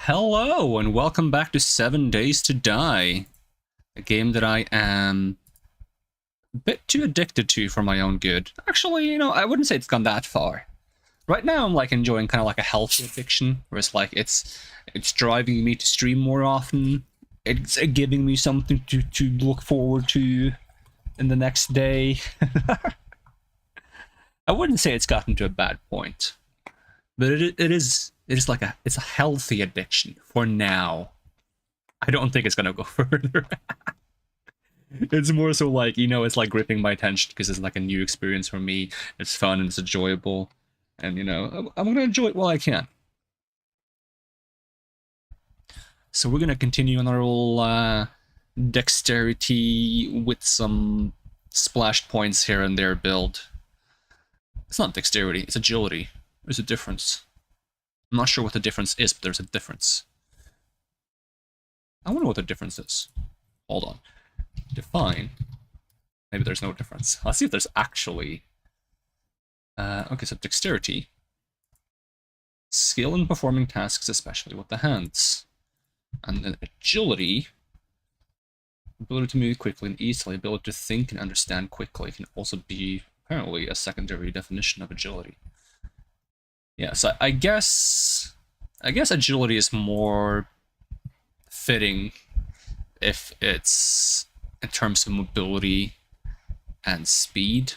Hello, and welcome back to 7 Days to Die, a game that I am a bit too addicted to for my own good. Actually, I wouldn't say it's gone that far. Right now, I'm enjoying kind of like a healthy addiction, where it's driving me to stream more often. It's giving me something to look forward to in the next day. I wouldn't say it's gotten to a bad point, but it is it's a healthy addiction for now. I don't think it's gonna go further. It's more so it's like gripping my attention because it's like a new experience for me. It's fun and it's enjoyable, and I'm gonna enjoy it while I can. So we're gonna continue on our little dexterity with some splashed points here and there build. It's not dexterity, it's agility. There's a difference. I'm not sure what the difference is, but there's a difference. I wonder what the difference is. Hold on. Define. Maybe there's no difference. Let's see if there's actually... okay, so dexterity. Skill in performing tasks, especially with the hands. And then agility. Ability to move quickly and easily. Ability to think and understand quickly can also be, apparently, a secondary definition of agility. Yeah, so I guess agility is more fitting if it's in terms of mobility and speed,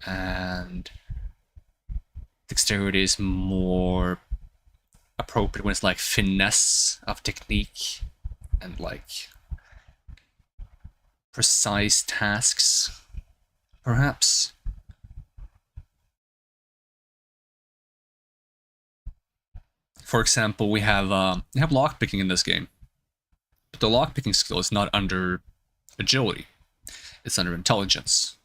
and dexterity is more appropriate when it's like finesse of technique and like precise tasks, perhaps. For example, we have lockpicking in this game, but the lockpicking skill is not under agility; it's under intelligence.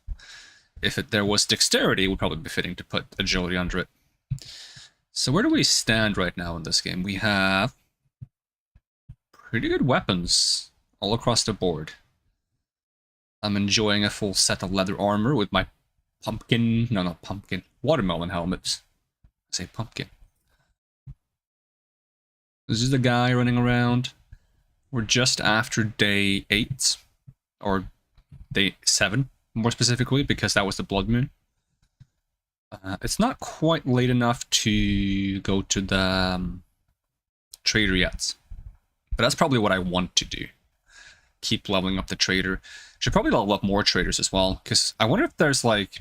If there was dexterity, it would probably be fitting to put agility under it. So where do we stand right now in this game? We have pretty good weapons all across the board. I'm enjoying a full set of leather armor with my watermelon helmet. I say pumpkin. This is the guy running around. We're just after day 8, or day 7, more specifically, because that was the blood moon. It's not quite late enough to go to the trader yet, but that's probably what I want to do. Keep leveling up the trader. Should probably level up more traders as well, because I wonder if there's like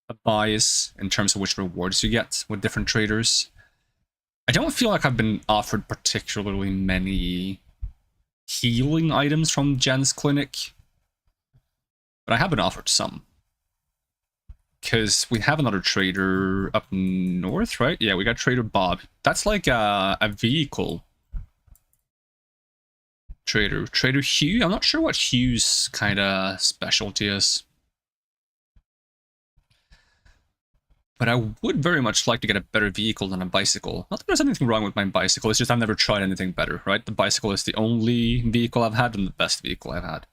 a bias in terms of which rewards you get with different traders. I don't feel like I've been offered particularly many healing items from Jen's clinic, but I have been offered some. Because we have another trader up north, right? Yeah, we got Trader Bob. That's like a vehicle trader. Trader Hugh? I'm not sure what Hugh's kind of specialty is. But I would very much like to get a better vehicle than a bicycle. Not that there's anything wrong with my bicycle, it's just I've never tried anything better, right? The bicycle is the only vehicle I've had and the best vehicle I've had.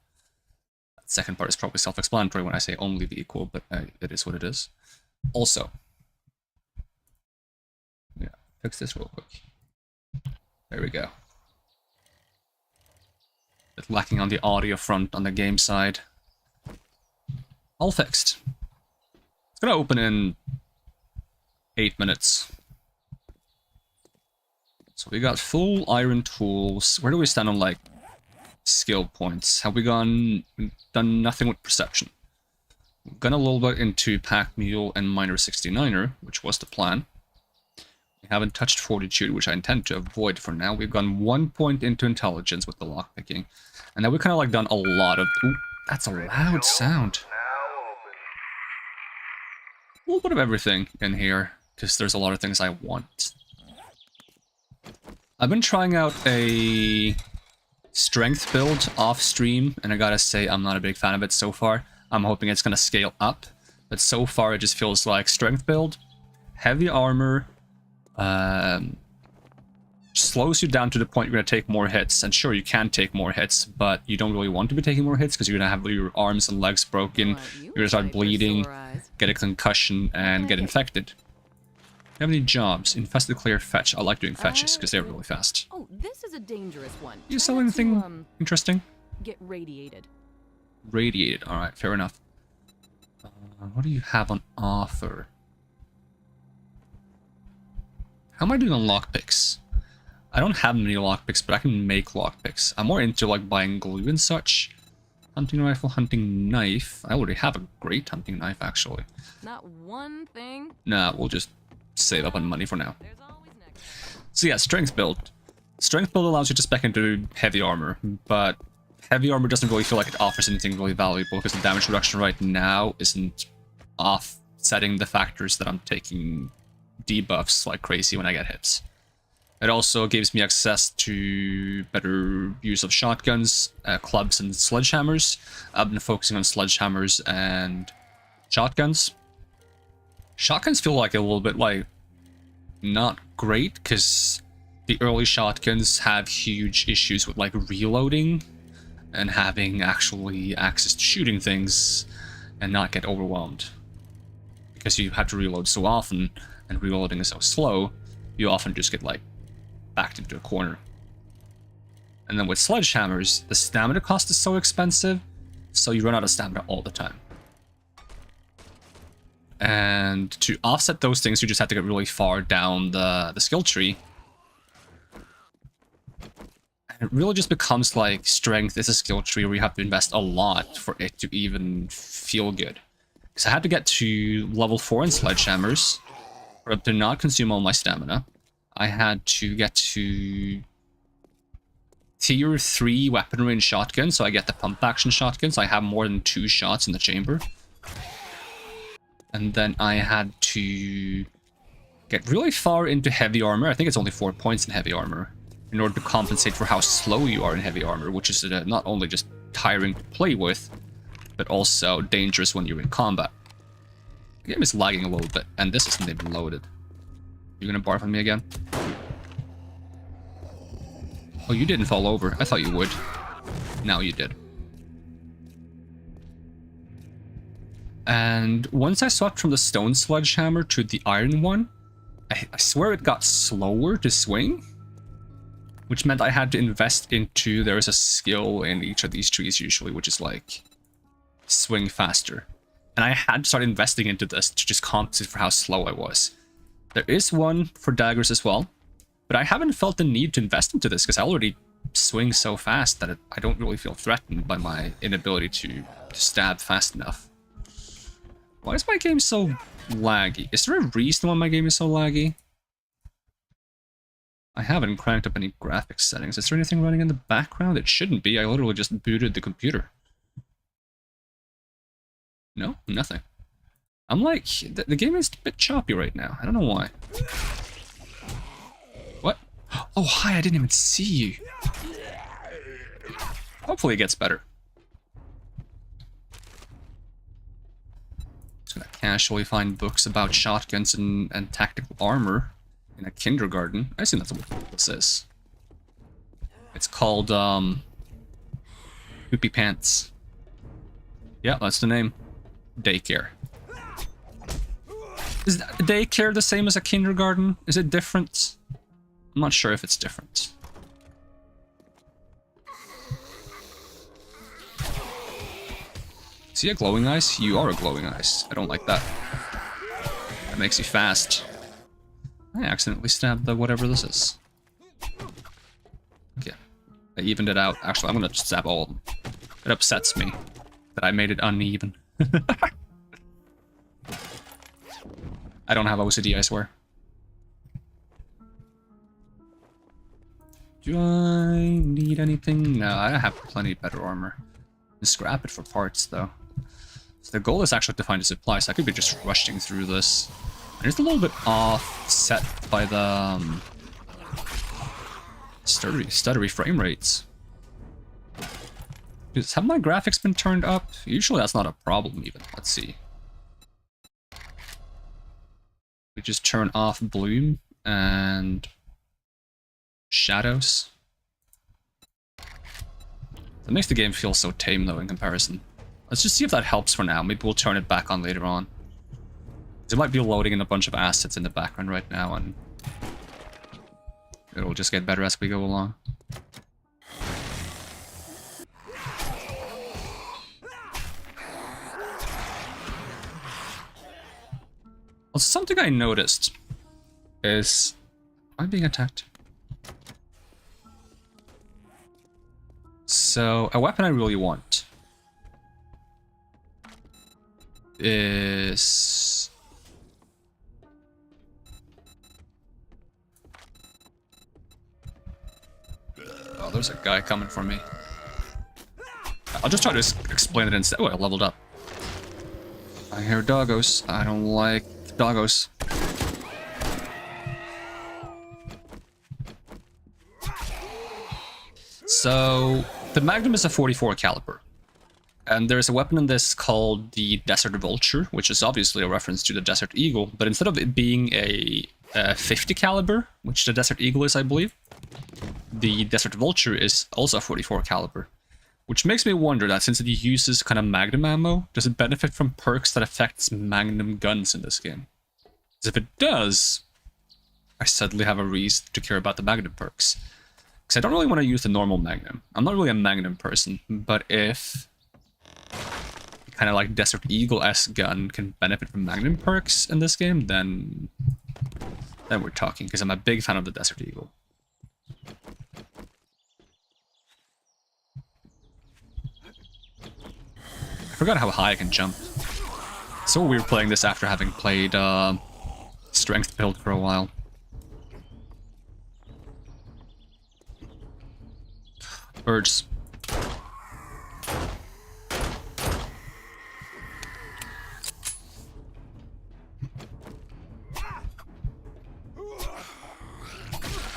That second part is probably self-explanatory when I say only vehicle, but it is what it is. Also, yeah, fix this real quick. There we go. Bit lacking on the audio front on the game side. All fixed. It's gonna open in 8 minutes. So we got full iron tools. Where do we stand on like skill points? Have we done nothing with perception? We've gone a little bit into pack mule and miner 69er, which was the plan. We haven't touched fortitude, which I intend to avoid for now. We've gone 1 point into intelligence with the lockpicking, and then we kind of like done a lot of. Ooh, that's a loud sound. A little bit of everything in here, because there's a lot of things I want. I've been trying out a strength build off stream, and I gotta say I'm not a big fan of it so far. I'm hoping it's gonna scale up, but so far it just feels like strength build, heavy armor, slows you down to the point you're gonna take more hits, and sure, you can take more hits, but you don't really want to be taking more hits because you're gonna have your arms and legs broken, you're gonna start bleeding, get a concussion, and get infected. you have any jobs? Infested clear fetch. I like doing fetches because they're really fast. Oh, this is a dangerous one. You sell anything interesting? Get radiated. Radiated. Alright, fair enough. What do you have on offer? How am I doing on lockpicks? I don't have many lockpicks, but I can make lockpicks. I'm more into like buying glue and such. Hunting rifle, hunting knife. I already have a great hunting knife, actually. Not one thing. Nah, we'll just save up on money for now. So yeah, strength build. Strength build allows you to spec into heavy armor, but heavy armor doesn't really feel like it offers anything really valuable because the damage reduction right now isn't offsetting the factors that I'm taking debuffs like crazy when I get hits. It also gives me access to better use of shotguns, clubs, and sledgehammers. I've been focusing on sledgehammers and shotguns. Shotguns feel like a little bit like not great because the early shotguns have huge issues with like reloading and having actually access to shooting things and not get overwhelmed. Because you have to reload so often and reloading is so slow, you often just get like backed into a corner. And then with sledgehammers, the stamina cost is so expensive, so you run out of stamina all the time. And to offset those things, you just have to get really far down the skill tree. And it really just becomes like strength is a skill tree where you have to invest a lot for it to even feel good. Because I had to get to level 4 in sledgehammers for it to not consume all my stamina. I had to get to tier 3 weaponry and shotgun, so I get the pump action shotgun, so I have more than 2 shots in the chamber. And then I had to get really far into heavy armor. I think it's only 4 points in heavy armor in order to compensate for how slow you are in heavy armor, which is not only just tiring to play with, but also dangerous when you're in combat. The game is lagging a little bit, and this isn't even loaded. You're gonna barf on me again? Oh, you didn't fall over. I thought you would. Now you did. And once I swapped from the stone sledgehammer to the iron one, I swear it got slower to swing, which meant I had to invest into, there is a skill in each of these trees usually, which is like swing faster. And I had to start investing into this to just compensate for how slow I was. There is one for daggers as well, but I haven't felt the need to invest into this because I already swing so fast that I don't really feel threatened by my inability to stab fast enough. Why is my game so laggy? Is there a reason why my game is so laggy? I haven't cranked up any graphics settings. Is there anything running in the background? It shouldn't be. I literally just booted the computer. No, nothing. I'm like, the game is a bit choppy right now. I don't know why. What? Oh, hi, I didn't even see you. Hopefully it gets better. Just gonna casually find books about shotguns and tactical armor in a kindergarten. I assume that's what this is. It's called, Poopy Pants. Yeah, that's the name. Daycare. Is daycare the same as a kindergarten? Is it different? I'm not sure if it's different. See a glowing ice? You are a glowing ice. I don't like that. That makes you fast. I accidentally stabbed the whatever this is. Okay. I evened it out. Actually, I'm gonna just stab all of them. It upsets me that I made it uneven. I don't have OCD, I swear. Do I need anything? No, I have plenty better armor. Just scrap it for parts, though. So the goal is actually to find a supply, so I could be just rushing through this. And it's a little bit offset by the stuttery frame rates. Have my graphics been turned up? Usually that's not a problem even. Let's see. We just turn off bloom and shadows. That makes the game feel so tame though in comparison. Let's just see if that helps for now. Maybe we'll turn it back on later on. It might be loading in a bunch of assets in the background right now, and it'll just get better as we go along. Well, something I noticed is... Am I being attacked? So, a weapon I really want is... Oh, there's a guy coming for me. I'll just try to explain it instead. Oh, I leveled up. I hear doggos. I don't like doggos. So, the Magnum is a 44 caliber. And there's a weapon in this called the Desert Vulture, which is obviously a reference to the Desert Eagle, but instead of it being a 50 caliber, which the Desert Eagle is, I believe, the Desert Vulture is also a 44 caliber. Which makes me wonder that since it uses kind of Magnum ammo, does it benefit from perks that affects Magnum guns in this game? Because if it does, I suddenly have a reason to care about the Magnum perks. Because I don't really want to use the normal Magnum. I'm not really a Magnum person, but if kind of like Desert Eagle-esque gun can benefit from Magnum perks in this game, then we're talking, because I'm a big fan of the Desert Eagle. I forgot how high I can jump. It's so weird playing this after having played Strength build for a while. Birds.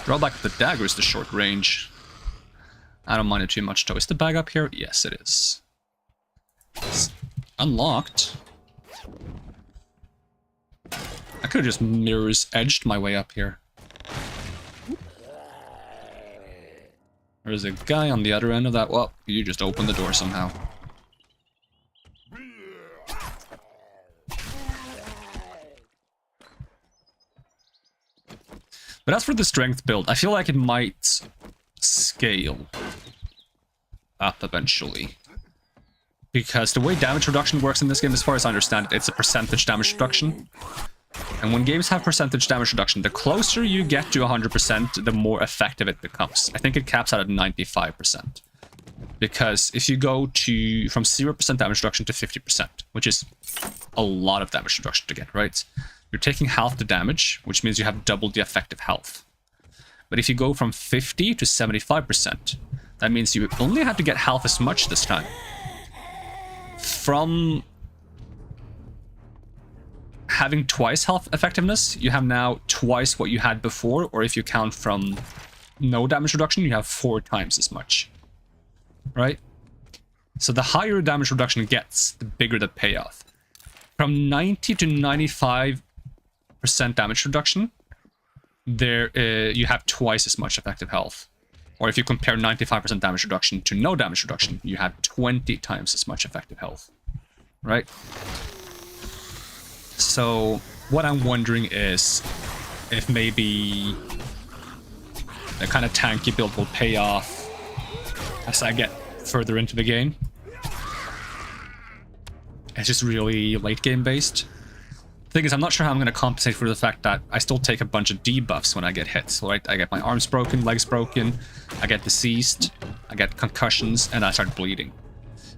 Drawback of the dagger is the short range. I don't mind it too much though. Is the bag up here? Yes, it is. It's unlocked. I could have just mirror's edged my way up here. There's a guy on the other end of that. Well, you just opened the door somehow. But as for the strength build, I feel like it might scale up eventually. Because the way damage reduction works in this game, as far as I understand it, it's a percentage damage reduction. And when games have percentage damage reduction, the closer you get to 100%, the more effective it becomes. I think it caps out at 95%. Because if you go to from 0% damage reduction to 50%, which is a lot of damage reduction to get, right? You're taking half the damage, which means you have double the effective health. But if you go from 50 to 75%, that means you only have to get half as much this time. From having twice health effectiveness, you have now twice what you had before, or if you count from no damage reduction, you have 4 times as much. Right? So the higher damage reduction gets, the bigger the payoff. From 90 to 95% damage reduction, you have twice as much effective health. Or if you compare 95% damage reduction to no damage reduction, you have 20 times as much effective health. Right? So what I'm wondering is if maybe the kind of tanky build will pay off as I get further into the game. It's just really late game based. The thing is, I'm not sure how I'm going to compensate for the fact that I still take a bunch of debuffs when I get hit. Right? I get my arms broken, legs broken, I get deceased, I get concussions, and I start bleeding.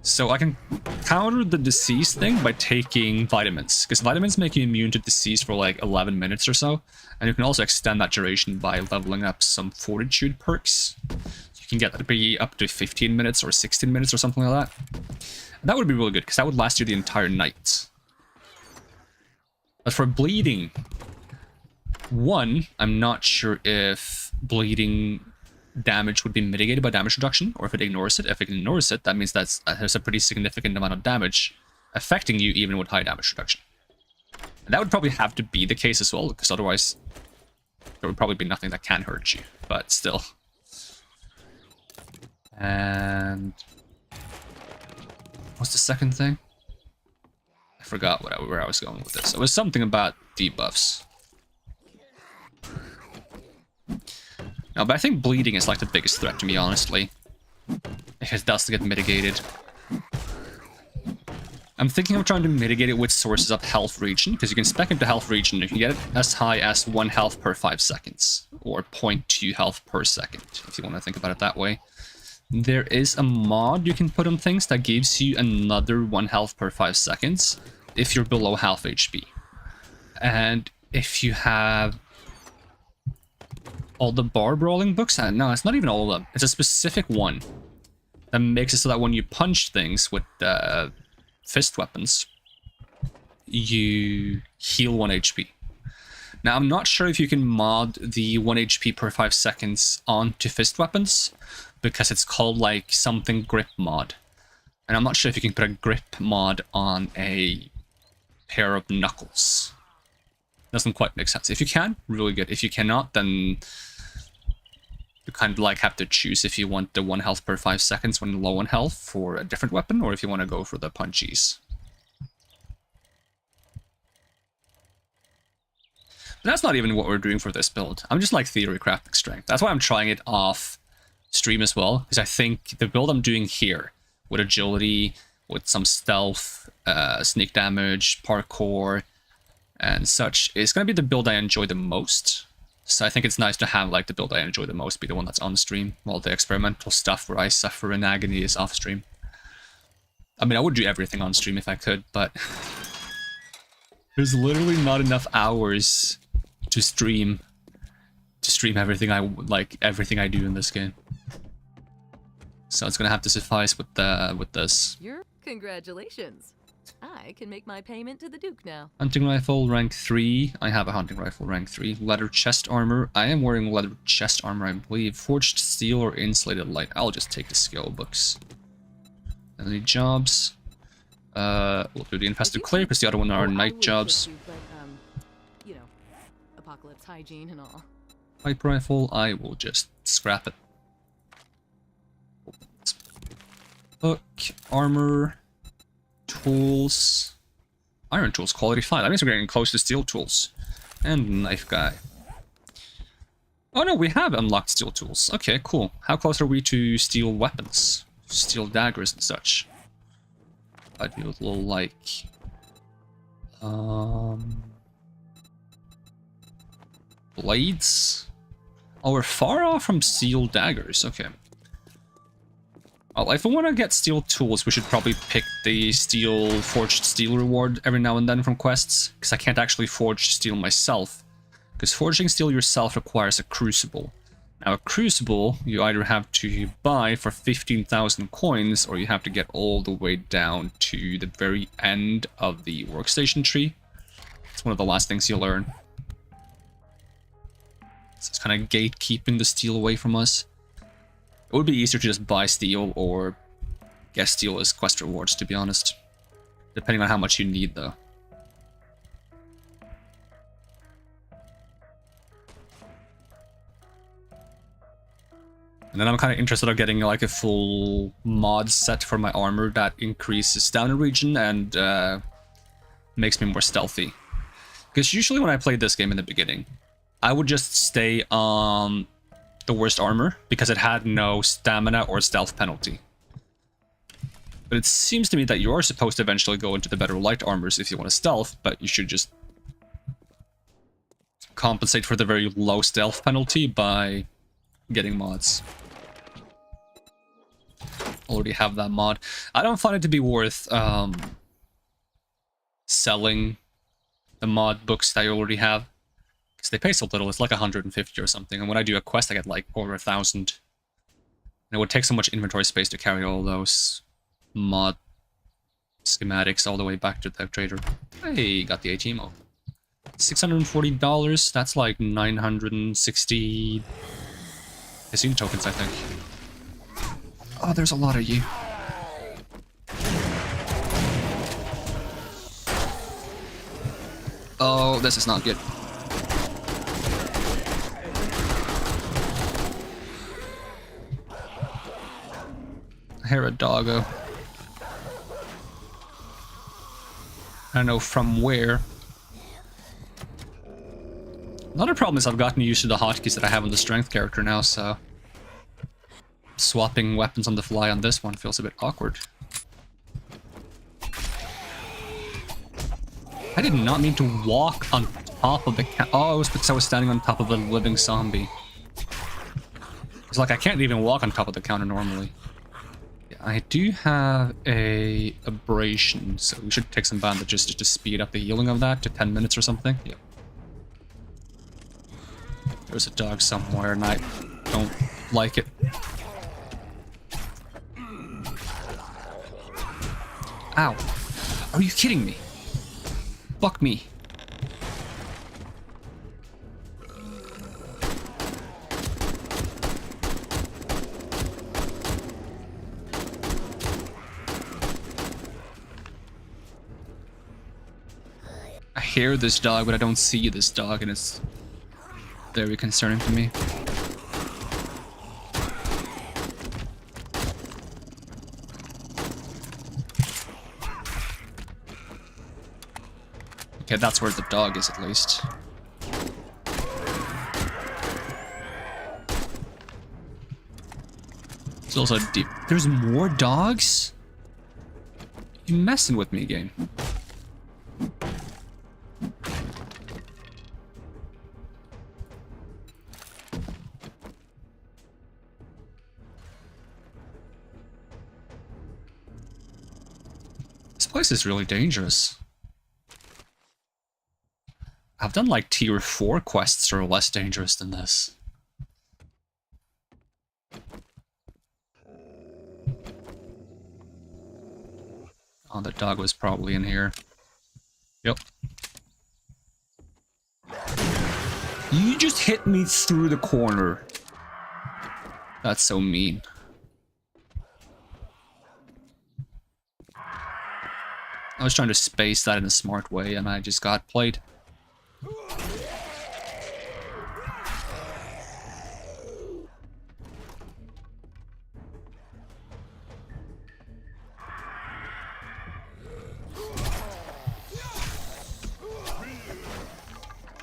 So I can counter the disease thing by taking vitamins, because vitamins make you immune to disease for like 11 minutes or so, and you can also extend that duration by leveling up some fortitude perks. You can get that to be up to 15 minutes or 16 minutes or something like that. And that would be really good, because that would last you the entire night. But for bleeding, one, I'm not sure if bleeding damage would be mitigated by damage reduction, or if it ignores it. If it ignores it, that means there's a pretty significant amount of damage affecting you even with high damage reduction. And that would probably have to be the case as well, because otherwise there would probably be nothing that can hurt you, but still. And what's the second thing? I forgot where I was going with this. It was something about debuffs. No, but I think bleeding is like the biggest threat to me, honestly. If it does get mitigated. I'm thinking of trying to mitigate it with sources of health regen, because you can spec into health regen. You can get it as high as 1 health per 5 seconds, or 0.2 health per second, if you want to think about it that way. There is a mod you can put on things that gives you another 1 health per 5 seconds if you're below half HP. And if you have all the bar brawling books, no, it's not even all of them. It's a specific one that makes it so that when you punch things with fist weapons, you heal 1 HP. Now, I'm not sure if you can mod the 1 HP per 5 seconds onto fist weapons, because it's called like something grip mod. And I'm not sure if you can put a grip mod on a pair of knuckles. Doesn't quite make sense. If you can, really good. If you cannot, then you kind of like have to choose if you want the 1 health per 5 seconds when low on health for a different weapon, or if you want to go for the punchies. But that's not even what we're doing for this build. I'm just like theory crafting strength. That's why I'm trying it off stream as well, because I think the build I'm doing here, with agility, with some stealth, sneak damage, parkour, and such, is going to be the build I enjoy the most. So I think it's nice to have like the build I enjoy the most be the one that's on stream, while the experimental stuff where I suffer in agony is off stream. I mean, I would do everything on stream if I could, but there's literally not enough hours to stream everything everything I do in this game. So it's gonna have to suffice with this. Congratulations. I can make my payment to the Duke now. Hunting rifle rank 3. I have a hunting rifle rank 3. Leather chest armor. I am wearing leather chest armor, I believe. Forged steel or insulated light. I'll just take the skill books. Any jobs? We'll do the infested clear because the other one are night jobs. You know, apocalypse hygiene and all. Pipe rifle. I will just scrap it. Book, armor, tools, iron tools, quality 5. That means we're getting close to steel tools. And knife guy. Oh no, we have unlocked steel tools. Okay, cool. How close are we to steel weapons? Steel daggers and such. I'd be a little like... blades? Oh, we're far off from steel daggers. Okay. Well, if we want to get steel tools, we should probably pick the forged steel reward every now and then from quests, because I can't actually forge steel myself, because forging steel yourself requires a crucible. Now, a crucible you either have to buy for 15,000 coins, or you have to get all the way down to the very end of the workstation tree. It's one of the last things you learn. So it's kind of gatekeeping the steel away from us. It would be easier to just buy steel or get steel as quest rewards, to be honest. Depending on how much you need, though. And then I'm kind of interested in getting like a full mod set for my armor that increases stamina regen and makes me more stealthy. Because usually when I played this game in the beginning, I would just stay on the worst armor because it had no stamina or stealth penalty. But it seems to me that you are supposed to eventually go into the better light armors if you want to stealth, but you should just compensate for the very low stealth penalty by getting mods. Already have that mod. I don't find it to be worth selling the mod books that I already have. Because they pay so little, it's like 150 or something, and when I do a quest I get like over 1,000. And it would take so much inventory space to carry all those mod schematics all the way back to the trader. Hey, got the ATMO. $640, that's like 960 casino tokens, I think. Oh, there's a lot of you. Oh, this is not good. I hear a doggo. I don't know from where. Another problem is I've gotten used to the hotkeys that I have on the strength character now, so swapping weapons on the fly on this one feels a bit awkward. I did not mean to walk on top of the oh, it was because I was standing on top of a living zombie. It's like I can't even walk on top of the counter normally. Yeah, I do have a abrasion, so we should take some bandages just to speed up the healing of that to 10 minutes or something. Yep. There's a dog somewhere and I don't like it. Ow. Are you kidding me? Fuck me. I hear this dog, but I don't see this dog, and it's very concerning to me. Okay, that's where the dog is at least. It's also deep. There's more dogs? You messing with me, game. This place is really dangerous. I've done like tier 4 quests that are less dangerous than this. Oh, the dog was probably in here. Yep. You just hit me through the corner. That's so mean. I was trying to space that in a smart way and I just got played.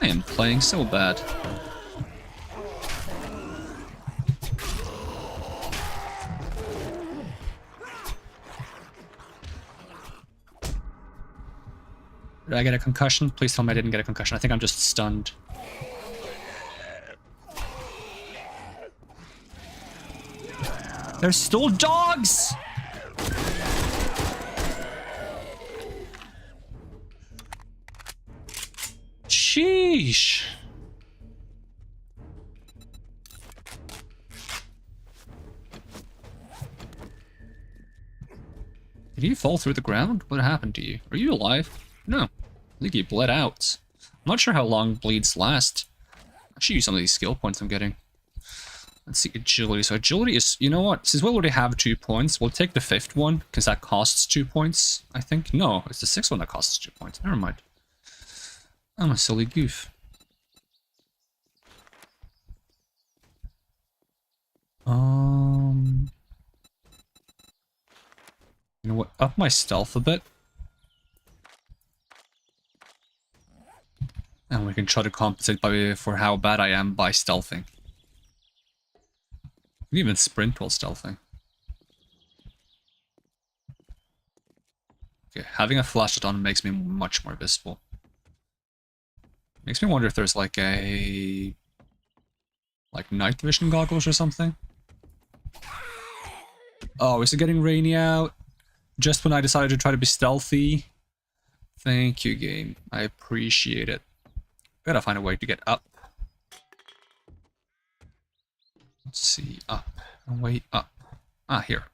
I am playing so bad. Did I get a concussion? Please tell me I didn't get a concussion. I think I'm just stunned. There's still dogs! Sheesh. Did you fall through the ground? What happened to you? Are you alive? No. I think you bled out. I'm not sure how long bleeds last. I should use some of these skill points I'm getting. Let's see, agility. So agility is, you know what? Since we already have 2 points, we'll take the 5th one, because that costs 2 points, I think. No, it's the 6th one that costs 2 points. Never mind. I'm a silly goof. You know what? Up my stealth a bit. And we can try to compensate for how bad I am by stealthing. You can even sprint while stealthing. Okay, having a flashlight on makes me much more visible. Makes me wonder if there's like a... like night vision goggles or something? Oh, is it getting rainy out? Just when I decided to try to be stealthy? Thank you, game. I appreciate it. Gotta find a way to get up. Let's see, up. Way up. Ah, here.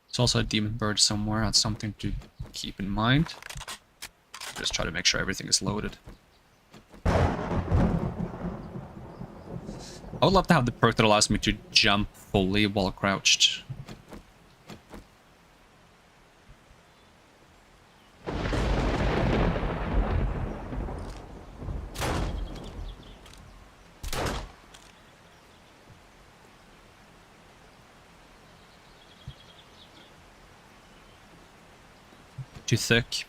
There's also a demon bird somewhere. That's something to keep in mind. Just try to make sure everything is loaded. I would love to have the perk that allows me to jump fully while crouched. too thick.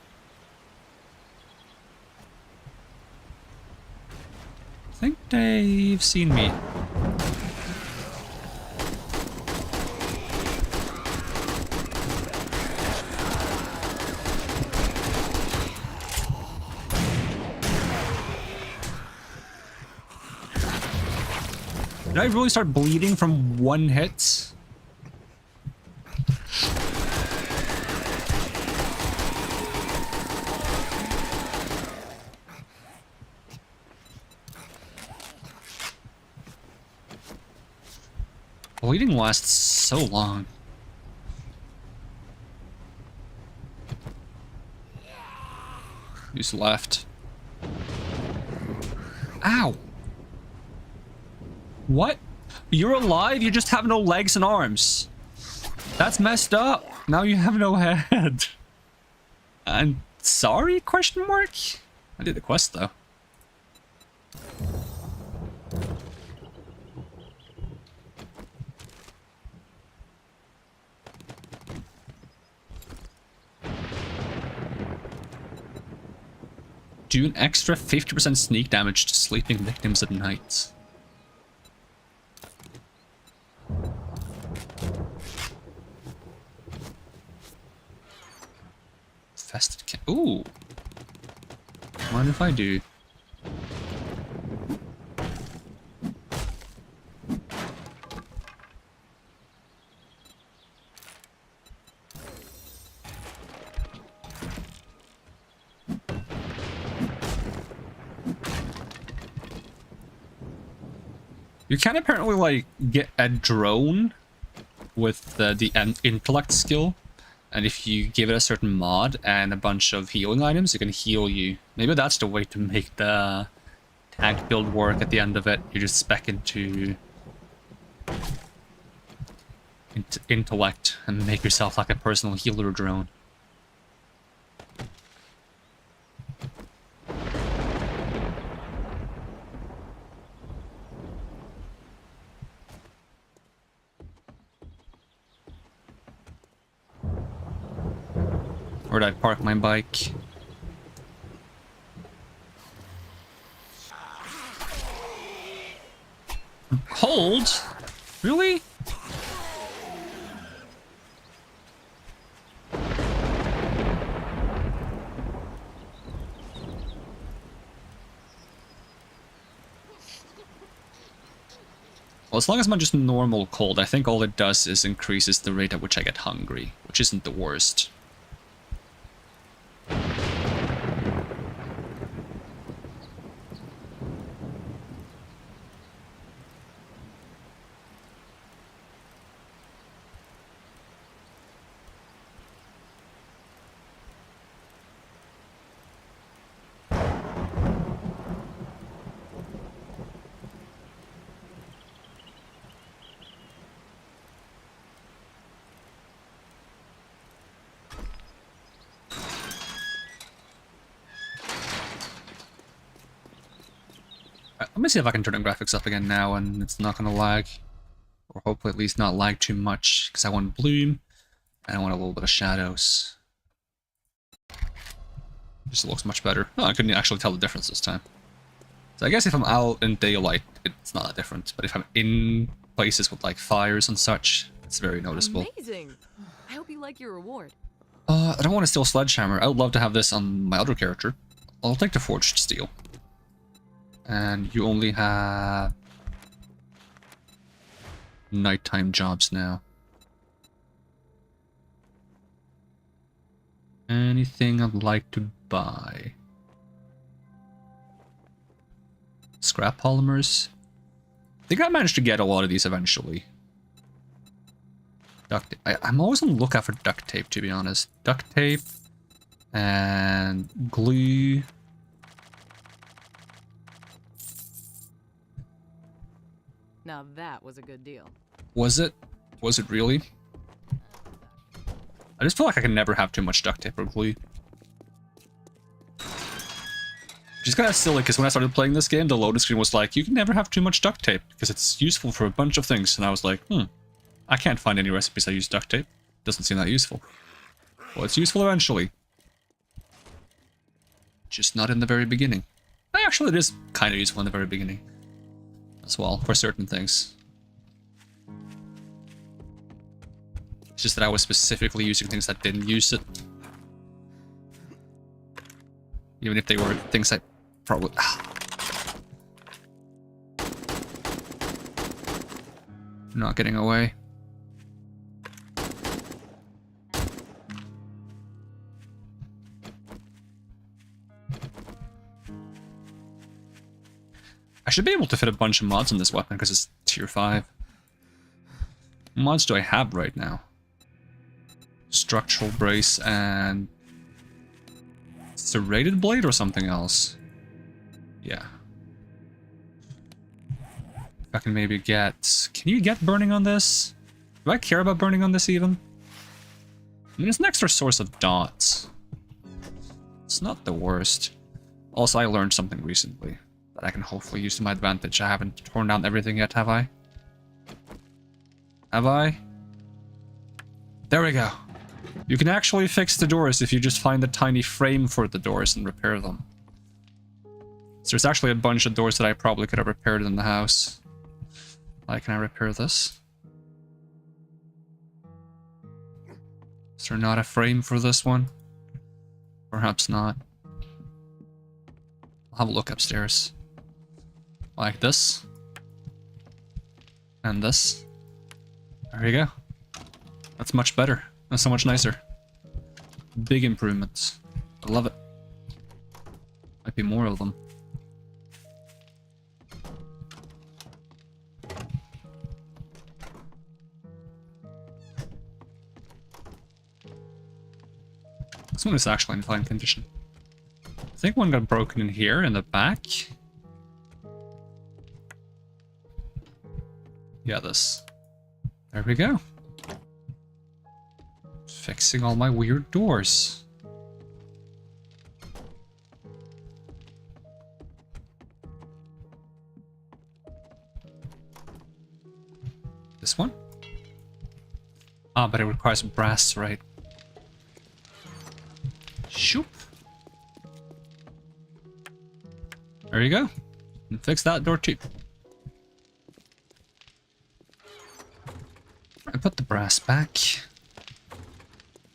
I think they've seen me. Did I really start bleeding from one hit? Bleeding lasts so long. Who's left? Ow! What? You're alive? You just have no legs and arms. That's messed up. Now you have no head. And sorry? Question mark? I did the quest though. Do an extra 50% sneak damage to sleeping victims at night. Fested cat. Ooh. Mind if I do? You can apparently like get a drone with the intellect skill, and if you give it a certain mod and a bunch of healing items, it can heal you. Maybe that's the way to make the tank build work at the end of it. You just spec into intellect and make yourself like a personal healer drone. Where'd I park my bike? Hold? Really? Well, as long as I'm just normal cold, I think all it does is increases the rate at which I get hungry, which isn't the worst. Let me see if I can turn the graphics up again now and it's not gonna lag. Or hopefully at least not lag too much, because I want bloom and I want a little bit of shadows. Just looks much better. Oh, I couldn't actually tell the difference this time. So I guess if I'm out in daylight, it's not that different. But if I'm in places with like fires and such, it's very noticeable. Amazing! I hope you like your reward. I don't want to steal Sledgehammer. I would love to have this on my other character. I'll take the Forged Steel. And you only have nighttime jobs now. Anything I'd like to buy? Scrap polymers. I think I managed to get a lot of these eventually. Duct tape. I'm always on the lookout for duct tape, to be honest. Duct tape and glue. Now that was a good deal. Was it? Was it really? I just feel like I can never have too much duct tape or glue. Which is kind of silly, because when I started playing this game, the loading screen was like, you can never have too much duct tape, because it's useful for a bunch of things. And I was like, I can't find any recipes that use duct tape. Doesn't seem that useful. Well, it's useful eventually. just not in the very beginning. Actually, it is kind of useful in the very beginning as well, for certain things. It's just that I was specifically using things that didn't use it. Even if they were things I probably... Not getting away. I should be able to fit a bunch of mods on this weapon because it's tier 5. What mods do I have right now? Structural brace and... serrated blade or something else? Yeah. If I can maybe get... Can you get burning on this? Do I care about burning on this even? I mean, it's an extra source of dots. It's not the worst. Also, I learned something recently that I can hopefully use to my advantage. I haven't torn down everything yet, have I? Have I? There we go. You can actually fix the doors if you just find a tiny frame for the doors and repair them. So there's actually a bunch of doors that I probably could have repaired in the house. Like, can I repair this? Is there not a frame for this one? Perhaps not. I'll have a look upstairs. Like this. And this. There you go. That's much better. That's so much nicer. Big improvements. I love it. Might be more of them. This one is actually in fine condition. I think one got broken in here in the back. Yeah, this. There we go. Fixing all my weird doors. This one? Ah, but it requires brass, right? Shoop. There you go. And fix that door too. I put the brass back.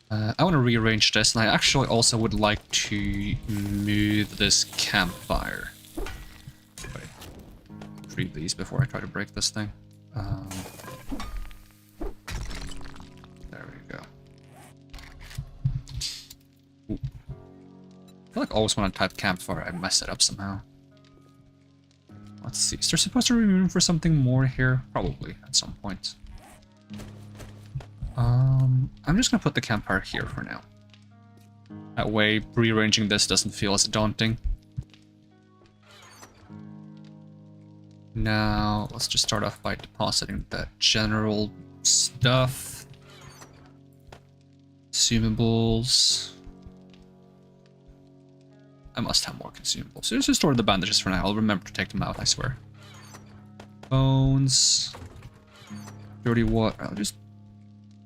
I want to rearrange this, and I actually also would like to move this campfire. Wait. Retrieve these before I try to break this thing. There we go. Ooh. I feel like always when I type campfire, I mess it up somehow. Let's see. Is there supposed to be room for something more here? Probably at some point. I'm just gonna put the campfire here for now. That way, rearranging this doesn't feel as daunting. Now, let's just start off by depositing the general stuff. Consumables. I must have more consumables. So let's just store the bandages for now. I'll remember to take them out, I swear. Bones. Dirty water. I'll just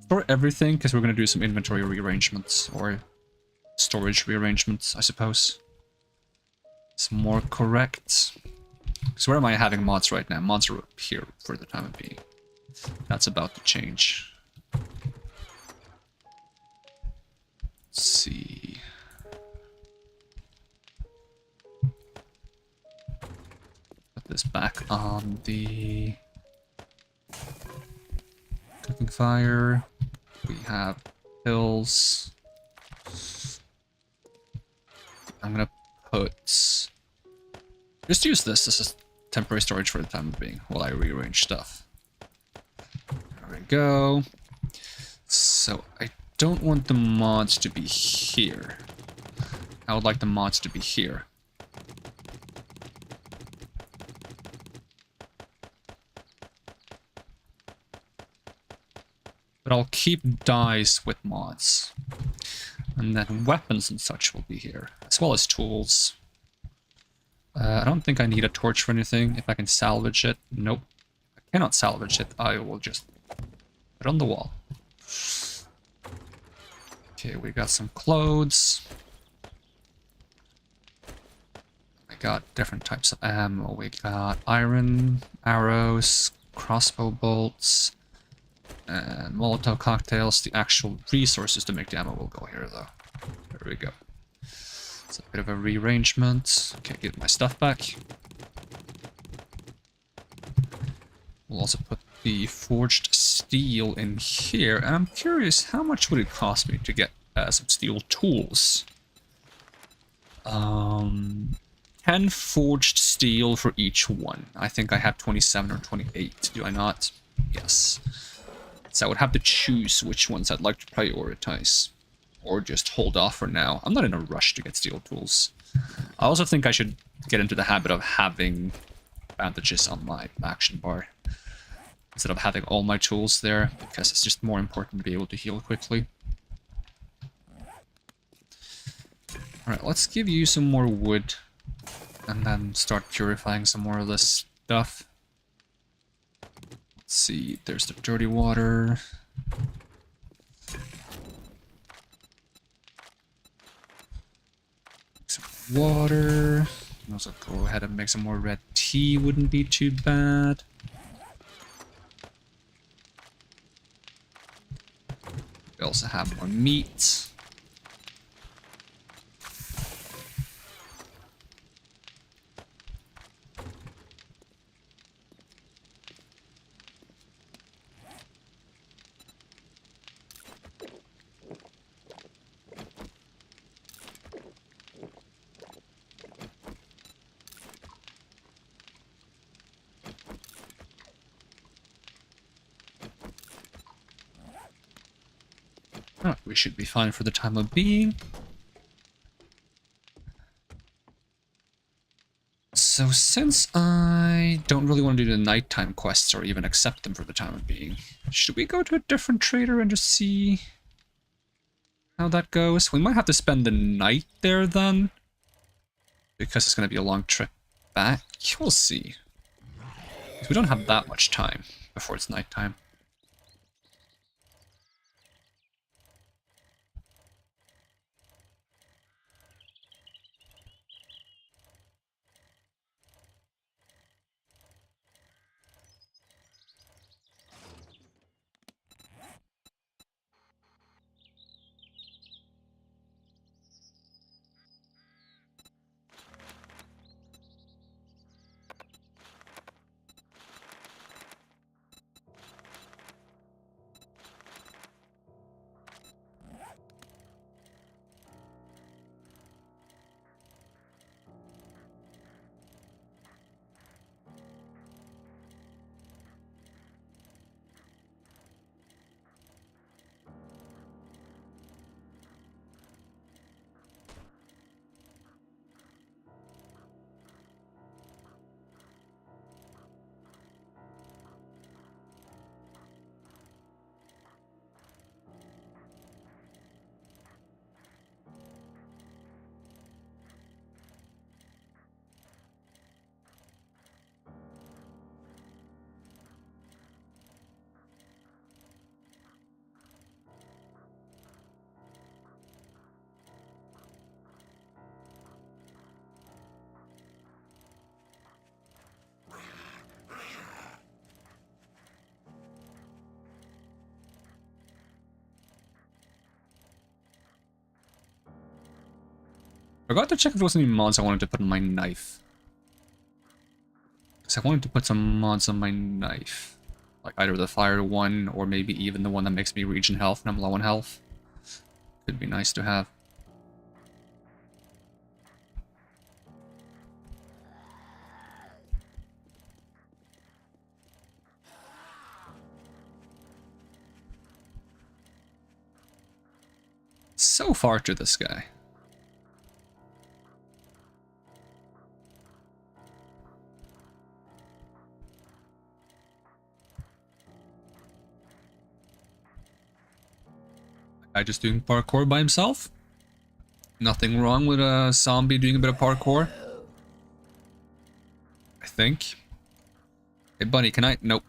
store everything, because we're going to do some inventory rearrangements, or storage rearrangements, I suppose. It's more correct. So where am I having mods right now? Mods are up here for the time being. That's about to change. Let's see. Put this back on the cooking fire. We have pills. I'm gonna put... just use this as temporary storage for the time being while I rearrange stuff. There we go. So I don't want the mods to be here. I would like the mods to be here. But I'll keep dyes with mods. And then weapons and such will be here, as well as tools. I don't think I need a torch for anything. If I can salvage it, nope. I cannot salvage it. I will just put it on the wall. Okay, we got some clothes. got different types of ammo. We got iron arrows, crossbow bolts, and Molotov cocktails. The actual resources to make the ammo will go here, though. There we go. It's a bit of a rearrangement. Okay, get my stuff back. We'll also put the forged steel in here. And I'm curious, how much would it cost me to get some steel tools? 10 forged steel for each one. I think I have 27 or 28, do I not? Yes. So I would have to choose which ones I'd like to prioritize. Or just hold off for now. I'm not in a rush to get steel tools. I also think I should get into the habit of having bandages on my action bar instead of having all my tools there, because it's just more important to be able to heal quickly. Alright, let's give you some more wood and then start purifying some more of this stuff. Let's see, there's the dirty water. Some water. Also go ahead and make some more red tea, wouldn't be too bad. We also have more meat. Oh, we should be fine for the time of being. So since I don't really want to do the nighttime quests or even accept them for the time of being, should we go to a different trader and just see how that goes? We might have to spend the night there then, because it's going to be a long trip back. We'll see. We don't have that much time before it's nighttime. Forgot to check if there was any mods I wanted to put on my knife. Because I wanted to put some mods on my knife. Like either the fire one, or maybe even the one that makes me regen health when I'm low on health. Could be nice to have. So far to this guy. Guy just doing parkour by himself. Nothing wrong with a zombie doing a bit of parkour. I think. Hey buddy, can I? Nope.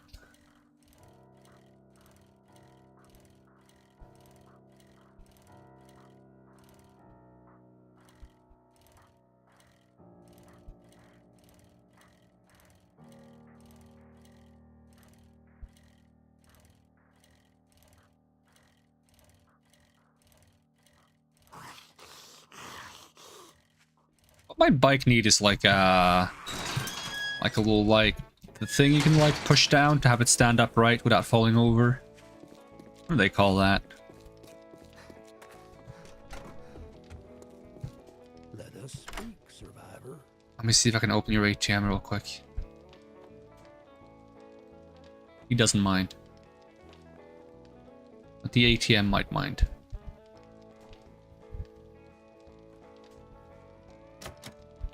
my bike need is like a little like the thing you can like push down to have it stand upright without falling over. What do they call that? Let us speak, survivor. Let me see if I can open your ATM real quick. He doesn't mind. But the ATM might mind.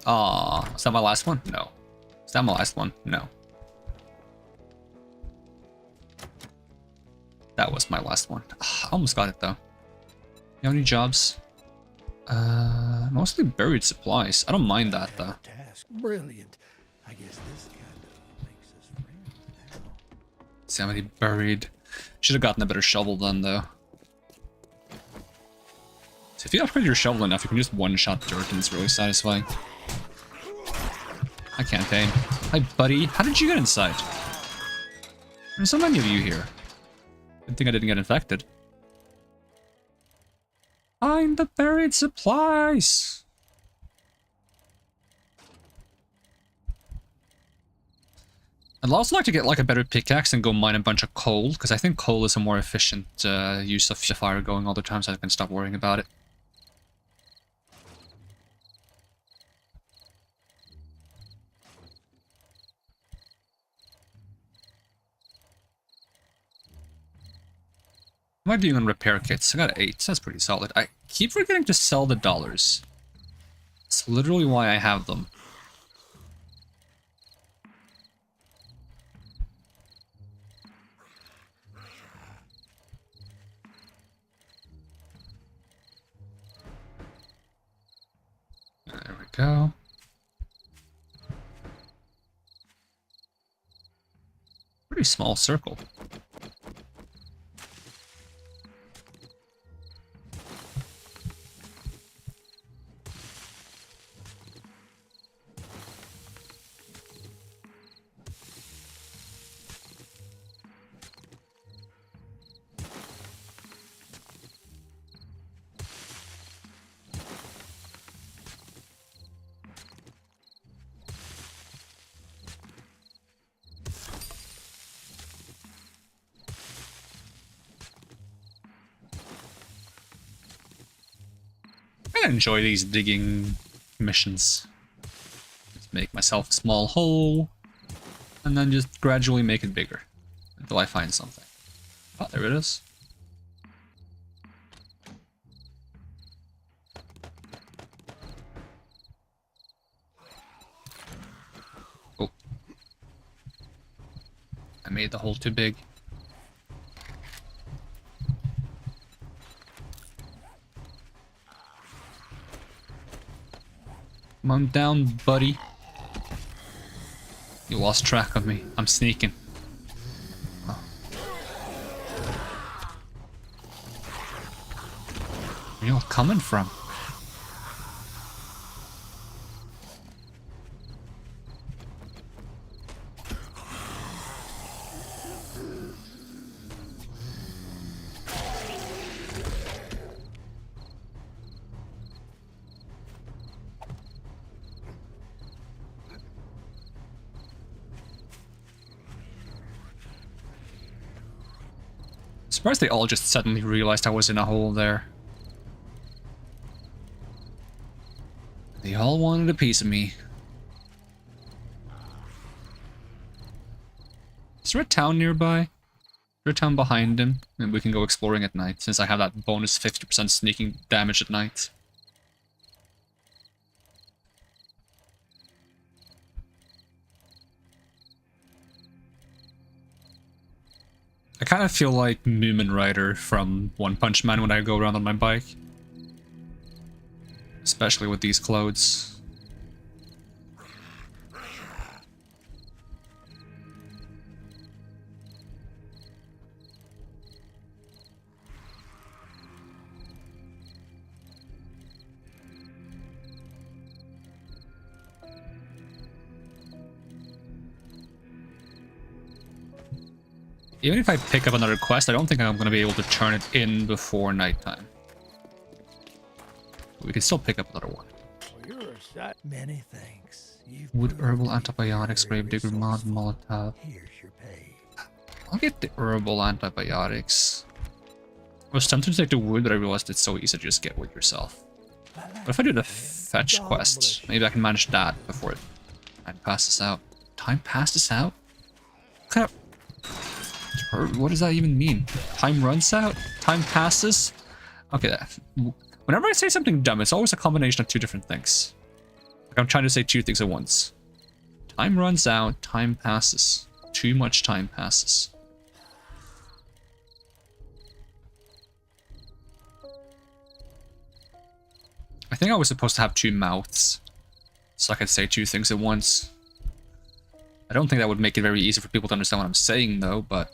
Ah, is that my last one? No. Is that my last one? No. That was my last one. I almost got it though. You have any jobs? Mostly buried supplies. I don't mind that though. Task. Brilliant. I guess this kind of makes us friends now. See how many buried. Should have gotten a better shovel then though. So if you upgrade your shovel enough, you can just one-shot dirt and it's really satisfying. I can't aim. Hi buddy, how did you get inside? There's so many of you here. Good thing I didn't get infected. Find the buried supplies! I'd also like to get like a better pickaxe and go mine a bunch of coal, because I think coal is a more efficient use of fire going all the time, so I can stop worrying about it. What am I doing on repair kits? I got 8, that's pretty solid. I keep forgetting to sell the dollars. That's literally why I have them. There we go. Pretty small circle. I enjoy these digging missions. Just make myself a small hole, and then just gradually make it bigger until I find something. Oh, there it is. Oh. I made the hole too big. Come on down, buddy. You lost track of me. I'm sneaking. Oh. Where are you all coming from? Surprised they all just suddenly realized I was in a hole there. They all wanted a piece of me. Is there a town nearby? Is there a town behind him? And we can go exploring at night, since I have that bonus 50% sneaking damage at night. I kind of feel like Moomin Rider from One Punch Man when I go around on my bike. Especially with these clothes. Even if I pick up another quest, I don't think I'm going to be able to turn it in before nighttime. We can still pick up another one. Well, you're a Many thanks. You've Wood, proved herbal, to be antibiotics, very gravedigger, mod, resourceful. molotov. Here's your pay. I'll get the herbal antibiotics. I was tempted to take the wood, but I realized it's so easy to just get wood yourself. But if I do the fetch quest, maybe I can manage that before time passes out. Time passes out? What kind of... What does that even mean? Time runs out? Time passes? Okay, whenever I say something dumb, it's always a combination of two different things. Like I'm trying to say two things at once. Time runs out, time passes. Too much time passes. I think I was supposed to have two mouths, so I could say two things at once. I don't think that would make it very easy for people to understand what I'm saying, though, but...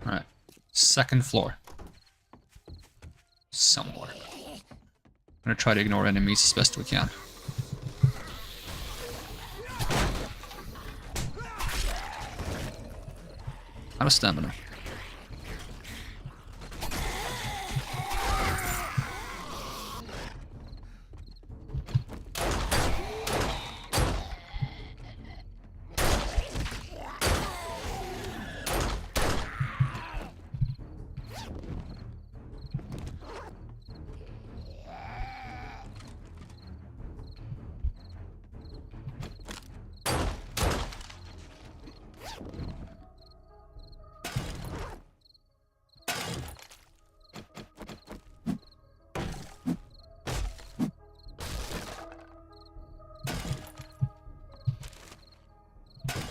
Alright. Second floor. Somewhere. I'm gonna try to ignore enemies as best we can. Out of stamina.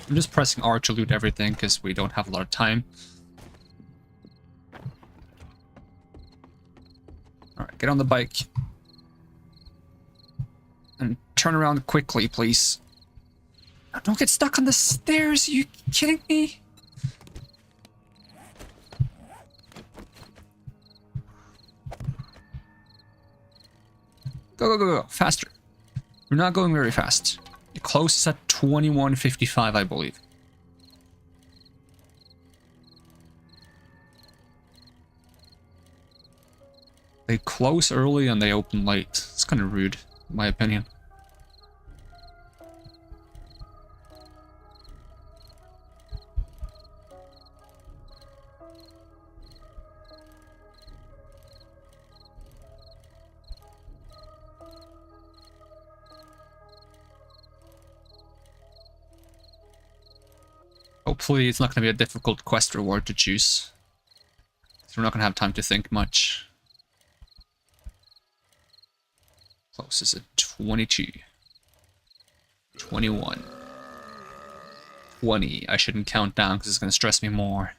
I'm just pressing R to loot everything because we don't have a lot of time. Alright, get on the bike. And turn around quickly, please. Now, don't get stuck on the stairs, are you kidding me? Go, go, go, go. Faster. We're not going very fast. The closest at 21:55, I believe. They close early and they open late. It's kind of rude, in my opinion. Hopefully it's not going to be a difficult quest reward to choose. So we're not going to have time to think much. Close is at 22. 21. 20. I shouldn't count down because it's going to stress me more.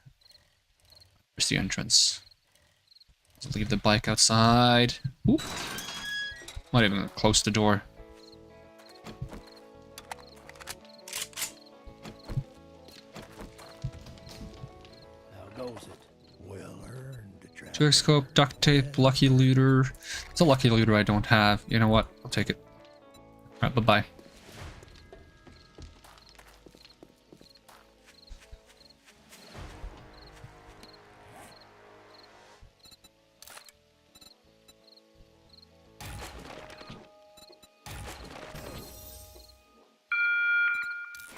Where's the entrance? Let's leave the bike outside. Oop. Not even going to close the door. Scope, duct tape, lucky looter. It's a lucky looter I don't have. You know what? I'll take it. Alright, bye-bye.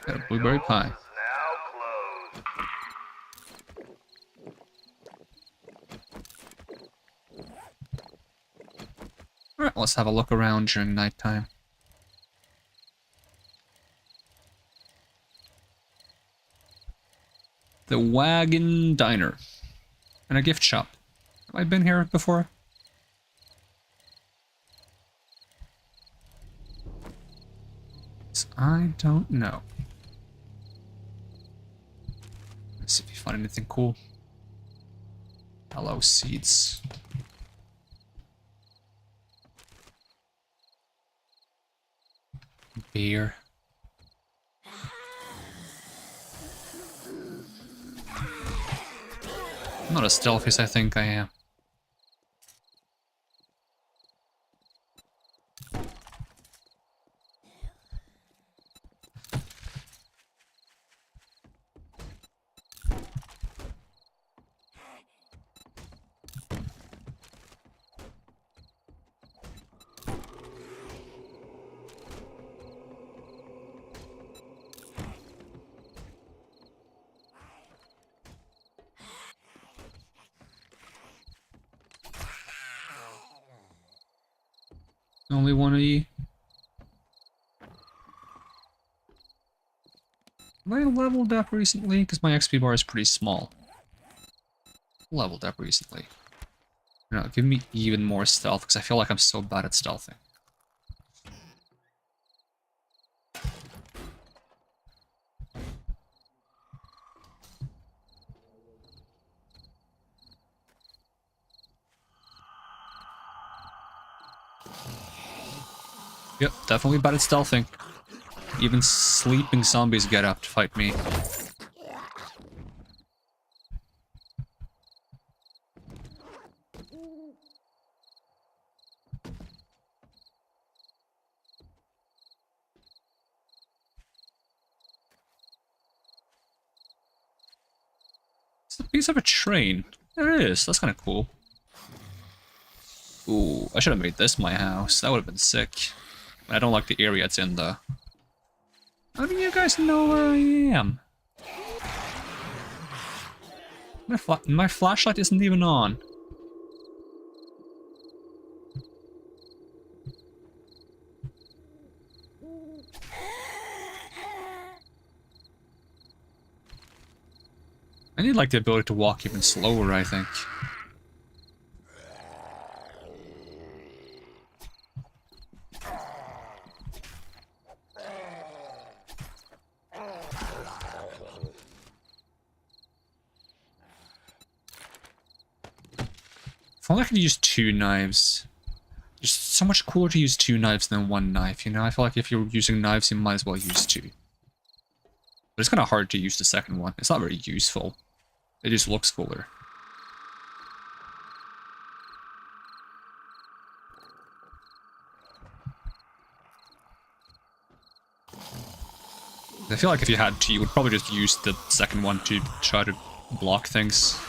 Got a blueberry pie. Alright, let's have a look around during nighttime. The Wagon Diner. And a gift shop. Have I been here before? I don't know. See if you find anything cool. Hello, seeds. Beer. I'm not as stealthy as I think I am. Only one of you. Have I leveled up recently? Because my XP bar is pretty small. Leveled up recently. No, give me even more stealth, because I feel like I'm so bad at stealthing. Yep, definitely bad at stealthing. Even sleeping zombies get up to fight me. It's a piece of a train. There it is. That's kind of cool. Ooh, I should have made this my house. That would have been sick. I don't like the area it's in, though. How do you guys know where I am? My flashlight isn't even on. I need, like, the ability to walk even slower, I think. If only I could use 2 knives. It's so much cooler to use 2 knives than 1 knife, you know? I feel like if you're using knives, you might as well use 2. But it's kind of hard to use the second one. It's not very useful. It just looks cooler. I feel like if you had to, you would probably just use the second one to try to block things.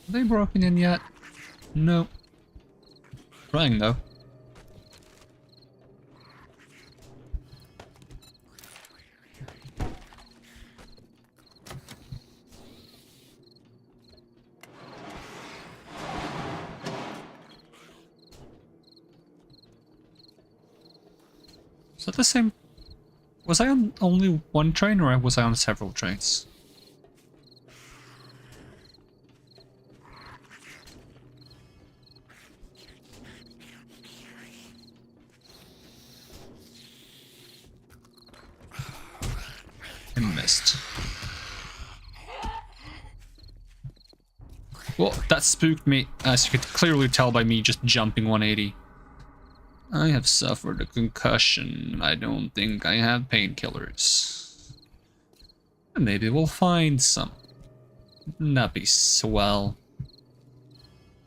Are they broken in yet? No. Trying though. Is that the same? Was I on only one train or was I on several trains? missed. Well, that spooked me, as you could clearly tell by me just jumping 180. I have suffered a concussion. I don't think I have painkillers. Maybe we'll find some. That'd be swell.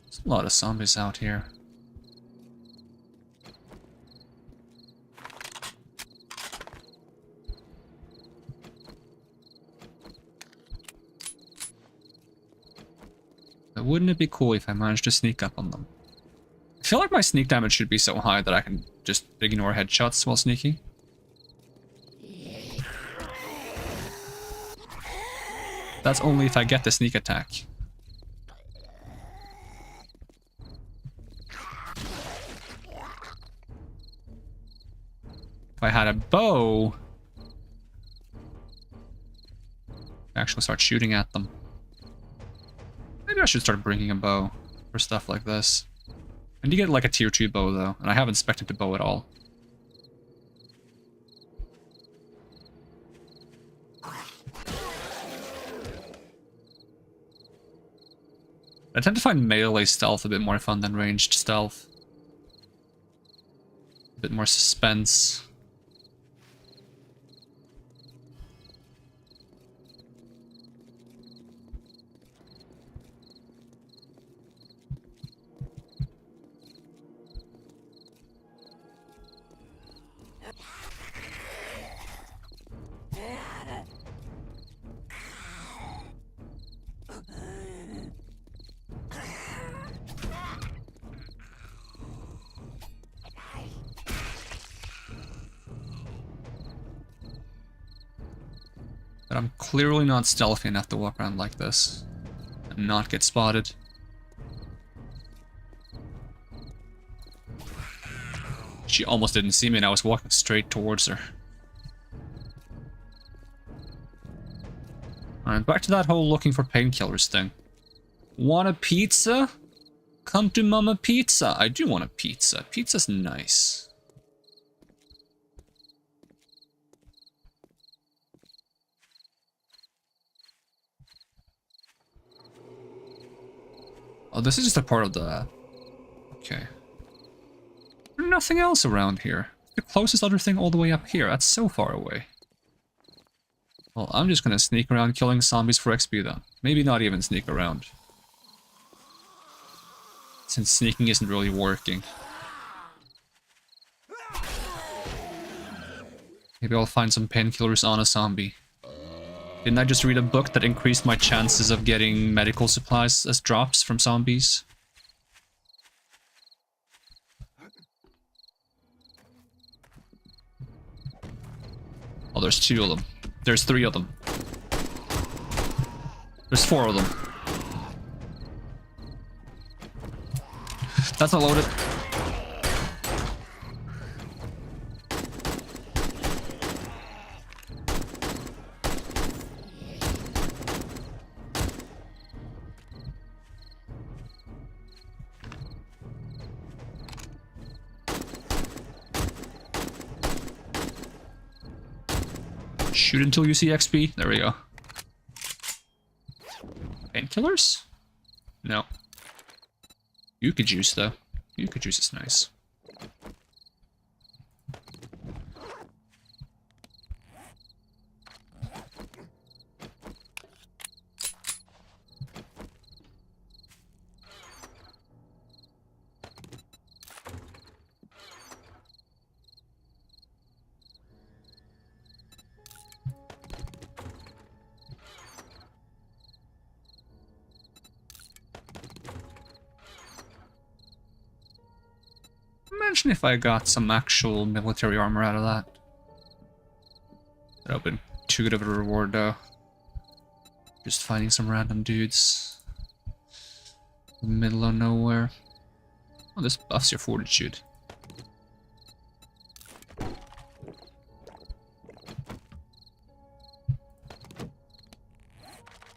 There's a lot of zombies out here. But wouldn't it be cool if I managed to sneak up on them? I feel like my sneak damage should be so high that I can just ignore headshots while sneaking. That's only if I get the sneak attack. If I had a bow, I actually start shooting at them. Maybe I should start bringing a bow for stuff like this. I need to get like a tier 2 bow though, and I haven't spec'd the bow at all. I tend to find melee stealth a bit more fun than ranged stealth. A bit more suspense. But I'm clearly not stealthy enough to walk around like this and not get spotted. She almost didn't see me and I was walking straight towards her. Alright, back to that whole looking for painkillers thing. Want a pizza? Come to Mama Pizza. I do want a pizza. Pizza's nice. Oh, this is just a part of the... Okay. There's nothing else around here. The closest other thing all the way up here. That's so far away. Well, I'm just gonna sneak around killing zombies for XP then. Maybe not even sneak around. Since sneaking isn't really working. Maybe I'll find some painkillers on a zombie. Didn't I just read a book that increased my chances of getting medical supplies as drops from zombies? Oh, there's 2 of them. There's 3 of them. There's 4 of them. That's not loaded. Shoot until you see XP. There we go. Painkillers? No. Yuka juice, though. Yuka juice is nice. Imagine if I got some actual military armor out of that. That would have been too good of a reward, though. Just finding some random dudes in the middle of nowhere. Oh, this buffs your fortitude.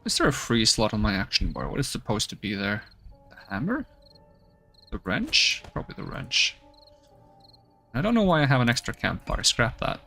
Is there a free slot on my action bar? What is supposed to be there? The hammer? The wrench? Probably the wrench. I don't know why I have an extra campfire. Scrap that.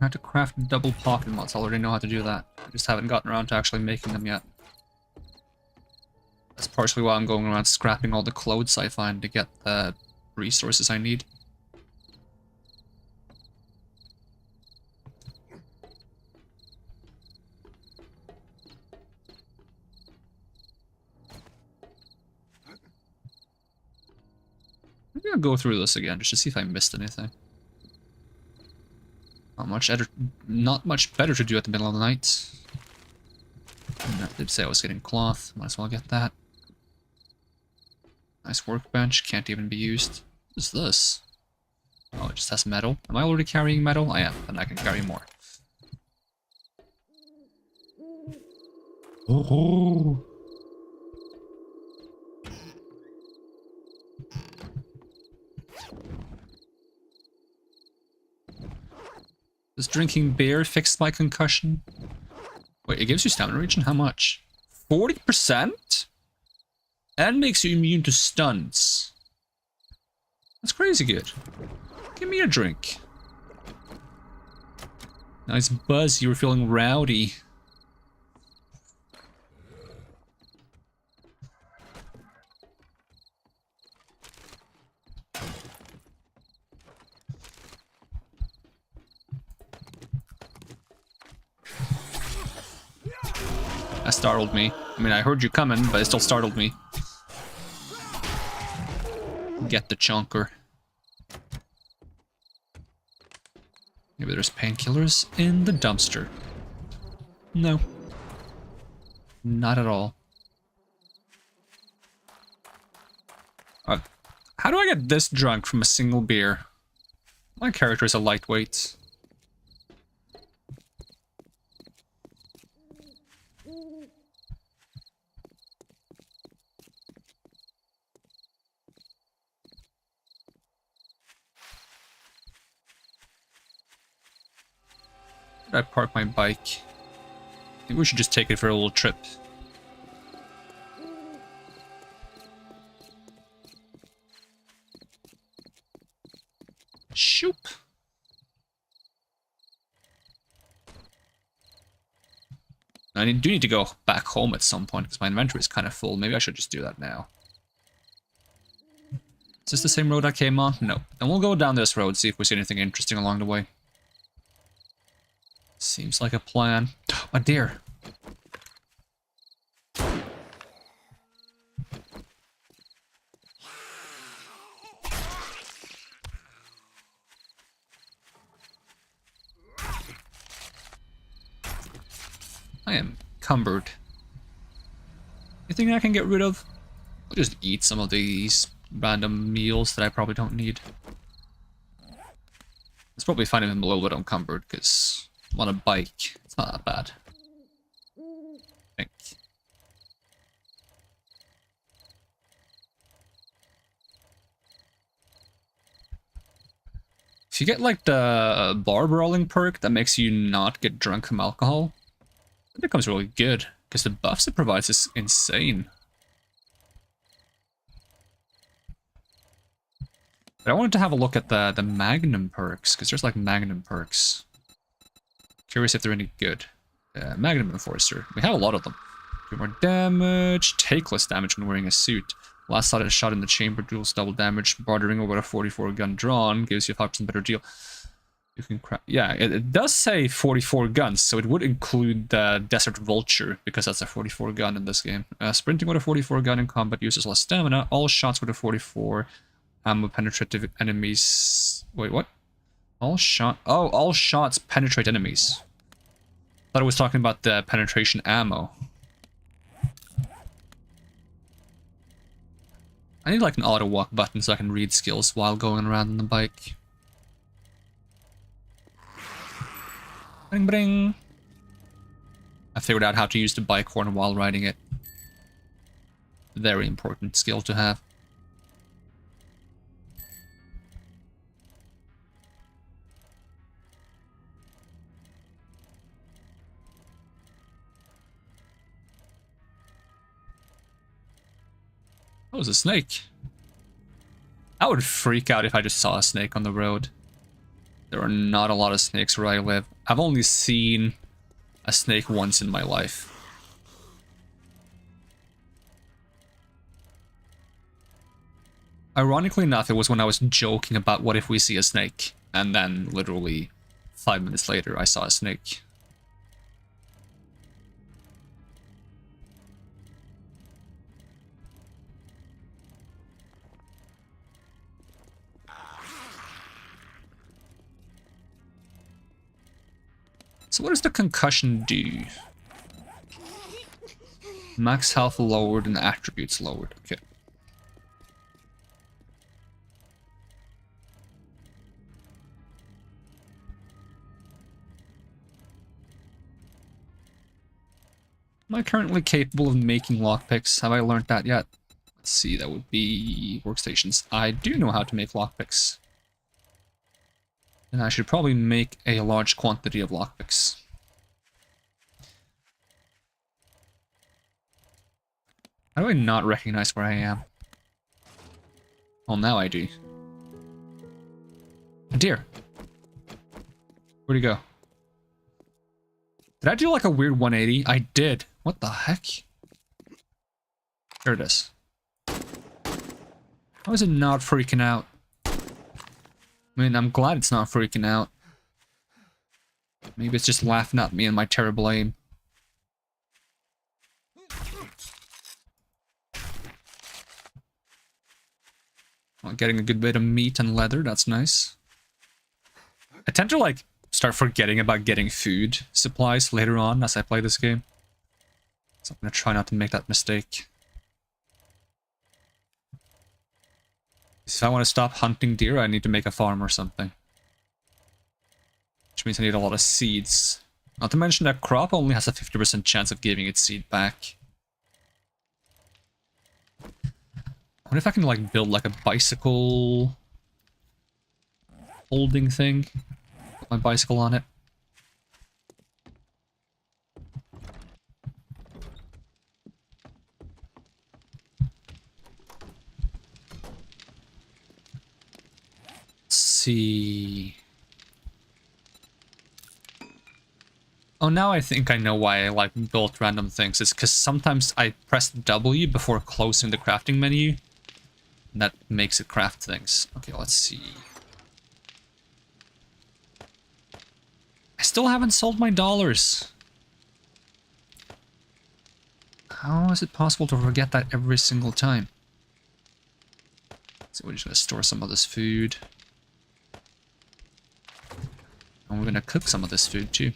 I have to craft double pocket mods. I already know how to do that. I just haven't gotten around to actually making them yet. That's partially why I'm going around scrapping all the clothes I find to get the resources I need. Maybe I'll go through this again just to see if I missed anything. Not much better to do at the middle of the night. I did say I was getting cloth. Might as well get that. Nice workbench. Can't even be used. What is this? Oh, it just has metal. Am I already carrying metal? I am. Then I can carry more. Oh. Does drinking beer fix my concussion? Wait, it gives you stamina regen? How much? 40%? And makes you immune to stuns. That's crazy good. Give me a drink. Nice buzz, you were feeling rowdy. That startled me. I mean, I heard you coming, but it still startled me. Get the chunker. Maybe there's painkillers in the dumpster. No. Not at all. How do I get this drunk from a single beer? My character is a lightweight. I park my bike. Maybe we should just take it for a little trip. Shoop. I do need to go back home at some point because my inventory is kind of full. Maybe I should just do that now. Is this the same road I came on? No. Then we'll go down this road, see if we see anything interesting along the way. Seems like a plan. A deer. I am cumbered. Anything I can get rid of? I'll just eat some of these random meals that I probably don't need. It's probably fine if I'm a little bit encumbered, because I'm on a bike. It's not that bad. I think. If you get like the bar brawling perk that makes you not get drunk from alcohol, it becomes really good, because the buffs it provides is insane. But I wanted to have a look at the Magnum perks, because there's like Magnum perks. Curious if they're any good. Magnum Enforcer. We have a lot of them. Do more damage, take less damage when wearing a suit. Last shot in the chamber deals double damage. Bartering over a 44 gun drawn gives you a 5% better deal. You can craft. Yeah, it does say 44 guns, so it would include the Desert Vulture, because that's a 44 gun in this game. Sprinting with a 44 gun in combat uses less stamina. All shots with a 44 ammo penetrative enemies. Wait, what? All shots penetrate enemies. Thought I was talking about the penetration ammo. I need like an auto walk button so I can read skills while going around on the bike. Bring bring. I figured out how to use the bike horn while riding it. Very important skill to have. Oh, it's a snake. I would freak out if I just saw a snake on the road. There are not a lot of snakes where I live. I've only seen a snake once in my life. Ironically enough, it was when I was joking about what if we see a snake, and then literally 5 minutes later I saw a snake. So what does the concussion do? Max health lowered and attributes lowered. Okay. Am I currently capable of making lockpicks? Have I learned that yet? Let's see, that would be workstations. I do know how to make lockpicks. And I should probably make a large quantity of lockpicks. How do I not recognize where I am? Well, now I do. A deer. Where'd he go? Did I do like a weird 180? I did. What the heck? There it is. How is it not freaking out? I mean, I'm glad it's not freaking out. Maybe it's just laughing at me and my terrible aim. Well, getting a good bit of meat and leather, that's nice. I tend to like start forgetting about getting food supplies later on as I play this game. So I'm gonna try not to make that mistake. If I want to stop hunting deer, I need to make a farm or something. Which means I need a lot of seeds. Not to mention that crop only has a 50% chance of giving its seed back. I wonder if I can like build like a bicycle holding thing. Put my bicycle on it. Let's see. Oh, now I think I know why I like built random things. It's because sometimes I press W before closing the crafting menu. And that makes it craft things. Okay, let's see. I still haven't sold my dollars. How is it possible to forget that every single time? So we're just gonna store some of this food. And we're gonna cook some of this food too.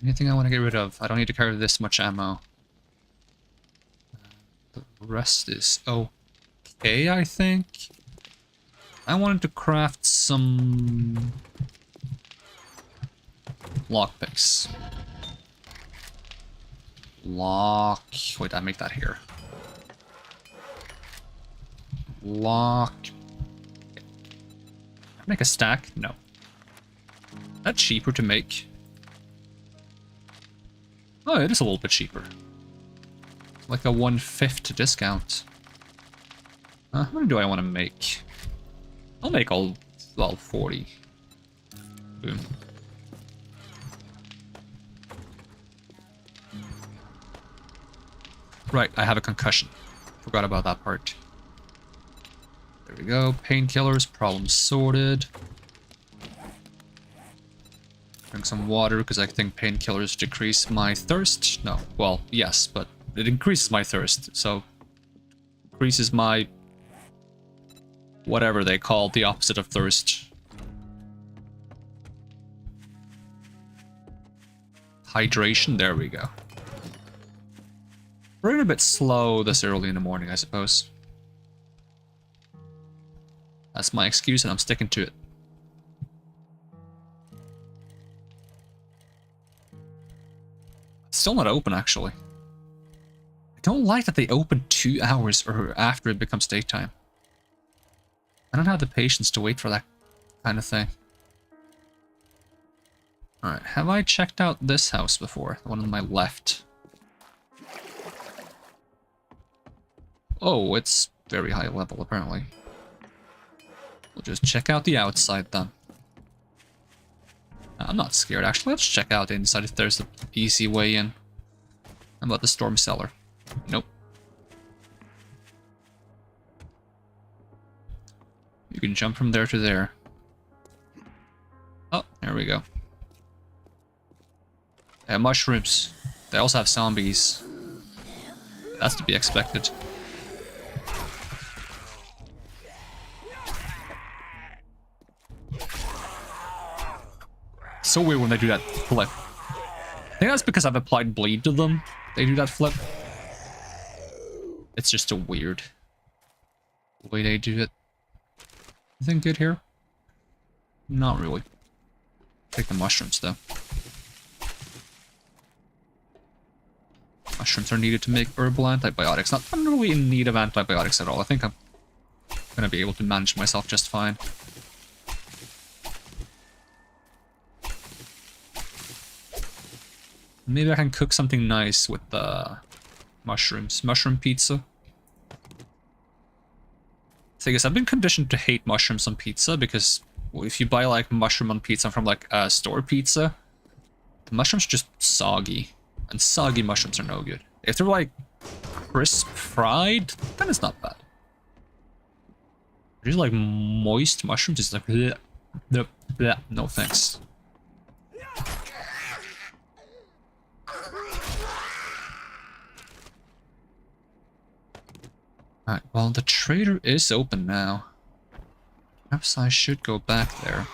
Anything I want to get rid of? I don't need to carry this much ammo. The rest is okay, I think. I wanted to craft some lockpicks. Wait, I make that here. Make a stack? No. Is that cheaper to make? Oh, it is a little bit cheaper. Like a 1/5 discount. How many do I want to make? I'll make all, well, 40. Boom. Right, I have a concussion. Forgot about that part. There we go. Painkillers, problem sorted. Drink some water because I think painkillers decrease my thirst. No, well, yes, but it increases my thirst, so increases my whatever they call the opposite of thirst. Hydration, there we go. We're a bit slow this early in the morning, I suppose. That's my excuse and I'm sticking to it. It's still not open, actually. I don't like that they open 2 hours or after it becomes daytime. I don't have the patience to wait for that kind of thing. Alright, have I checked out this house before? The one on my left. Oh, it's very high level, apparently. We'll just check out the outside, then. I'm not scared, actually. Let's check out the inside if there's an easy way in. How about the storm cellar? Nope. You can jump from there to there. Oh, there we go. They have mushrooms. They also have zombies. That's to be expected. So weird when they do that flip. I think that's because I've applied bleed to them. They do that flip. It's just a weird way they do it. Anything good here? Not really. Take the mushrooms though. Mushrooms are needed to make herbal antibiotics. I'm not really in need of antibiotics at all. I think I'm gonna be able to manage myself just fine. Maybe I can cook something nice with the mushrooms. Mushroom pizza. Thing is, I've been conditioned to hate mushrooms on pizza because if you buy like mushroom on pizza from like a store pizza, the mushrooms are just soggy. And soggy mushrooms are no good. If they're like crisp fried, then it's not bad. Just like moist mushrooms, it's like bleh, bleh, bleh. No thanks. Alright, well the trader is open now. Perhaps I should go back there.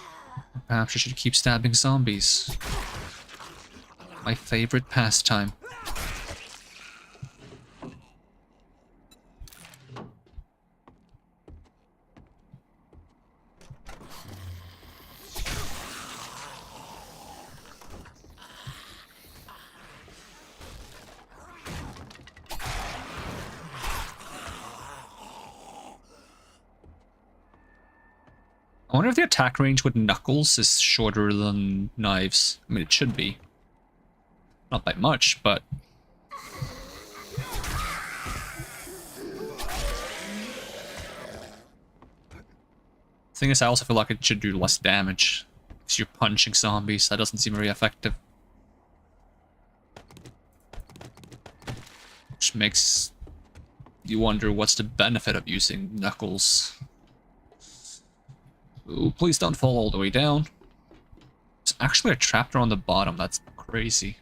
Perhaps I should keep stabbing zombies. My favorite pastime. I wonder if the attack range with knuckles is shorter than knives. I mean, it should be. Not by much, but... Thing is, I also feel like it should do less damage. Because you're punching zombies, that doesn't seem very effective. Which makes you wonder what's the benefit of using knuckles. Ooh, please don't fall all the way down. There's actually a trapdoor on the bottom, that's crazy.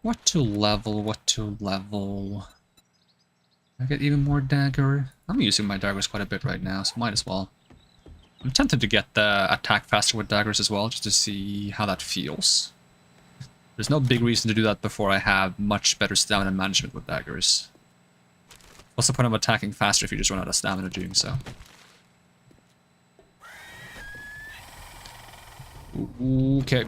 What to level, what to level? I get even more dagger? I'm using my daggers quite a bit right now, so might as well. I'm tempted to get the attack faster with daggers as well, just to see how that feels. There's no big reason to do that before I have much better stamina management with daggers. What's the point of attacking faster if you just run out of stamina doing so? Okay.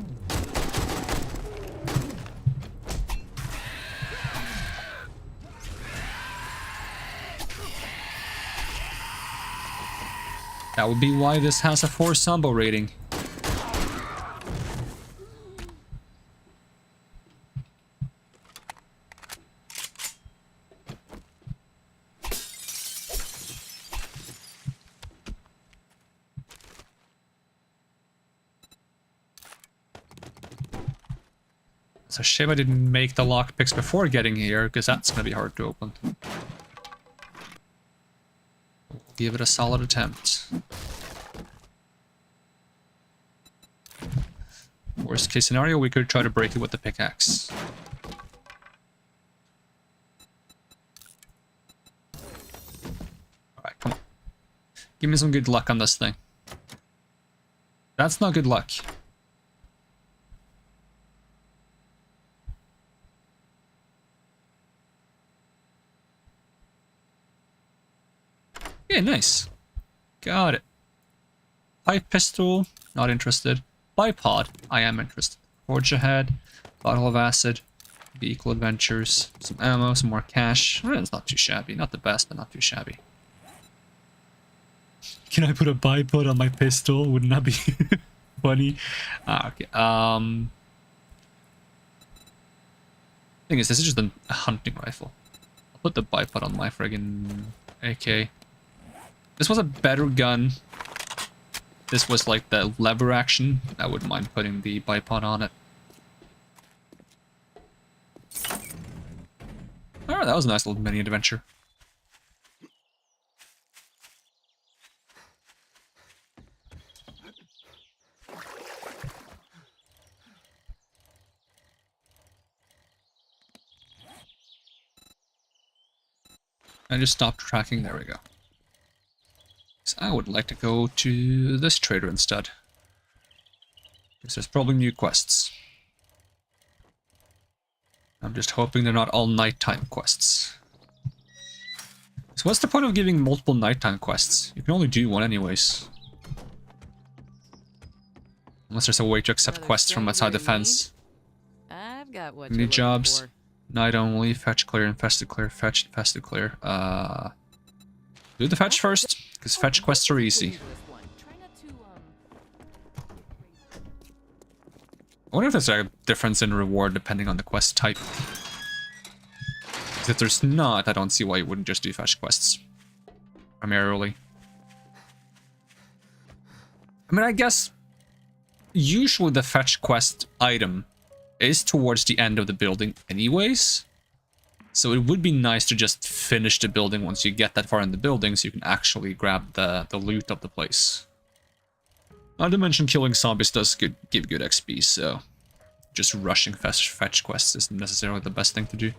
That would be why this has a 4 Sambo rating. It's a shame I didn't make the lockpicks before getting here, because that's going to be hard to open. We'll give it a solid attempt. Worst case scenario, we could try to break it with the pickaxe. Alright, come on. Give me some good luck on this thing. That's not good luck. Yeah, nice. Got it. Pipe pistol, not interested. Bipod, I am interested. Forge ahead, bottle of acid, vehicle adventures, some ammo, some more cash. It's not too shabby. Not the best, but not too shabby. Can I put a bipod on my pistol? Wouldn't that be funny? Okay. Thing is, this is just a hunting rifle. I'll put the bipod on my friggin' AK. This was a better gun. This was like the lever action. I wouldn't mind putting the bipod on it. Alright, that was a nice little mini adventure. I just stopped tracking. There we go. So I would like to go to this trader instead. Because there's probably new quests. I'm just hoping they're not all nighttime quests. So what's the point of giving multiple nighttime quests? You can only do one anyways. Unless there's a way to accept quests from outside the fence. I've got what New you're looking jobs. for. Night only, fetch clear, infested clear, fetch, infested clear. Do the fetch first, because fetch quests are easy. I wonder if there's a difference in reward depending on the quest type. Because if there's not, I don't see why you wouldn't just do fetch quests. Primarily. I mean, I guess usually the fetch quest item is towards the end of the building anyways. So it would be nice to just finish the building once you get that far in the building so you can actually grab the loot of the place. Not to mention killing zombies does give good XP, so just rushing fetch quests isn't necessarily the best thing to do.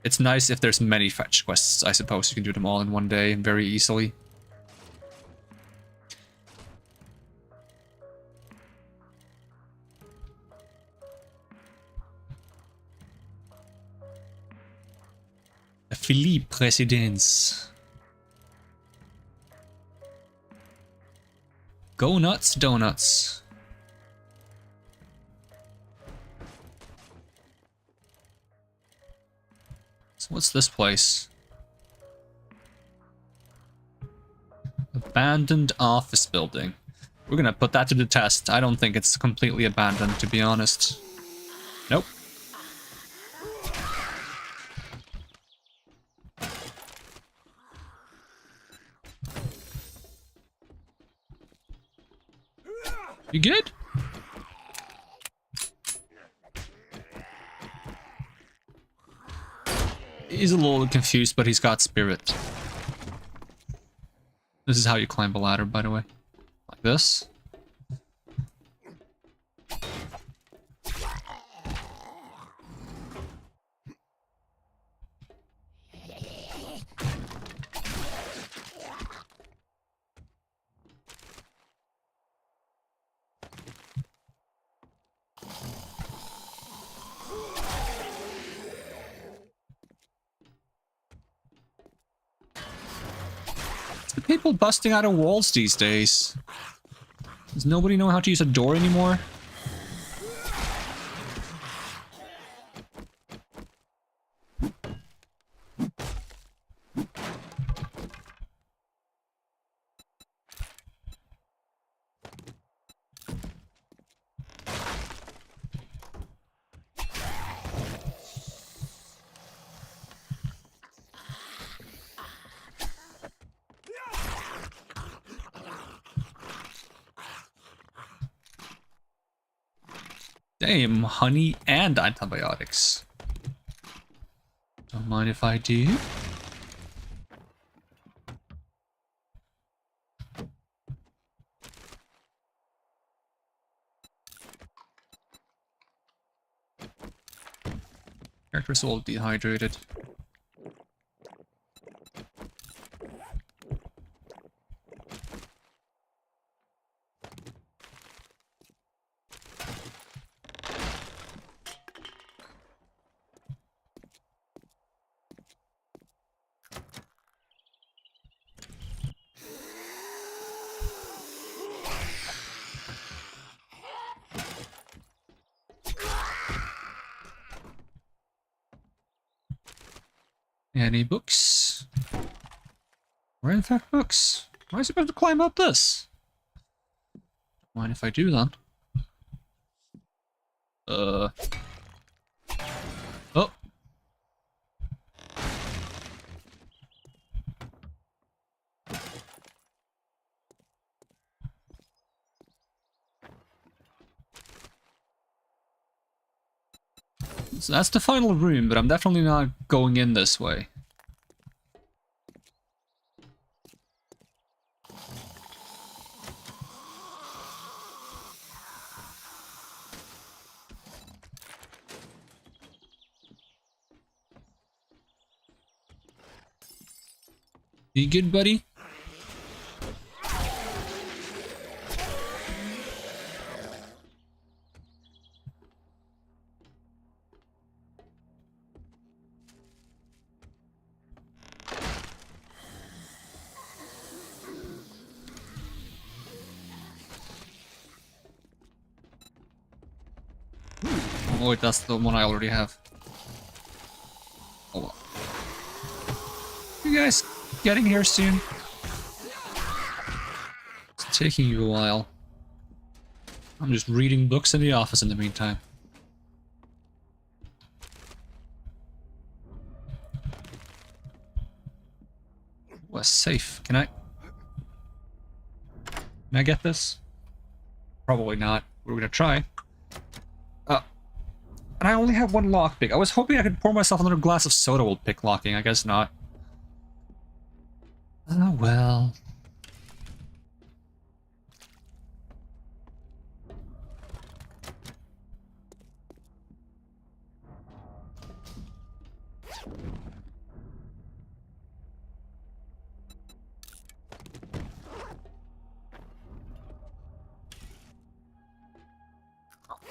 It's nice if there's many fetch quests, I suppose you can do them all in one day very easily. Philippe Residence. Go nuts, donuts. So what's this place? Abandoned office building. We're gonna put that to the test. I don't think it's completely abandoned, to be honest. Nope. You good? He's a little confused, but he's got spirit. This is how you climb a ladder, by the way. Like this. People busting out of walls these days. Does nobody know how to use a door anymore? Damn, honey and antibiotics. Don't mind if I do. Character's all dehydrated. Any books? Or in fact books? Am I supposed to climb up this? Don't mind if I do then. Oh. So that's the final room, but I'm definitely not going in this way. You good, buddy? Oh wait, that's the one I already have. Oh well. You guys getting here soon? It's taking you a while. I'm just reading books in the office in the meantime. Was safe. Can I get this? Probably not. We're gonna try. And I only have one lockpick. I was hoping I could pour myself another glass of soda while pick locking. I guess not. Oh well.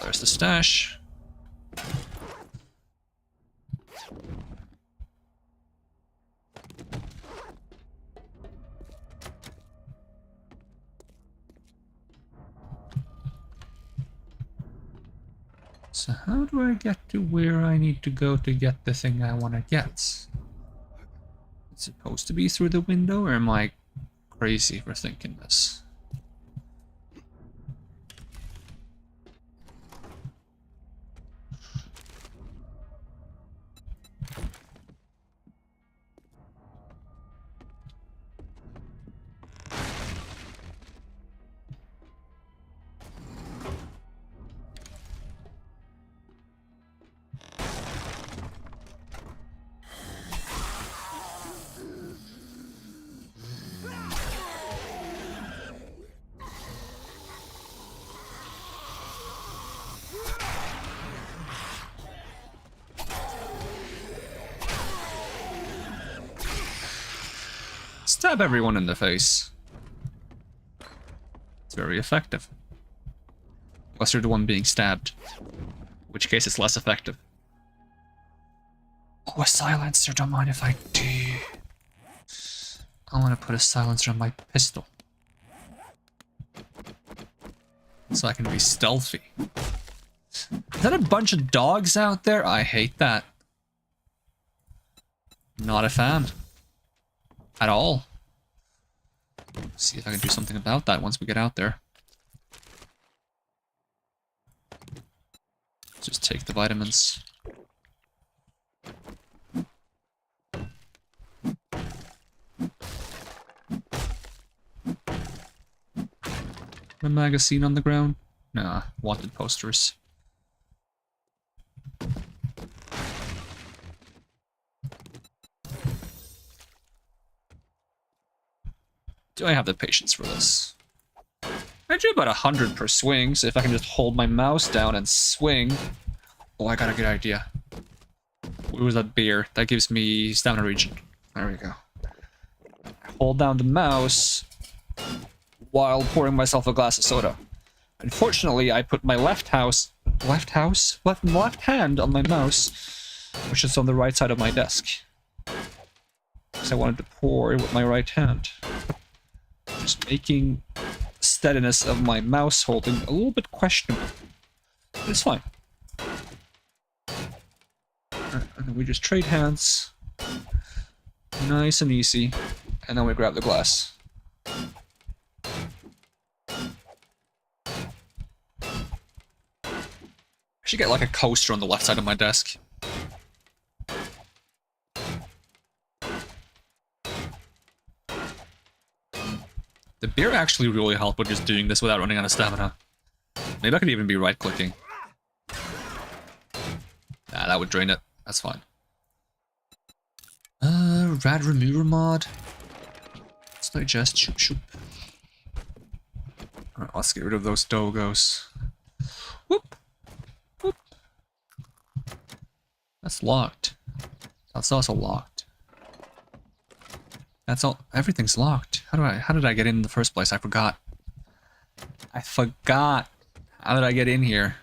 There's the stash. So how do I get to where I need to go to get the thing I want to get? It's supposed to be through the window, or am I crazy for thinking this? Stab everyone in the face. It's very effective. Unless you're the one being stabbed. In which case it's less effective. Oh, a silencer, don't mind if I do. I want to put a silencer on my pistol. So I can be stealthy. Is that a bunch of dogs out there? I hate that. Not a fan. At all. See if I can do something about that once we get out there. Just take the vitamins. A magazine on the ground? Nah, wanted posters. Do I have the patience for this? I do about 100 per swing, so if I can just hold my mouse down and swing... Oh, I got a good idea. What was that beer? That gives me stamina regen. There we go. Hold down the mouse while pouring myself a glass of soda. Unfortunately, I put my left hand on my mouse, which is on the right side of my desk. Because I wanted to pour with my right hand. Just making steadiness of my mouse holding a little bit questionable. But it's fine. And then we just trade hands. Nice and easy. And then we grab the glass. I should get like a coaster on the left side of my desk. The beer actually really helped with just doing this without running out of stamina. Maybe I could even be right-clicking. Nah, that would drain it. That's fine. Rad remover mod. Let's digest. Shoop shoop. Alright, let's get rid of those dogos. Whoop! Whoop! That's locked. That's also locked. That's all. Everything's locked. How did I get in the first place? I forgot. I forgot. How did I get in here?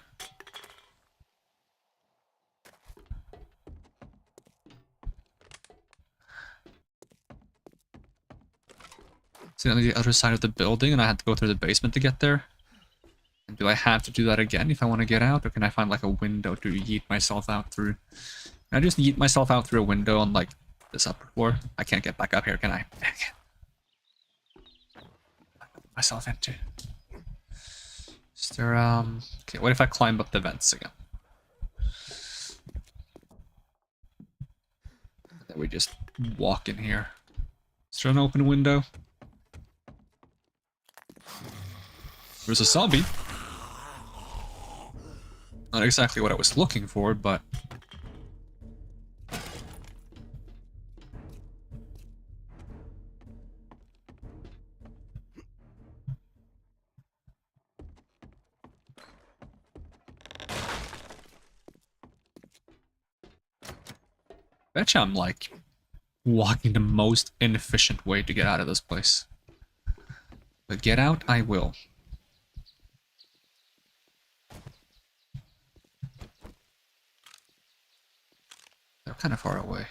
It's on the other side of the building, and I had to go through the basement to get there. And do I have to do that again if I want to get out, or can I find like a window to yeet myself out through? Can I just yeet myself out through a window on like this upper floor? I can't get back up here, can I? Myself into. Is there okay, what if I climb up the vents again? Then we just walk in here. Is there an open window? There's a zombie. Not exactly what I was looking for, but betcha I'm like walking the most inefficient way to get out of this place. But get out I will. They're kind of far away.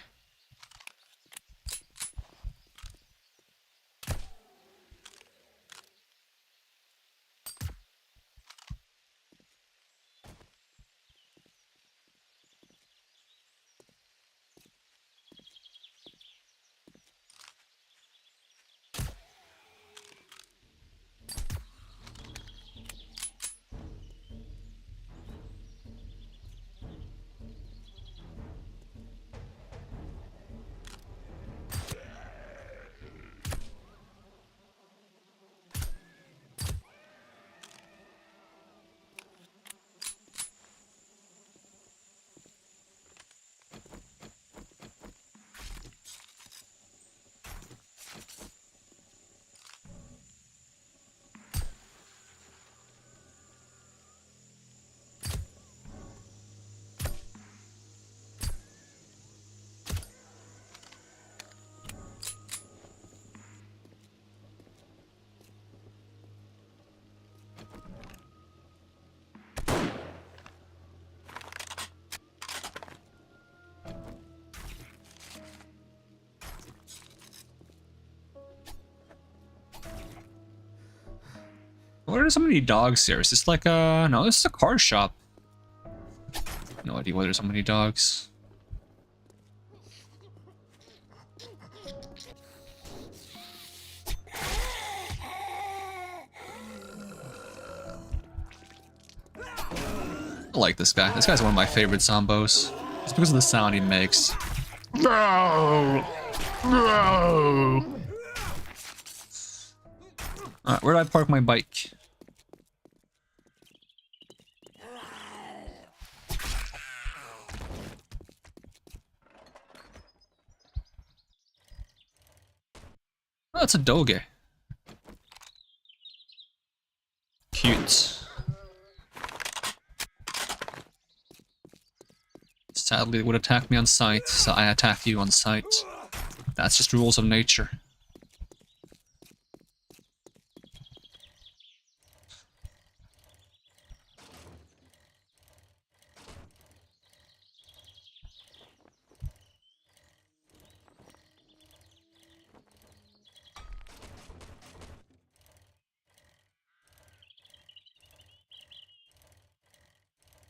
What are so many dogs here? Is this like a... No, this is a car shop. No idea why there's so many dogs. I like this guy. This guy's one of my favorite zombos. Just because of the sound he makes. No! No! Alright, where do I park my bike? Oh, it's a doge. around. Sadly, it would attack me on sight, so I attack you on sight. That's just rules of nature.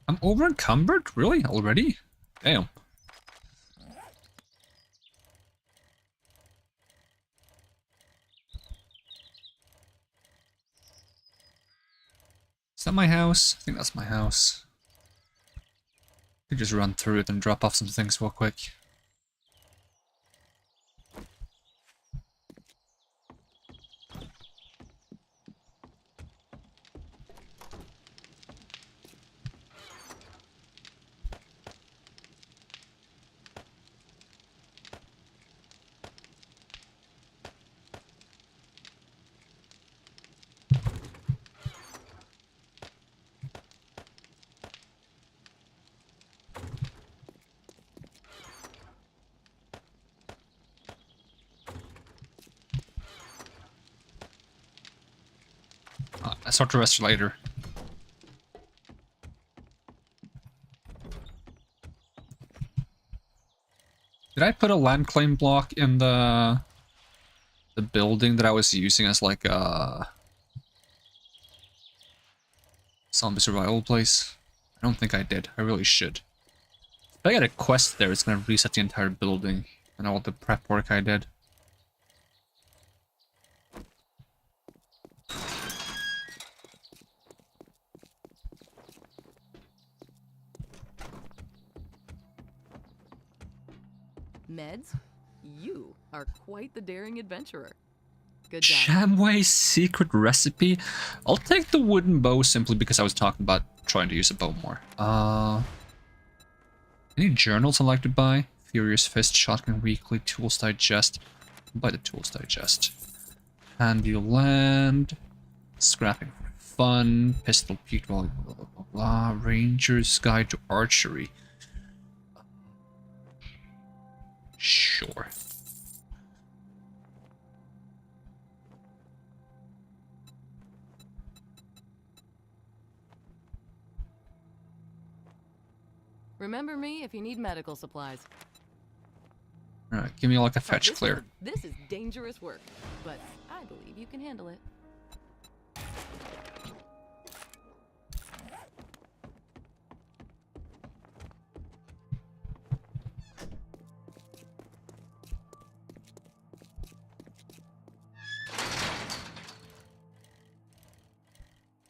I'm over encumbered? Really? Already? Damn. Is that my house? I think that's my house. I could just run through it and drop off some things real quick. I start to rest later. Did I put a land claim block in the building that I was using as like a zombie survival place? I don't think I did. I really should. If I get a quest there, it's gonna reset the entire building and all the prep work I did. Meds, you are quite the daring adventurer. Good job. Shamway's secret recipe? I'll take the wooden bow simply because I was talking about trying to use a bow more. Any journals I'd like to buy? Furious Fist, Shotgun Weekly, Tools Digest. Buy the Tools Digest. Handy Land. Scrapping for Fun. Pistol Pete, blah, blah, blah, blah, blah. Ranger's Guide to Archery. Sure. Remember me if you need medical supplies. Alright, give me like a fetch This clear. This is dangerous work, but I believe you can handle it.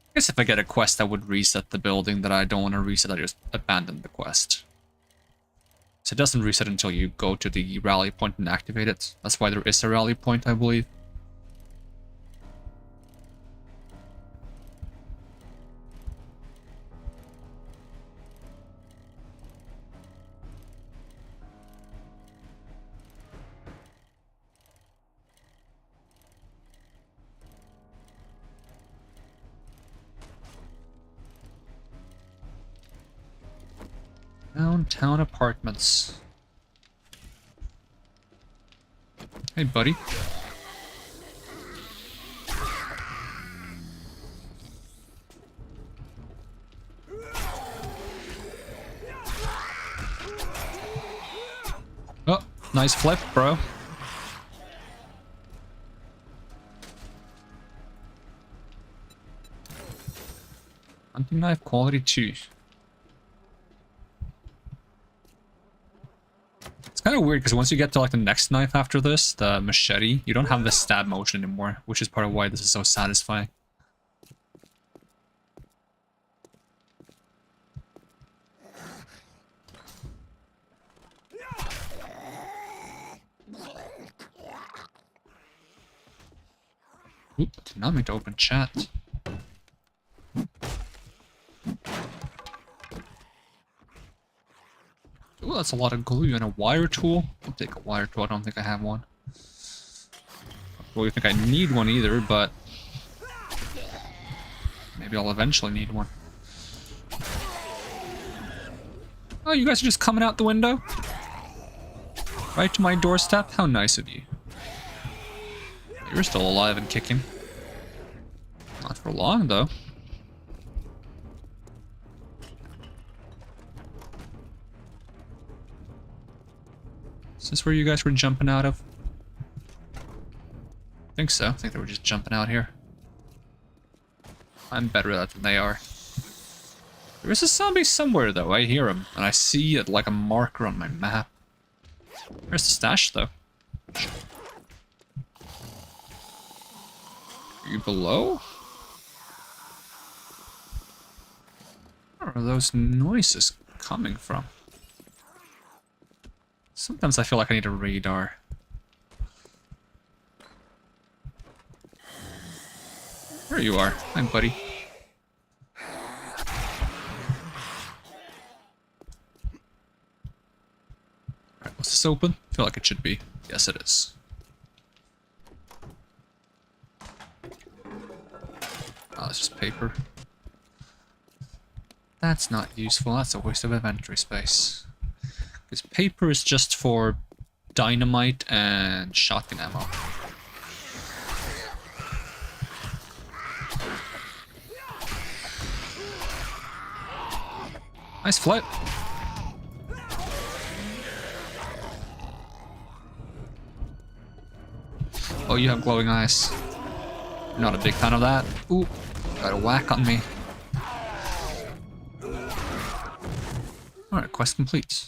I guess if I get a quest that would reset the building that I don't want to reset, I just abandon the quest. So it doesn't reset until you go to the rally point and activate it. That's why there is a rally point, I believe. Downtown apartments. Hey, buddy. Oh, nice flip, bro. Hunting knife quality 2. Kind of weird because once you get to like the next knife after this, the machete, you don't have the stab motion anymore, which is part of why this is so satisfying. Oop, did not mean to open chat. Ooh, that's a lot of glue and a wire tool. I'll take a wire tool. I don't think I have one. I don't really think I need one either, but maybe Maybe I'll eventually need one. Oh, you guys are just coming out the window? Right to my doorstep? How nice of you. You're still alive and kicking. Not for long, though. Is this where you guys were jumping out of? I think so. I think they were just jumping out here. I'm better at that than they are. There is a zombie somewhere, though. I hear him, and I see it like a marker on my map. Where's the stash, though? Are you below? Where are those noises coming from? Sometimes I feel like I need a radar. There you are. Hi, buddy. Alright, was this open? I feel like it should be. Yes, it is. Oh, it's just paper. That's not useful. That's a waste of inventory space. Because paper is just for dynamite and shotgun ammo. Nice flip. Oh, you have glowing eyes. Not a big fan of that. Ooh, got a whack on me. Alright, quest complete.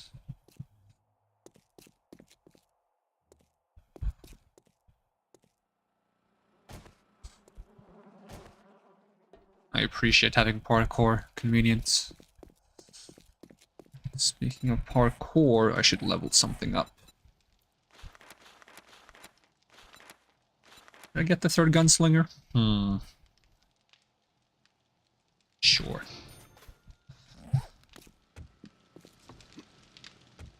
I appreciate having parkour convenience. Speaking of parkour, I should level something up. Did I get the third gunslinger? Sure.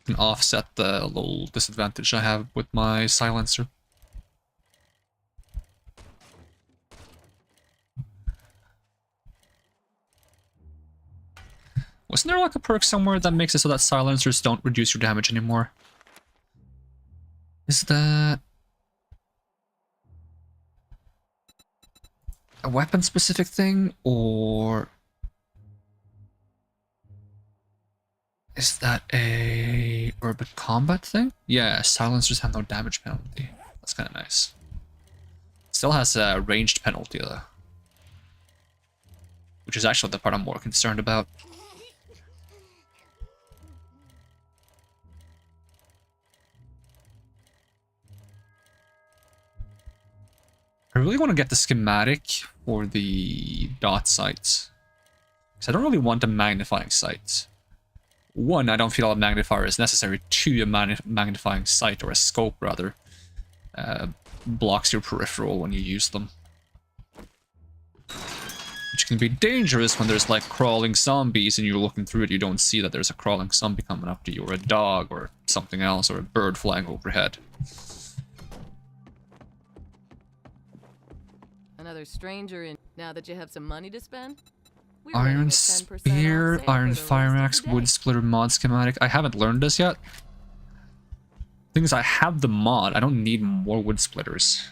Can offset the little disadvantage I have with my silencer. Wasn't there like a perk somewhere that makes it so that silencers don't reduce your damage anymore? Is that a weapon-specific thing, or is that a urban combat thing? Yeah, silencers have no damage penalty. That's kind of nice. Still has a ranged penalty though, which is actually the part I'm more concerned about. I really want to get the schematic for the dot sights, because I don't really want a magnifying sight. One, I don't feel a magnifier is necessary. Two, a magnifying sight, or a scope rather, blocks your peripheral when you use them. Which can be dangerous when there's like crawling zombies and you're looking through it, you don't see that there's a crawling zombie coming up to you, or a dog, or something else, or a bird flying overhead. Another stranger in. Now that you have some money to spend? We're Iron running a 10% off Spear, sale Iron for the Fire rest of Axe, the day. Wood Splitter mod schematic. I haven't learned this yet. Thing is, I have the mod. I don't need more Wood Splitters.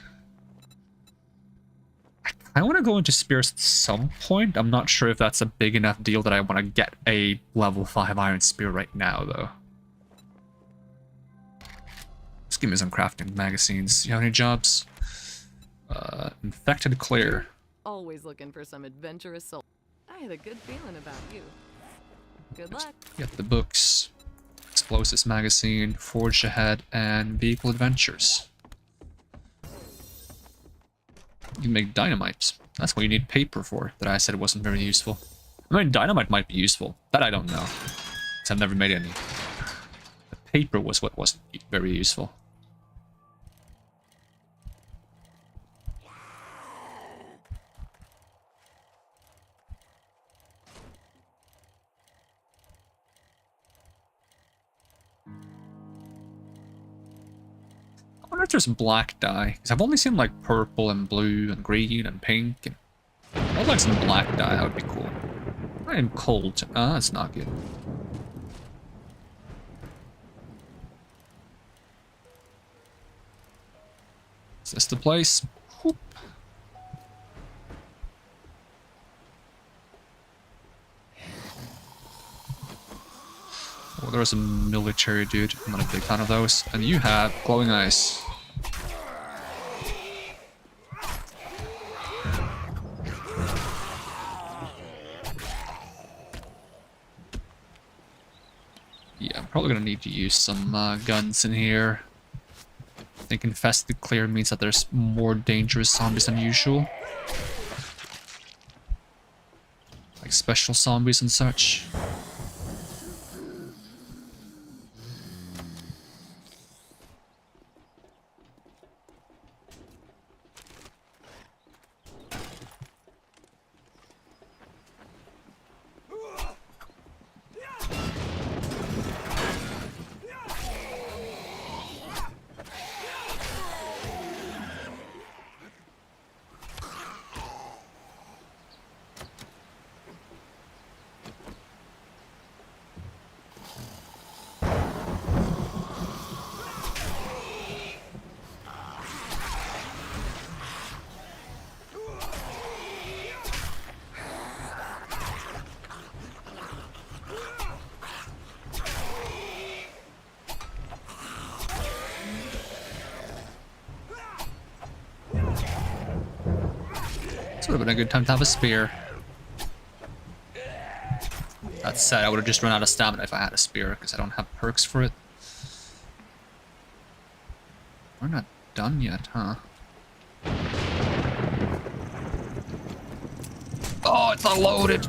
I want to go into Spears at some point. I'm not sure if that's a big enough deal that I want to get a level 5 Iron Spear right now, though. Just give me some crafting magazines. You have any jobs? Infected Clear. Always looking for some adventurous soul. I had a good feeling about you. Good luck. Get the books. Explosives magazine, Forge Ahead, and Vehicle Adventures. You can make dynamite. That's what you need paper for, that I said wasn't very useful. I mean, dynamite might be useful. That I don't know, because I've never made any. The paper was what wasn't very useful. I wonder if there's black dye, because I've only seen like purple and blue and green and pink. And I'd like some black dye, that would be cool. I am cold. That's not good. Is this the place? Whoop. Oh, there's a military dude. I'm not a big fan of those. And you have glowing eyes. Yeah, I'm probably gonna need to use some guns in here. I think infested clear means that there's more dangerous zombies than usual. Like special zombies and such. This would have been a good time to have a spear. That said, I would have just run out of stamina if I had a spear, because I don't have perks for it. We're not done yet, huh? Oh, it's not loaded!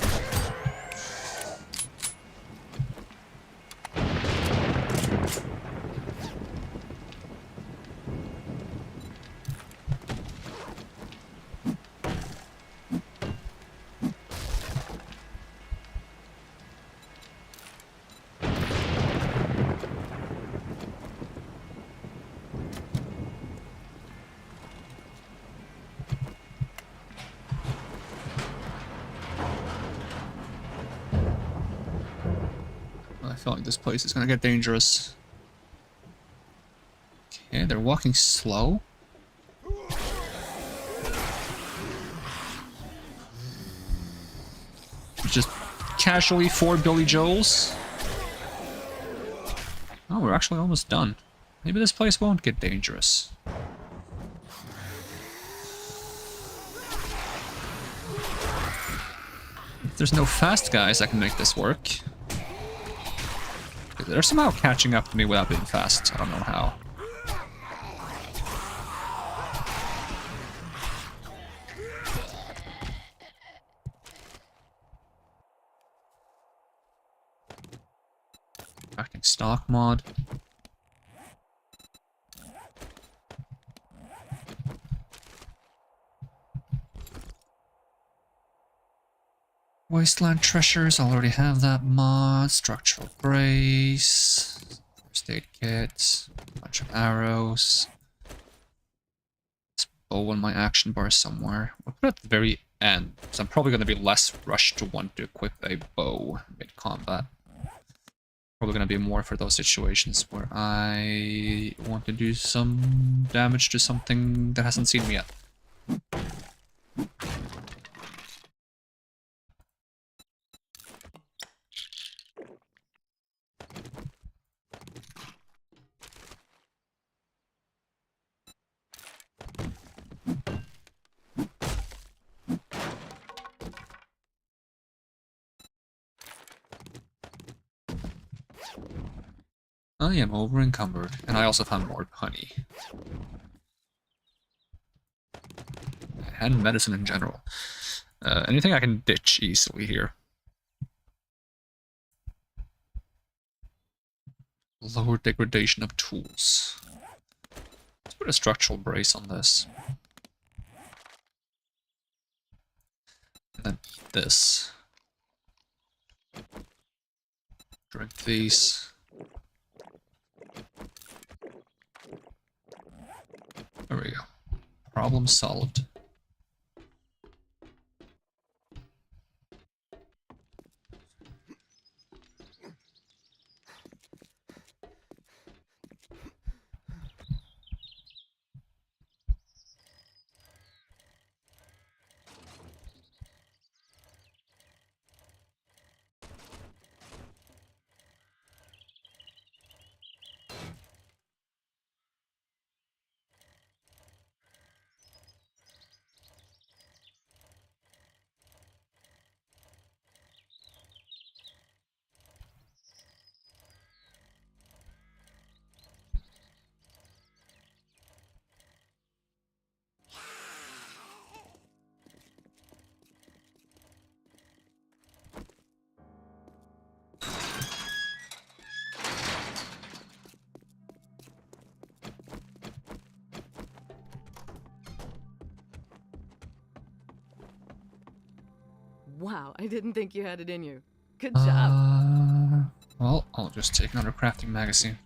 I feel like this place is gonna get dangerous. Okay, they're walking slow. Just casually 4 Billy Joels. Oh, we're actually almost done. Maybe this place won't get dangerous. If there's no fast guys, I can make this work. They're somehow catching up to me without being fast. I don't know how. Acting stock mod. Wasteland Treasures, I already have that mod. Structural Brace. First aid kit. Bunch of arrows. This bow on my action bar somewhere. We'll put it at the very end, because I'm probably going to be less rushed to want to equip a bow mid-combat. Probably going to be more for those situations where I want to do some damage to something that hasn't seen me yet. I am over encumbered, and I also found more honey. And medicine in general. Anything I can ditch easily here. Lower degradation of tools. Let's put a structural brace on this. And then this. Drink these. There we go. Problem solved. Wow, I didn't think you had it in you. Good job. Well, I'll just take another crafting magazine.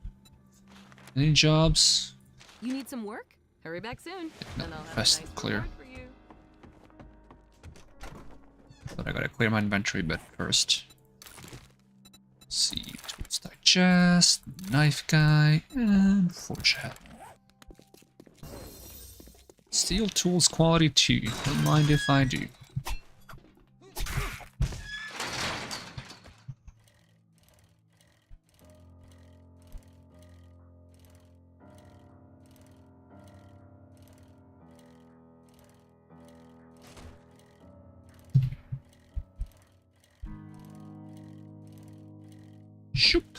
Any jobs? You need some work? Hurry back soon, No, and I'll have a best nice clear. reward for you. But I gotta clear my inventory bit first. Let's see, tools digest, knife guy, and forge head. Steel tools quality 2. Don't mind if I do. Shoop.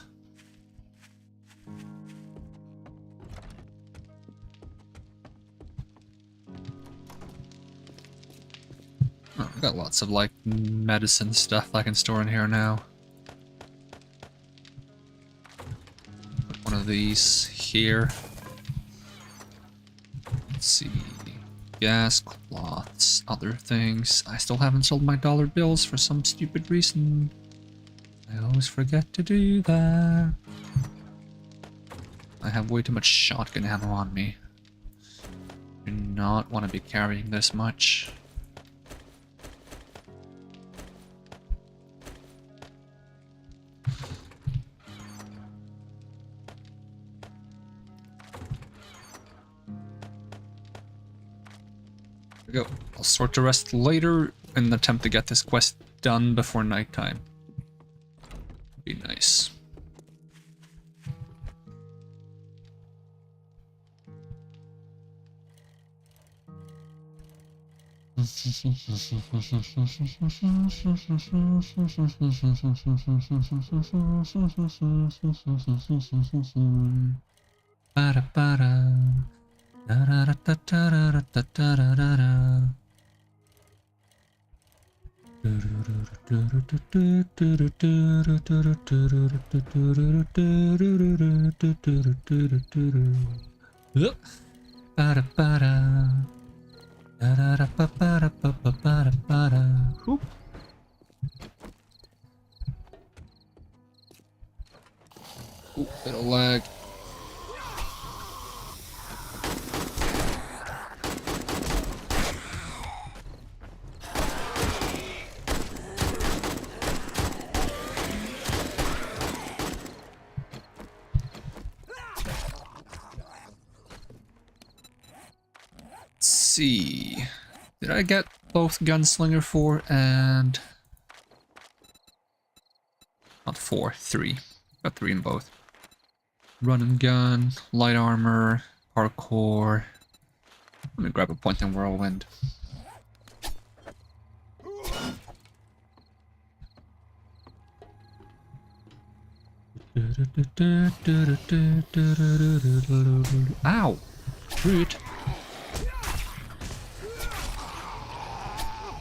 Oh, I've got lots of like medicine stuff I can store in here now. Put one of these here. Let's see. Gas, cloths, other things. I still haven't sold my dollar bills for some stupid reason. I always forget to do that. I have way too much shotgun ammo on me. Do not want to be carrying this much. There we go. I'll sort the rest later in an attempt to get this quest done before nighttime. Be nice. Oop. Ooh, bit of lag. Let's see. Did I get both Gunslinger 4 and... Not 4, 3. Got 3 in both. Run and gun, light armor, parkour. Let me grab a point in whirlwind. Ow! Rude.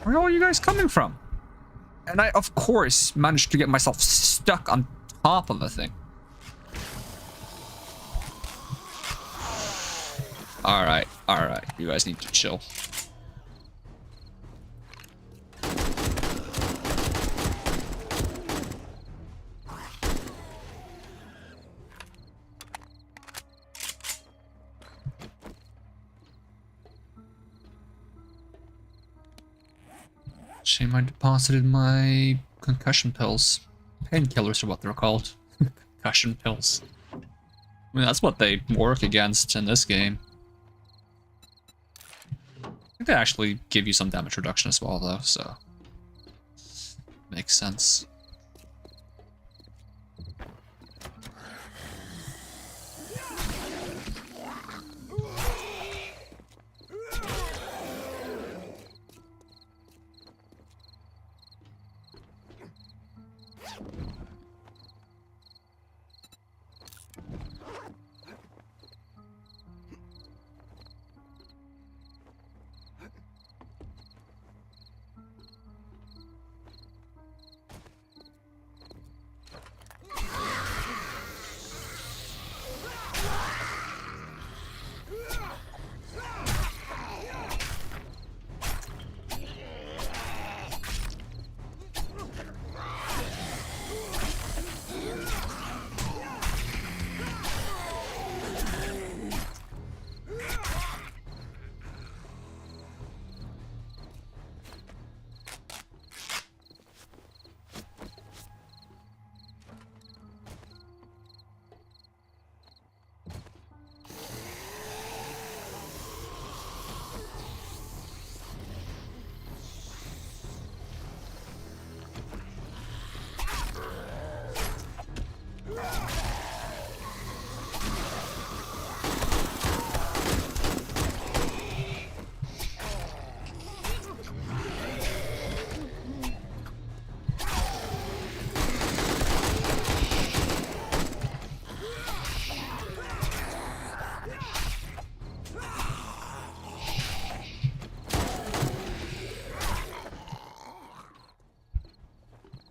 Where are all you guys coming from? And I, of course, managed to get myself stuck on top of the thing. Alright, alright. You guys need to chill. Shame I deposited my concussion pills. Painkillers are what they're called. Concussion pills. I mean, that's what they work against in this game. I think they actually give you some damage reduction as well, though, so... Makes sense.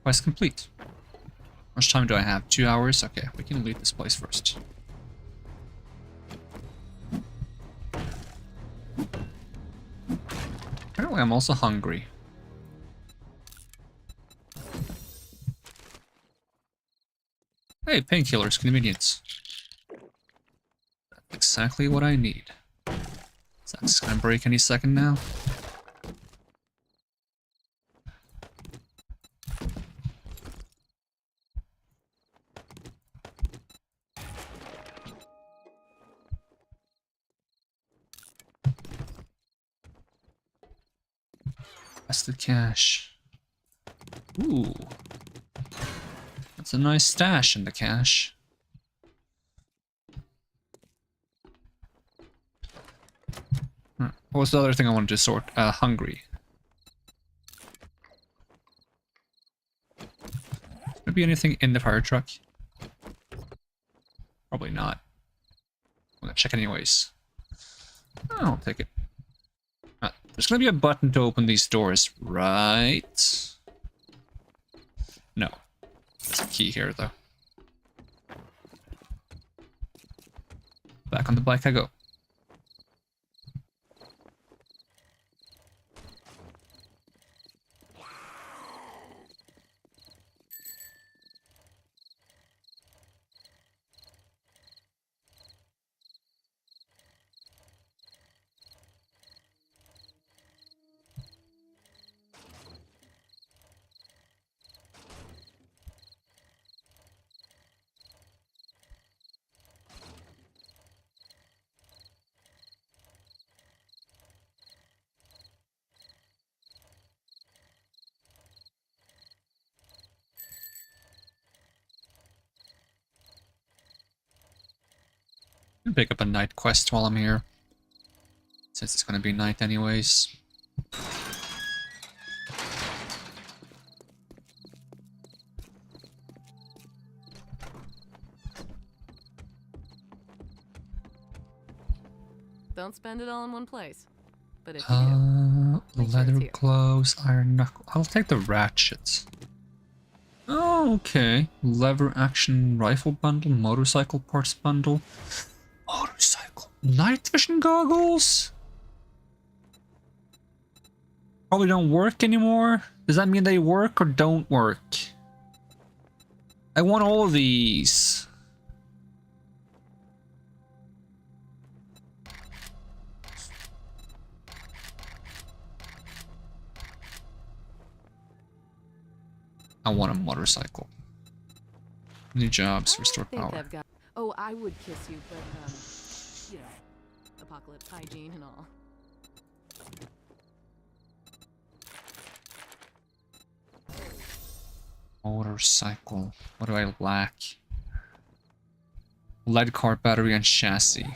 Quest complete. How much time do I have? 2 hours? Okay, we can leave this place first. Apparently I'm also hungry. Hey, painkillers, convenience. That's exactly what I need. That's gonna break any second now. That's the cash. Ooh. That's a nice stash in the cash. What was the other thing I wanted to sort? Hungry. Maybe anything in the fire truck? Probably not. I'm gonna check anyways. I'll take it. There's gonna be a button to open these doors, right? No. There's a key here, though. Back on the bike I go. Pick up a night quest while I'm here, since it's gonna be night anyways. Don't spend it all in one place. But if you do, make sure it's Leather here. gloves, iron knuckle. I'll take the ratchets. Oh, okay. Lever action rifle bundle, motorcycle parts bundle. Motorcycle. Night vision goggles? Probably don't work anymore. Does that mean they work or don't work? I want all of these. I want a motorcycle. New jobs, restore I think power. I've got. Oh, I would kiss you, but you know, apocalypse hygiene and all. Motorcycle. What do I lack? Lead car battery and chassis.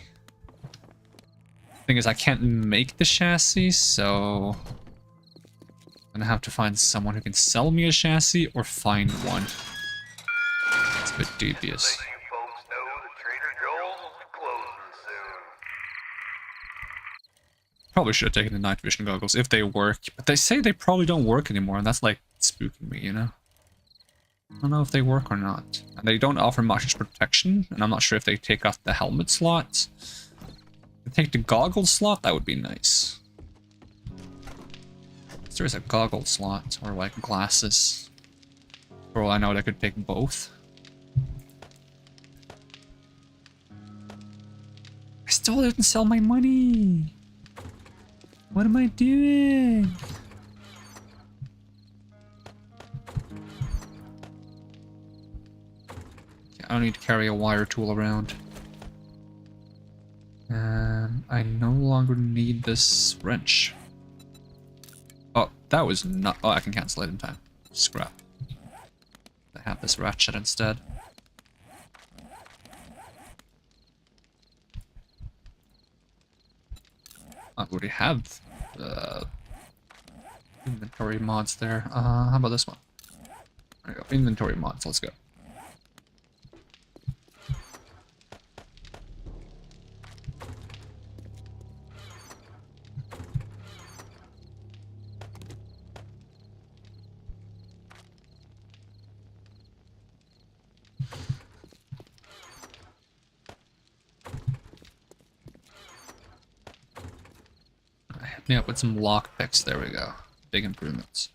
Thing is, I can't make the chassis, so I'm gonna have to find someone who can sell me a chassis or find one. It's a bit dubious. You folks know that Trader Joel's will be closing soon. Probably should have taken the night vision goggles if they work, but they say they probably don't work anymore, and that's like spooking me, you know? I don't know if they work or not. And they don't offer much protection, and I'm not sure if they take off the helmet slot. If they take the goggle slot, that would be nice. If there's a goggle slot, or like glasses. For all I know, they could take both. I still didn't sell my money! What am I doing? I don't need to carry a wire tool around. I no longer need this wrench. Oh, that was not... Oh, I can cancel it in time. Scrap. I have this ratchet instead. I already have inventory mods there. How about this one? There you go. Inventory mods. Let's go. Hit me up with some lockpicks. There we go. Big improvements.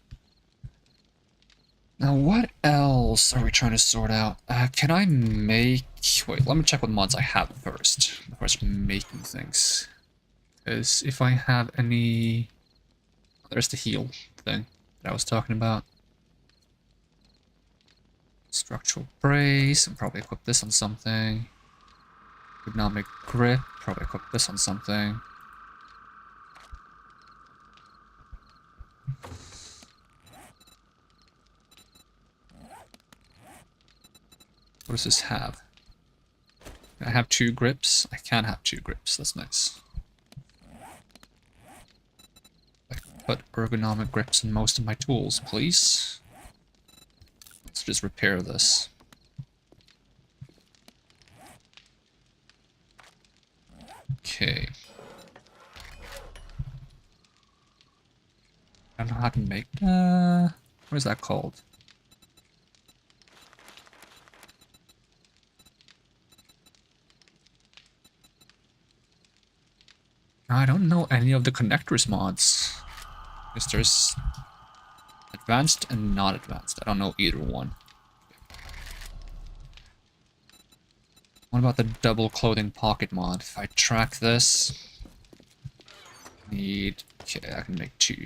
Now, what else are we trying to sort out? Can I make... Wait, let me check what mods I have first, before I start making things. Because if I have any... There's the heal thing that I was talking about. Structural brace, and probably equip this on something. Economic grip, probably equip this on something. What does this have? Can I have 2 grips? I can have 2 grips, that's nice. I can put ergonomic grips in most of my tools, please. Let's just repair this. Okay. I don't know how to make, what is that called? I don't know any of the connectors mods. Because there's advanced and not advanced. I don't know either one. What about the double clothing pocket mod? If I track this, need... Okay, I can make 2.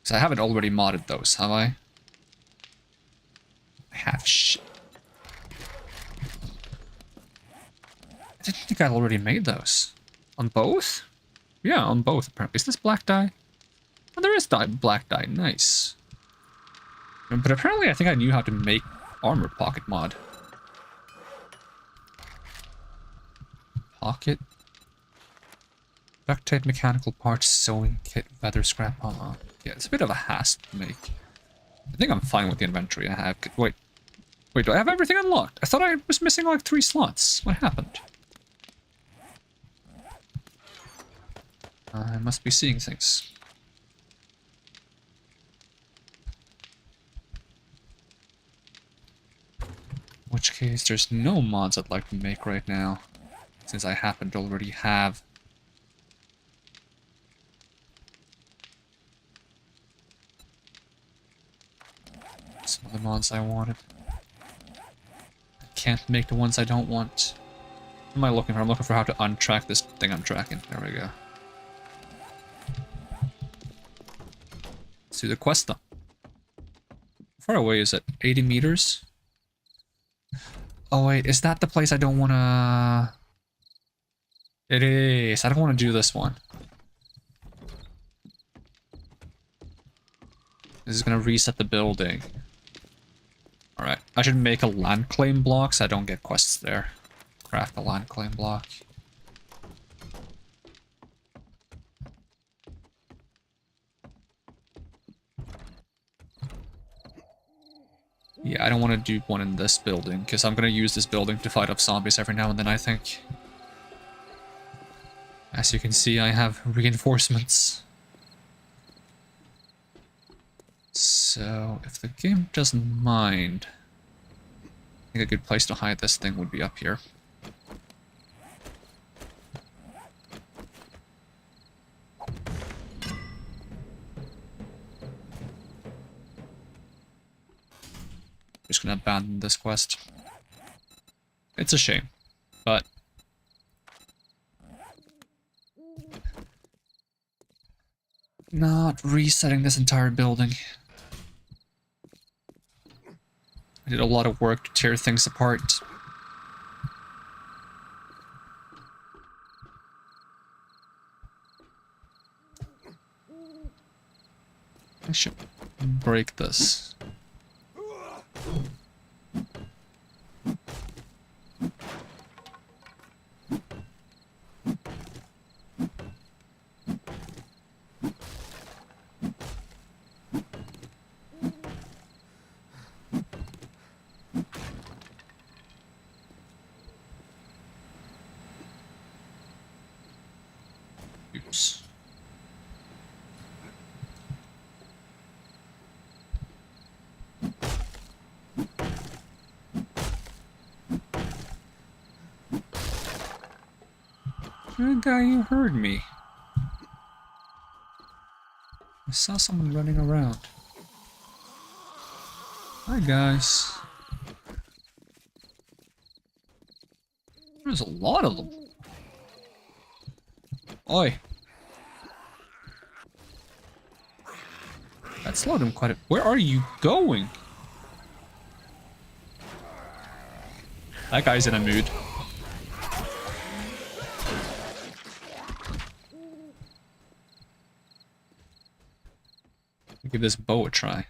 So I haven't already modded those, have I? I have shit. I didn't think I'd already made those. On both? Yeah, on both apparently. Is this black dye? Oh, there is black dye. Nice. But apparently I think I knew how to make armor pocket mod. Pocket. Duct tape, mechanical parts, sewing kit, feather scrap. Yeah, it's a bit of a hassle to make. I think I'm fine with the inventory I have. Wait, do I have everything unlocked? I thought I was missing like 3 slots. What happened? I must be seeing things. In which case, there's no mods I'd like to make right now, since I happen to already have. Some of the mods I wanted. I can't make the ones I don't want. What am I looking for? I'm looking for how to untrack this thing I'm tracking. There we go. Let's do the quest though. How far away is it? 80 meters? Oh wait, is that the place I don't wanna... It is. I don't want to do this one. This is gonna reset the building. Alright, I should make a land claim block so I don't get quests there. Craft a land claim block. Yeah, I don't want to do one in this building, because I'm going to use this building to fight off zombies every now and then, I think. As you can see, I have reinforcements. So, if the game doesn't mind, I think a good place to hide this thing would be up here. Just gonna abandon this quest. It's a shame, but not resetting this entire building. I did a lot of work to tear things apart. I should break this. bows. Good guy, you heard me. I saw someone running around. Hi, guys. There's a lot of them. Oi. That slowed him quite a... Where are you going? That guy's in a mood. Give this bow a try.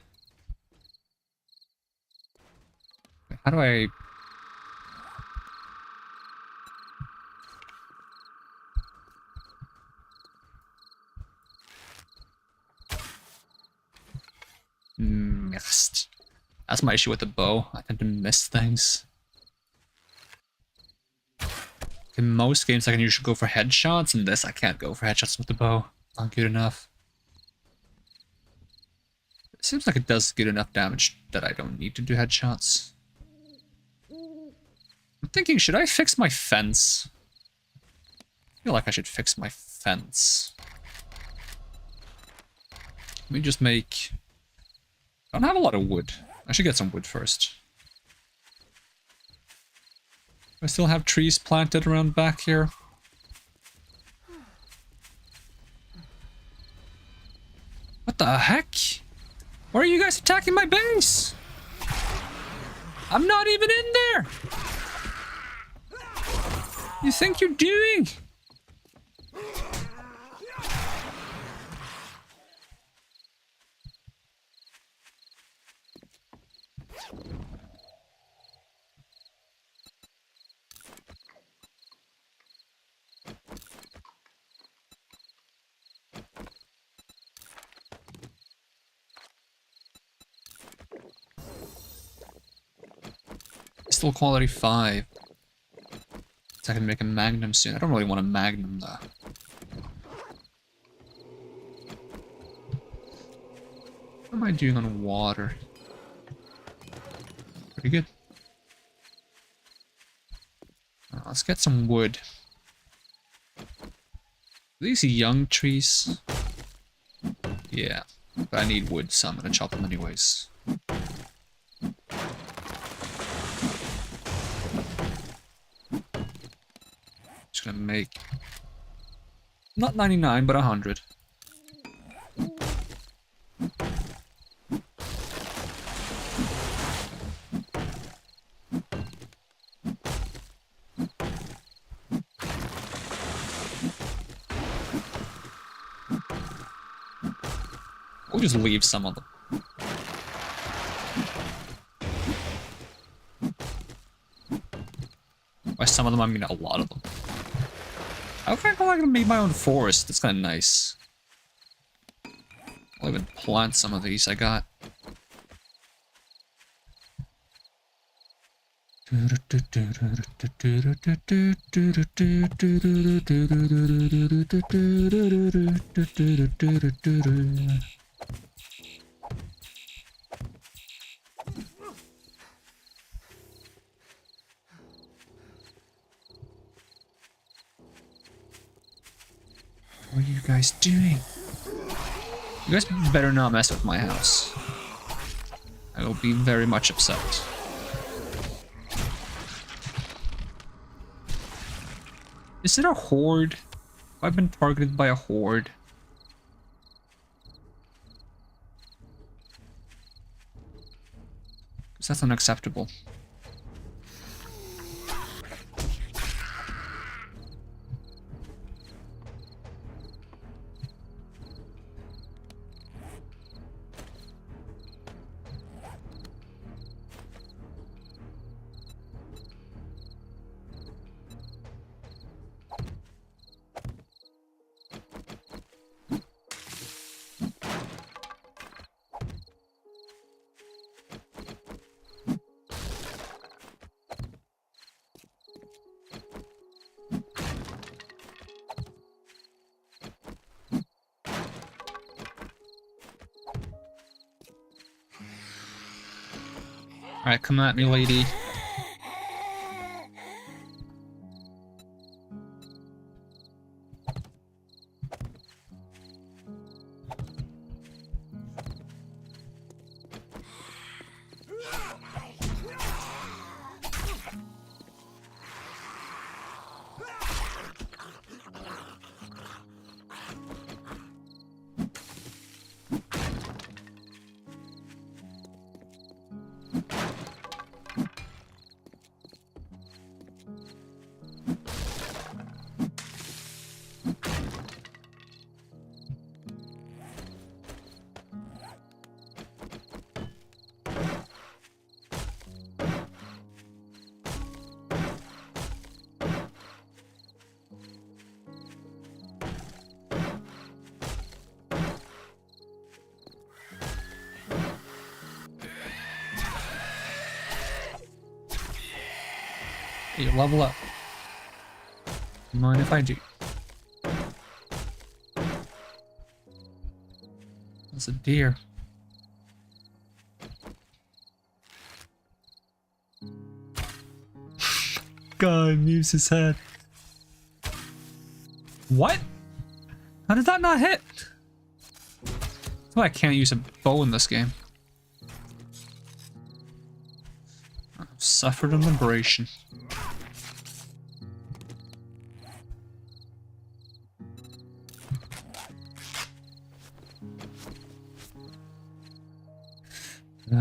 How do I... Missed. That's my issue with the bow. I tend to miss things. In most games I can usually go for headshots, and this I can't go for headshots with the bow. Not good enough. It seems like it does good enough damage that I don't need to do headshots. I'm thinking, should I fix my fence? I feel like I should fix my fence. Let me just make... I don't have a lot of wood. I should get some wood first. I still have trees planted around back here. What the heck? Why are you guys attacking my base? I'm not even in there! You think you're doing? Still quality 5. So I can make a magnum soon. I don't really want a magnum though. What am I doing on water? Pretty good. Let's get some wood. These young trees. Yeah, but I need wood, so I'm gonna chop them anyways. Just gonna make not 99, but 100. We'll just leave some of them. By some of them, I mean a lot of them. I think I'm gonna make my own forest. That's kind of nice. I'll even plant some of these I got. What are you guys doing? You guys better not mess with my house. I will be very much upset. Is it a horde? Have I been targeted by a horde? Because that's unacceptable. Alright, come at me, lady. You level up. Mind if I do? That's a deer. God, moves his head. What? How did that not hit? Oh, I can't use a bow in this game. I've suffered an aberration.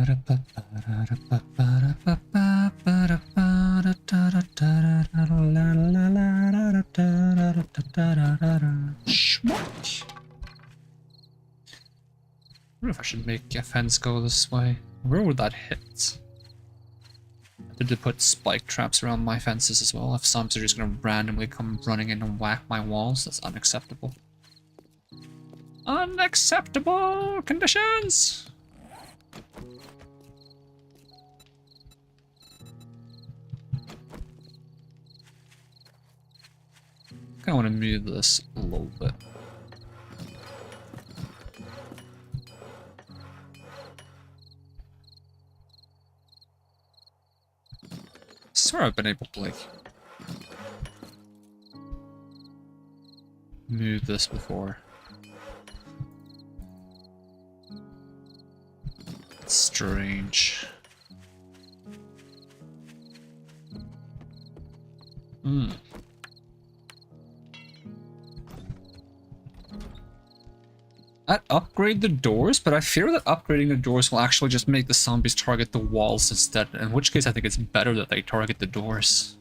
I wonder if I should make a fence go this way. Where would that hit? I did put spike traps around my fences as well. If zombies are just gonna randomly come running in and whack my walls, that's unacceptable. Unacceptable conditions! I want to move this a little bit. I swear I've been able to like move this before. It's strange. I'd upgrade the doors, but I fear that upgrading the doors will actually just make the zombies target the walls instead, in which case I think it's better that they target the doors.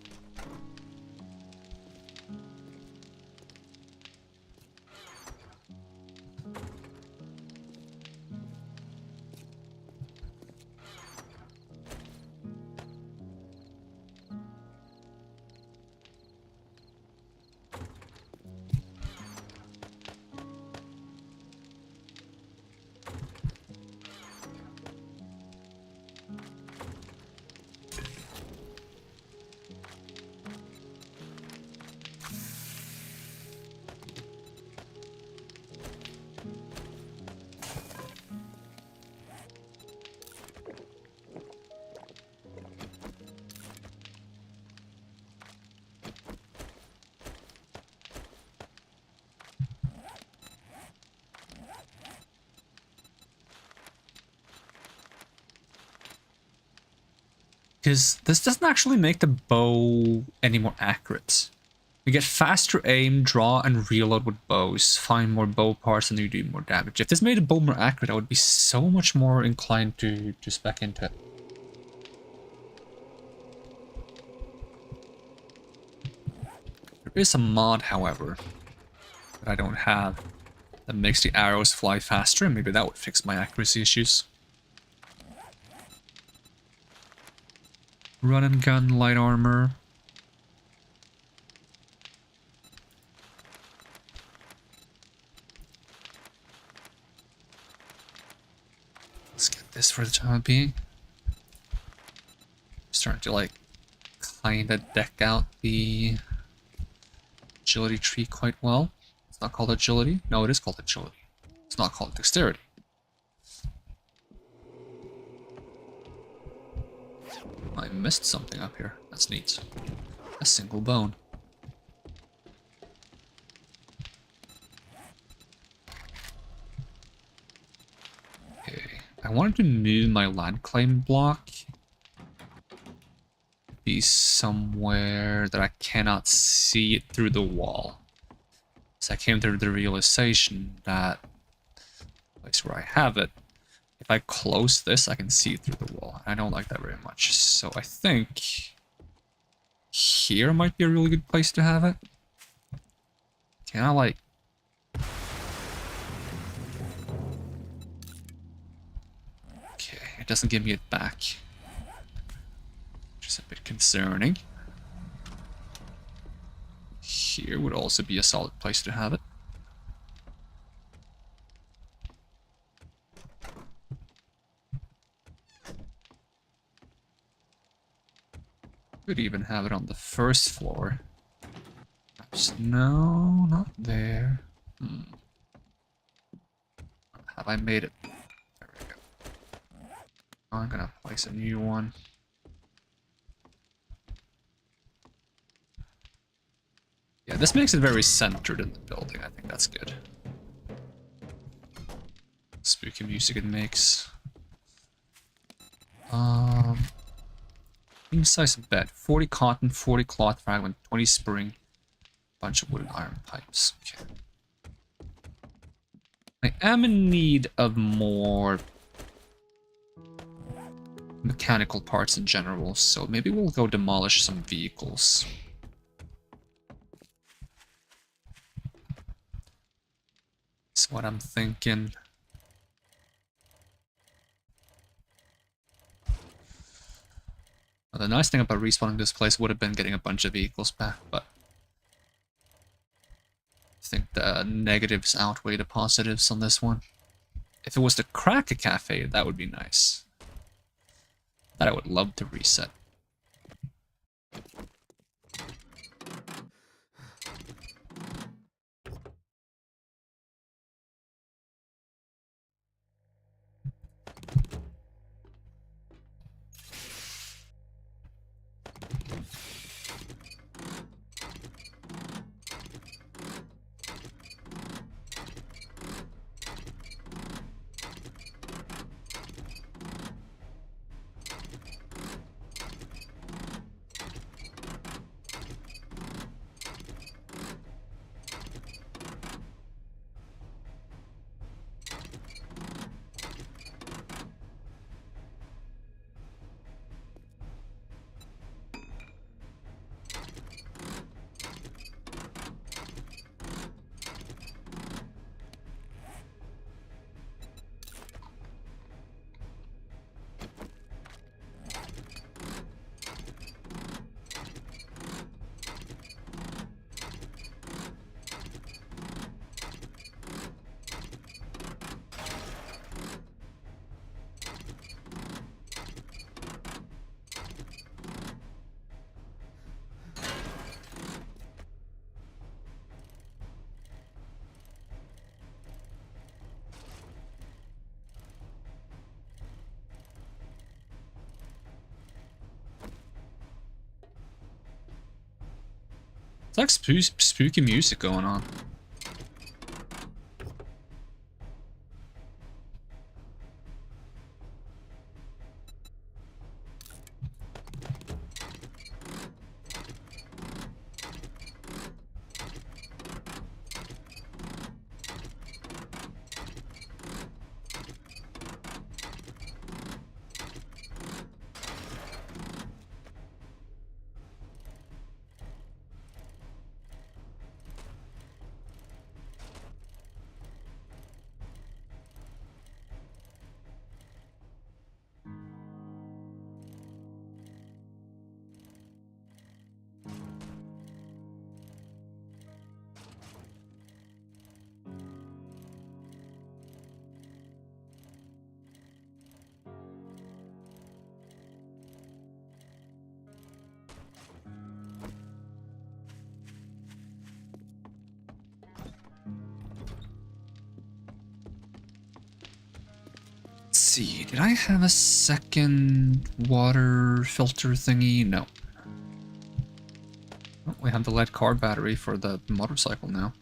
Because this doesn't actually make the bow any more accurate. You get faster aim, draw, and reload with bows. Find more bow parts and you do more damage. If this made the bow more accurate, I would be so much more inclined to spec into it. There is a mod, however, that I don't have that makes the arrows fly faster, and maybe that would fix my accuracy issues. Run and gun, light armor. Let's get this for the time being. Starting to like kinda deck out the agility tree quite well. It's not called agility. No, it is called agility. It's not called dexterity. I missed something up here. That's neat. A single bone. Okay. I wanted to move my land claim block. Be somewhere that I cannot see it through the wall. So I came to the realization that the place where I have it, if I close this, I can see it through the wall. I don't like that very much. So I think here might be a really good place to have it. Can I like... Okay, it doesn't give me it back. Which is a bit concerning. Here would also be a solid place to have it. Could even have it on the first floor. Perhaps, no, not there. Have I made it? There we go. I'm gonna place a new one. Yeah, this makes it very centered in the building. I think that's good. Spooky music it makes. King size bed. 40 cotton, 40 cloth fragment, 20 spring, bunch of wood and iron pipes. Okay. I am in need of more mechanical parts in general, so maybe we'll go demolish some vehicles. That's what I'm thinking. Well, the nice thing about respawning this place would have been getting a bunch of vehicles back, but I think the negatives outweigh the positives on this one. If it was the Cracker Cafe, that would be nice. That I would love to reset. It's like spooky music going on. see. Did I have a second water filter thingy? No. Oh, we have the lead car battery for the motorcycle now.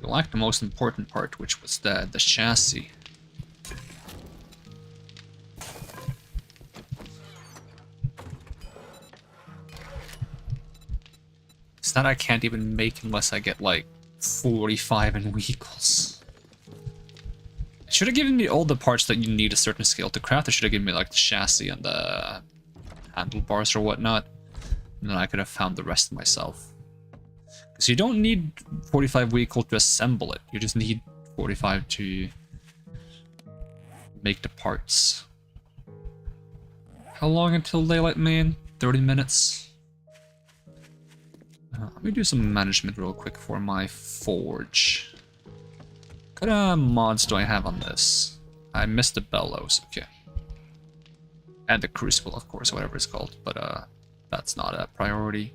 I like the most important part, which was the chassis. It's that I can't even make unless I get like 45 in vehicles. It should have given me all the parts that you need a certain scale to craft. It should have given me like the chassis and the handlebars or whatnot. And then I could have found the rest myself. Because you don't need 45 vehicle to assemble it. You just need 45 to make the parts. How long until they let me in? 30 minutes? Let me do some management real quick for my forge. What kind of mods do I have on this? I missed the bellows, okay. And the crucible, of course, whatever it's called, but that's not a priority.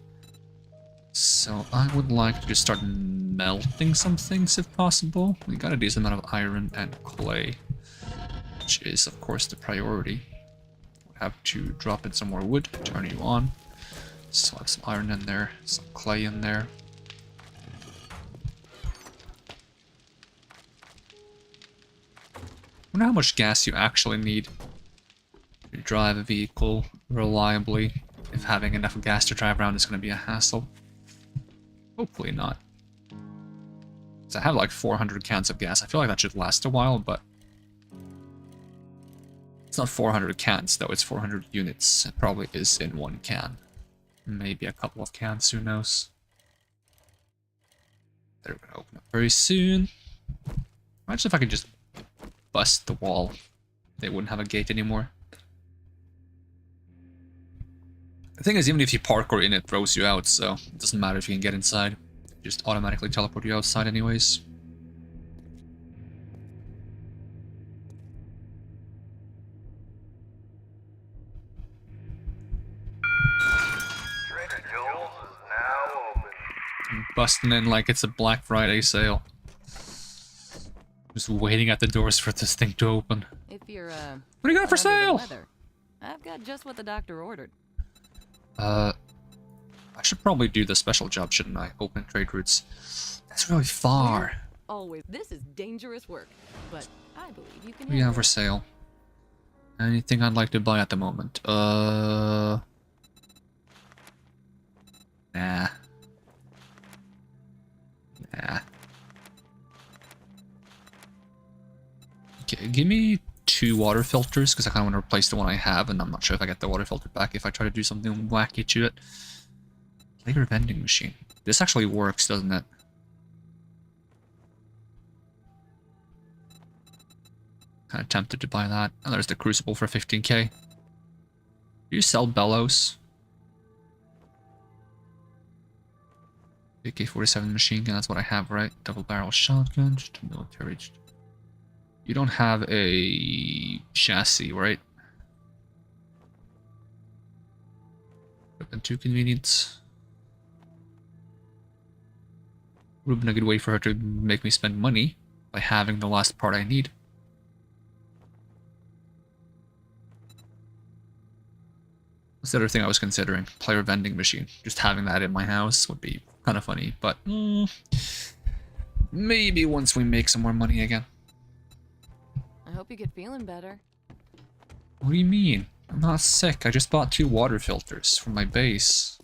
So I would like to just start melting some things if possible. We got a decent amount of iron and clay, which is of course the priority. We have to drop in some more wood, turn you on. So I have some iron in there, some clay in there. I wonder how much gas you actually need to drive a vehicle reliably. If having enough gas to drive around is going to be a hassle. Hopefully not. So I have like 400 cans of gas. I feel like that should last a while, but it's not 400 cans though, it's 400 units. It probably is in one can. Maybe a couple of cans, who knows. They're gonna open up very soon. Imagine if I could just bust the wall. They wouldn't have a gate anymore. The thing is, even if you parkour in, it throws you out, so it doesn't matter if you can get inside. It just automatically teleport you outside anyways. Trader Joel's is now open. I'm busting in like it's a Black Friday sale. Just waiting at the doors for this thing to open. If you're What do you got for under the sale? weather, I've got just what the doctor ordered. I should probably do the special job, shouldn't I? Open trade routes. That's really far. Always. This is dangerous work, but I believe you can What do you have handle for it. sale? Anything I'd like to buy at the moment? Nah. Nah. Okay, give me 2 water filters, because I kind of want to replace the one I have, and I'm not sure if I get the water filter back if I try to do something wacky to it. Later vending machine. This actually works, doesn't it? Kind of tempted to buy that. And there's the crucible for 15k. Do you sell bellows? AK-47 machine gun, that's what I have, right? Double barrel shotgun, just a military. You don't have a chassis, right? Would have been too convenient. Would have been a good way for her to make me spend money by having the last part I need. That's the other thing I was considering. Player vending machine. Just having that in my house would be kind of funny, but maybe once we make some more money again. I hope you get feeling better. What do you mean? I'm not sick. I just bought 2 water filters for my base.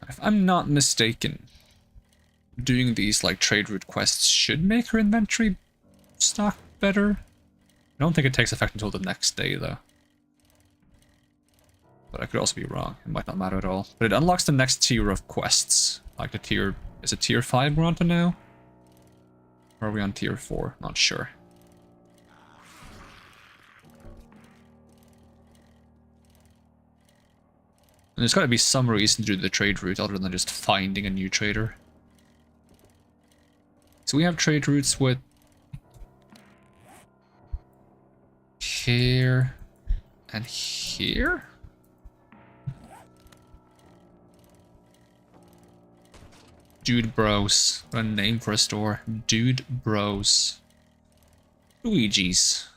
If I'm not mistaken, doing these like trade route quests should make her inventory stock better. I don't think it takes effect until the next day though. But I could also be wrong. It might not matter at all. But it unlocks the next tier of quests. Like the tier... Is it tier 5 we're on to now? Or are we on tier 4? Not sure. there's got to be some reason to do the trade route other than just finding a new trader. So we have trade routes with here and here. Dude Bros. What a name for a store. Dude Bros. Luigi's.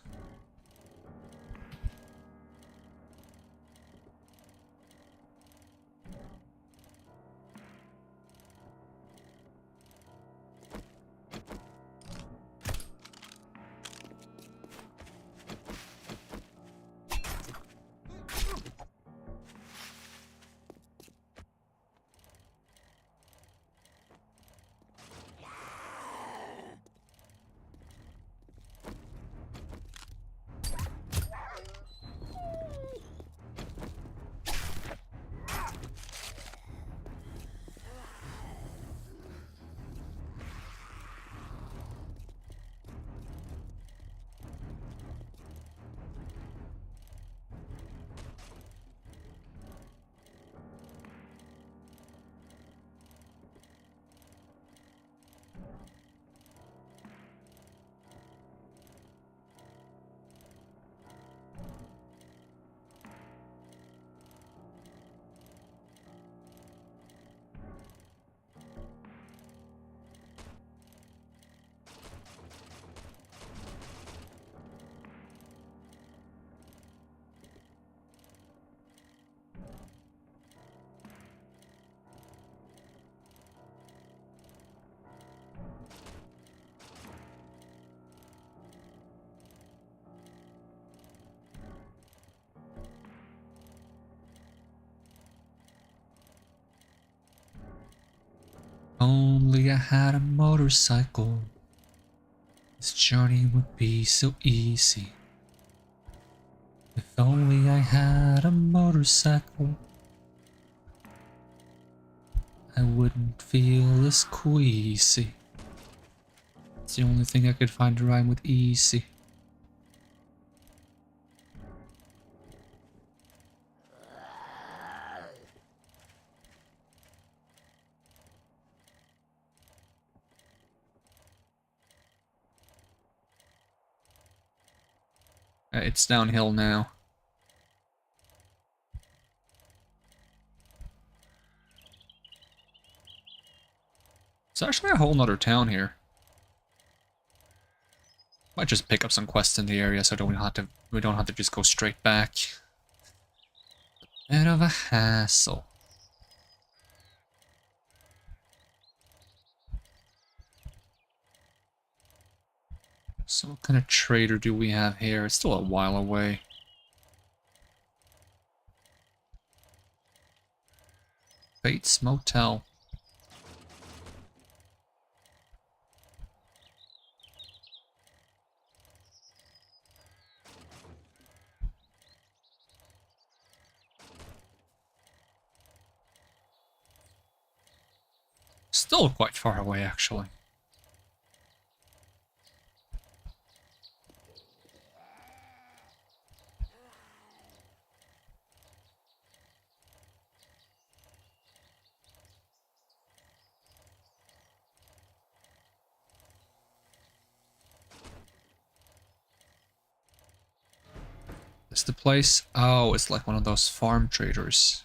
Only I had a motorcycle, this journey would be so easy. If only I had a motorcycle, I wouldn't feel as queasy. It's the only thing I could find to rhyme with easy. It's downhill now. It's actually a whole nother town here. Might just pick up some quests in the area so we don't have to just go straight back. Bit of a hassle. So what kind of trader do we have here? It's still a while away. Bates Motel. Still quite far away, actually. Is the place? Oh, it's like one of those farm traders.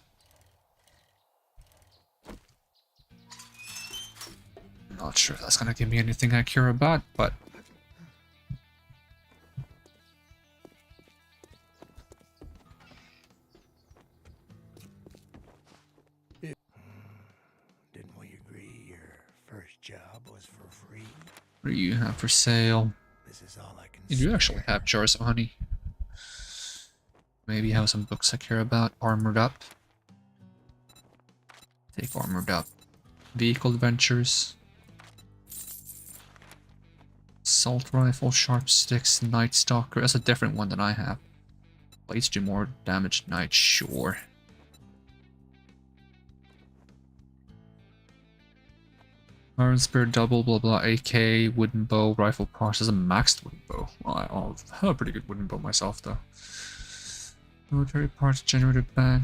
Not sure if that's gonna give me anything I care about, but Didn't we agree your first job was for free? what do you have for sale? This is all I can You do actually spare. have jars of honey. Maybe have some books I care about. Armored Up. Take Armored Up. Vehicle Adventures. Assault Rifle, Sharp Sticks, Night Stalker. That's a different one than I have. Blades do more damage at night, sure. Iron Spear double, blah blah, AK, wooden bow, rifle parts. There's a maxed wooden bow. Well, I have a pretty good wooden bow myself though. Military parts, generator bank.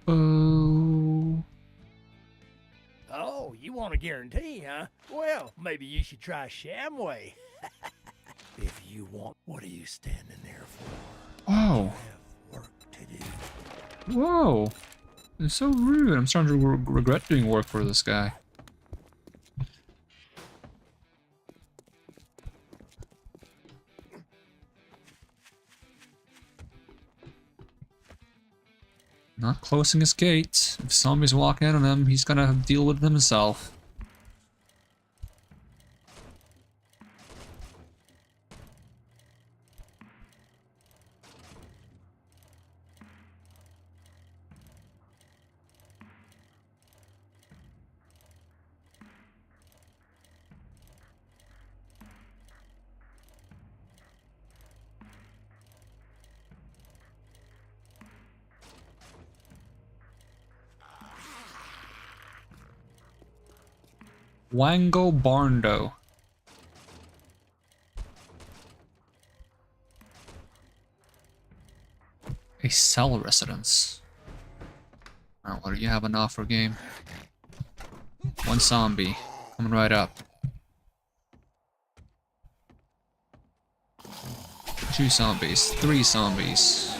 Oh. Oh, you want a guarantee, huh? Well, maybe you should try Shamway. If you want, what are you standing there for? Whoa. You have work to do. Whoa. It's so rude. I'm starting to regret doing work for this guy. Not closing his gate. If zombies walk in on him, he's gonna deal with them himself. Wango Barndo. A cell residence. Alright, what do you have on offer, game? One zombie. Coming right up. Two zombies. Three zombies.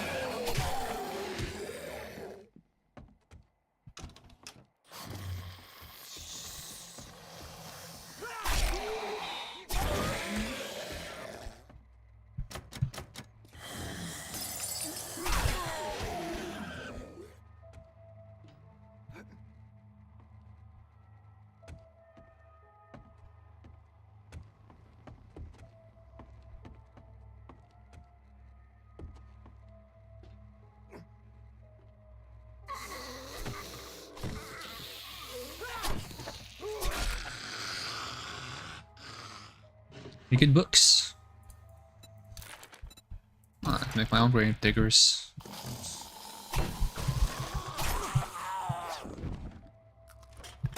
You get books. I can make my own grave diggers.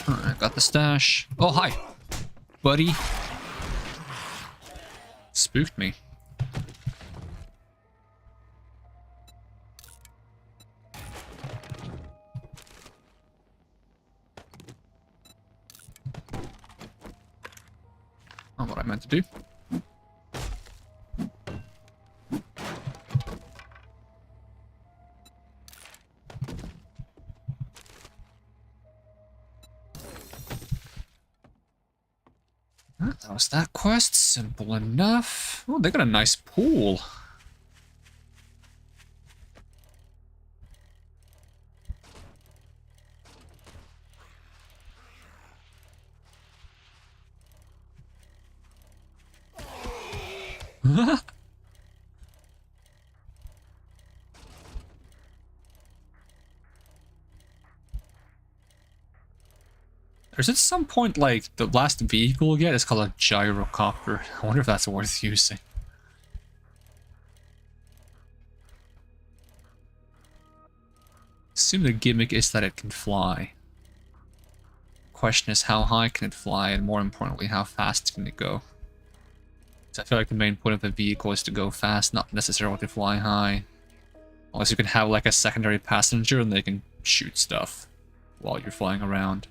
Alright, got the stash. Oh, hi, buddy. Spooked me. Not what I meant to do. That was that quest. Simple enough. Oh, they got a nice pool. There's at some point, like, the last vehicle we get is called a gyrocopter. I wonder if that's worth using. Assume the gimmick is that it can fly. Question is, how high can it fly, and more importantly, how fast can it go? So I feel like the main point of the vehicle is to go fast, not necessarily to fly high. Unless you can have, like, a secondary passenger and they can shoot stuff while you're flying around.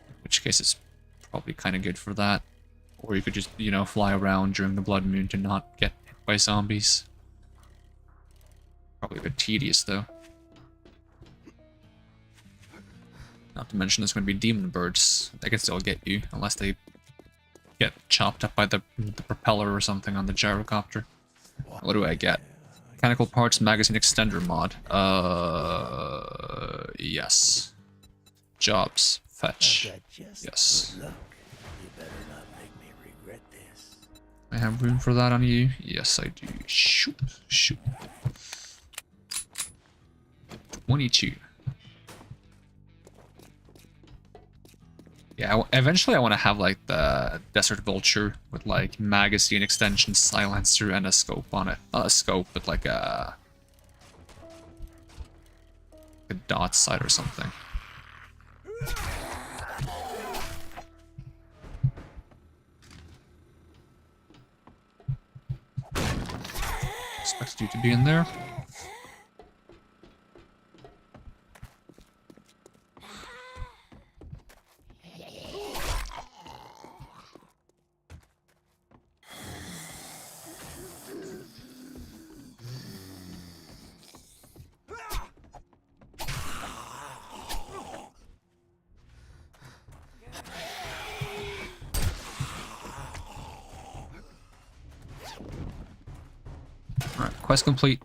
In which case it's probably kind of good for that. Or you could just, you know, fly around during the blood moon to not get hit by zombies. Probably a bit tedious, though. Not to mention there's going to be demon birds. They can still get you, unless they get chopped up by the propeller or something on the gyrocopter. What do I get? Mechanical parts, magazine extender mod. Yes. Jobs. Fetch. Yes. Look, you better not make me regret this. I have room for that on you? Yes, I do. Shoot. Shoot. 22. Yeah, eventually I want to have, like, the Desert Vulture with, like, magazine extension, silencer, and a scope on it. Not a scope, but like a dot sight or something. Expected you to be in there. Alright, quest complete.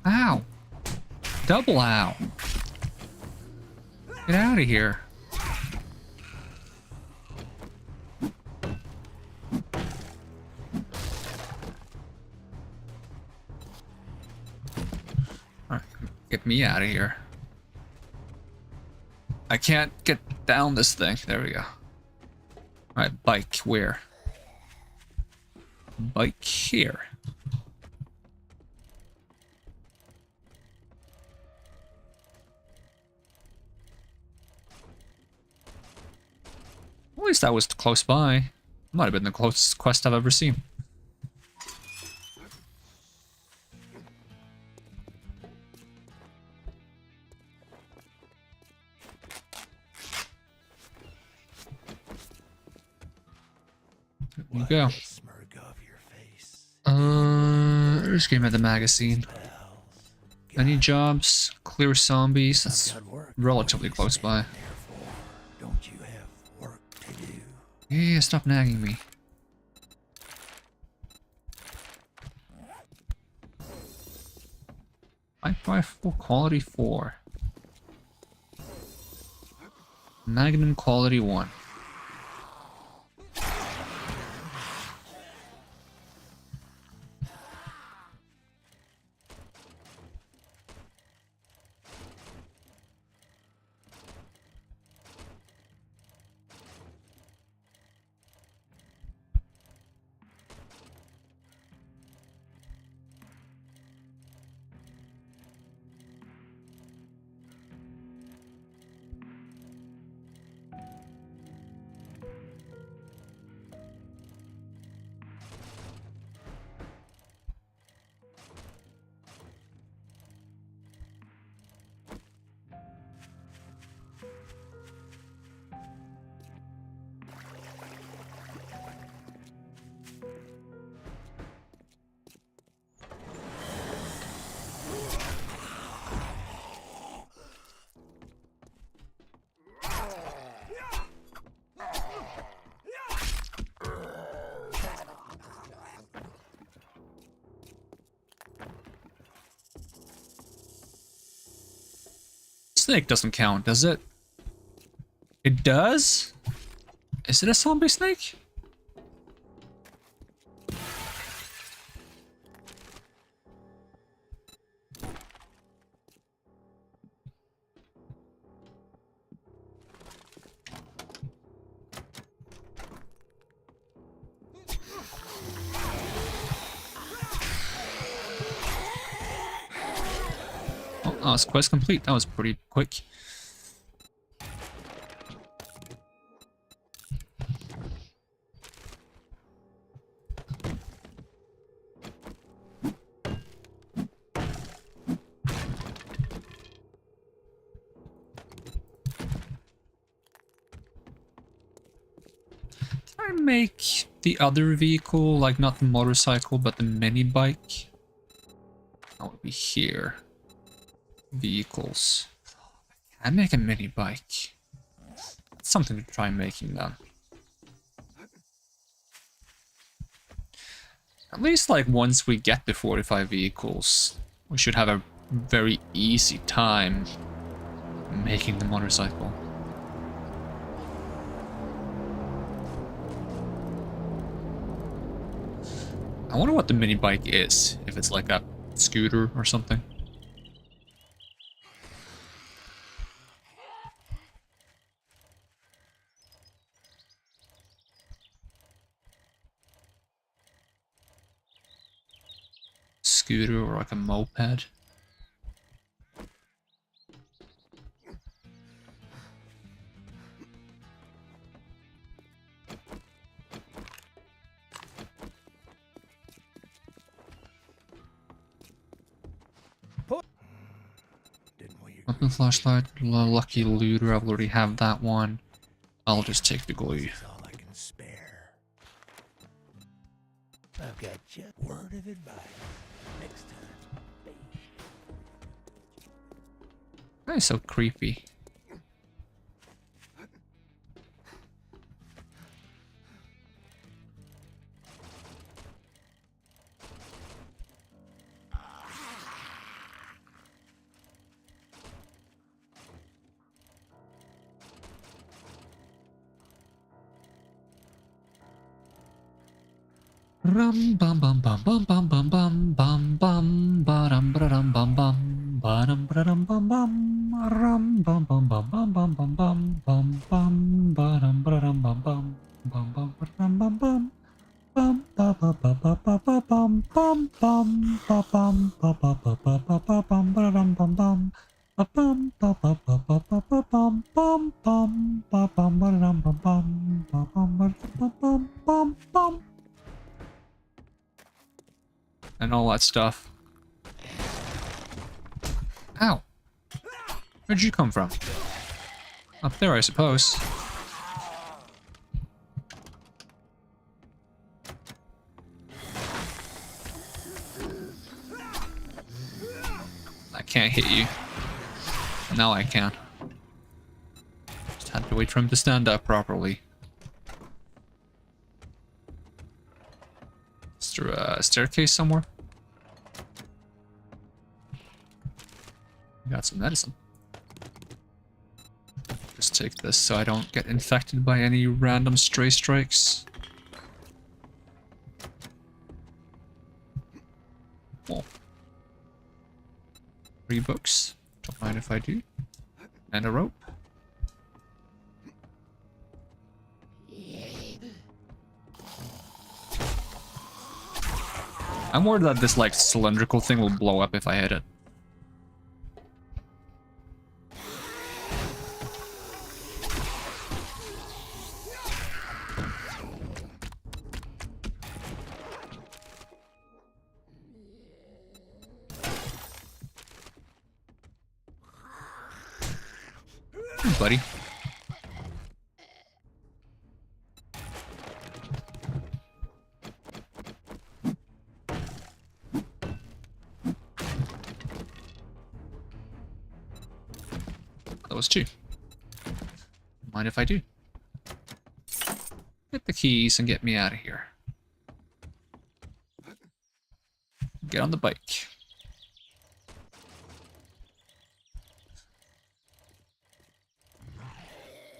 Ow! Double ow! Get out of here. Alright, get me out of here. I can't get down this thing. There we go. Alright, bike. Where? Bike here. At least that was close by. Might have been the closest quest I've ever seen. There you go. Smirk off your face. Just game at the magazine. Any jobs? Clear zombies? That's Got work. relatively close by. Therefore, don't you have work to do? Yeah, stop nagging me. I-4 quality 4. Magnum quality 1. Snake doesn't count, does it? It does? Is it a zombie snake? Oh, it's quest complete. That was pretty quick. Did I make the other vehicle, like not the motorcycle, but the mini bike? That would be here. Vehicles. I make a mini bike. That's something to try making then. At least like once we get the 45 vehicles, we should have a very easy time making the motorcycle. I wonder what the mini bike is, if it's like a scooter or something. Scooter or like a moped. Broken flashlight, lucky looter. I already have that one. I'll just take the glue. That's all I can spare. I've got just word of advice. Next time. That is so creepy. Rum bum bum bum bum bum bum bum bum bum ba-dum ba-dum bum bum ba-dum ba-dum bum bum rum bum bum bum bum bum bum bum bum bum ba-dum ba-dum bum bum bum bum ba-dum bum bum bum ba ba ba ba ba ba bum bum bum ba bum ba ba ba ba ba ba bum ba-dum bum bum ba bum ba ba ba ba ba ba bum bum bum ba bum ba-dum bum bum ba bum ba-dum bum bum bum and all that stuff. Ow! Where'd you come from? Up there, I suppose. I can't hit you. Now I can. Just had to wait for him to stand up properly. Is there a staircase somewhere? Got some medicine. Just take this so I don't get infected by any random stray strikes. Oh. 3 books. Don't mind if I do. And a rope. I'm worried that this like cylindrical thing will blow up if I hit it. Hey, buddy. That was 2. Mind if I do? Get the keys and get me out of here. Get on the bike.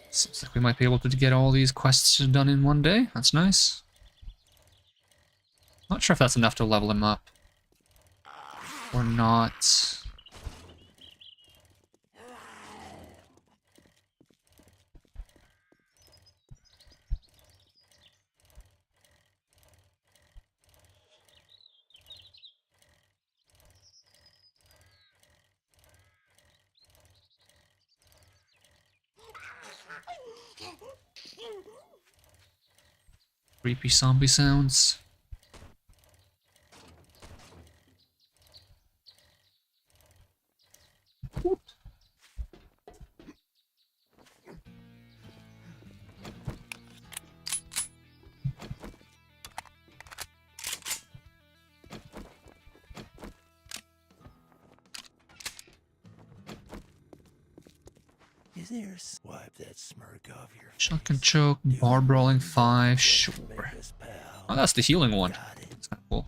Seems like we might be able to get all these quests done in one day. That's nice. Not sure if that's enough to level him up. Or not. Creepy zombie sounds. Whoop. Is there wipe that smirk off your Chuck and choke, bar brawling 5, sure. face, pal? Oh, that's the healing one. Got it. That's kind of cool.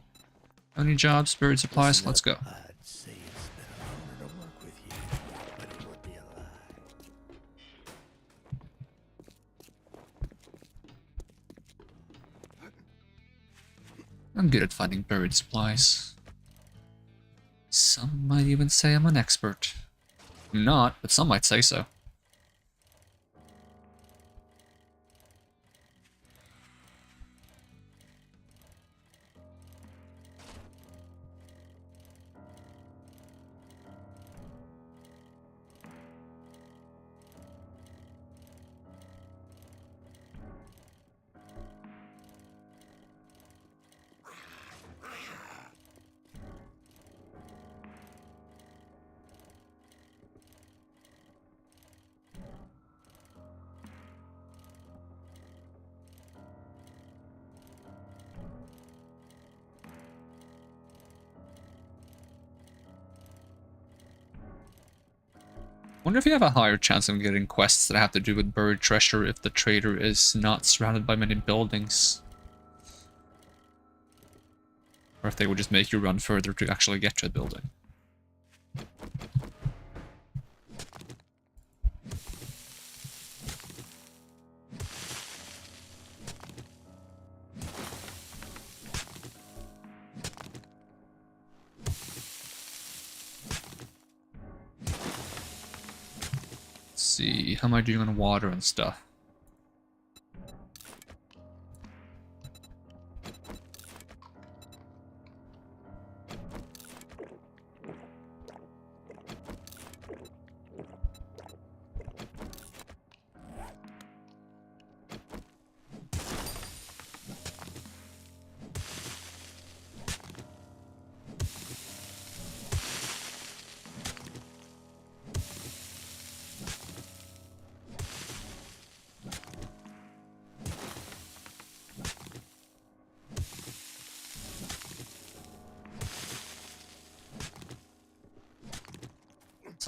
Any jobs, spirit supplies, Listen let's up. go. I'd say it's been an honor to work with you, but it would be a lie. I'm good at finding buried supplies. Some might even say I'm an expert. I'm not, but some might say so. Wonder if you have a higher chance of getting quests that have to do with buried treasure if the trader is not surrounded by many buildings. Or if they would just make you run further to actually get to a building. Let's see, how am I doing on water and stuff?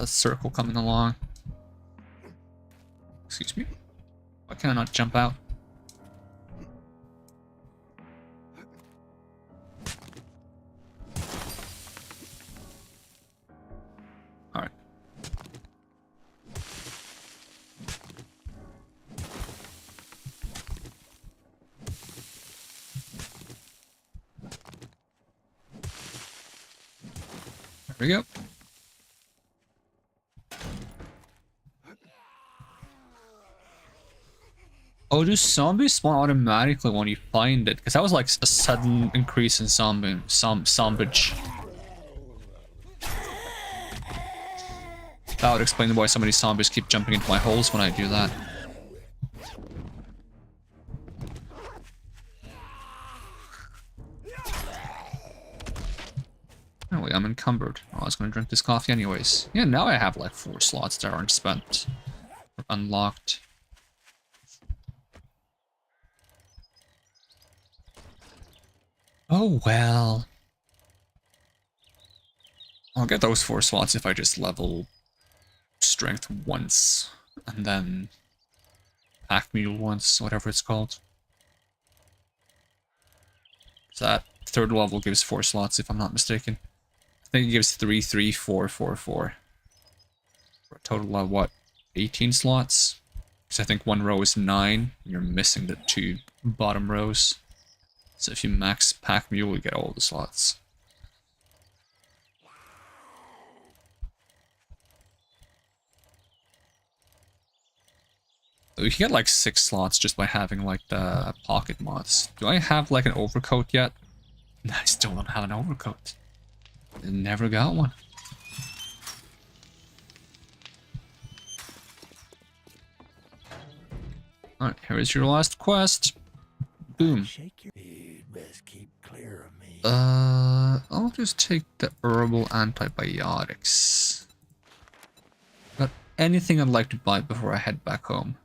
It's a circle coming along. Excuse me? Why can I not jump out? Alright. There we go. Oh, do zombies spawn automatically when you find it? Because that was like a sudden increase in zombage. That would explain why so many zombies keep jumping into my holes when I do that. Anyway, I'm encumbered. Oh, I was going to drink this coffee anyways. Yeah, now I have like 4 slots that aren't spent. Or unlocked. Oh well. I'll get those 4 slots if I just level strength once, and then pack mule once, whatever it's called. So that 3rd level gives 4 slots if I'm not mistaken. I think it gives 3, 3, 4, 4, 4. For a total of what, 18 slots? Because I think 1 row is 9, and you're missing the 2 bottom rows. So if you max pack mule, you get all the slots. So you can get like 6 slots just by having like the pocket mods. Do I have like an overcoat yet? No, I still don't have an overcoat. I never got one. Alright, here is your last quest. Boom. Shake your dude, best keep clear of me. I'll just take the herbal antibiotics. Got anything I'd like to buy before I head back home?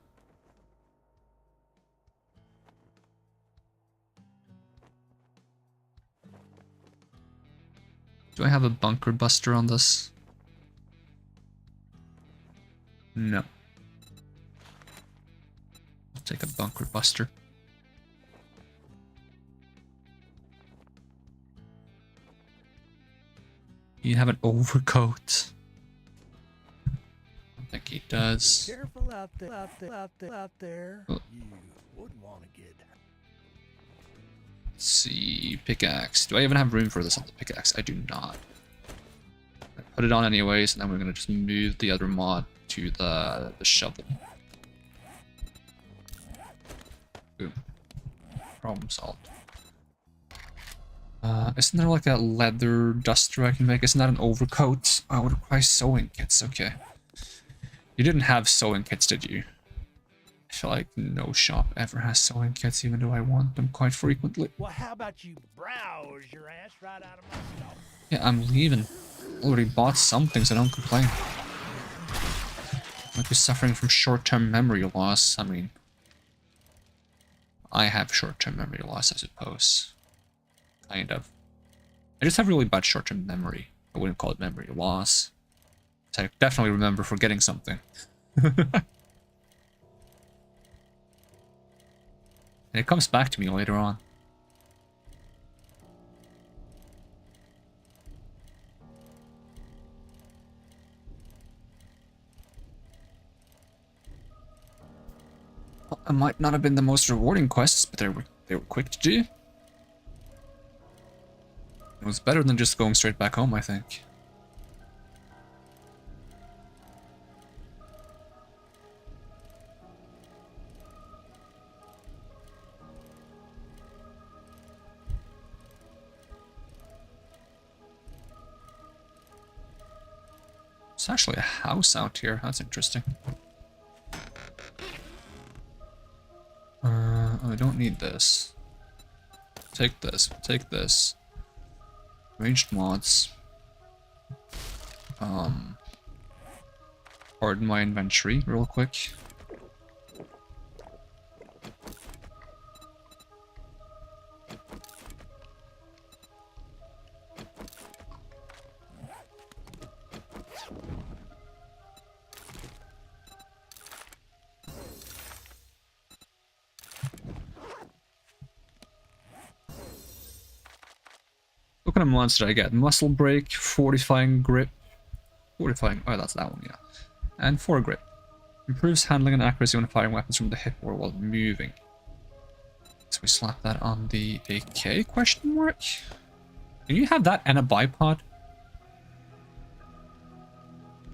Do I have a bunker buster on this? No. I'll take a bunker buster. You have an overcoat. I think he does. Careful out there. Oh. You wouldn't want to get. Let's see, pickaxe. Do I even have room for this on the pickaxe? I do not. I put it on anyways, and then we're gonna just move the other mod to the shovel. Boom. Problem solved. Isn't there like a leather duster I can make? Isn't that an overcoat? Oh, it would require sewing kits, okay. You didn't have sewing kits, did you? I feel like no shop ever has sewing kits, even though I want them quite frequently. Well, how about you browse your ass right out of my stuff? Yeah, I'm leaving. Already bought some things, I don't complain. Like you're suffering from short-term memory loss. I mean, I have short-term memory loss, I suppose. Kind of. I just have really bad short-term memory. I wouldn't call it memory loss. So I definitely remember forgetting something. And it comes back to me later on. Well, it might not have been the most rewarding quests, but they were quick to do. It was better than just going straight back home, I think. It's actually a house out here. That's interesting. I don't need this. Take this. Take this. Ranged mods. Pardon my inventory real quick. What kind of mods did I get? Muscle break, fortifying grip. Fortifying, oh that's that one, yeah. And foregrip. Improves handling and accuracy when firing weapons from the hip or while moving. So we slap that on the AK, question mark? Can you have that and a bipod?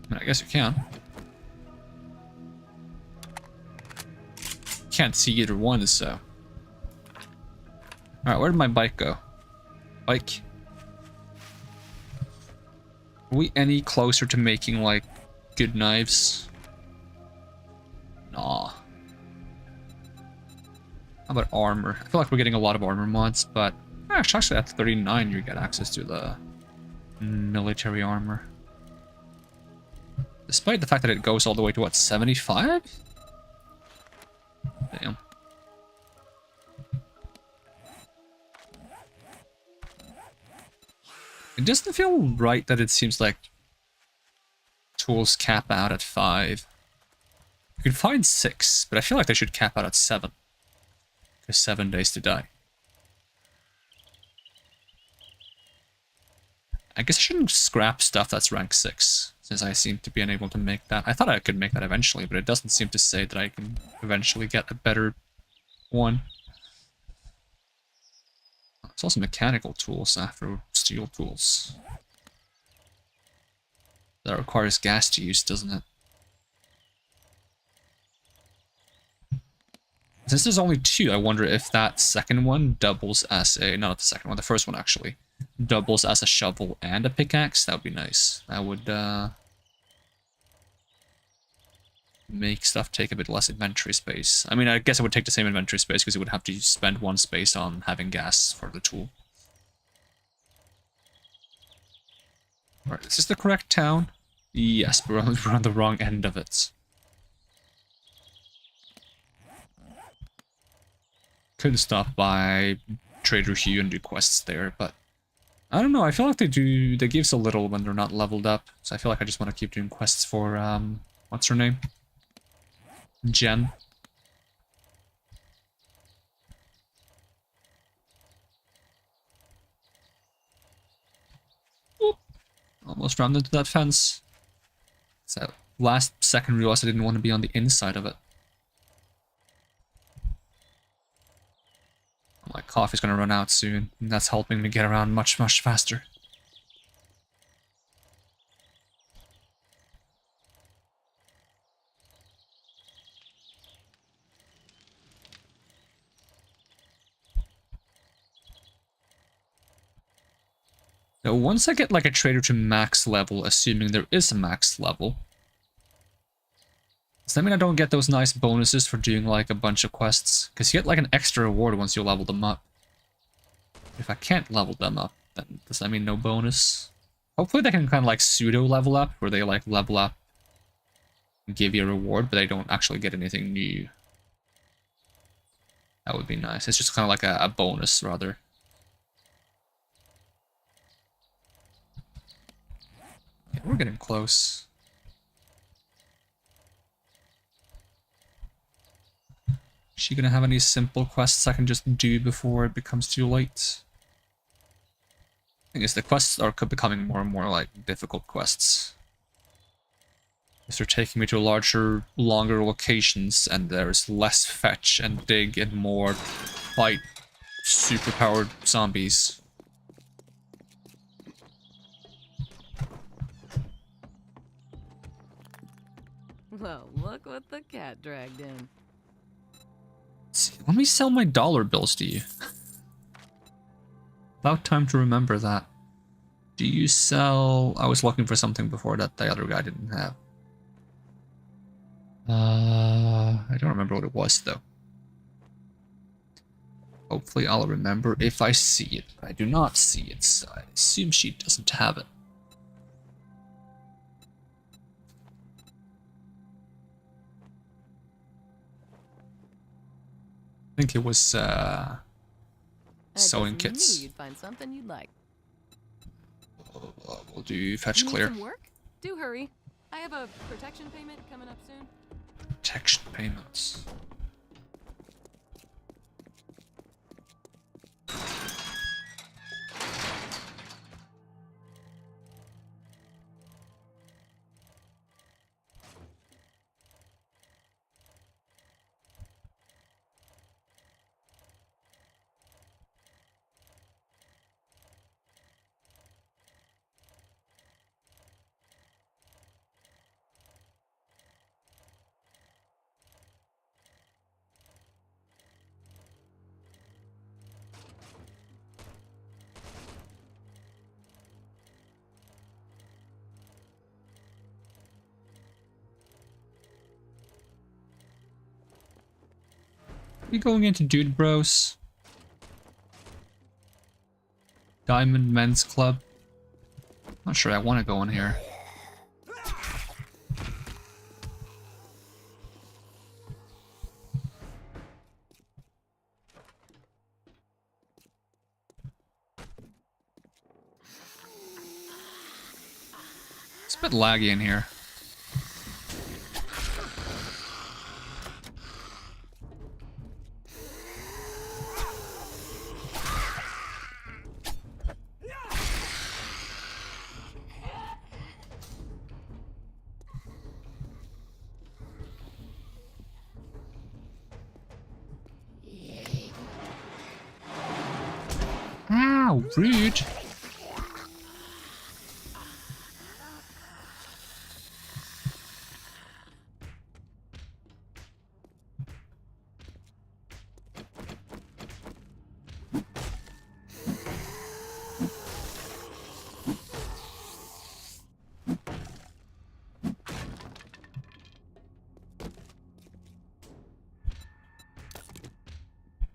I mean, I guess you can. Can't see either one, so. Alright, where did my bike go? Bike. Are we any closer to making, like, good knives? Nah. How about armor? I feel like we're getting a lot of armor mods, but actually at 39 you get access to the military armor. Despite the fact that it goes all the way to, what, 75? Damn. It doesn't feel right that it seems like tools cap out at 5. You can find 6, but I feel like they should cap out at 7. Because 7 days to die. I guess I shouldn't scrap stuff that's rank 6, since I seem to be unable to make that. I thought I could make that eventually, but it doesn't seem to say that I can eventually get a better one. It's also mechanical tools after steel tools. That requires gas to use, doesn't it? Since there's only 2, I wonder if that second one doubles as a... No, not the second one, the first one actually. Doubles as a shovel and a pickaxe. That would be nice. That would make stuff take a bit less inventory space. I mean, I guess it would take the same inventory space because it would have to spend 1 space on having gas for the tool. Alright, is this the correct town? Yes, we're on the wrong end of it. Could stop by Trader Hugh and do quests there, but I don't know, I feel like they give so little when they're not leveled up, so I feel like I just want to keep doing quests for, what's her name? Jen. Oop. Almost rammed into that fence. So, last second realized I didn't want to be on the inside of it. My coffee's gonna run out soon, and that's helping me get around much, much faster. Now, once I get like a trader to max level, assuming there is a max level, does that mean I don't get those nice bonuses for doing like a bunch of quests? Because you get like an extra reward once you level them up. If I can't level them up, then does that mean no bonus? Hopefully they can kind of like pseudo level up, where they like level up and give you a reward, but they don't actually get anything new. That would be nice. It's just kind of like a bonus, rather. Yeah, we're getting close. she gonna have any simple quests I can just do before it becomes too late? Thing is, the quests are becoming more and more like difficult quests. Because they're taking me to larger, longer locations, and there's less fetch and dig and more fight superpowered zombies. Well, look what the cat dragged in. See, let me sell my dollar bills to you. About time to remember that. Do you sell... I was looking for something before that the other guy didn't have. I don't remember what it was, though. Hopefully I'll remember if I see it. I do not see it, so I assume she doesn't have it. I think it was, I sewing just kits. knew you'd find something you'd like. We'll do fetch You need clear. some work? Do hurry. I have a protection payment coming up soon. Protection payments. We going into Dude Bros? Diamond Men's Club? Not sure I want to go in here. It's a bit laggy in here. Ow, rude.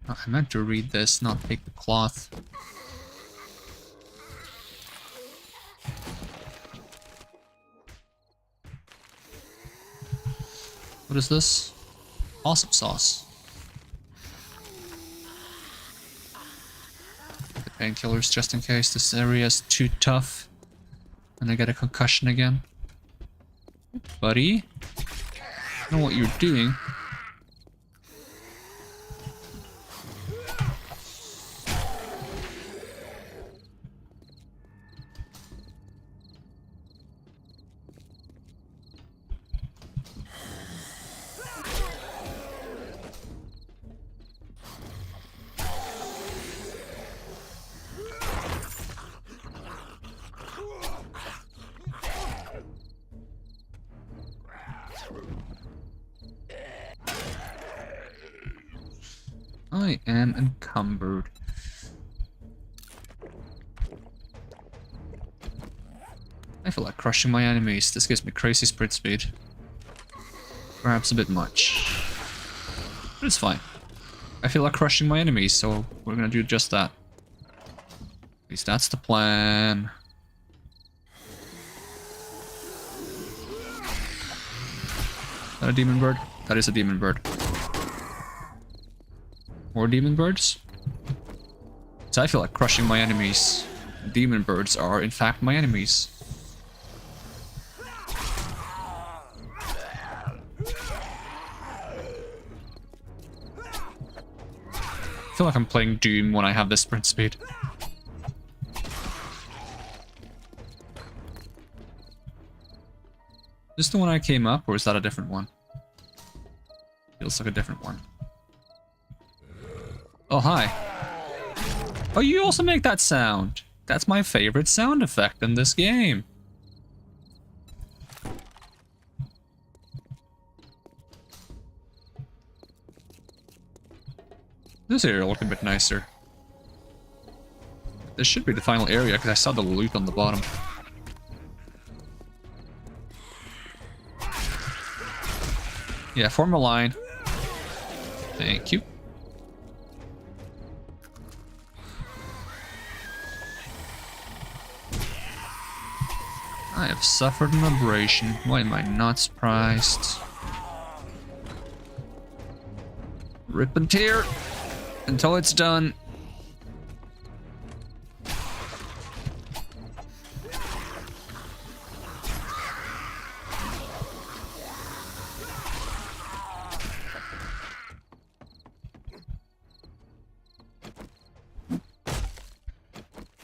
Oh, I meant to read this, not take the cloth. What is this? Awesome sauce. The painkillers just in case this area is too tough and I get a concussion again. Buddy, I know what you're doing. I am encumbered. I feel like crushing my enemies. This gives me crazy sprint speed. Perhaps a bit much. But it's fine. I feel like crushing my enemies, so we're gonna do just that. At least that's the plan. Is that a demon bird? That is a demon bird. More demon birds? So I feel like crushing my enemies. Demon birds are, in fact, my enemies. feel like I'm playing Doom when I have this sprint speed. Is this the one I came up, or is that a different one? Feels like a different one. Oh, hi. Oh, you also make that sound. That's my favorite sound effect in this game. This area look a bit nicer. This should be the final area because I saw the loot on the bottom. Yeah, form a line. Thank you. I have suffered an abrasion. Why am I not surprised? Rip and tear until it's done.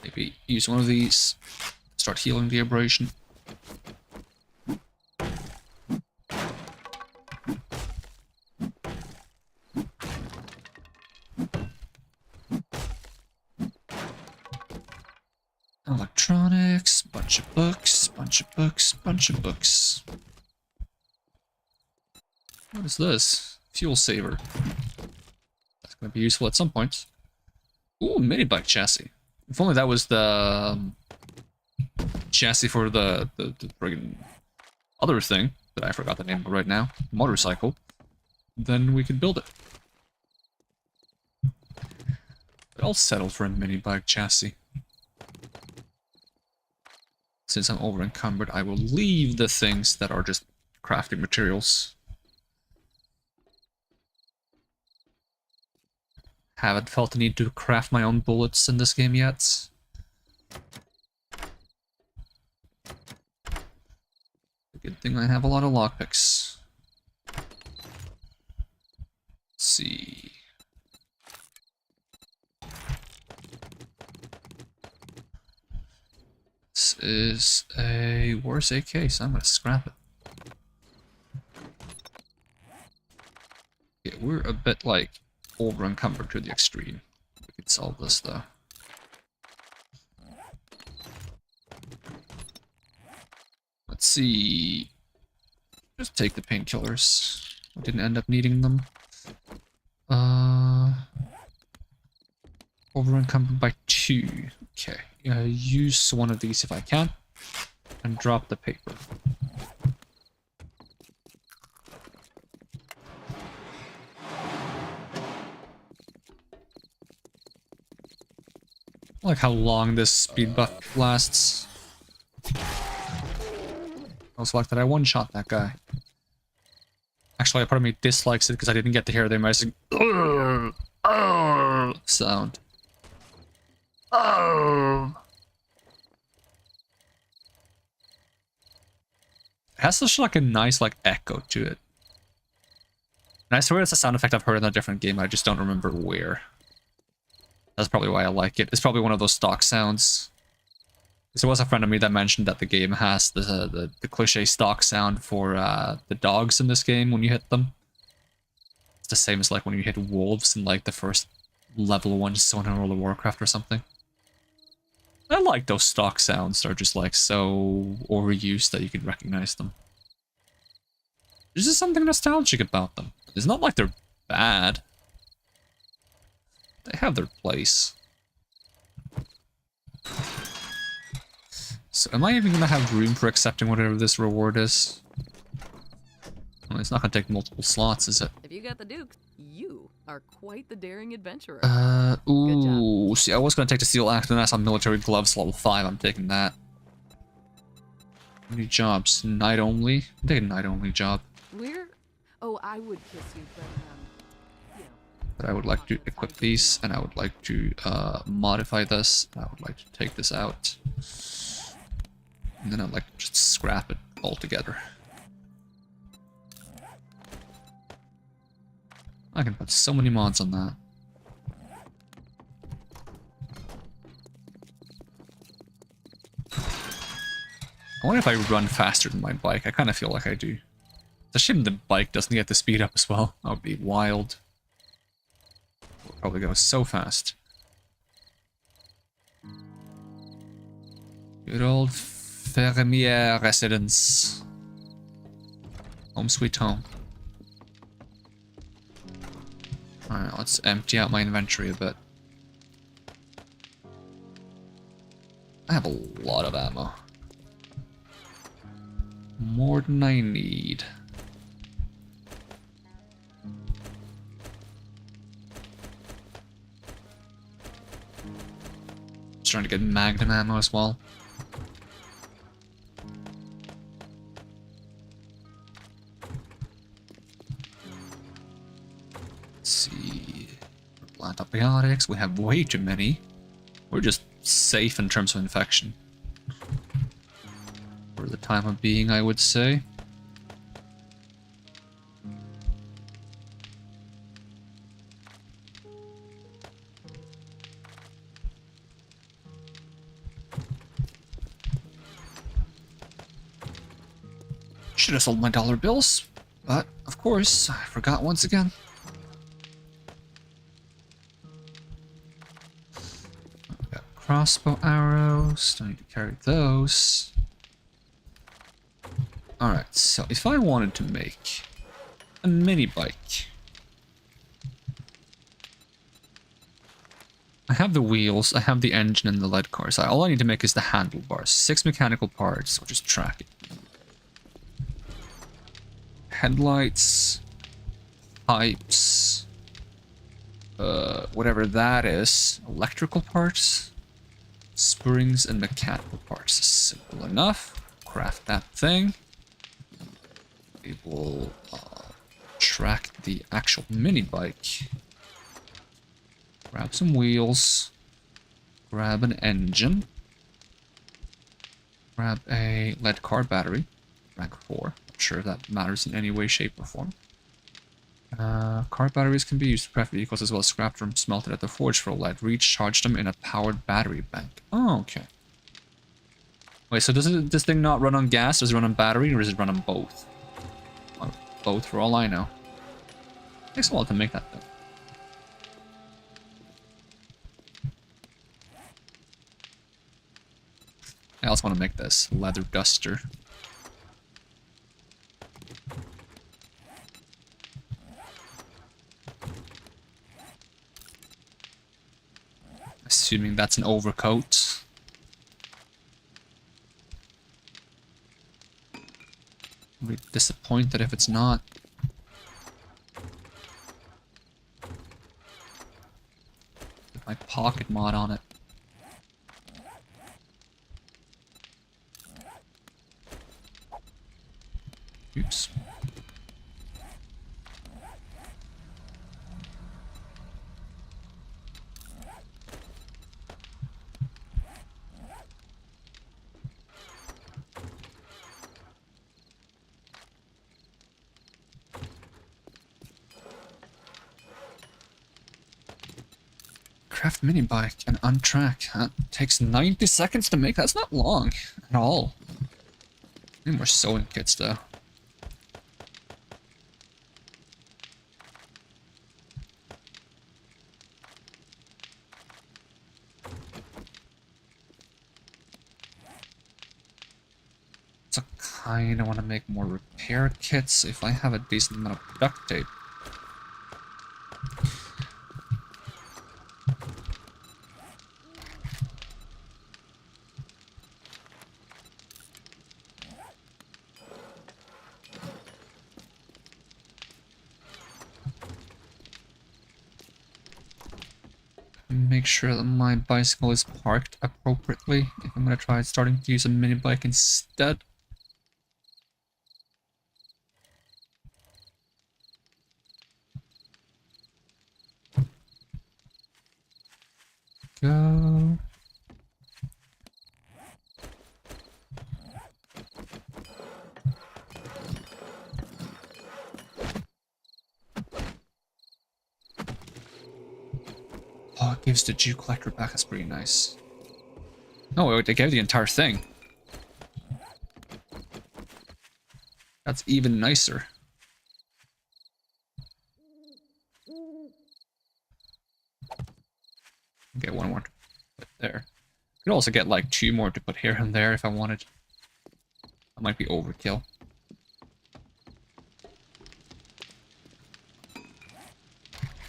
Maybe use one of these. Start healing the abrasion. Electronics, bunch of books, bunch of books, bunch of books. What is this? Fuel saver. That's gonna be useful at some point. Ooh, mini bike chassis. If only that was the chassis for the friggin' other thing that I forgot the name of right now, motorcycle, then we could build it. But I'll settle for a mini bike chassis. Since I'm over encumbered, I will leave the things that are just crafting materials. Haven't felt the need to craft my own bullets in this game yet. Good thing I have a lot of lockpicks. Let's see. This is a worse AK, so I'm gonna scrap it. Yeah, we're a bit like over encumbered to the extreme. We could solve this though. Let's see. Just take the painkillers. I didn't end up needing them. Over encumbered by 2. Okay. Use one of these if I can. And drop the paper. I like how long this speed buff lasts. I was like that I one-shot that guy. Actually, part of me dislikes it because I didn't get to hear the amazing sound. It has such like a nice like echo to it. And I swear it's a sound effect I've heard in a different game, I just don't remember where. That's probably why I like it. It's probably one of those stock sounds. There was a friend of me that mentioned that the game has the cliche stock sound for the dogs in this game when you hit them. It's the same as like when you hit wolves in like the first level one zone in World of Warcraft or something. I like those stock sounds. They're just like so overused that you can recognize them. There's just something nostalgic about them. It's not like they're bad. They have their place. So am I even going to have room for accepting whatever this reward is? Well, it's not going to take multiple slots, is it? If you got the Duke, you are quite the daring adventurer. Ooh, see, I was going to take the steel axe, and that's on military gloves level 5. I'm taking that. New jobs. Night only? I'm taking night only job. Oh, I would kiss you, but, you know. But I would like to equip these, and I would like to modify this. I would like to take this out. And then I'd like to just scrap it altogether. I can put so many mods on that. I wonder if I run faster than my bike. I kind of feel like I do. It's a shame the bike doesn't get the speed up as well. That would be wild. We'll probably go so fast. Good old Fermier residence. Home sweet home. Alright, let's empty out my inventory a bit. I have a lot of ammo. More than I need. Just trying to get magnum ammo as well. Let's see. Antibiotics. We have way too many. We're just safe in terms of infection. For the time of being, I would say. Should have sold my dollar bills, but of course, I forgot once again. Got crossbow arrows, don't need to carry those. Alright, so if I wanted to make a mini bike, I have the wheels, I have the engine and the lead cars. All I need to make is the handlebars. 6 mechanical parts, I'll just track it. Headlights, pipes, whatever that is, electrical parts, springs, and mechanical parts. Simple enough. Craft that thing. We will track the actual mini bike. Grab some wheels. Grab an engine. Grab a lead car battery. Rank 4. Not sure if that matters in any way, shape, or form. Car batteries can be used to craft vehicles as well as scrap them smelted at the forge for lead. Recharge them in a powered battery bank. Oh, okay. Wait, so does this thing not run on gas? Does it run on battery, or does it run on both? Or both, for all I know. Takes a while to make that, though. I also want to make this leather duster. Assuming that's an overcoat. I'll be disappointed if it's not. With my pocket mod on it. Oops. Craft mini bike and untrack. That takes 90 seconds to make. That's not long at all. Need more sewing kits though. So I kinda want to make more repair kits if I have a decent amount of duct tape. Make sure that my bicycle is parked appropriately if I'm gonna try starting to use a mini bike instead. Go. Oh, it gives the Jew collector back. That's pretty nice. Oh, wait, they gave the entire thing. That's even nicer. Get one more to put there. Could also get like 2 more to put here and there if I wanted. That might be overkill.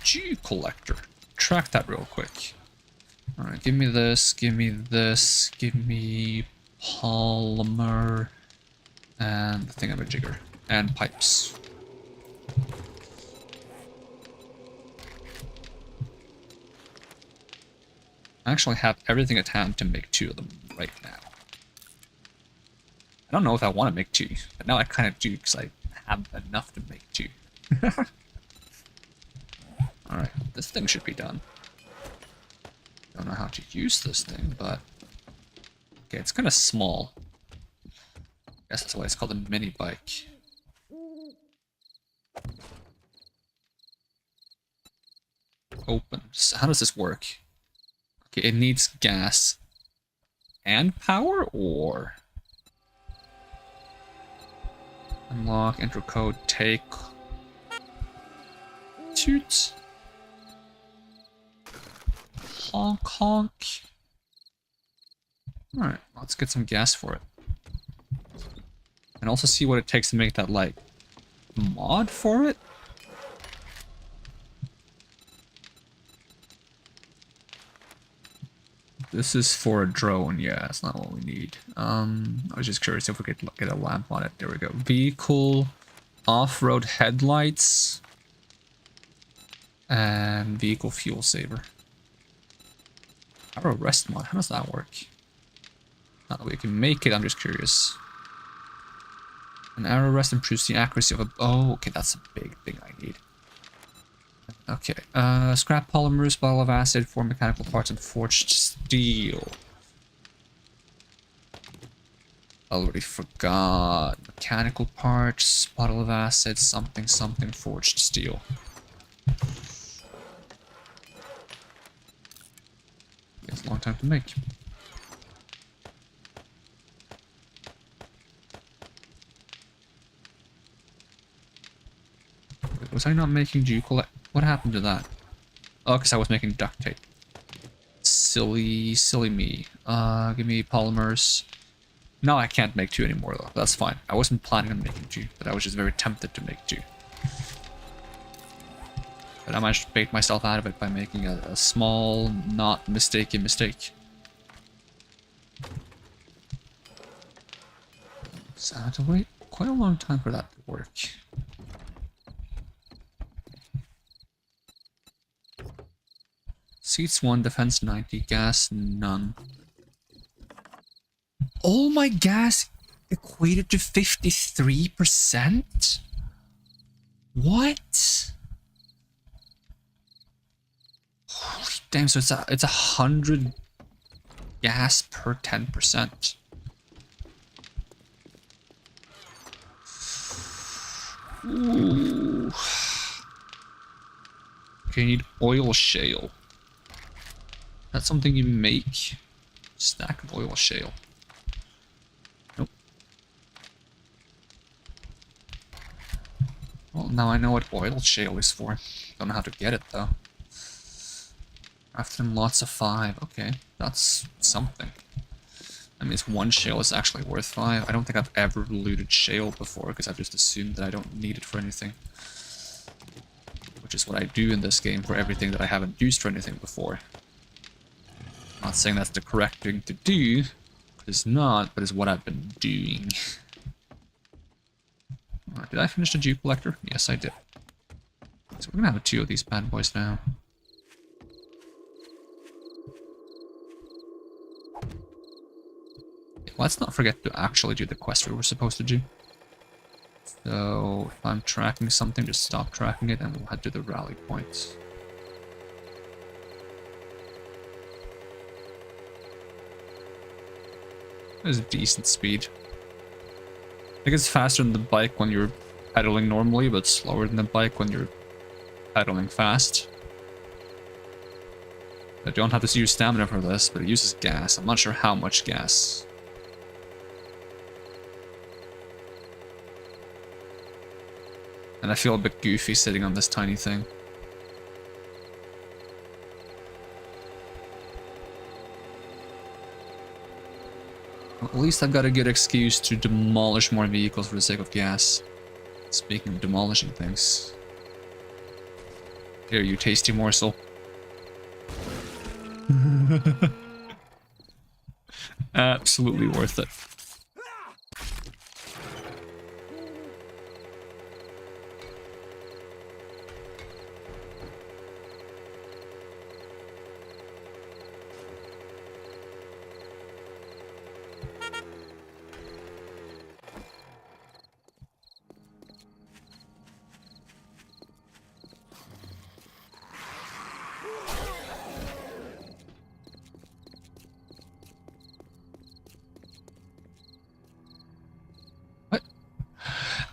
G collector. Track that real quick. Alright, give me this, give me this, give me polymer, and the thingamajigger, and pipes. I actually have everything at hand to make 2 of them right now. I don't know if I want to make 2, but now I kind of do because I have enough to make 2. Alright, this thing should be done. Don't know how to use this thing, but... Okay, it's kind of small. I guess that's why it's called a mini bike. Open. So how does this work? Okay, it needs gas and power, or... Unlock, enter code, take... Toot. Honk honk. Alright, let's get some gas for it. And also see what it takes to make that, like, mod for it. This is for a drone, yeah, that's not what we need. I was just curious if we could get a lamp on it. There we go. Vehicle, off-road headlights, and vehicle fuel saver. Arrow rest mod, how does that work? Not that we can make it, I'm just curious. An arrow rest improves the accuracy of a... Oh, okay, that's a big thing I need. Okay, scrap polymers, bottle of acid for mechanical parts, and forged steel. Already forgot. Mechanical parts, bottle of acid, something, something, forged steel. It's a long time to make. Wait, was I not making collect? What happened to that? Oh, because I was making duct tape. Silly, silly me. Give me polymers. No, I can't make 2 anymore though. That's fine. I wasn't planning on making 2, but I was just very tempted to make 2. But I managed to bait myself out of it by making a small, not mistakey mistake. So I had to wait quite a long time for that to work. Seats 1, defense 90, gas none. All my gas equated to 53%? What? Damn, so it's 100 gas per 10%. Ooh. Okay, you need oil shale. That's something you make? Stack of oil shale. Nope. Well, now I know what oil shale is for. Don't know how to get it though. After them lots of 5. Okay, that's something. That means 1 shale is actually worth 5. I don't think I've ever looted shale before because I've just assumed that I don't need it for anything. Which is what I do in this game for everything that I haven't used for anything before. I'm not saying that's the correct thing to do. It's not, but it's what I've been doing. Did I finish the Jew collector? Yes, I did. So we're gonna have 2 of these bad boys now. Let's not forget to actually do the quest we were supposed to do. So, if I'm tracking something, just stop tracking it and we'll head to the rally point. There's a decent speed. I think it's faster than the bike when you're pedaling normally, but slower than the bike when you're pedaling fast. I don't have to use stamina for this, but it uses gas. I'm not sure how much gas. And I feel a bit goofy sitting on this tiny thing. Well, at least I've got a good excuse to demolish more vehicles for the sake of gas. Speaking of demolishing things. Here, you tasty morsel. Absolutely worth it.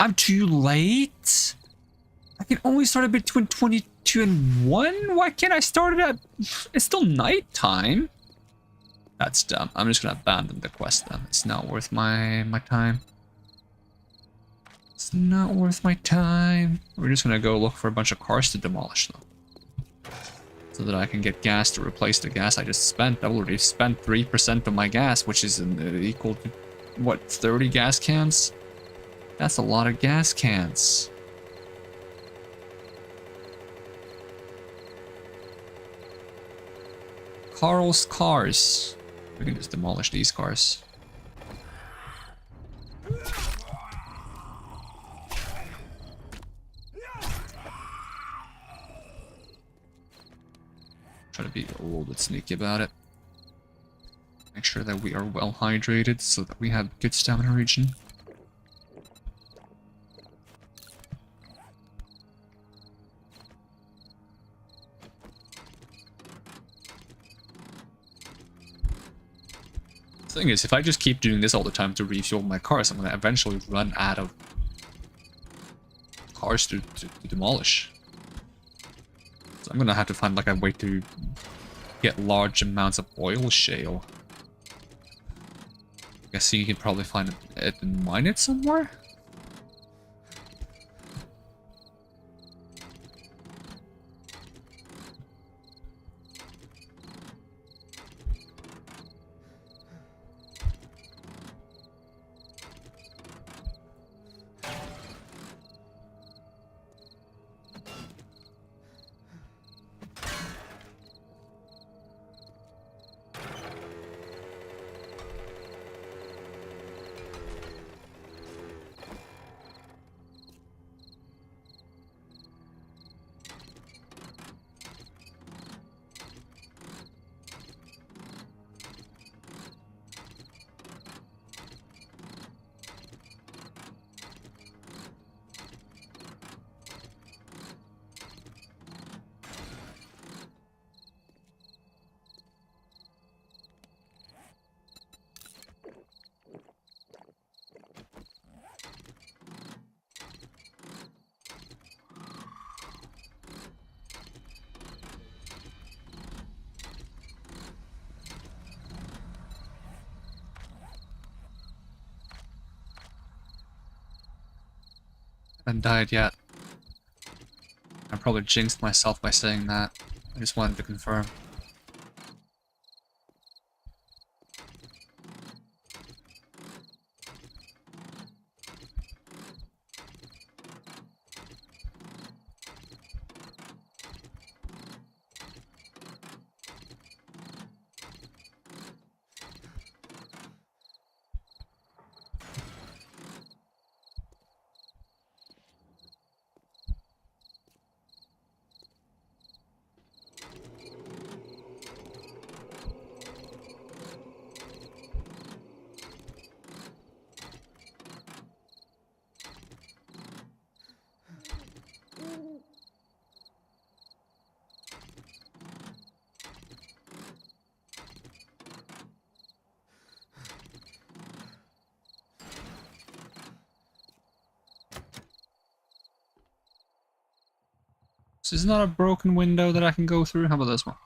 I'm too late? I can only start it between 22 and 1? Why can't I start it at... It's still nighttime. That's dumb. I'm just gonna abandon the quest then. It's not worth my time. It's not worth my time. We're just gonna go look for a bunch of cars to demolish though. So that I can get gas to replace the gas I just spent. I've already spent 3% of my gas, which is equal to, what, 30 gas cans? That's a lot of gas cans. Carl's cars. We can just demolish these cars. Try to be a little bit sneaky about it. Make sure that we are well hydrated so that we have good stamina regen. The thing is, if I just keep doing this all the time to refuel my cars, I'm gonna eventually run out of cars to demolish. So I'm gonna have to find like a way to get large amounts of oil shale. I guess you can probably find it and mine it somewhere? Haven't died yet. I probably jinxed myself by saying that. I just wanted to confirm. This is not a broken window that I can go through. How about this one?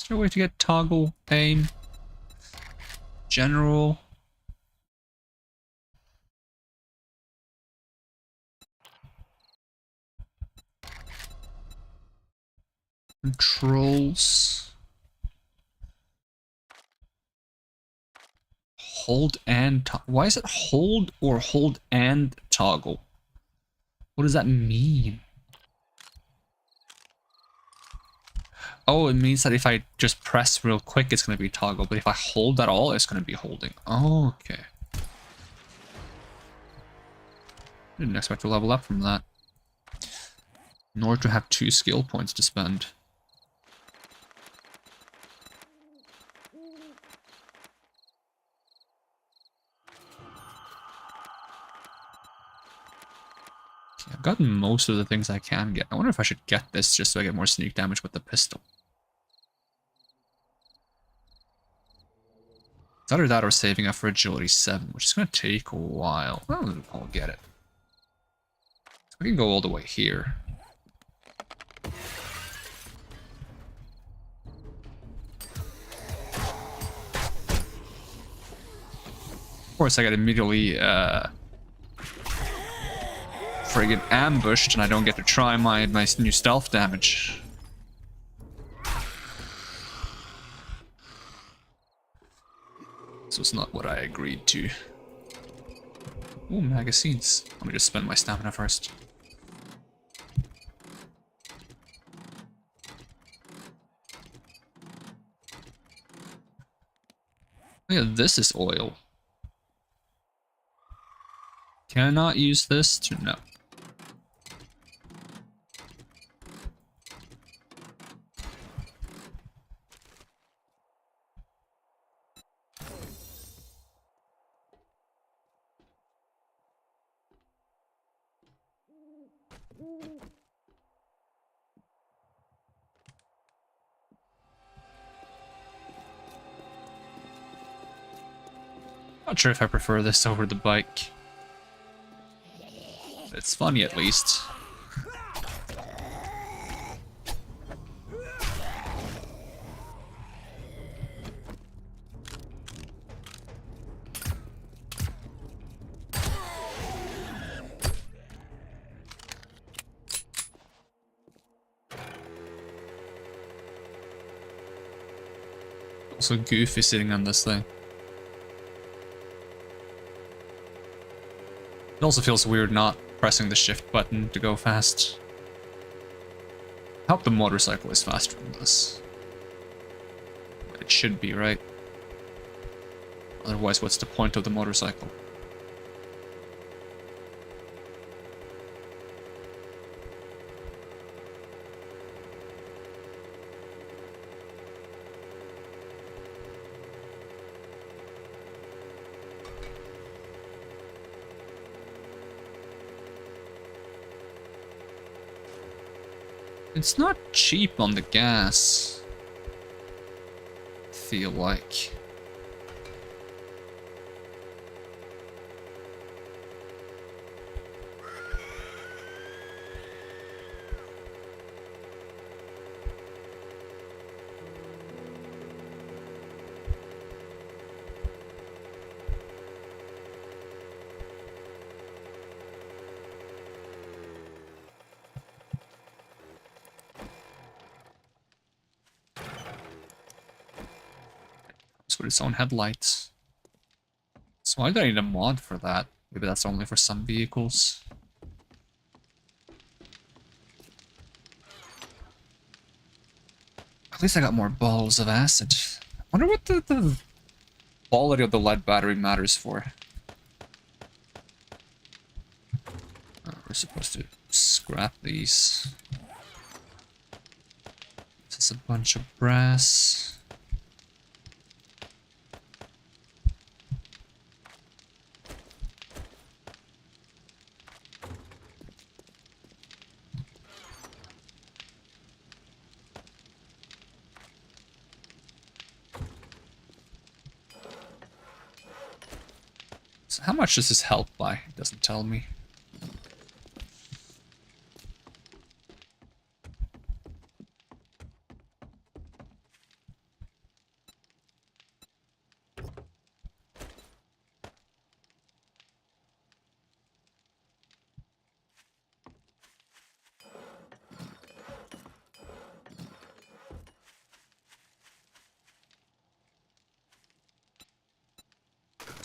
Is there a way to get toggle aim? General. Controls. Hold and why is it hold or hold and toggle? What does that mean? Oh, it means that if I just press real quick, it's going to be toggle. But if I hold at all, it's going to be holding. Oh, okay. Didn't expect to level up from that. Nor to have 2 skill points to spend. Okay, I've gotten most of the things I can get. I wonder if I should get this just so I get more sneak damage with the pistol. It's either that or saving up for agility 7, which is going to take a while. I'll get it. So we can go all the way here. Of course, I get immediately friggin' ambushed, and I don't get to try my new stealth damage. This was not what I agreed to. Ooh, magazines. Let me just spend my stamina first. Oh yeah, this is oil. Can I not use this to no? Not sure if I prefer this over the bike. It's funny at least. Also goofy sitting on this thing. It also feels weird not pressing the shift button to go fast. I hope the motorcycle is faster than this. It should be, right? Otherwise, what's the point of the motorcycle? It's not cheap on the gas, I feel like. With its own headlights. So why do I need a mod for that? Maybe that's only for some vehicles. At least I got more balls of acid. I wonder what the quality of the lead battery matters for. Oh, we're supposed to scrap these. This is a bunch of brass. So how much does this help by? It doesn't tell me.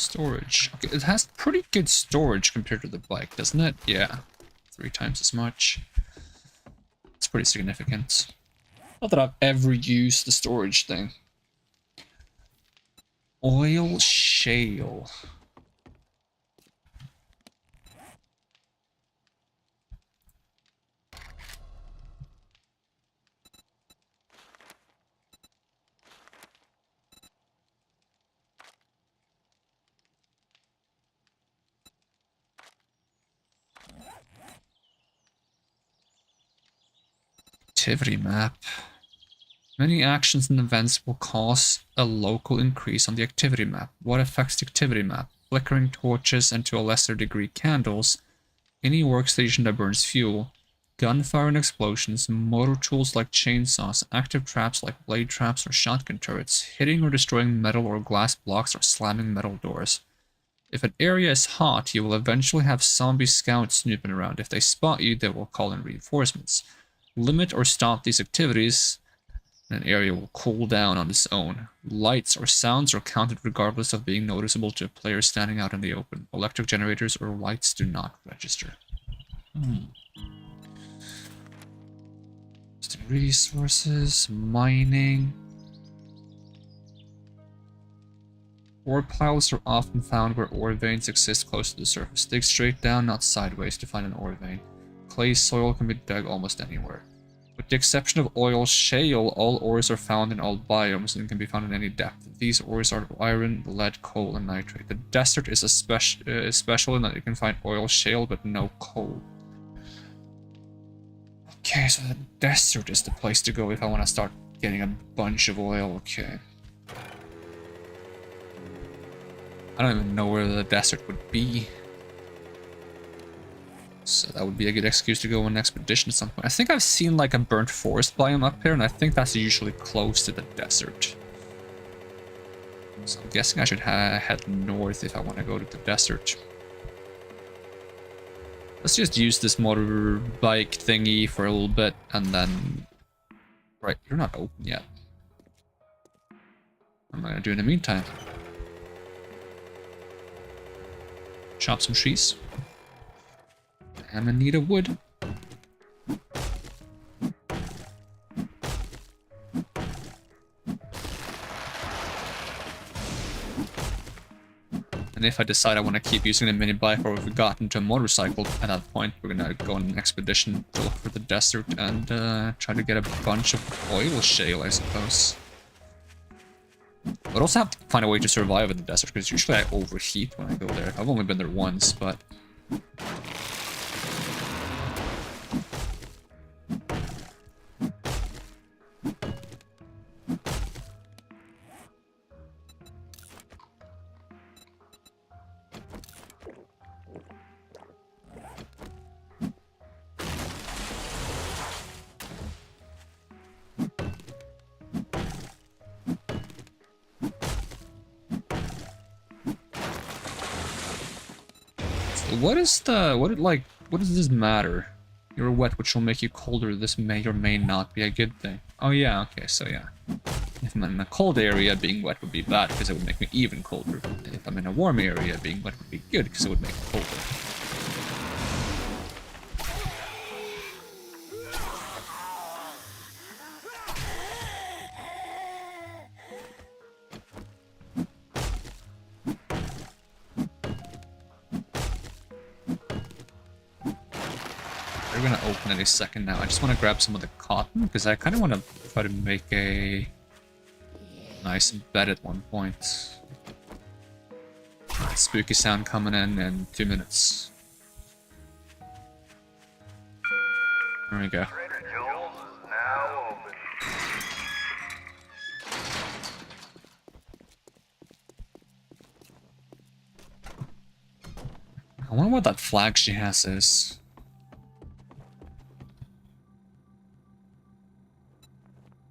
Storage. Okay, it has pretty good storage compared to the bike, doesn't it? Yeah. 3 times as much. It's pretty significant. Not that I've ever used the storage thing. Oil shale. Activity map. Many actions and events will cause a local increase on the activity map. What affects the activity map? Flickering torches and to a lesser degree candles, any workstation that burns fuel, gunfire and explosions, motor tools like chainsaws, active traps like blade traps or shotgun turrets, hitting or destroying metal or glass blocks or slamming metal doors. If an area is hot, you will eventually have zombie scouts snooping around. If they spot you, they will call in reinforcements. Limit or stop these activities, and an area will cool down on its own. Lights or sounds are counted regardless of being noticeable to a player standing out in the open. Electric generators or lights do not register. Resources, mining. Ore piles are often found where ore veins exist close to the surface. Dig straight down, not sideways, to find an ore vein. Clay soil can be dug almost anywhere. With the exception of oil shale, all ores are found in all biomes and can be found in any depth. These ores are iron, lead, coal, and nitrate. The desert is special in that you can find oil shale but no coal. Okay, so the desert is the place to go if I want to start getting a bunch of oil. Okay. I don't even know where the desert would be. So that would be a good excuse to go on an expedition at some point. I think I've seen like a burnt forest biome up here, and I think that's usually close to the desert. So I'm guessing I should head north if I want to go to the desert. Let's just use this motorbike thingy for a little bit, and then... Right, you're not open yet. What am I going to do in the meantime? Chop some trees. I'm in need of wood. And if I decide I want to keep using the mini bike, or if we've gotten to a motorcycle at that point, we're gonna go on an expedition to look for the desert and try to get a bunch of oil shale, I suppose. But also have to find a way to survive in the desert, because usually I overheat when I go there. I've only been there once, but... What does this matter? You're wet, which will make you colder. This may or may not be a good thing. Oh yeah, okay, so yeah. If I'm in a cold area, being wet would be bad, because it would make me even colder. If I'm in a warm area, being wet would be good, because it would make me colder. They're gonna open any second now. I just want to grab some of the cotton, because I kind of want to try to make a nice bed at one point. Spooky sound coming in 2 minutes. There we go. Trader Joel's is now open. I wonder what that flag she has is.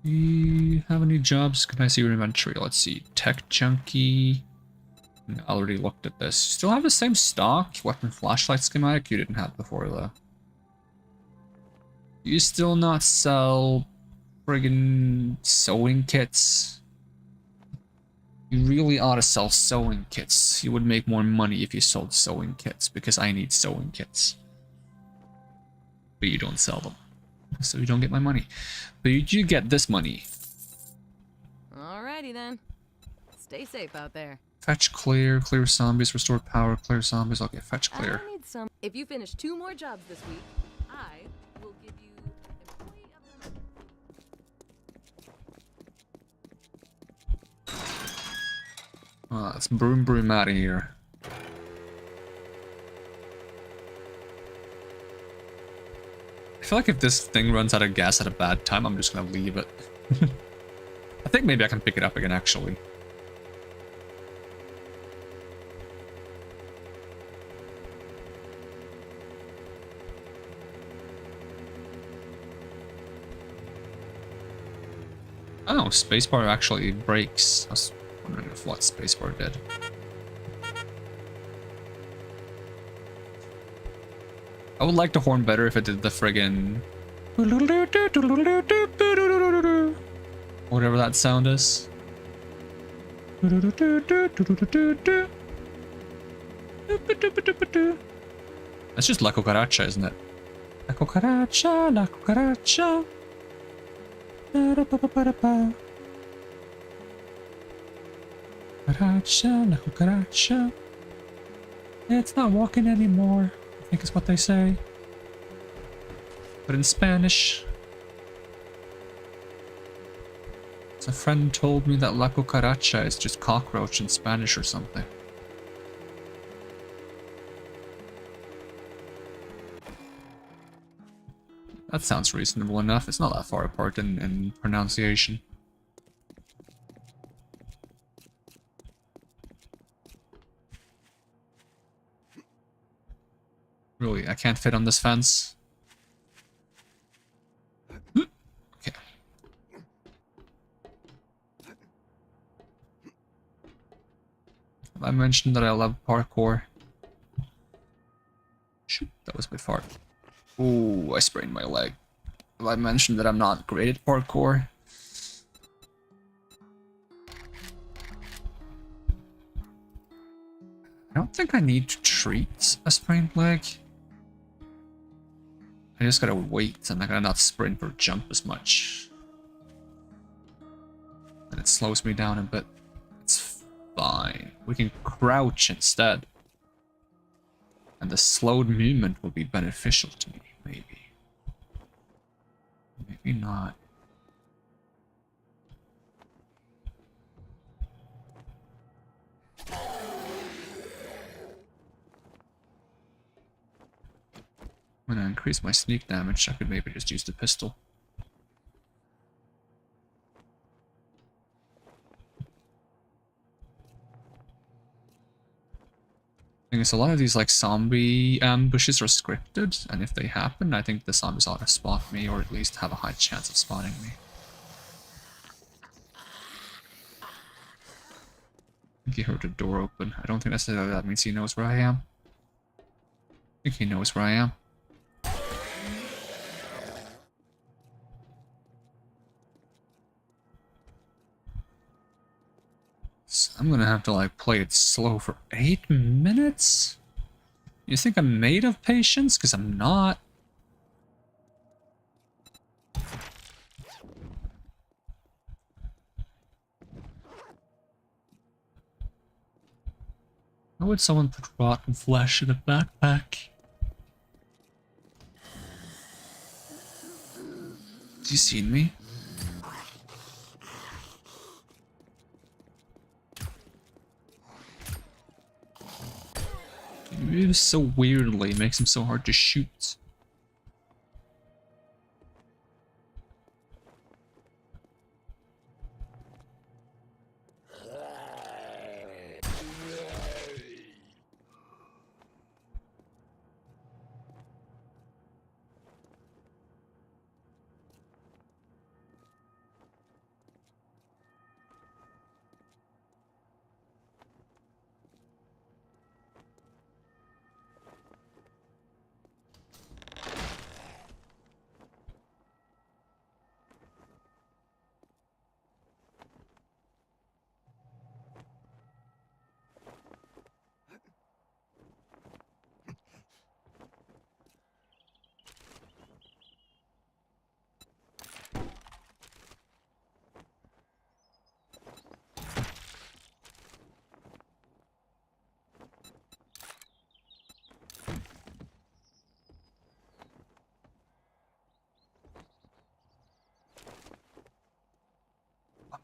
You have any jobs? Can I see your inventory? Let's see. Tech junkie. I already looked at this. Still have the same stock? Weapon flashlight schematic? You didn't have before though. You still not sell friggin' sewing kits? You really ought to sell sewing kits. You would make more money if you sold sewing kits, because I need sewing kits. But you don't sell them, so you don't get my money. But you do get this money. Alrighty then. Stay safe out there. Fetch clear, clear zombies, restore power, clear zombies. Okay, fetch clear. I need some. If you finish 2 more jobs this week, I will give you Employee of the Month. Let's broom out of here. I feel like if this thing runs out of gas at a bad time, I'm just gonna leave it. I think maybe I can pick it up again, actually. Oh, spacebar actually breaks. I was wondering if what spacebar did. I would like the horn better if it did the friggin' whatever that sound is. That's just La Cucaracha, isn't it? La Cucaracha, La Cucaracha. Cucaracha, La Cucaracha. It's not walking anymore, I think is what they say. But in Spanish. So a friend told me that La Cucaracha is just cockroach in Spanish or something. That sounds reasonable enough. It's not that far apart in pronunciation. Really, I can't fit on this fence. Okay. I mentioned that I love parkour. Shoot, that was a bit far. Ooh, I sprained my leg. Have I mentioned that I'm not great at parkour? I don't think I need to treat a sprained leg. I just gotta wait and I gotta not sprint or jump as much. And it slows me down a bit. It's fine. We can crouch instead. And the slowed movement will be beneficial to me, maybe. Maybe not. When I increase my sneak damage, I could maybe just use the pistol. Thing is, a lot of these like zombie ambushes are scripted, and if they happen, I think the zombies ought to spot me, or at least have a high chance of spotting me. I think he heard the door open. I don't think necessarily that means he knows where I am. I think he knows where I am. So I'm gonna have to like play it slow for 8 minutes? You think I'm made of patience? Because I'm not. How would someone put rotten flesh in a backpack? Do you see me? He moves so weirdly, it makes him so hard to shoot.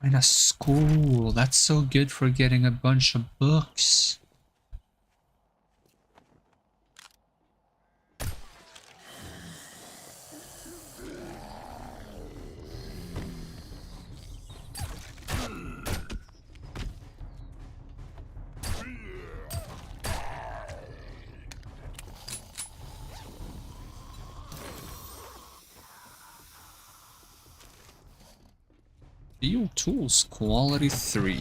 I'm in a school. That's so good for getting a bunch of books. Steel tools, quality 3.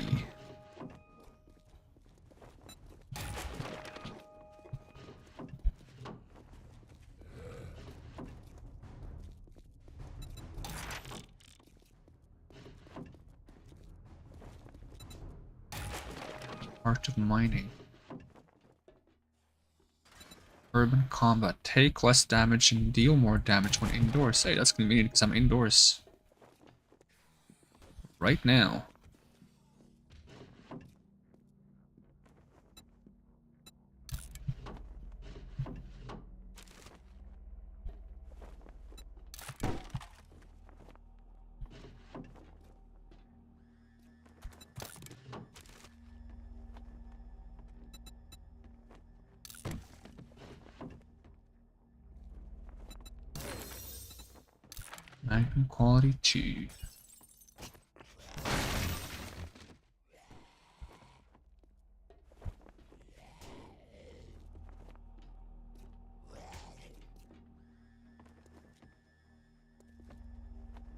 Art of mining. Urban combat. Take less damage and deal more damage when indoors. Hey, that's convenient because I'm indoors right now. Magnum quality 2.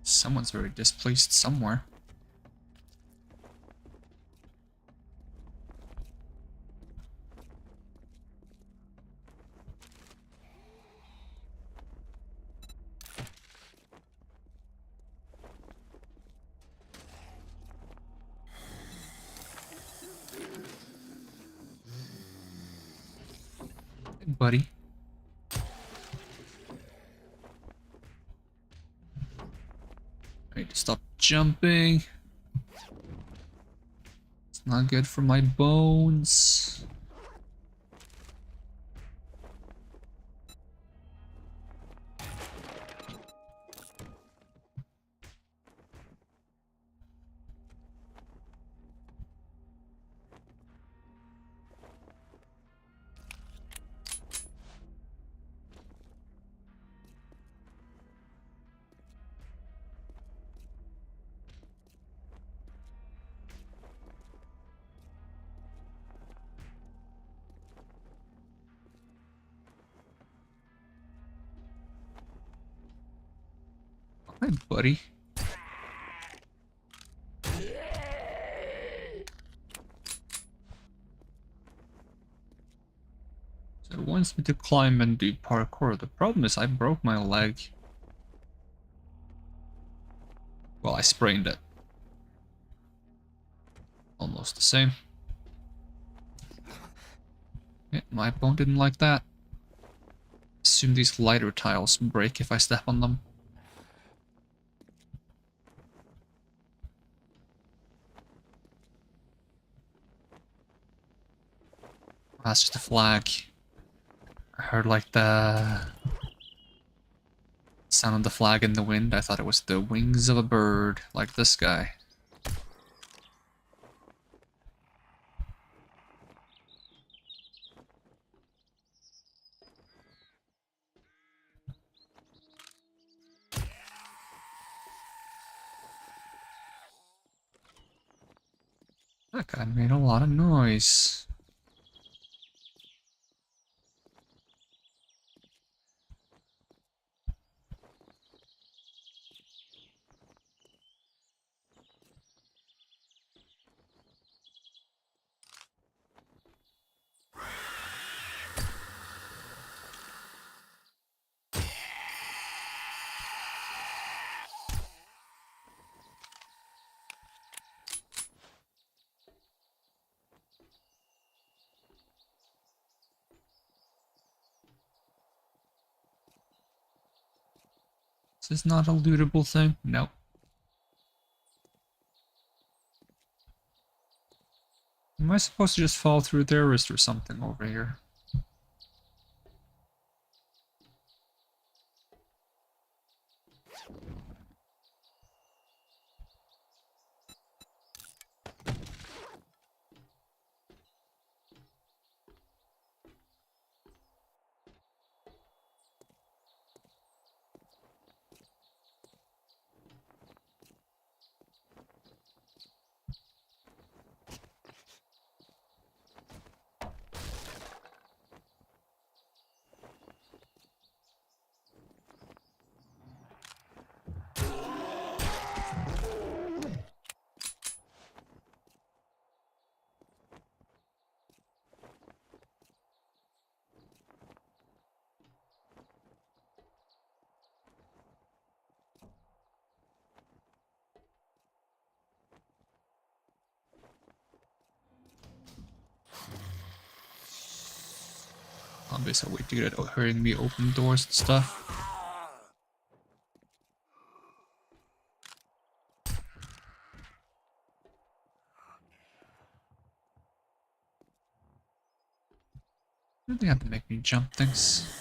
Someone's very displeased somewhere. Hey, buddy. I need to stop jumping. It's not good for my bones. Hi, buddy. So it wants me to climb and do parkour. The problem is I broke my leg. Well, I sprained it. Almost the same. Yeah, my bone didn't like that. Assume these lighter tiles break if I step on them. That's just a flag. I heard like the sound of the flag in the wind. I thought it was the wings of a bird, like this guy. That guy made a lot of noise. This is not a lootable thing? Nope. Am I supposed to just fall through there or is there something over here? Zombies are way too good at hurting me open doors and stuff. They have to make me jump things.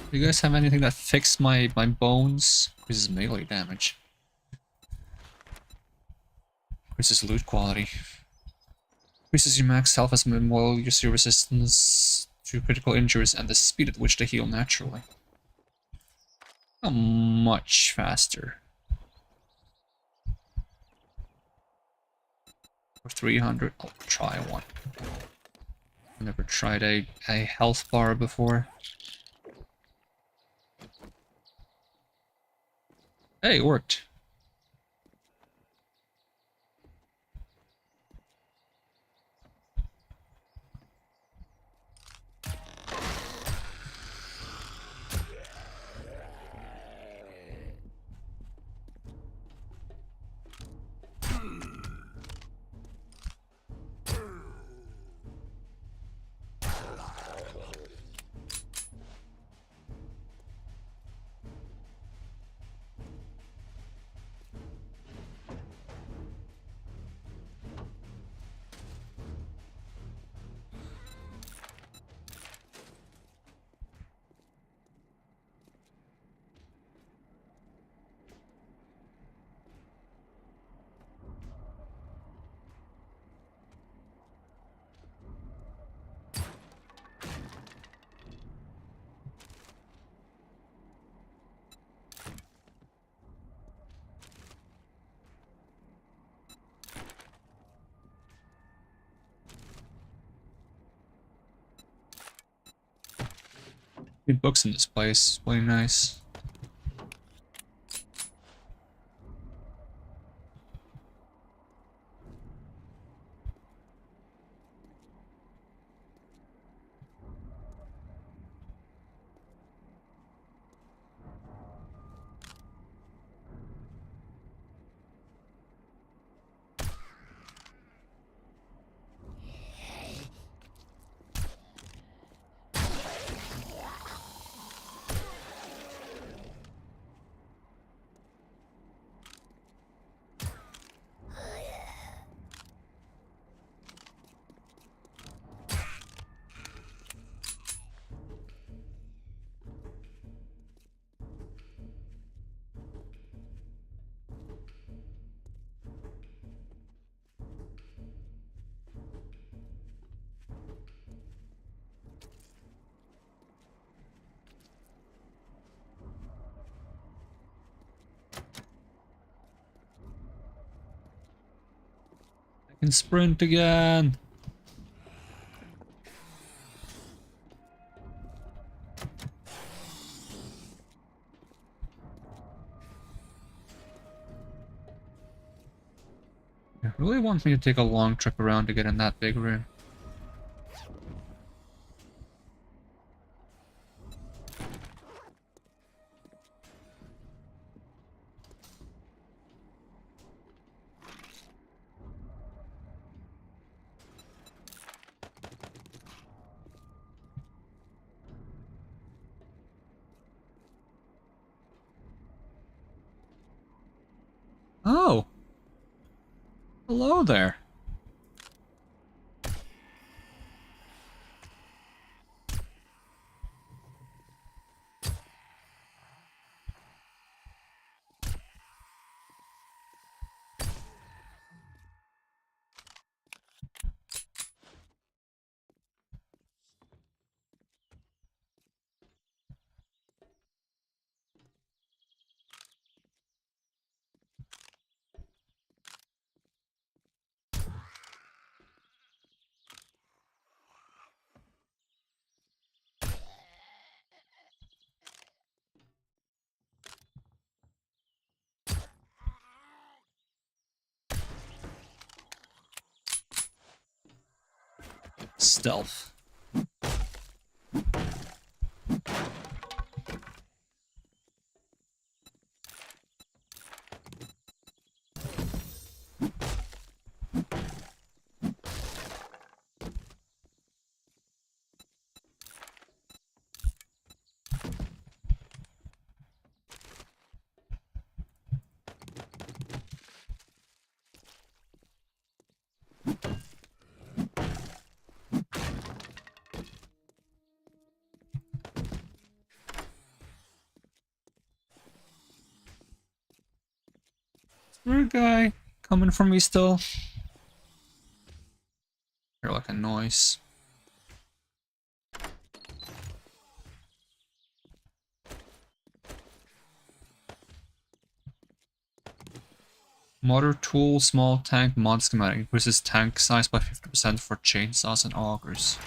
Do you guys have anything that fixes my bones? Increases melee damage. Increases loot quality. Increases your max health as well as your resistance to critical injuries and the speed at which they heal naturally. How much faster? For 300, I'll try one. I've never tried a health bar before. Hey, it worked. Good books in this place, really nice. I can sprint again! I really want me to take a long trip around to get in that big room. Oh! Hello there. Stealth. There a guy coming for me still? Hear like a noise. Motor tool, small tank, mod schematic. Increases tank size by 50% for chainsaws and augers.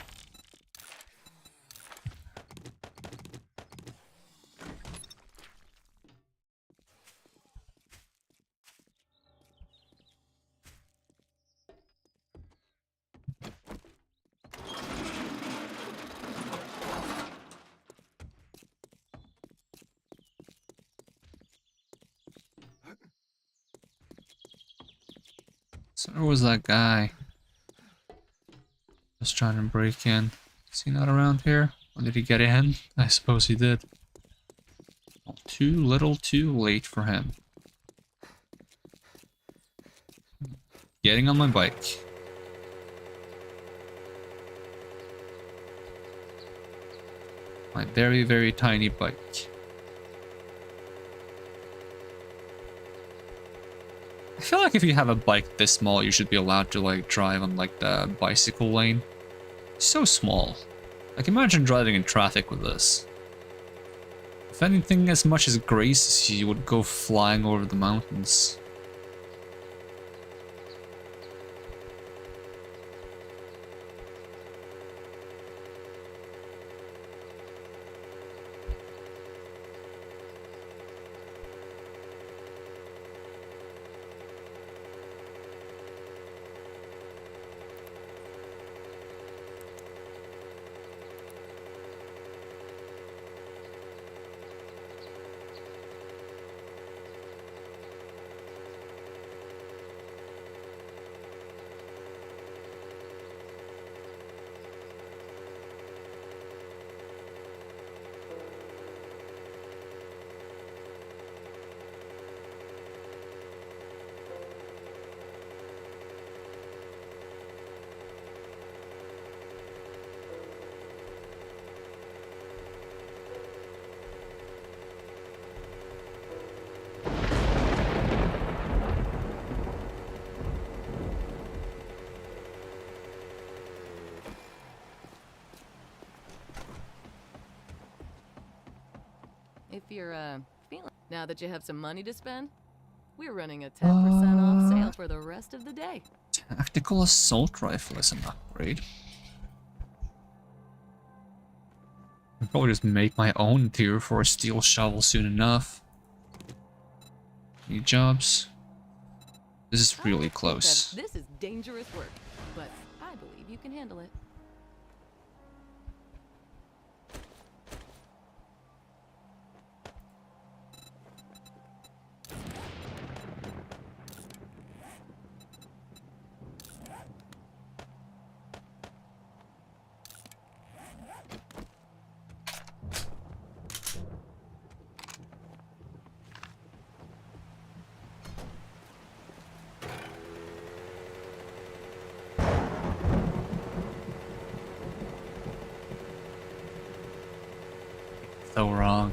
So where was that guy? Just trying to break in. Is he not around here? Or did he get in? I suppose he did. Well, too little too late for him. Getting on my bike. My very, very tiny bike. I feel like if you have a bike this small, you should be allowed to like drive on like the bicycle lane. It's so small. Like imagine driving in traffic with this. If anything as much as grace, you would go flying over the mountains. If you're, feeling... Now that you have some money to spend, we're running a 10% off sale for the rest of the day. Tactical assault rifle is an upgrade. I'll probably just make my own tier for a steel shovel soon enough. Any jobs? This is really close. This is dangerous work, but I believe you can handle it. So wrong.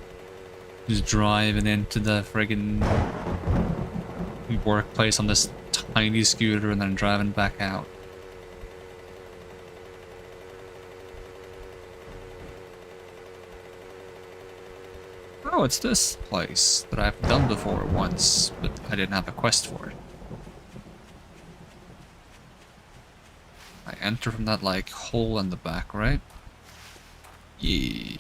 Just driving into the friggin' workplace on this tiny scooter and then driving back out. Oh, it's this place that I've done before once, but I didn't have a quest for it. I enter from that, like, hole in the back, right? Yeah.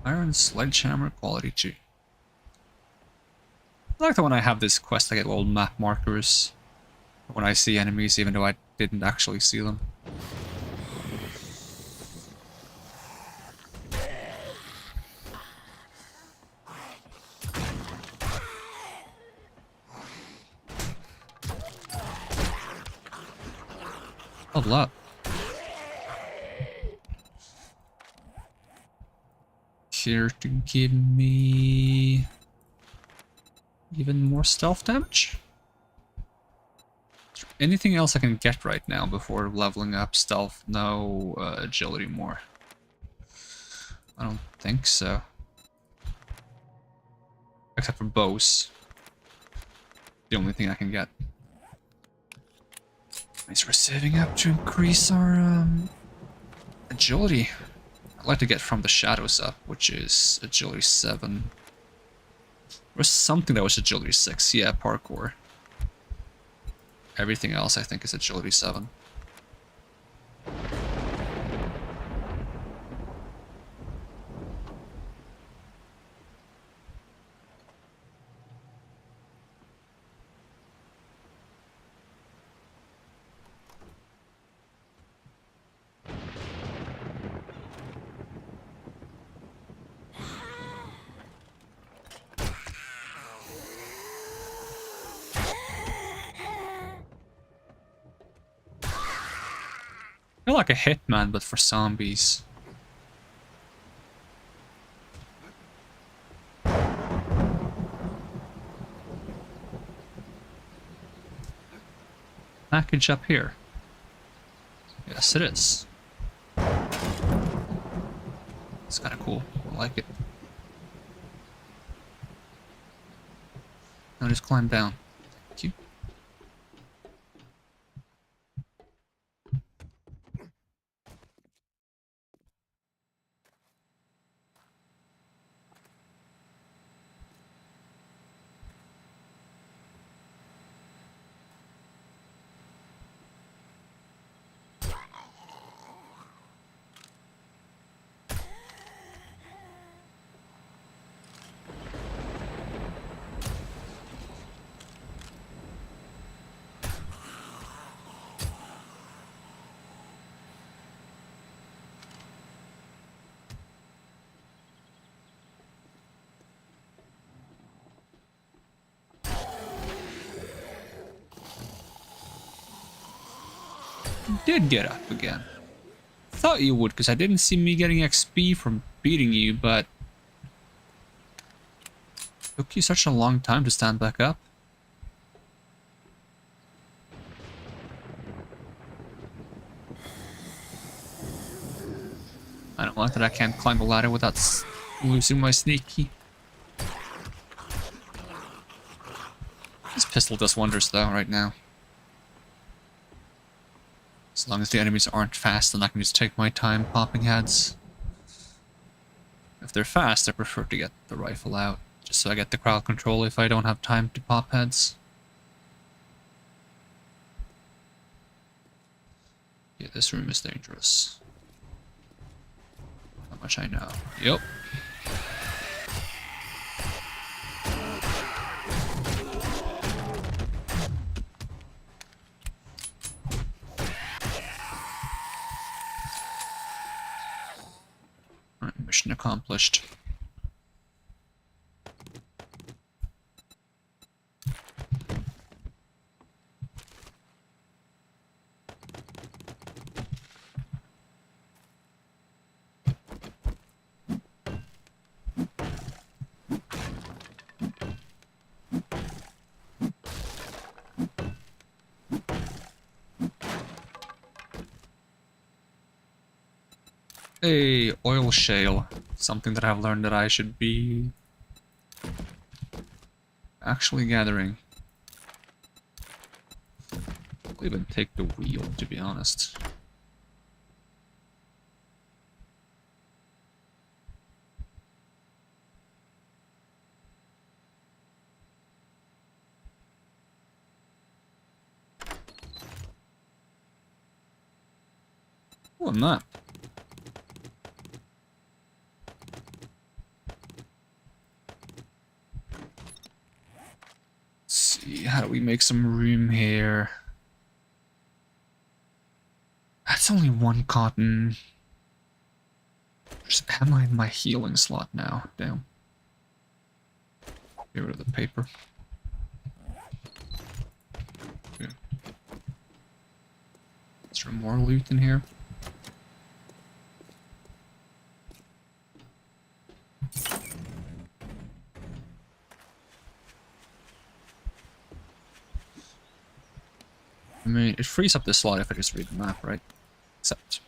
Iron sledgehammer quality 2. I like that when I have this quest I get little map markers when I see enemies even though I didn't actually see them. Level up. Here to give me even more stealth damage? Is there anything else I can get right now before leveling up stealth? No, agility more. I don't think so. Except for bows. The only thing I can get. Means we're saving up to increase our agility. I'd like to get from the shadows up, which is agility 7. Or something that was agility 6. Yeah, parkour. Everything else I think is agility 7. I feel like a hitman, but for zombies. Package up here. Yes, it is. It's kind of cool. I like it. Now just climb down. Thank you. You did get up again. Thought you would, because I didn't see me getting XP from beating you, but... Took you such a long time to stand back up. I don't like that I can't climb a ladder without losing my sneak key. This pistol does wonders though, right now. As long as the enemies aren't fast, then I can just take my time popping heads. If they're fast, I prefer to get the rifle out, just so I get the crowd control if I don't have time to pop heads. Yeah, this room is dangerous. How much I know. Yep. Alright, mission accomplished. Hey, oil shale. Something that I've learned that I should be actually gathering. I'll even take the wheel, to be honest. Oh, a map. we make some room here? That's only one cotton. Just am I in my healing slot now? Damn. Get rid of the paper. Yeah. Is there more loot in here? I mean, it frees up the slot if I just read the map, right? Except...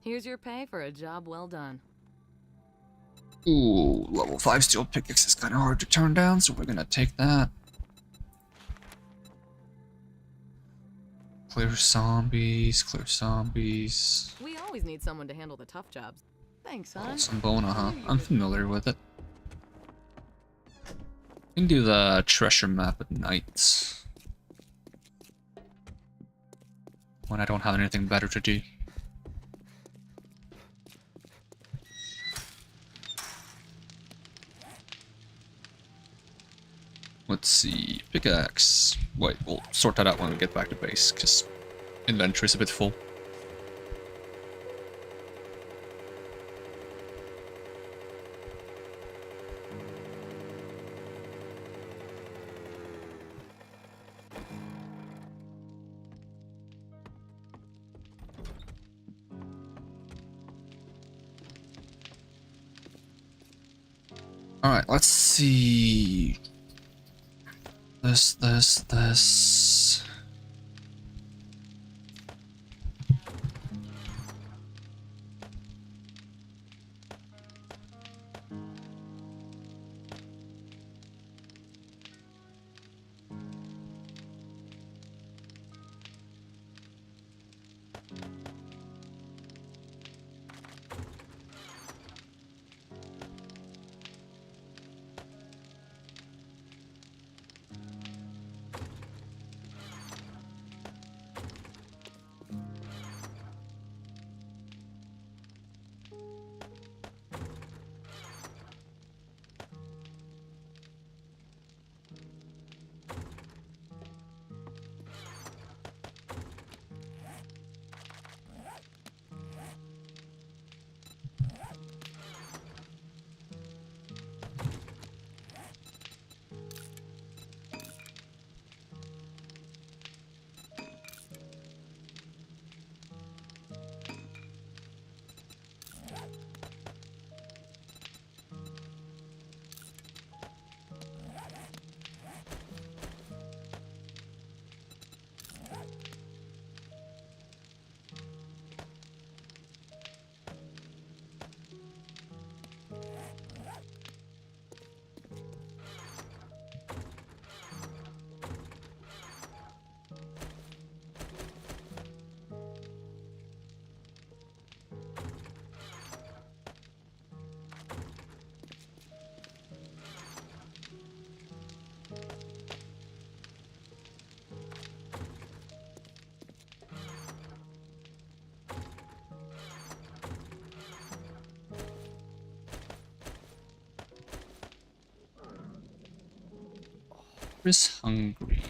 Here's your pay for a job well done. Ooh, level 5 steel pickaxe is kind of hard to turn down, so we're gonna take that. Clear zombies, clear zombies. We always need someone to handle the tough jobs. Thanks, son. Some Bona, huh? I'm familiar with it. We can do the treasure map at night. When I don't have anything better to do. Let's see, pickaxe. Wait, we'll sort that out when we get back to base, because inventory's a bit full. Alright, let's see. This. Is hungry.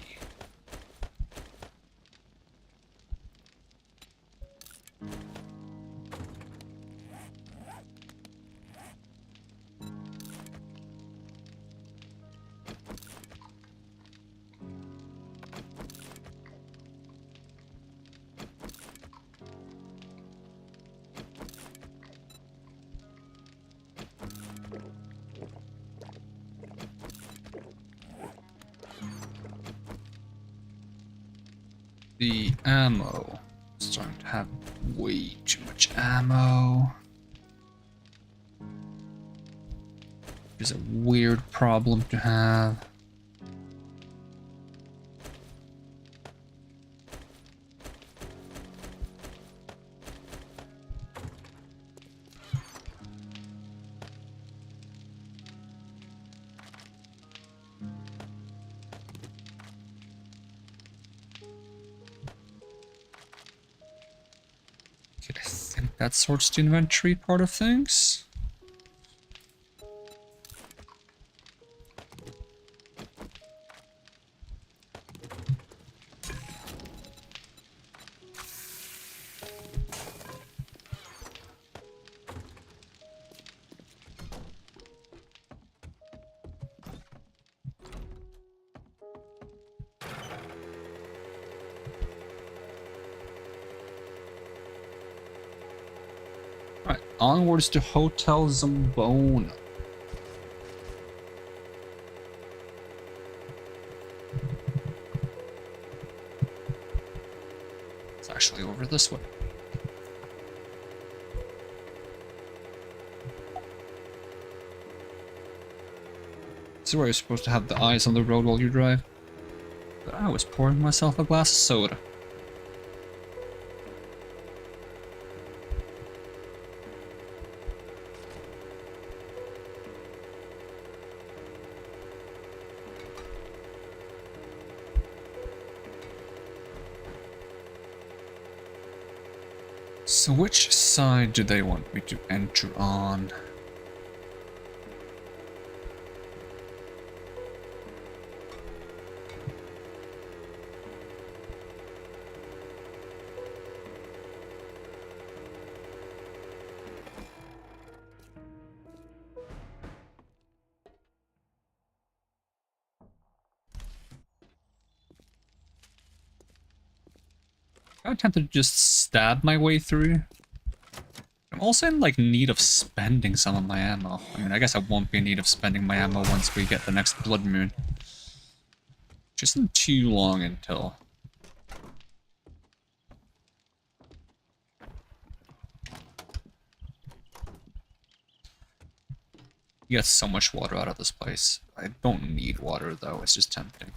The ammo. Starting to have way too much ammo. Is a weird problem to have. that sorts the inventory part of things. Right, onwards to Hotel Zambona. It's actually over this way. This is where you're supposed to have the eyes on the road while you drive. But I was pouring myself a glass of soda. So which side do they want me to enter on? I'm tempted to just stab my way through. I'm also in like need of spending some of my ammo. I mean, I guess I won't be in need of spending my ammo once we get the next blood moon. Which isn't too long until. You get so much water out of this place. I don't need water though, it's just tempting.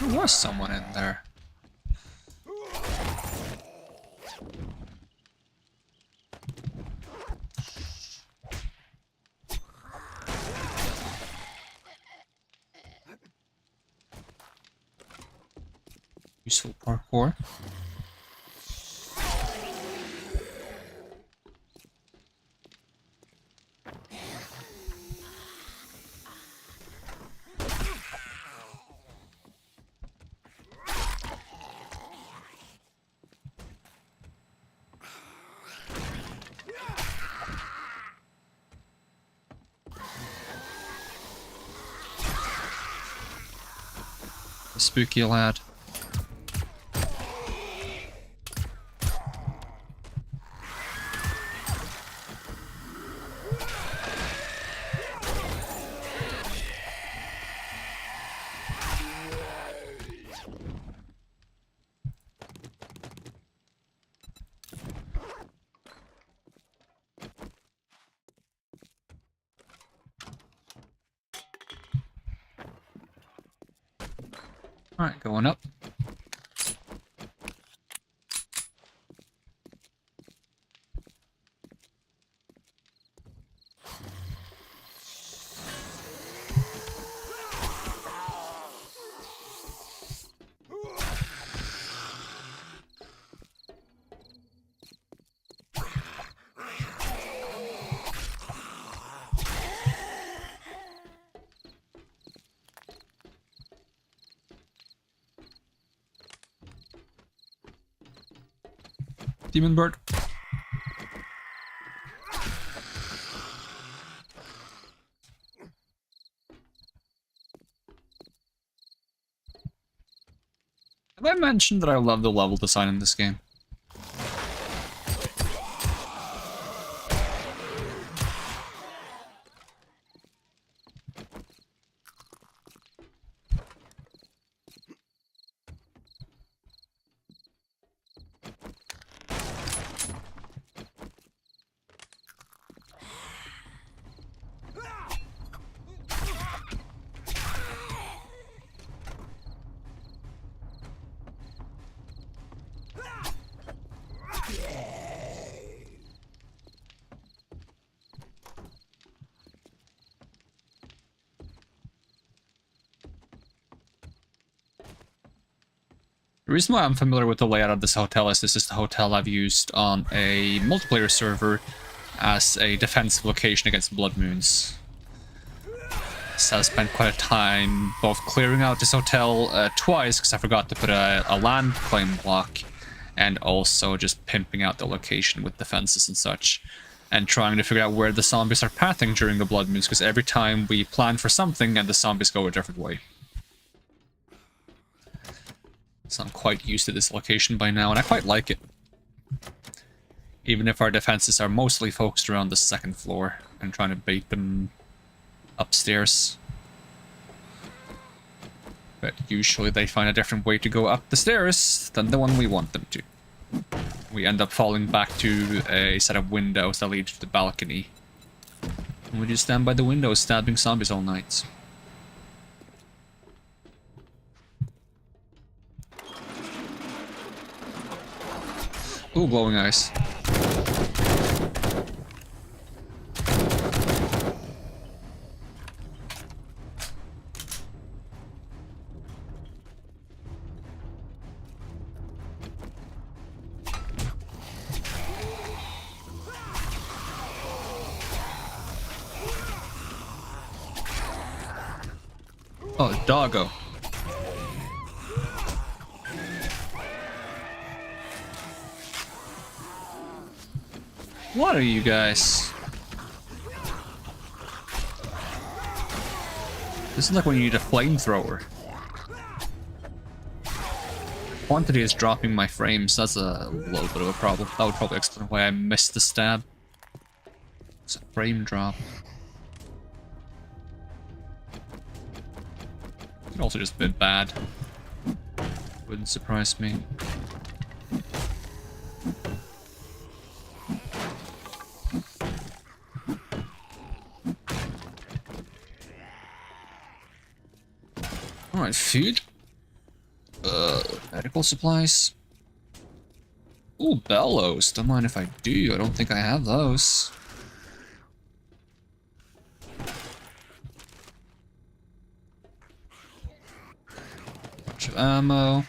There was someone in there. Useful parkour. The spooky lad. Alright, going up. Demon bird. Have I mentioned that I love the level design in this game? The reason why I'm familiar with the layout of this hotel is this is the hotel I've used on a multiplayer server as a defensive location against blood moons. So I spent quite a time both clearing out this hotel twice because I forgot to put a land claim block, and also just pimping out the location with defenses and such, and trying to figure out where the zombies are pathing during the blood moons, because every time we plan for something and the zombies go a different way. So I'm quite used to this location by now, and I quite like it. Even if our defenses are mostly focused around the second floor and trying to bait them upstairs. But usually they find a different way to go up the stairs than the one we want them to. We end up falling back to a set of windows that lead to the balcony. And we just stand by the windows stabbing zombies all night. Ooh, glowing eyes. Oh, doggo. What are you guys? This is like when you need a flamethrower. Quantity is dropping my frames. That's a little bit of a problem. That would probably explain why I missed the stab. It's a frame drop. Could also just been bad. Wouldn't surprise me. Alright, food. Medical supplies. Ooh, bellows. Don't mind if I do. I don't think I have those. Bunch of ammo.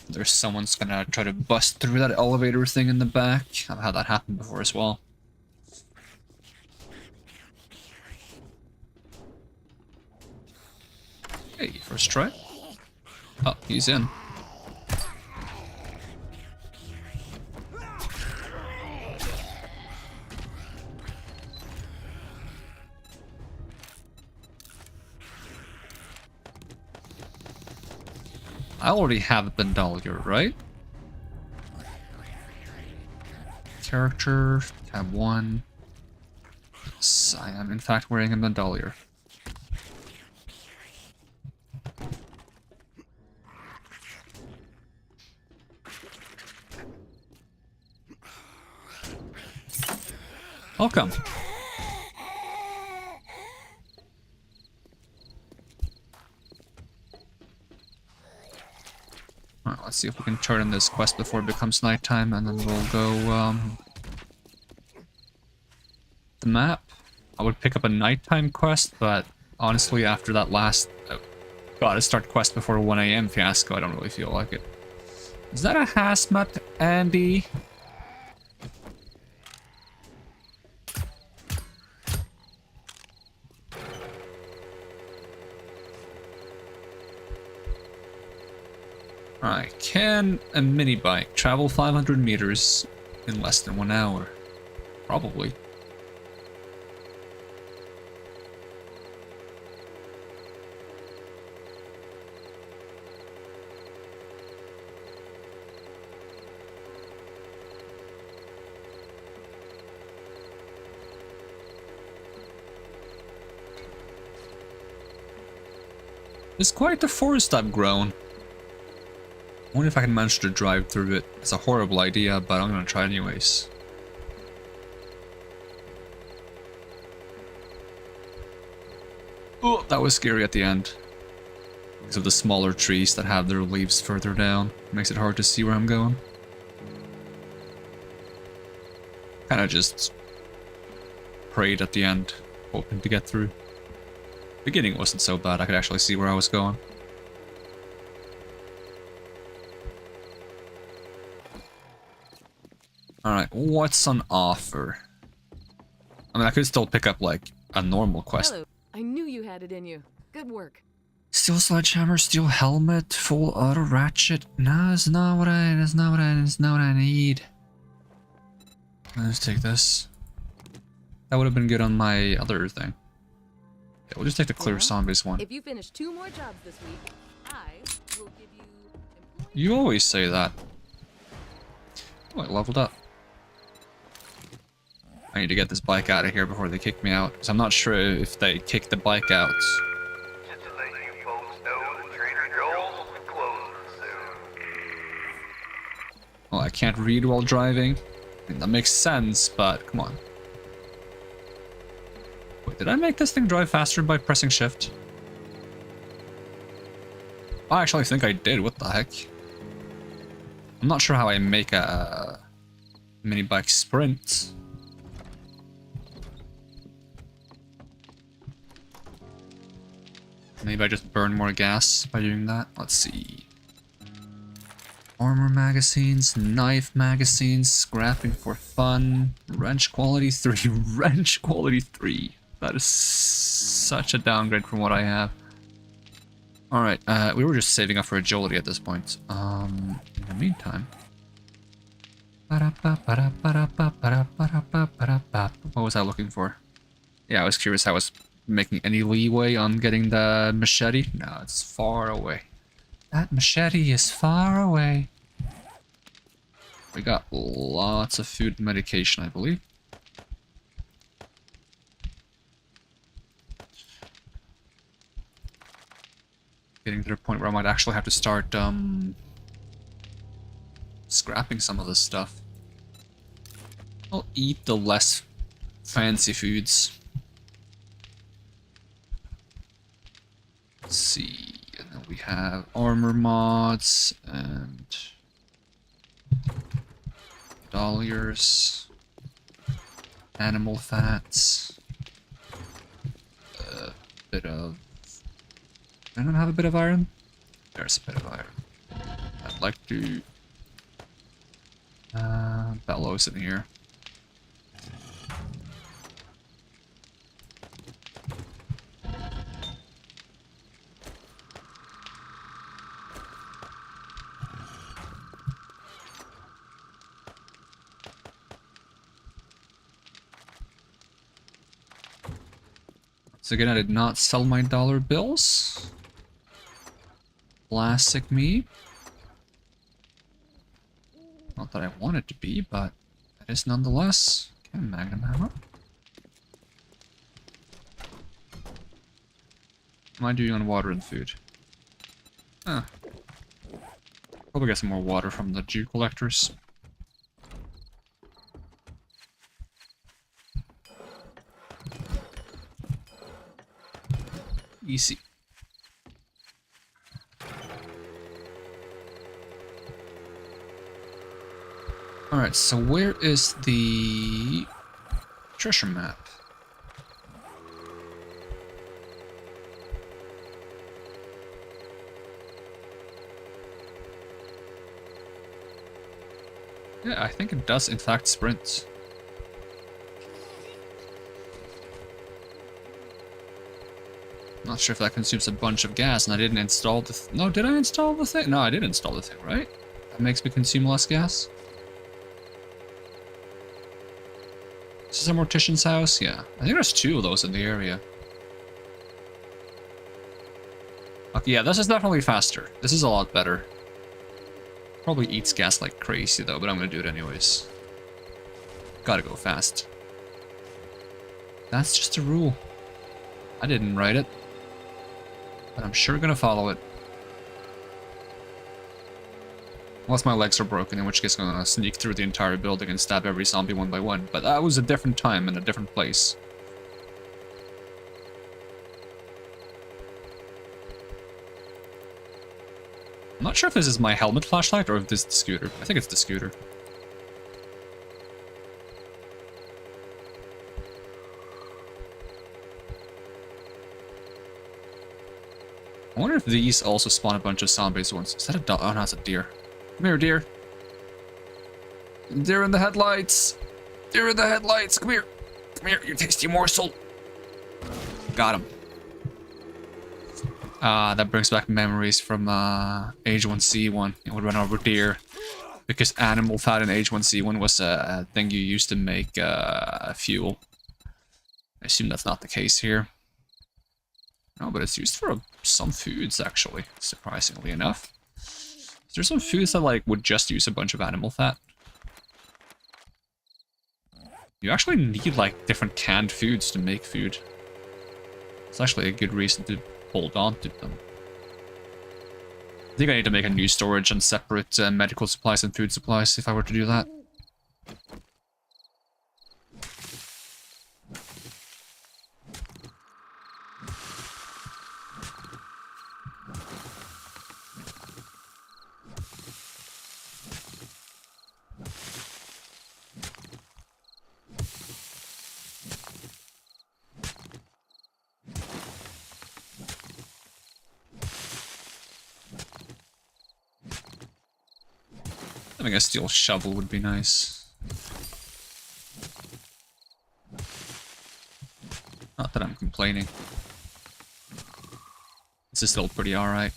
There's someone's gonna try to bust through that elevator thing in the back. I've had that happen before as well. Hey, first try. Oh, he's in. I already have a bandolier, right? Character, tab 1. Yes, I am in fact wearing a bandolier. Welcome. Alright, let's see if we can turn in this quest before it becomes nighttime, and then we'll go, the map. I would pick up a nighttime quest, but honestly, after that last, gotta start quest before 1 AM fiasco, I don't really feel like it. Is that a hazmat, Andy? Alright, can a mini bike travel 500 meters in less than 1 hour? Probably. It's quite the forest I've grown. I wonder if I can manage to drive through it. It's a horrible idea, but I'm gonna try anyways. Oh, that was scary at the end. Because of the smaller trees that have their leaves further down. It makes it hard to see where I'm going. Kinda just prayed at the end, hoping to get through. Beginning wasn't so bad, I could actually see where I was going. Alright, what's on offer? I mean, I could still pick up, like, a normal quest. Hello. I knew you had it in you. Good work. Steel sledgehammer, steel helmet, full auto ratchet. No, it's not what I need. Let's take this. That would have been good on my other thing. Yeah, we'll just take the clear Well, zombies one. If you finish 2 more jobs this week, I will give you employee. You always say that. Oh, I leveled up. I need to get this bike out of here before they kick me out, because I'm not sure if they kick the bike out. Just to let you folks know that Trader Joel's will be closing soon. Well, I can't read while driving. I mean, that makes sense, but come on. Wait, did I make this thing drive faster by pressing shift? I actually think I did, what the heck? I'm not sure how I make a mini bike sprint. Maybe I just burn more gas by doing that. Let's see. Armor magazines, knife magazines, scrapping for fun, wrench quality 3, wrench quality 3. That is such a downgrade from what I have. Alright, we were just saving up for agility at this point. In the meantime... What was I looking for? Yeah, I was curious how I was making any leeway on getting the machete. No, it's far away. That machete is far away. We got lots of food and medication, I believe. Getting to the point where I might actually have to start scrapping some of this stuff. I'll eat the less fancy foods. Let's see, and then we have armor mods and dahlias, animal fats, a bit of... I don't have a bit of iron? There's a bit of iron. I'd like to... bellows in here. So again, I did not sell my dollar bills. Classic me. Not that I want it to be, but it is nonetheless. Okay, magnum hammer. What am I doing on water and food? Huh. Probably get some more water from the dew collectors. Easy. Alright, so where is the treasure map? Yeah, I think it does in fact sprint. Not sure if that consumes a bunch of gas, and I didn't install the... No, did I install the thing? No, I did install the thing, right? That makes me consume less gas. Is this a mortician's house? Yeah. I think there's 2 of those in the area. Okay, yeah, this is definitely faster. This is a lot better. Probably eats gas like crazy, though, but I'm gonna do it anyways. Gotta go fast. That's just a rule. I didn't write it. But I'm sure gonna follow it. Unless my legs are broken, in which case I'm gonna sneak through the entire building and stab every zombie one by one. But that was a different time and a different place. I'm not sure if this is my helmet flashlight or if this is the scooter. I think it's the scooter. I wonder if these also spawn a bunch of zombies once. Is that a dog? Oh no, it's a deer. Come here, deer. Deer in the headlights! Deer in the headlights! Come here! Come here, you tasty morsel! Got him. That brings back memories from H1C1. It would run over deer. Because animal fat in H1C1 was a thing you used to make fuel. I assume that's not the case here. No, but it's used for some foods, actually, surprisingly enough. Is there some foods that, like, would just use a bunch of animal fat? You actually need, like, different canned foods to make food. It's actually a good reason to hold on to them. I think I need to make a new storage and separate medical supplies and food supplies if I were to do that. Having a steel shovel would be nice. Not that I'm complaining. This is still pretty alright.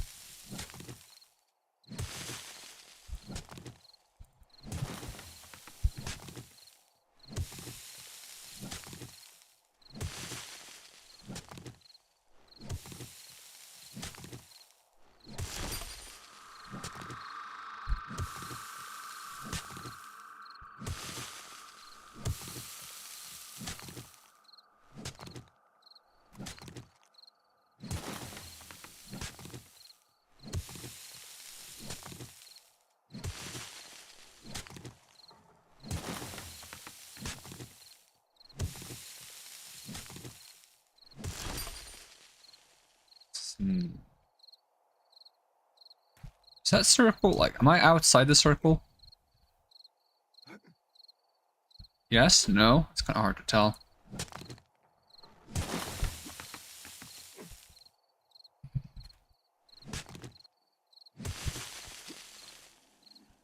Is that circle, like, am I outside the circle? Yes? No? It's kind of hard to tell.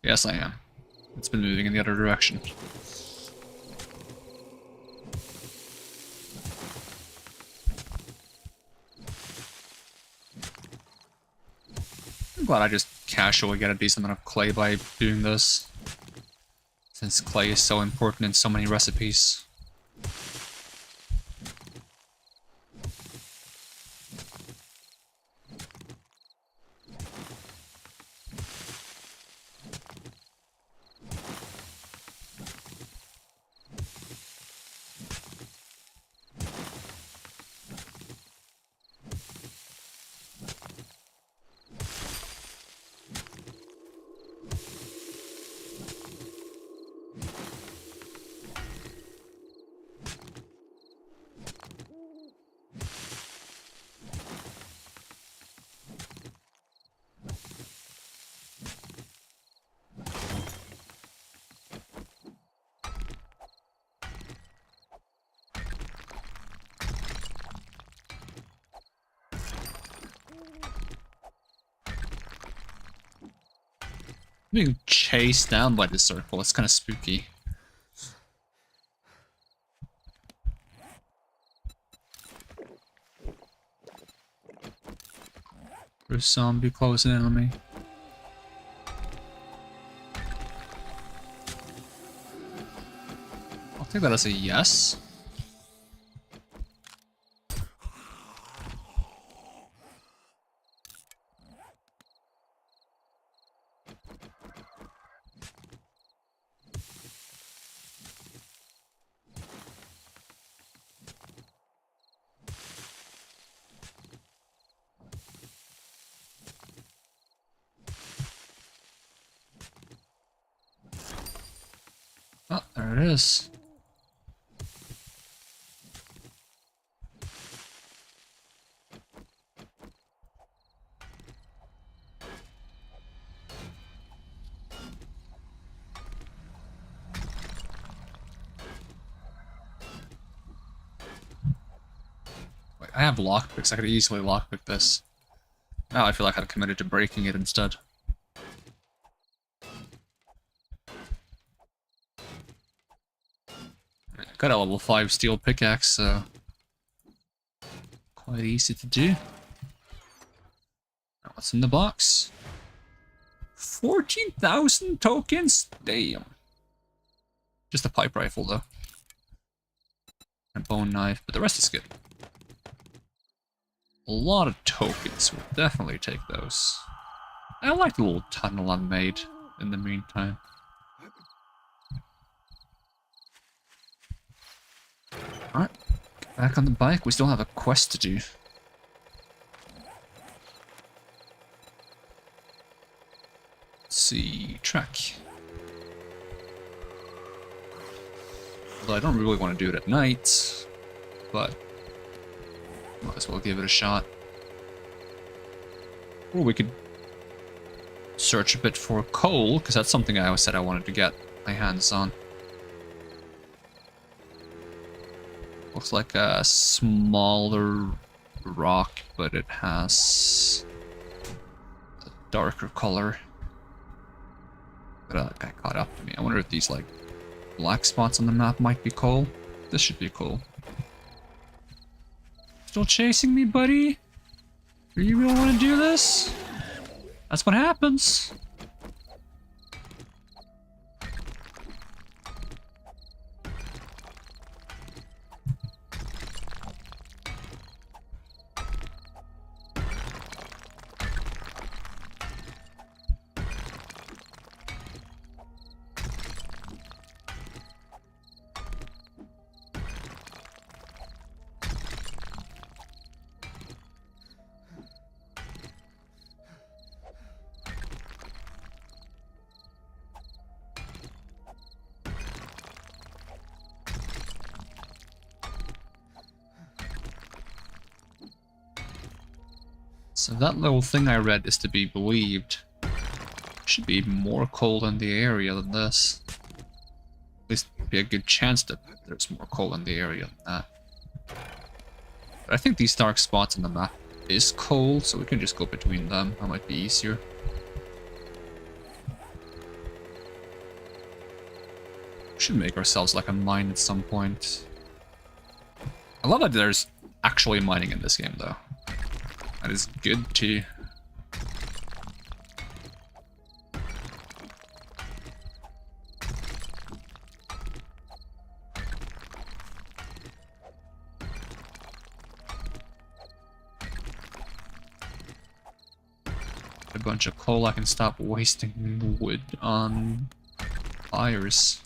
Yes, I am. It's been moving in the other direction. I'm glad I just casually get a decent amount of clay by doing this, since clay is so important in so many recipes. Being chased down by the circle, it's kind of spooky. There's a zombie closing in on me. I'll take that as a yes. Oh, there it is. Wait, I have lockpicks. I could easily lockpick this. Now I feel like I've committed to breaking it instead. Got a level 5 steel pickaxe, so quite easy to do. Now, what's in the box? 14,000 tokens? Damn. Just a pipe rifle, though. And a bone knife, but the rest is good. A lot of tokens. We'll definitely take those. I like the little tunnel I made in the meantime. Alright, get back on the bike. We still have a quest to do. Let's see, track. Although I don't really want to do it at night, but might as well give it a shot. Or we could search a bit for coal, because that's something I always said I wanted to get my hands on. Looks like a smaller rock, but it has a darker color. But that guy caught up to me. I wonder if these like black spots on the map might be coal. This should be coal. Still chasing me, buddy? Do you really want to do this? That's what happens. So that little thing I read is to be believed. Should be more coal in the area than this. At least be a good chance that there's more coal in the area than that. But I think these dark spots on the map is coal, so we can just go between them. That might be easier. We should make ourselves like a mine at some point. I love that there's actually mining in this game though. That is good too. A bunch of coal, I can stop wasting wood on fires.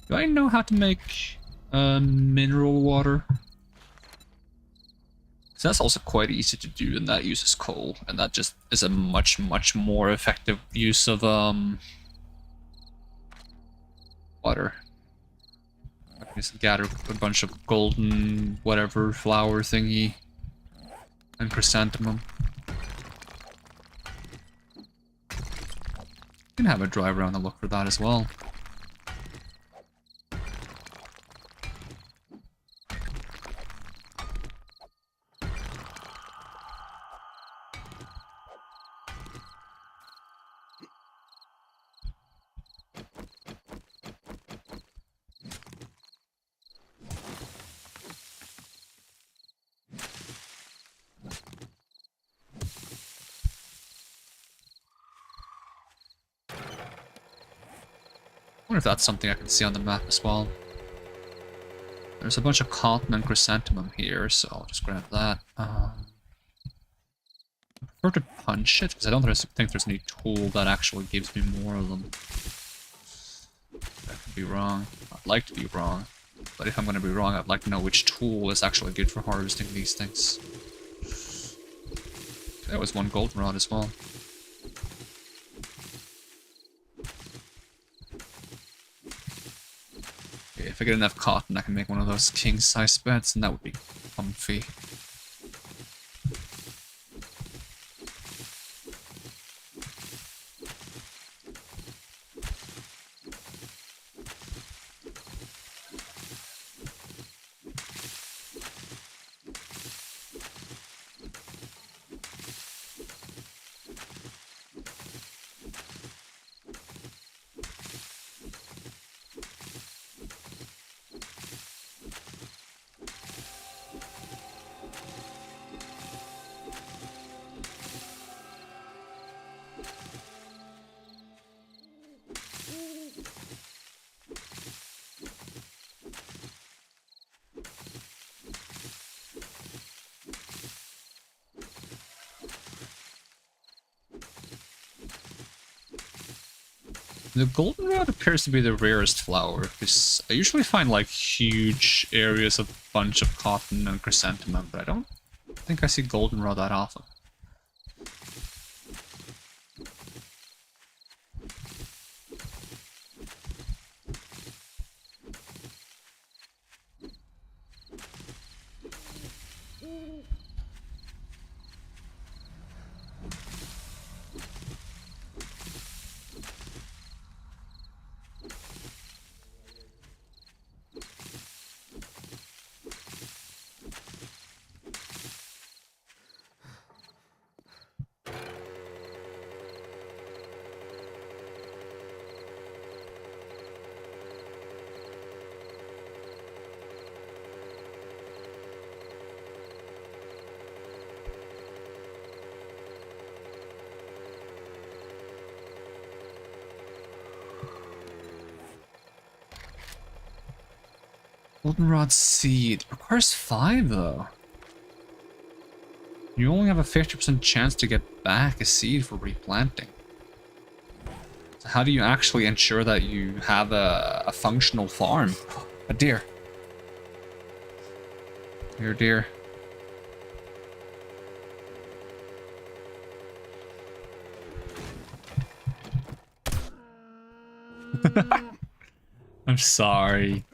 Do I know how to make mineral water? So that's also quite easy to do, and that uses coal, and that just is a much more effective use of water. I can just gather a bunch of golden whatever flower thingy and chrysanthemum. You can have a drive around and look for that as well. I wonder if that's something I can see on the map as well. There's a bunch of cotton and chrysanthemum here, so I'll just grab that. I prefer to punch it, because I don't think there's any tool that actually gives me more of them. I could be wrong. I'd like to be wrong. But if I'm going to be wrong, I'd like to know which tool is actually good for harvesting these things. There was one goldenrod as well. If I get enough cotton, I can make one of those king-size beds, and that would be comfy. The goldenrod appears to be the rarest flower, because I usually find like huge areas of bunch of cotton and chrysanthemum, but I don't think I see goldenrod that often. Goldenrod seed requires 5 though. You only have a 50% chance to get back a seed for replanting. So how do you actually ensure that you have a functional farm? A deer. Deer, deer. I'm sorry.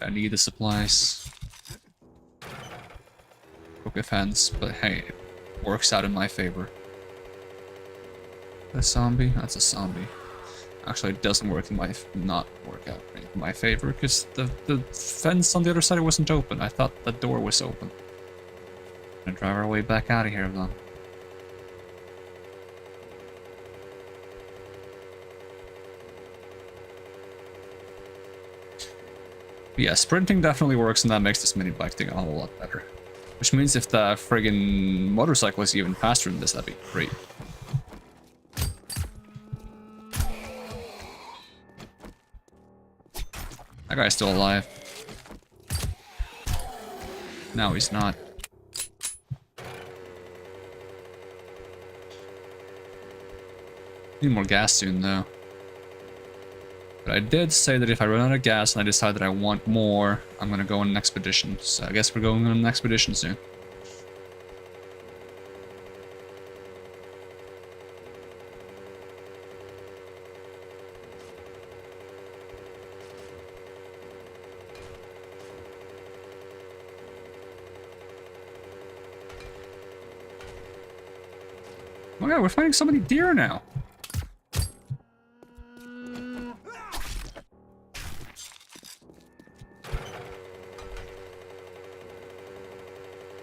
I need the supplies. Quick offense, but hey, it works out in my favor. A zombie? That's a zombie. Actually, it doesn't work in my not work out in my favor because the fence on the other side wasn't open. I thought the door was open. I'm gonna drive our way back out of here then. But yeah, sprinting definitely works, and that makes this mini bike thing a whole lot better. Which means if the friggin' motorcycle is even faster than this, that'd be great. That guy's still alive. No, he's not. Need more gas soon, though. But I did say that if I run out of gas and I decide that I want more, I'm gonna go on an expedition. So I guess we're going on an expedition soon. Oh yeah, we're finding so many deer now.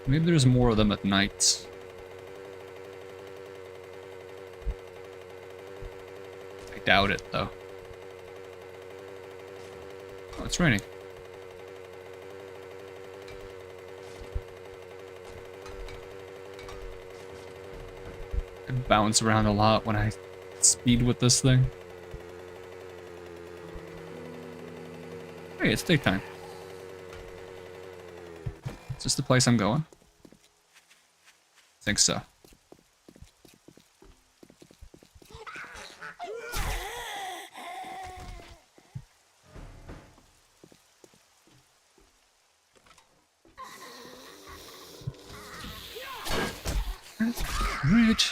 Maybe there's more of them at night. I doubt it, though. Oh, it's raining. I bounce around a lot when I speed with this thing. Hey, it's daytime. Is this the place I'm going? I think so. Right.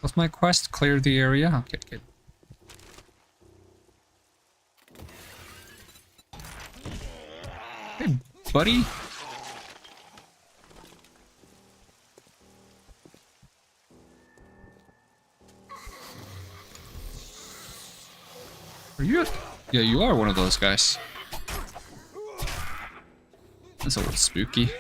Was my quest clear the area? Okay, good. Hey, buddy. Are you? Yeah, you are one of those guys. That's a little spooky.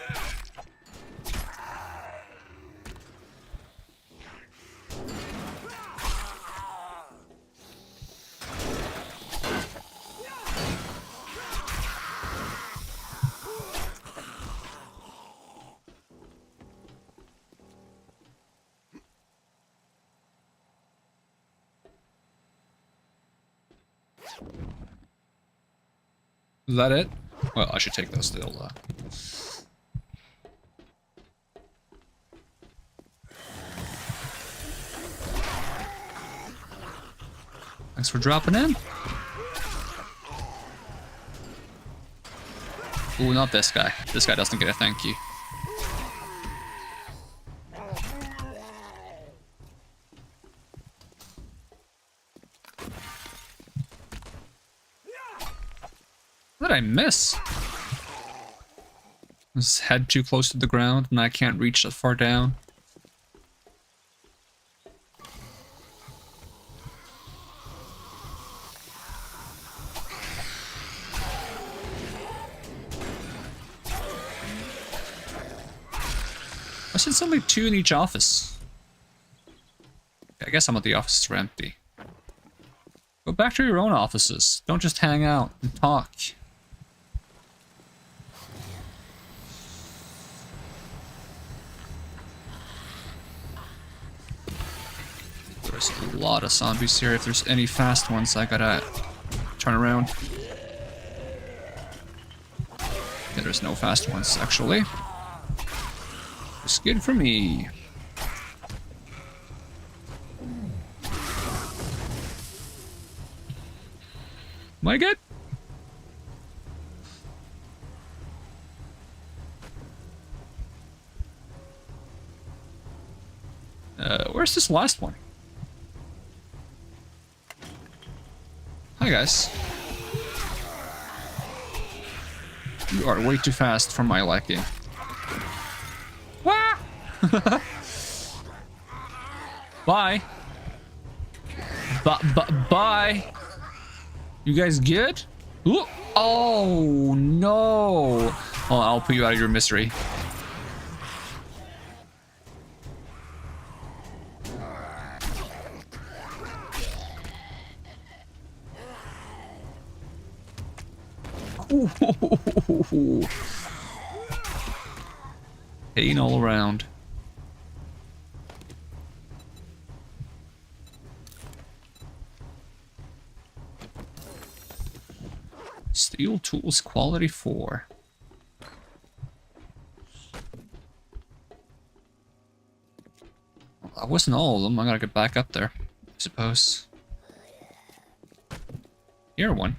Is that it? Well, I should take those still. Thanks for dropping in. Ooh, not this guy. This guy doesn't get a thank you. What did I miss? Is his head too close to the ground and I can't reach that far down? I said something 2 in each office. I guess some of the offices are empty. Go back to your own offices. Don't just hang out and talk. There's a lot of zombies here. If there's any fast ones, I gotta turn around. Yeah, there's no fast ones, actually. It's good for me. Am I good? Where's this last one? Hi, guys. You are way too fast for my liking. Wah! Bye. Bye. You guys good? Ooh. Oh, no. Oh, I'll put you out of your misery. Ooh. Pain all around. Steel tools quality 4. Well, that wasn't all of them. I gotta get back up there, I suppose. Here one.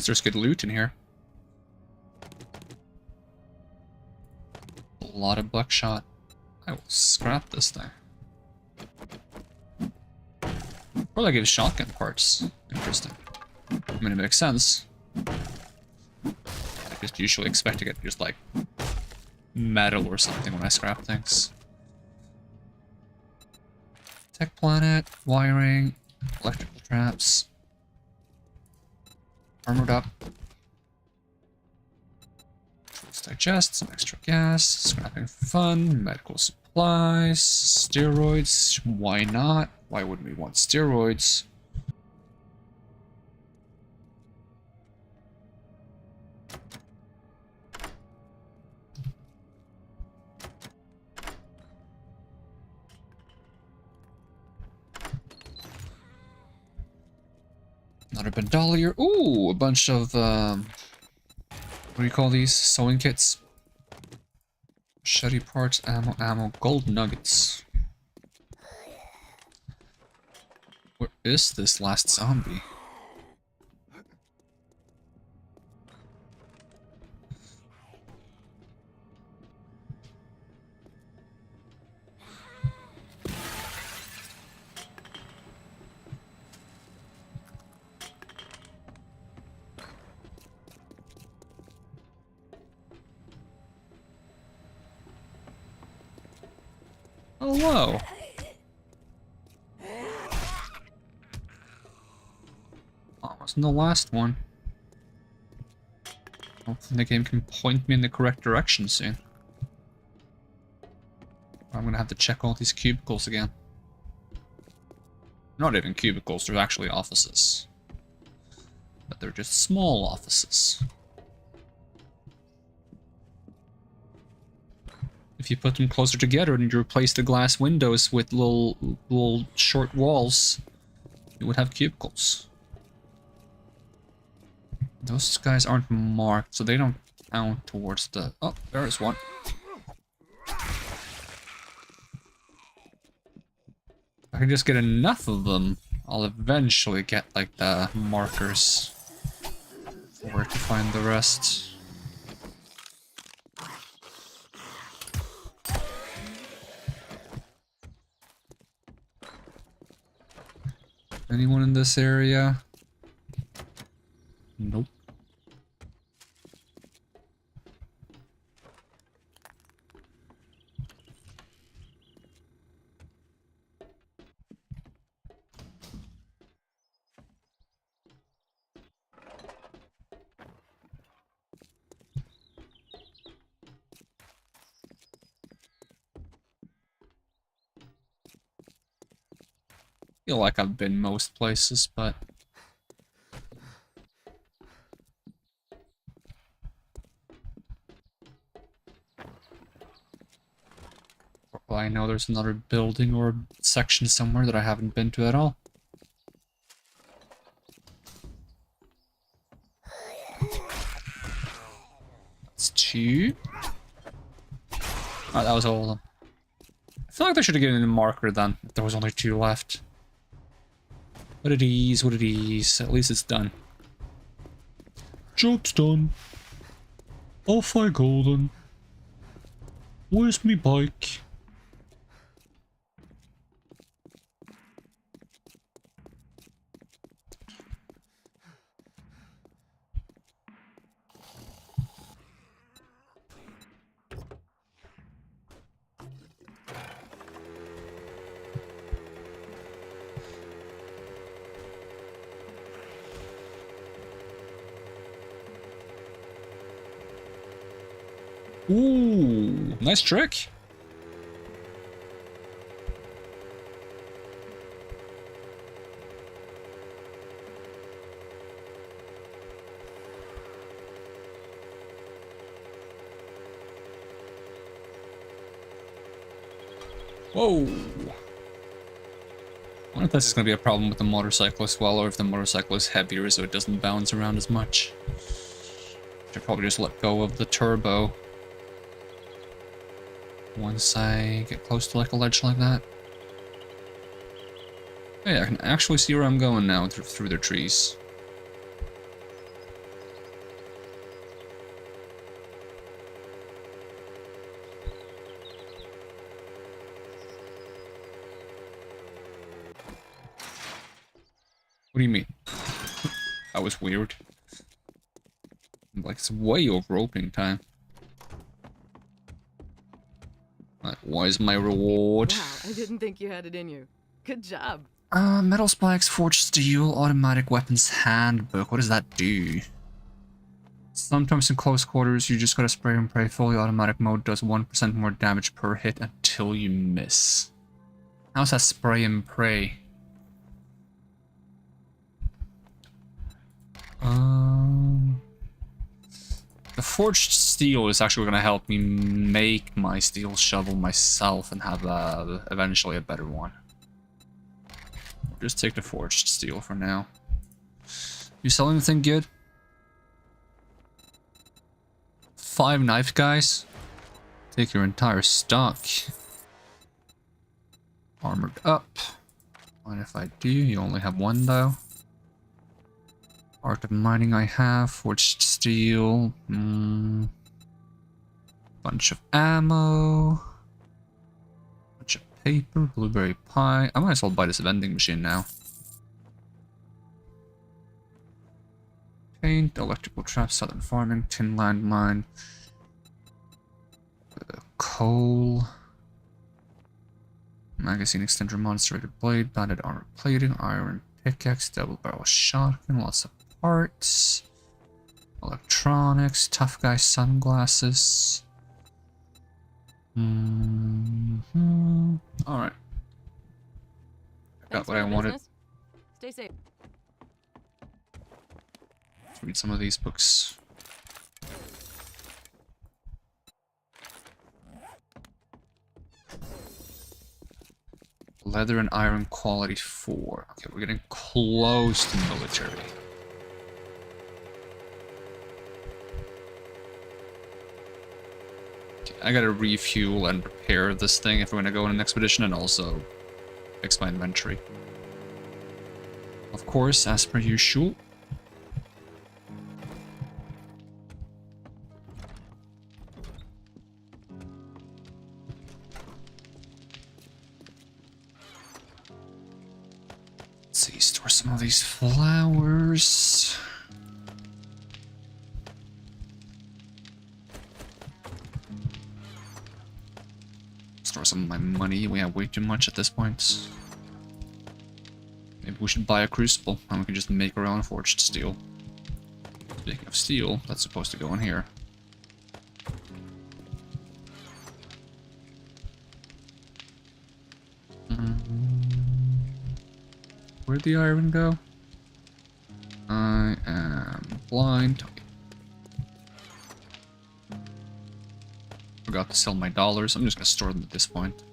There's good loot in here. A lot of buckshot. I will scrap this thing. Or I give shotgun parts. Interesting. I mean, it makes sense. I just usually expect to get just like metal or something when I scrap things. Tech planet, wiring, electrical traps. Armored up. Let's digest, some extra gas, scrapping for fun, medical supplies, steroids. Why not? Why wouldn't we want steroids? Another bandolier. Ooh, a bunch of, what do you call these? Sewing kits. Machete parts, ammo, gold nuggets. Where is this last zombie? Hello. Oh, wasn't the last one. Hopefully the game can point me in the correct direction soon. I'm gonna have to check all these cubicles again. Not even cubicles, they're actually offices. But they're just small offices. If you put them closer together and you replace the glass windows with little short walls, you would have cubicles. Those guys aren't marked, so they don't count towards the... Oh, there is one. If I can just get enough of them, I'll eventually get, like, the markers for where to find the rest. Anyone in this area? Nope. Feel like I've been most places, but well, I know there's another building or section somewhere that I haven't been to at all. That's two. Oh, that was all of them. I feel like they should have given a marker then, if there was only two left. What it is, what it is. At least it's done. Job's done. Off I go then. Where's me bike? Ooh, nice trick. Whoa. I wonder if this is going to be a problem with the motorcycle as well, or if the motorcycle is heavier so it doesn't bounce around as much. Should probably just let go of the turbo once I get close to like a ledge like that. Oh yeah, I can actually see where I'm going now through the trees. What do you mean? That was weird. Like, it's way over opening time. What is my reward? Wow, I didn't think you had it in you. Good job. Metal spikes, forged steel, automatic weapons handbook. What does that do? Sometimes in close quarters, you just gotta spray and pray. Fully automatic mode does 1% more damage per hit until you miss. How's that spray and pray? The forged steel is actually going to help me make my steel shovel myself and have eventually a better one. I'll just take the forged steel for now. You sell anything good? 5 knife guys? Take your entire stock. Armored up. Mind if I do? You only have one though. Art of mining I have, forged steel, bunch of ammo, bunch of paper, blueberry pie. I might as well buy this vending machine now. Paint, electrical trap, southern farming, tin landmine, coal, magazine extender, monster blade, banded armor plating, iron pickaxe, double barrel shotgun, lots of parts, electronics, tough guy sunglasses, Alright. Got Thanks what for I the wanted. business. Stay safe. Let's read some of these books. Leather and iron quality 4. Okay, we're getting close to military. Okay, I gotta refuel and repair this thing if we're gonna go on an expedition, and also fix my inventory. Of course, as per usual. Let's see, store some of these flowers. Store some of my money. We have way too much at this point. Maybe we should buy a crucible, and we can just make our own forged steel. Speaking of steel, that's supposed to go in here. Where'd the iron go? I am blind. Forgot to sell my dollars. I'm just gonna store them at this point.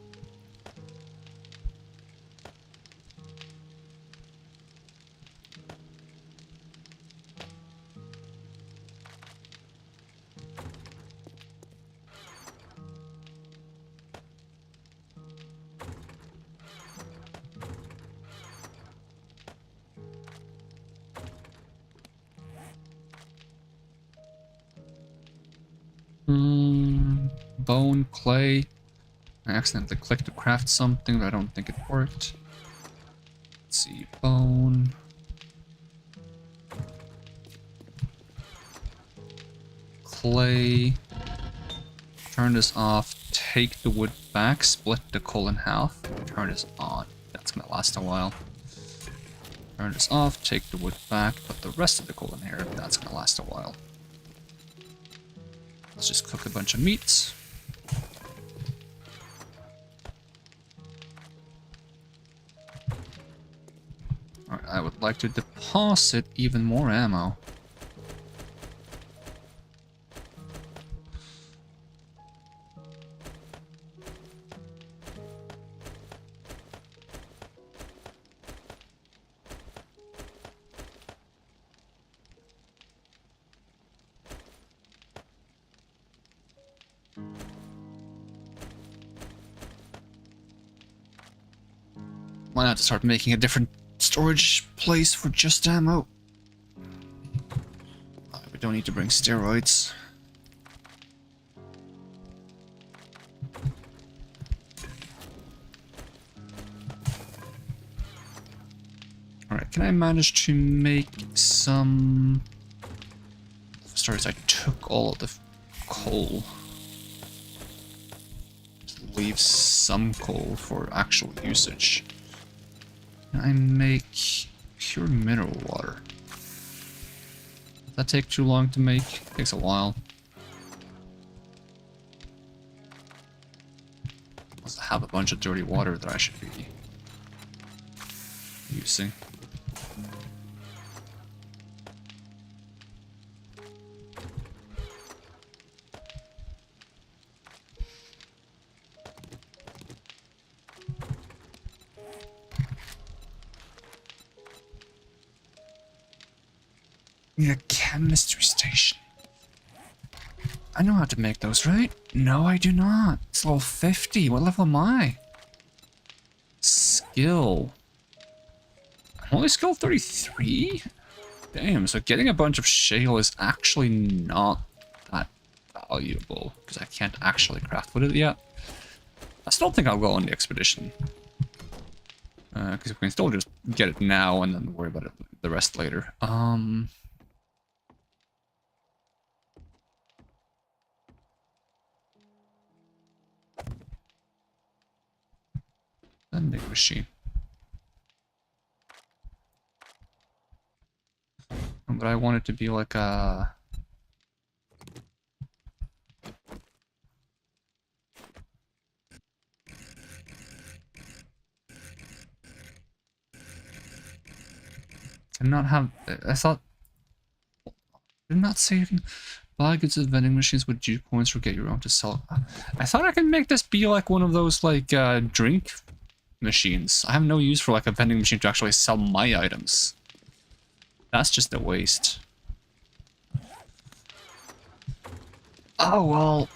Bone, clay. I accidentally clicked to craft something, but I don't think it worked. Let's see, bone. Clay. Turn this off, take the wood back, split the coal in half, turn this on. That's gonna last a while. Turn this off, take the wood back, put the rest of the coal in here. That's gonna last a while. Let's just cook a bunch of meats. Alright, I would like to deposit even more ammo. Might have to start making a different storage place for just ammo. We don't need to bring steroids. Alright, can I manage to make some... For starters, I took all of the coal. Just leave some coal for actual usage. Can I make pure mineral water? Does that take too long to make? It takes a while. Must have a bunch of dirty water that I should be using. Need a chemistry station. I know how to make those, right? No, I do not. It's level 50. What level am I? Skill. I'm only skill 33? Damn, so getting a bunch of shale is actually not that valuable, because I can't actually craft with it yet. I still think I'll go on the expedition. Because we can still just get it now and then worry about it, the rest later. Vending machine. But I want it to be like a... Cannot have. I thought. Did not say you can buy goods at vending machines with G points or get your own to sell. I thought I could make this be like one of those like drink machines. I have no use for like a vending machine to actually sell my items. That's just a waste. Oh well.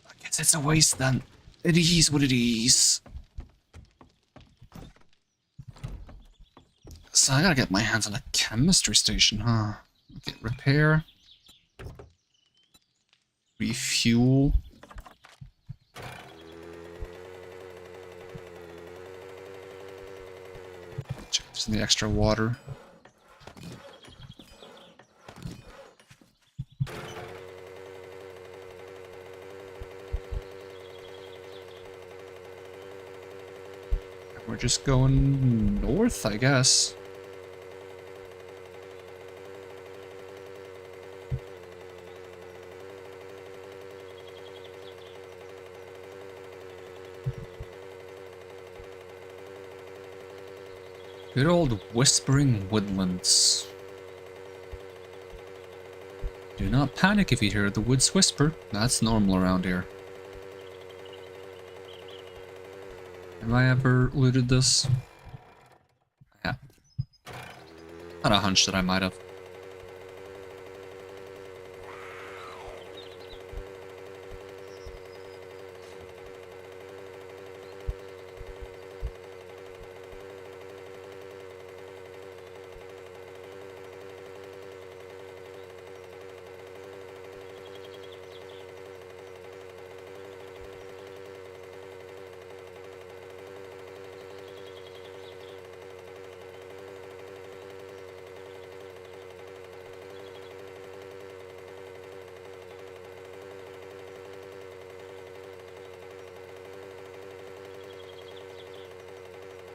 I guess it's a waste then. It is what it is. So I gotta get my hands on a chemistry station, huh? Okay, repair. Refuel. Check if there's any extra water. We're just going north, I guess. Good old whispering woodlands. Do not panic if you hear the woods whisper. That's normal around here. Have I ever looted this? Yeah. Had a hunch that I might have.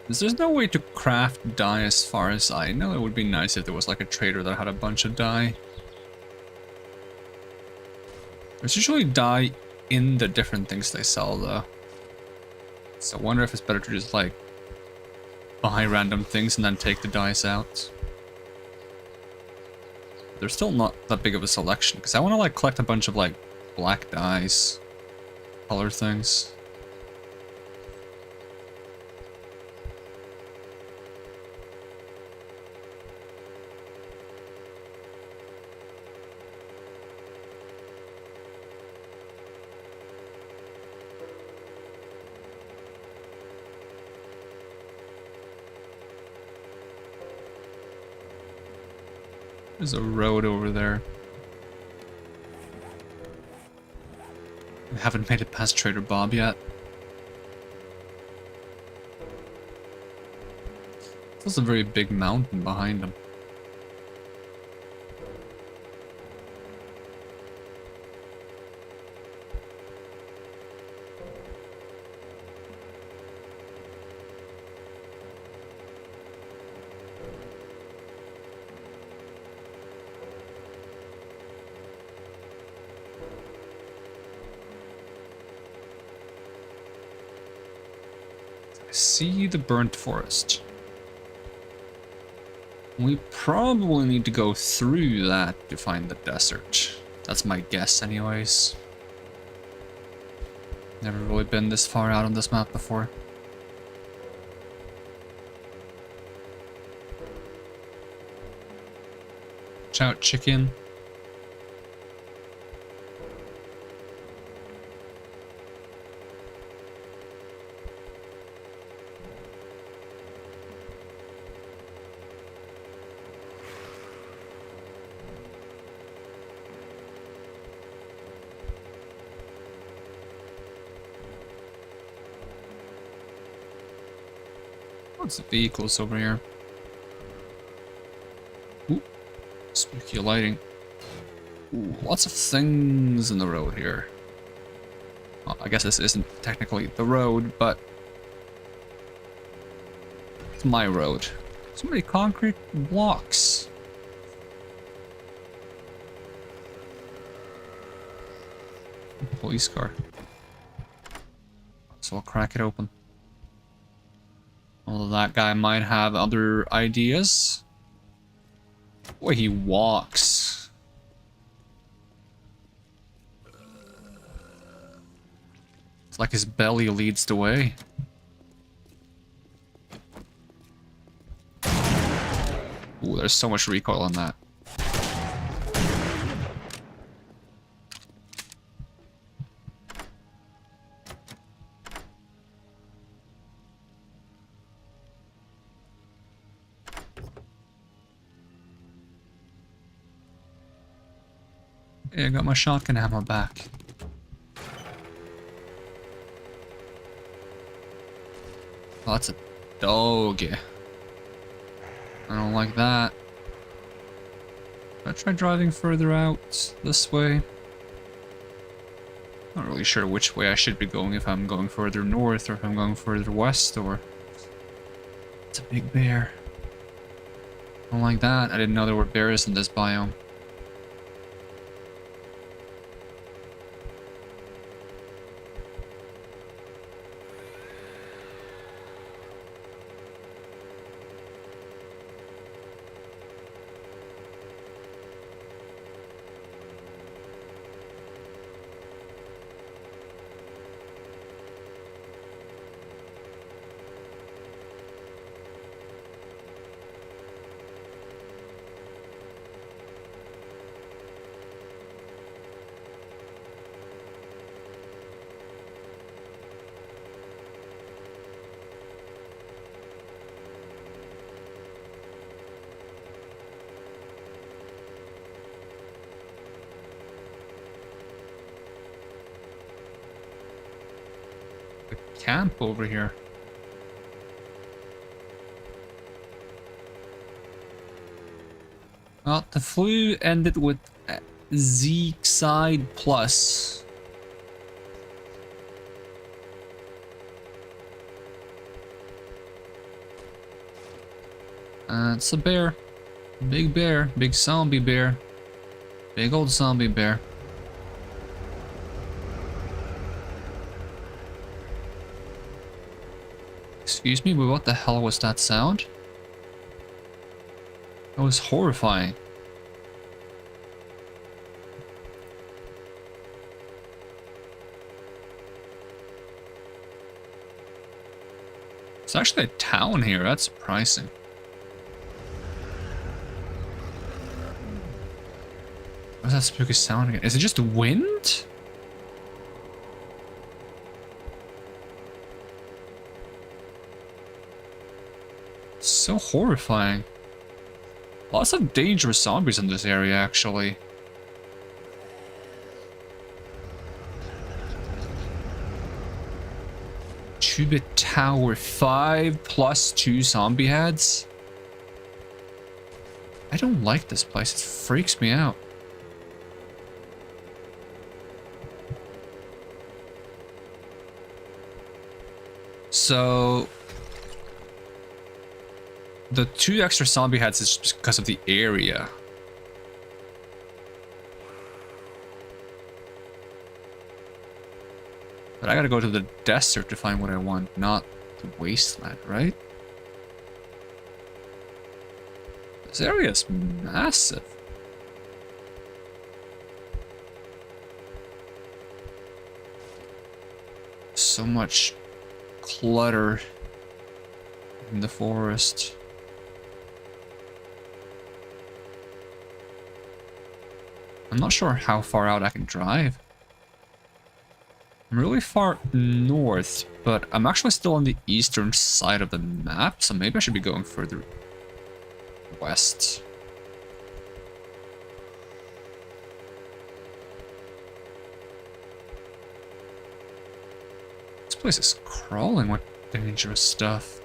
There's no way to craft dye as far as I know. It would be nice if there was like a trader that had a bunch of dye. There's usually dye in the different things they sell though. So I wonder if it's better to just like buy random things and then take the dyes out. There's still not that big of a selection because I want to like collect a bunch of like black dyes, color things. There's a road over there. We haven't made it past Trader Bob yet. There's a very big mountain behind him. See the burnt forest. We probably need to go through that to find the desert. That's my guess anyways. Never really been this far out on this map before. Watch out, chicken. Lots of vehicles over here. Ooh, spooky lighting. Ooh, lots of things in the road here. Well, I guess this isn't technically the road, but it's my road. So many concrete blocks. Police car. So I'll crack it open. Although that guy might have other ideas. Boy, he walks. It's like his belly leads the way. Ooh, there's so much recoil on that. Yeah, I got my shotgun ammo back. Oh, that's a dog. I don't like that. Should I try driving further out this way? Not really sure which way I should be going, if I'm going further north or if I'm going further west, or... It's a big bear. I don't like that. I didn't know there were bears in this biome. Camp over here. Well, the flu ended with Zeke side plus. It's a bear. Big zombie bear. Big old zombie bear. Excuse me, but what the hell was that sound? That was horrifying. It's actually a town here, that's surprising. What's that spooky sound again? Is it just wind? So horrifying. Lots of dangerous zombies in this area, actually. Two-bit tower, 5 plus 2 zombie heads. I don't like this place, it freaks me out. So... the 2 extra zombie heads is just because of the area. But I gotta go to the desert to find what I want, not the wasteland, right? This area is massive. So much clutter in the forest. I'm not sure how far out I can drive. I'm really far north, but I'm actually still on the eastern side of the map, so maybe I should be going further west. This place is crawling with dangerous stuff.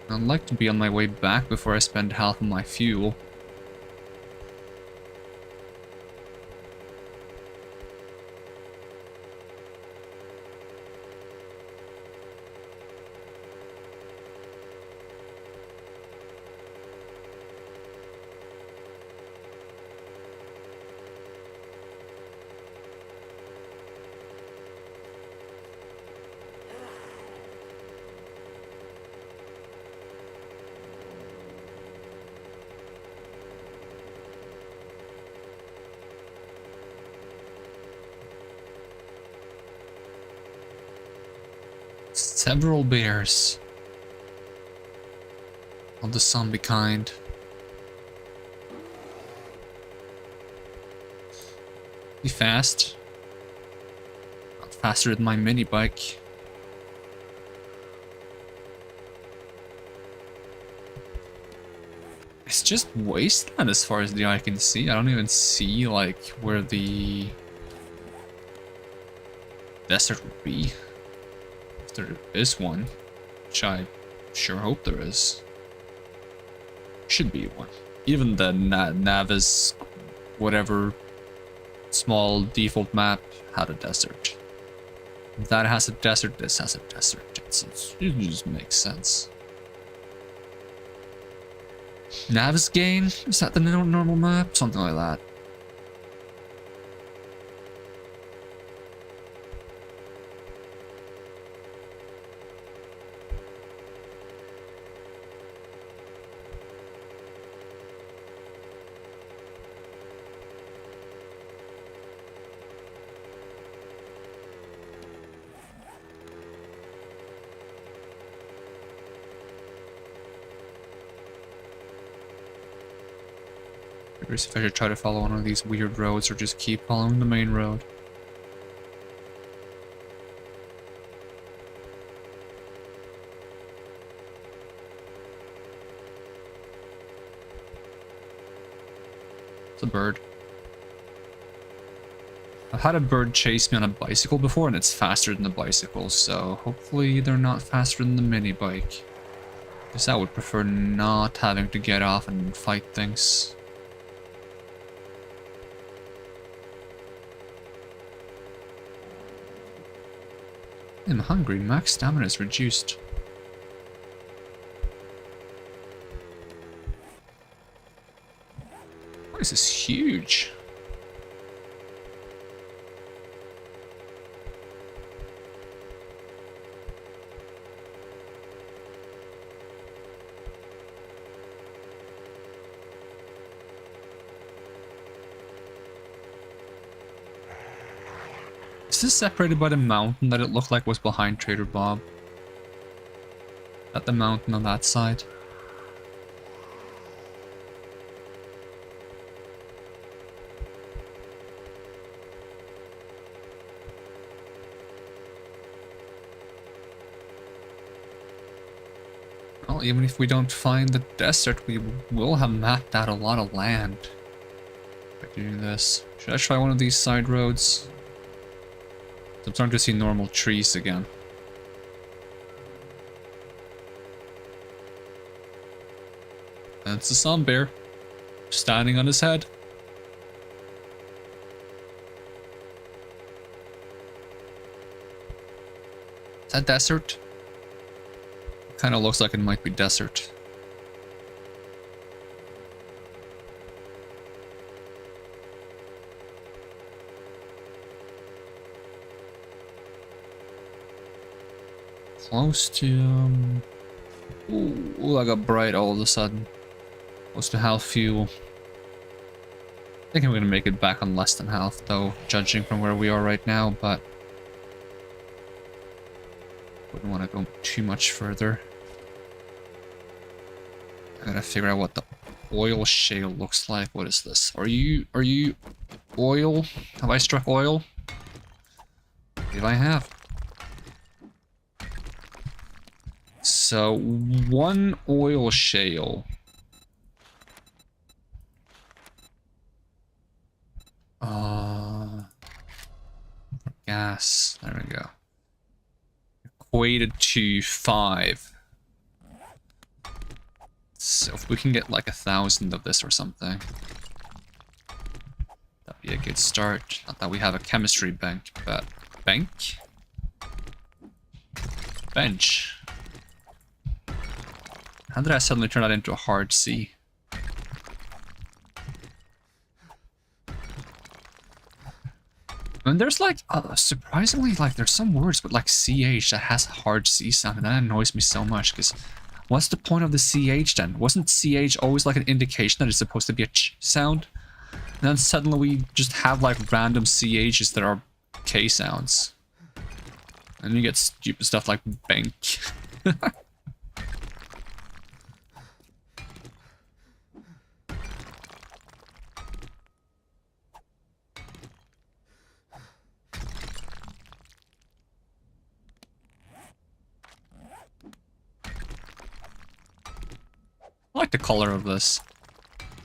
I'd like to be on my way back before I spend half of my fuel. Several bears of the zombie kind. Be fast. Not faster than my mini bike. It's just wasteland as far as the eye can see. I don't even see like where the desert would be. If there is one, which I sure hope there is. Should be one. Even the Navis, whatever small default map had a desert. That has a desert, this has a desert. It just makes sense. Navisgain? Is that the normal map? Something like that. Curious if I should try to follow one of these weird roads or just keep following the main road. It's a bird. I've had a bird chase me on a bicycle before and it's faster than the bicycle, so hopefully they're not faster than the mini bike. Because I would prefer not having to get off and fight things. I'm hungry. Max stamina is reduced. Why is this huge? Is this separated by the mountain that it looked like was behind Trader Bob? At the mountain on that side? Well, even if we don't find the desert, we will have mapped out a lot of land by doing this. Should I try one of these side roads? I'm starting to see normal trees again. That's a sun bear standing on his head. Is that desert? Kind of looks like it might be desert. Close to, ooh, I got bright all of a sudden. Close to half fuel. I think I'm gonna make it back on less than half, though, judging from where we are right now, but wouldn't want to go too much further. I gotta figure out what the oil shale looks like. What is this? Are you oil? Have I struck oil? I believe I have. So, one oil shale. Gas. There we go. Equated to 5. So if we can get like 1,000 of this or something, that'd be a good start. Not that we have a chemistry bank, but bank? Bench. How did I suddenly turn that into a hard C? And there's like, surprisingly, like there's some words with like CH that has a hard C sound, and that annoys me so much, because what's the point of the CH then? Wasn't CH always like an indication that it's supposed to be a ch sound? And then suddenly we just have like random CHs that are K sounds. And you get stupid stuff like bank. I like the color of this.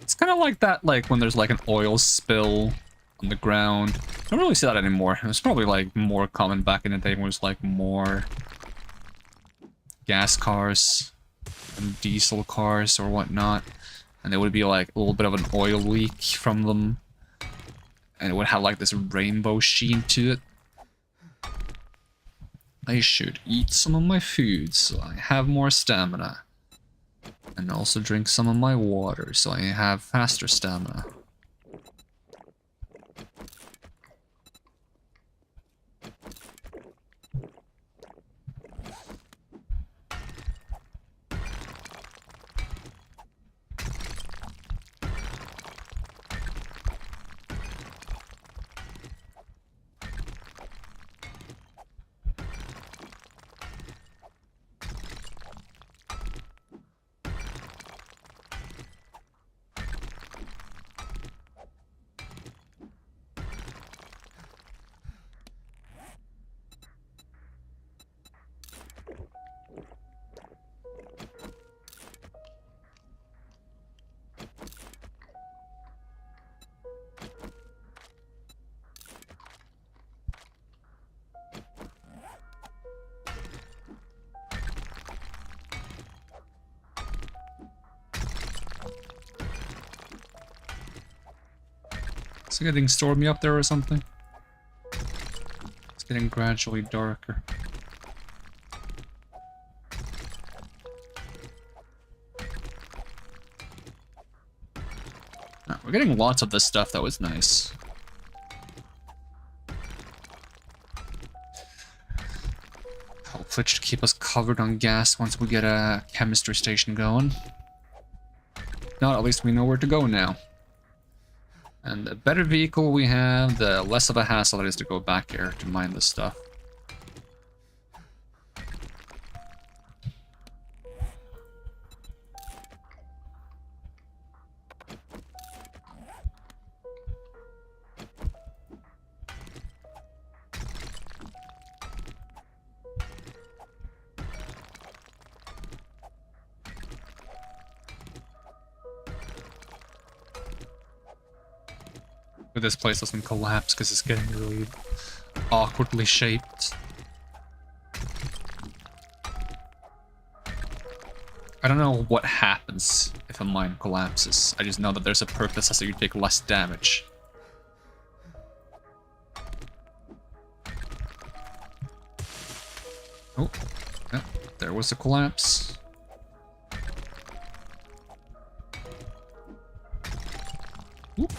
It's kind of like that, like when there's like an oil spill on the ground. I don't really see that anymore. It was probably like more common back in the day when it was like more gas cars and diesel cars or whatnot. And there would be like a little bit of an oil leak from them. And it would have like this rainbow sheen to it. I should eat some of my food so I have more stamina. And also drink some of my water so I have faster stamina. Is it getting stormy up there or something? It's getting gradually darker. No, we're getting lots of this stuff that was nice. Hopefully it should keep us covered on gas once we get a chemistry station going. No, at least we know where to go now. And the better vehicle we have, the less of a hassle it is to go back here to mine this stuff. But this place doesn't collapse because it's getting really awkwardly shaped. I don't know what happens if a mine collapses. I just know that there's a perk that says that you take less damage. Oh, yeah, there was a collapse. Oop.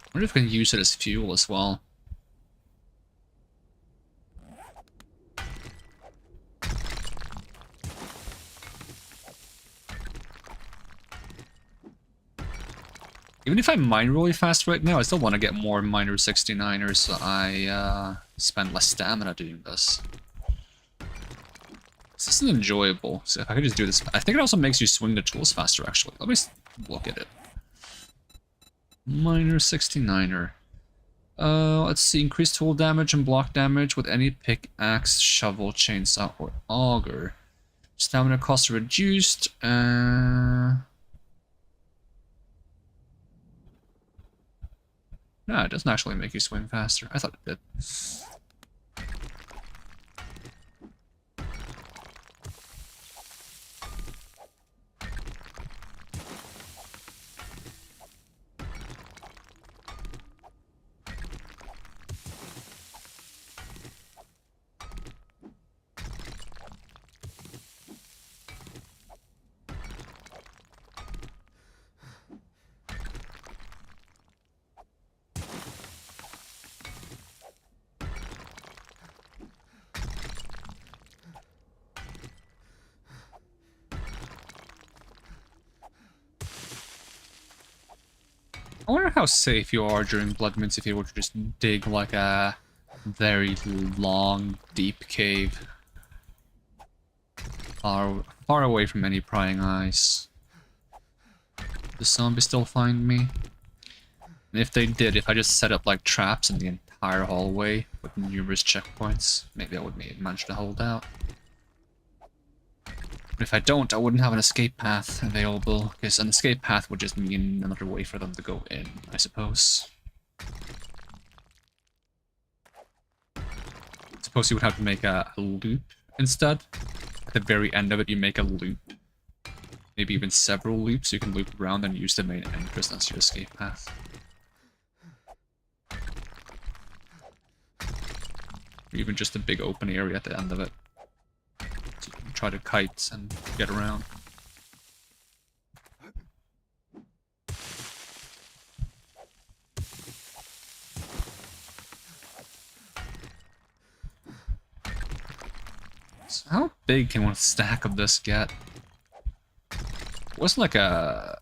I wonder if we can use it as fuel as well. Even if I mine really fast right now, I still want to get more miner 69ers so I spend less stamina doing this. This is enjoyable, so if I could just do this. I think it also makes you swing the tools faster, actually. Let me look at it. Miner 69er. Let's see. Increased tool damage and block damage with any pickaxe, shovel, chainsaw, or auger. Stamina costs are reduced. No, it doesn't actually make you swing faster. I thought it did. I wonder how safe you are during blood moons if you were to just dig like a very long, deep cave. Far away from any prying eyes. The zombies still find me? And if they did, if I just set up like traps in the entire hallway with numerous checkpoints, maybe I would manage to hold out. But if I don't, I wouldn't have an escape path available, because an escape path would just mean another way for them to go in, I suppose. Suppose you would have to make a loop instead. At the very end of it, you make a loop. Maybe even several loops, so you can loop around and use the main entrance as your escape path. Or even just a big open area at the end of it. So you can try to kite and get around. So how big can one stack of this get? It wasn't like a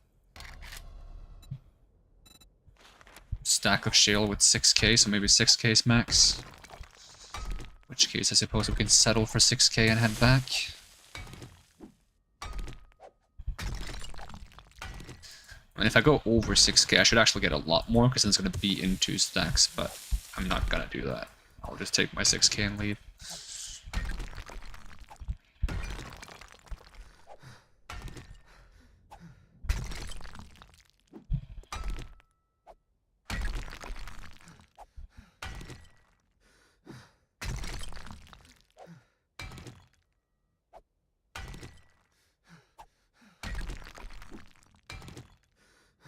stack of shale with 6k, so maybe 6k's max. In which case, I suppose we can settle for 6k and head back. I mean, if I go over 6k, I should actually get a lot more, because then it's going to be in 2 stacks, but I'm not going to do that. I'll just take my 6k and leave.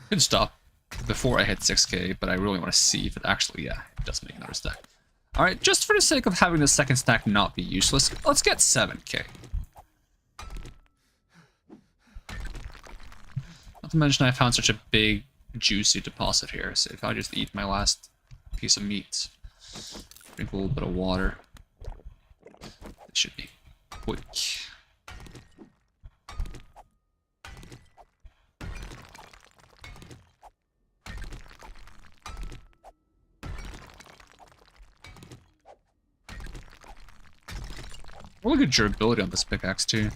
Could stop before I hit 6k, but I really want to see if it actually, yeah, it does make another stack. Alright, just for the sake of having the second stack not be useless, let's get 7k. Not to mention I found such a big, juicy deposit here, so if I just eat my last piece of meat, drink a little bit of water, it should be quick. Really good durability on this pickaxe too.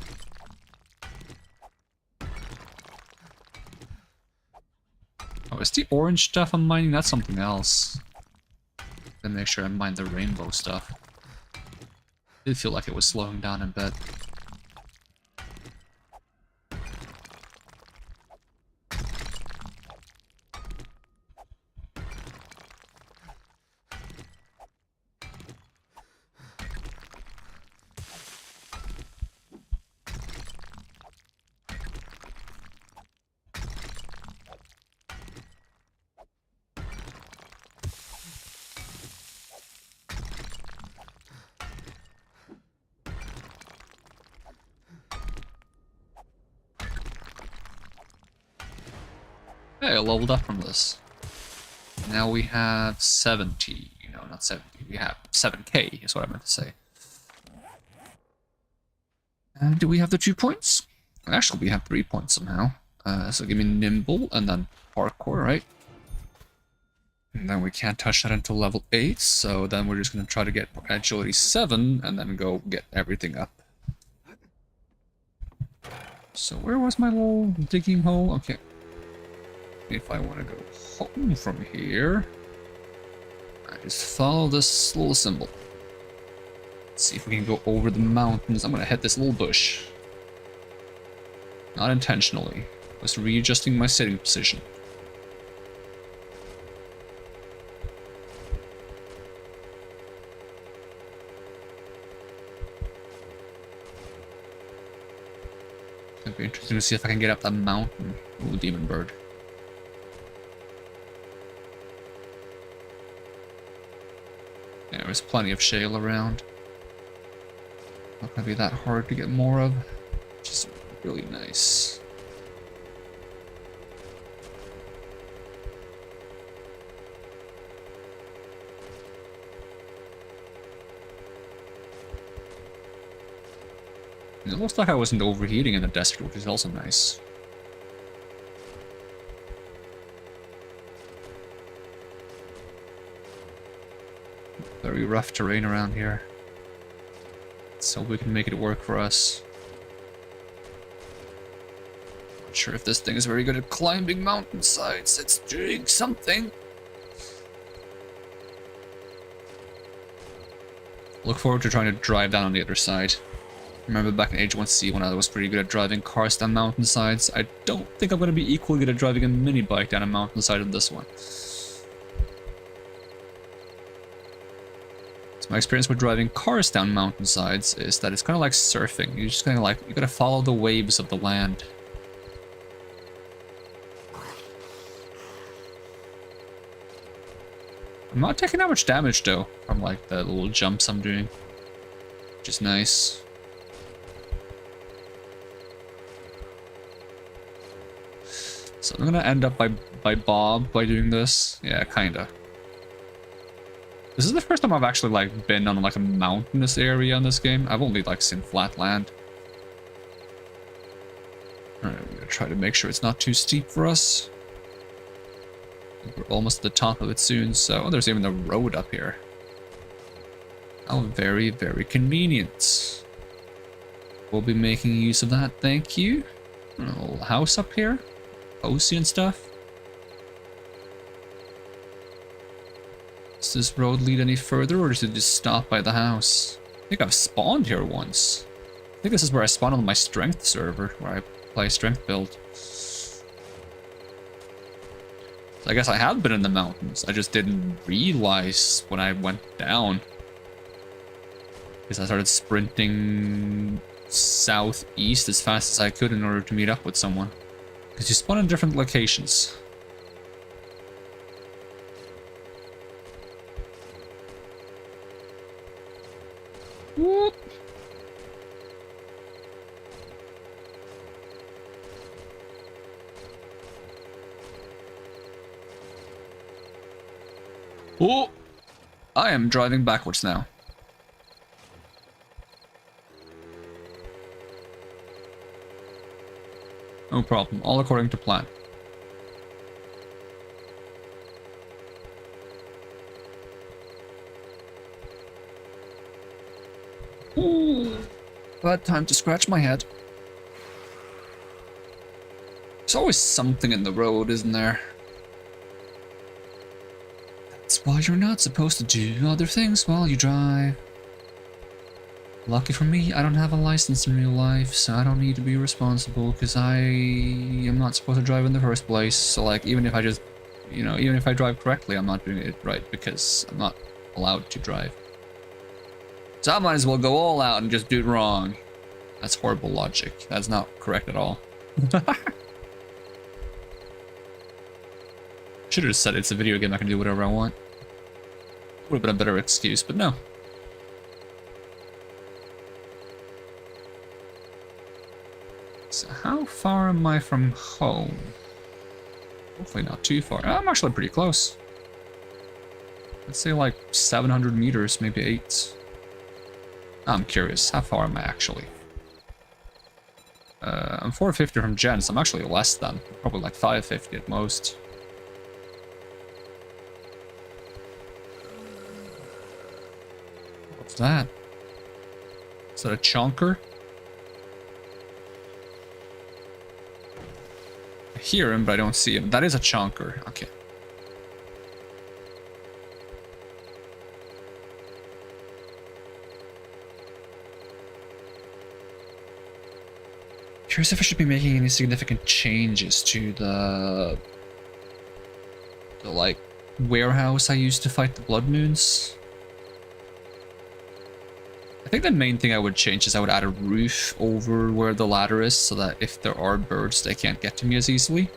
Oh, is the orange stuff I'm mining? That's something else. Then make sure I mine the rainbow stuff. I did feel like it was slowing down a bit. Hey, I leveled up from this. Now we have 70. No, not 70. We have 7k, is what I meant to say. And do we have the 2 points? Actually, we have 3 points somehow. So give me nimble and then parkour, right? And then we can't touch that until level 8, so then we're just going to try to get agility 7 and then go get everything up. So where was my little digging hole? Okay. If I want to go home from here, I just follow this little symbol. Let's see if we can go over the mountains. I'm going to hit this little bush. Not intentionally. Just readjusting my sitting position. It'd be interesting to see if I can get up that mountain. Ooh, demon bird. Yeah, there's plenty of shale around. Not gonna be that hard to get more of, which is really nice. It looks like I wasn't overheating in the desert, which is also nice. Very rough terrain around here. So we can make it work for us. Not sure if this thing is very good at climbing mountainsides. It's doing something. Look forward to trying to drive down on the other side. Remember back in H1C when I was pretty good at driving cars down mountainsides. I don't think I'm going to be equally good at driving a mini bike down a mountainside in this one. So my experience with driving cars down mountainsides is that it's kind of like surfing. You just kind of like, you gotta follow the waves of the land. I'm not taking that much damage though from like the little jumps I'm doing, which is nice. So I'm gonna end up by Bob by doing this. Yeah, kinda. This is the first time I've actually like been on like a mountainous area in this game. I've only like seen flat land. Alright, I'm gonna try to make sure it's not too steep for us. We're almost at the top of it soon, so there's even a road up here. How very, very convenient. We'll be making use of that, thank you. A little house up here. Posy and stuff. Does this road lead any further, or does it just stop by the house? I think I've spawned here once. I think this is where I spawned on my strength server, where I play strength build. So I guess I have been in the mountains. I just didn't realize when I went down. Because I started sprinting southeast as fast as I could in order to meet up with someone. Because you spawn in different locations. Whoop. Oh! I am driving backwards now. No problem, all according to plan. Ooh, bad time to scratch my head. There's always something in the road, isn't there? That's why you're not supposed to do other things while you drive. Lucky for me, I don't have a license in real life, so I don't need to be responsible, because I am not supposed to drive in the first place. So like, even if I just, you know, even if I drive correctly, I'm not doing it right, because I'm not allowed to drive. So I might as well go all out and just do it wrong. That's horrible logic. That's not correct at all. Should have just said it's a video game, I can do whatever I want. Would have been a better excuse, but no. So how far am I from home? Hopefully not too far. I'm actually pretty close. Let's say like 700 meters, maybe 8. I'm curious, how far am I actually? I'm 450 from Jen, so I'm actually less than. Probably like 550 at most. What's that? Is that a chonker? I hear him, but I don't see him. That is a chonker. Okay. Curious if I should be making any significant changes to the like warehouse I used to fight the blood moons. I think the main thing I would change is I would add a roof over where the ladder is, so that if there are birds, they can't get to me as easily.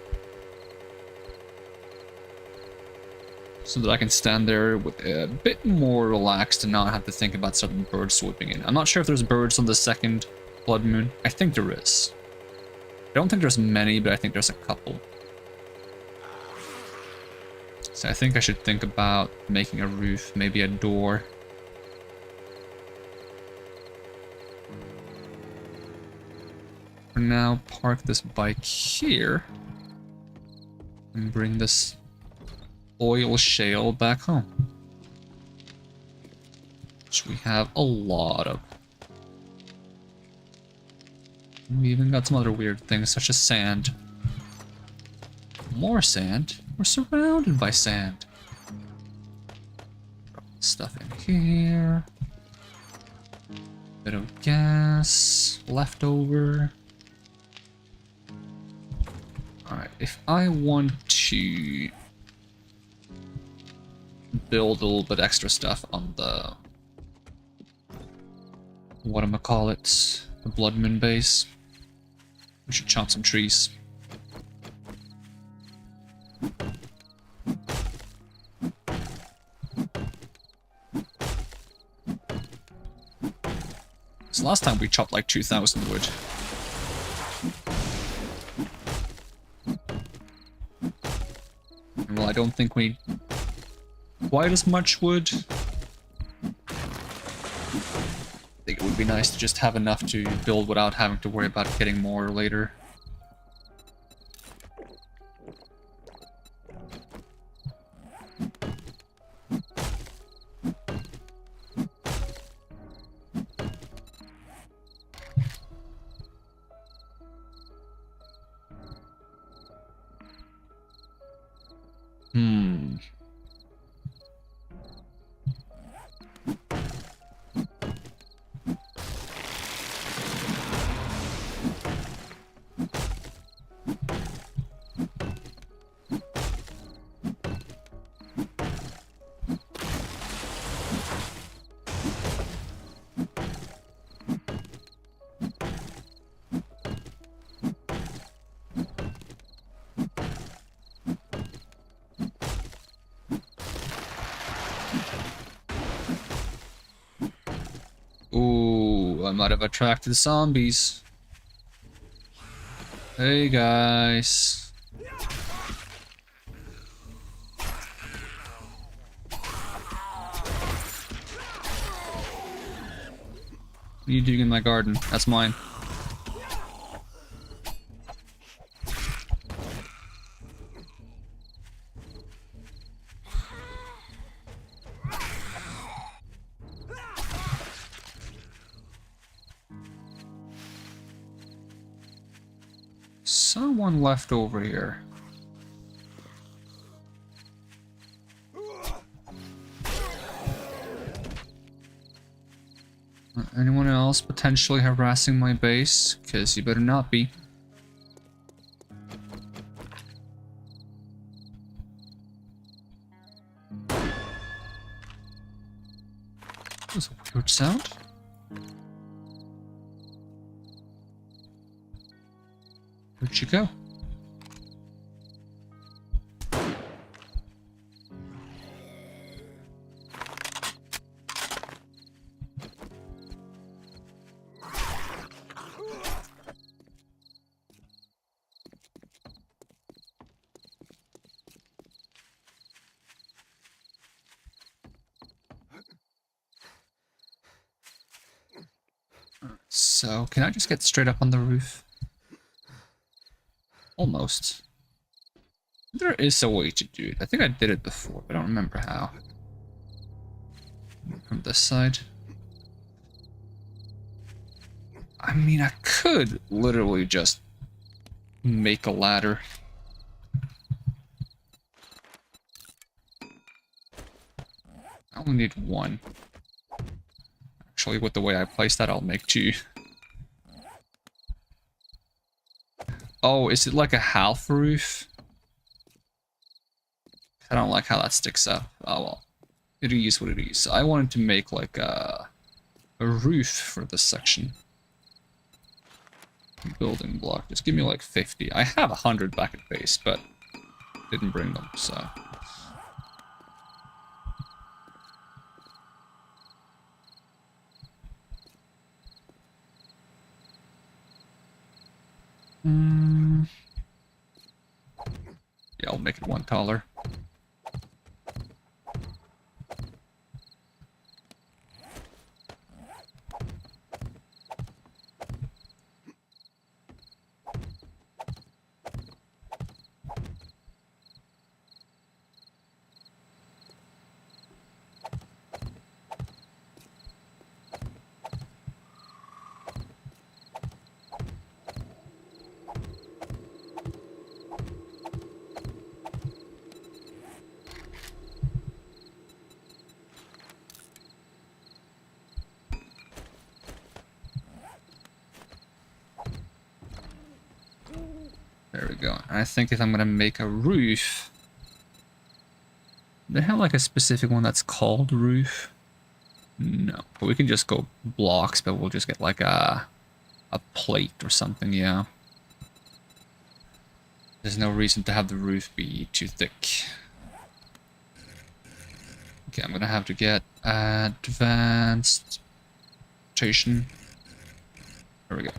So that I can stand there with a bit more relaxed and not have to think about certain birds swooping in. I'm not sure if there's birds on the second blood moon. I think there is. I don't think there's many, but I think there's a couple. So I think I should think about making a roof, maybe a door. For now, park this bike here. And bring this oil shale back home. which we have a lot of. We even got some other weird things, such as sand. More sand? We're surrounded by sand. Stuff in here. Bit of gas left over. Alright, if I want to build a little bit extra stuff on the whatchamacallit, the Blood Moon base, we should chop some trees. So last time we chopped like 2,000 wood. Well, I don't think we need quite as much wood. I think it would be nice to just have enough to build without having to worry about getting more later. Ooh, I might have attracted zombies. Hey guys. What are you doing in my garden? That's mine. Someone left over here. Anyone else potentially harassing my base? Because you better not be. That was a weird sound. Where'd you go? So, can I just get straight up on the roof? Almost. There is a way to do it. I think I did it before, but I don't remember how. From this side. I mean, I could literally just make a ladder. I only need one. Actually, with the way I place that, I'll make two. Oh, is it like a half roof? I don't like how that sticks up. Oh well. It is what it is. So I wanted to make like a roof for this section. Building block. Just give me like 50. I have 100 back at base, but didn't bring them, so. Yeah, I'll make it one taller. we go. I think if I'm gonna make a roof... Do they have like a specific one that's called roof? No. But we can just go blocks, but we'll just get like a plate or something, yeah. There's no reason to have the roof be too thick. Okay, I'm gonna have to get advanced station. There we go.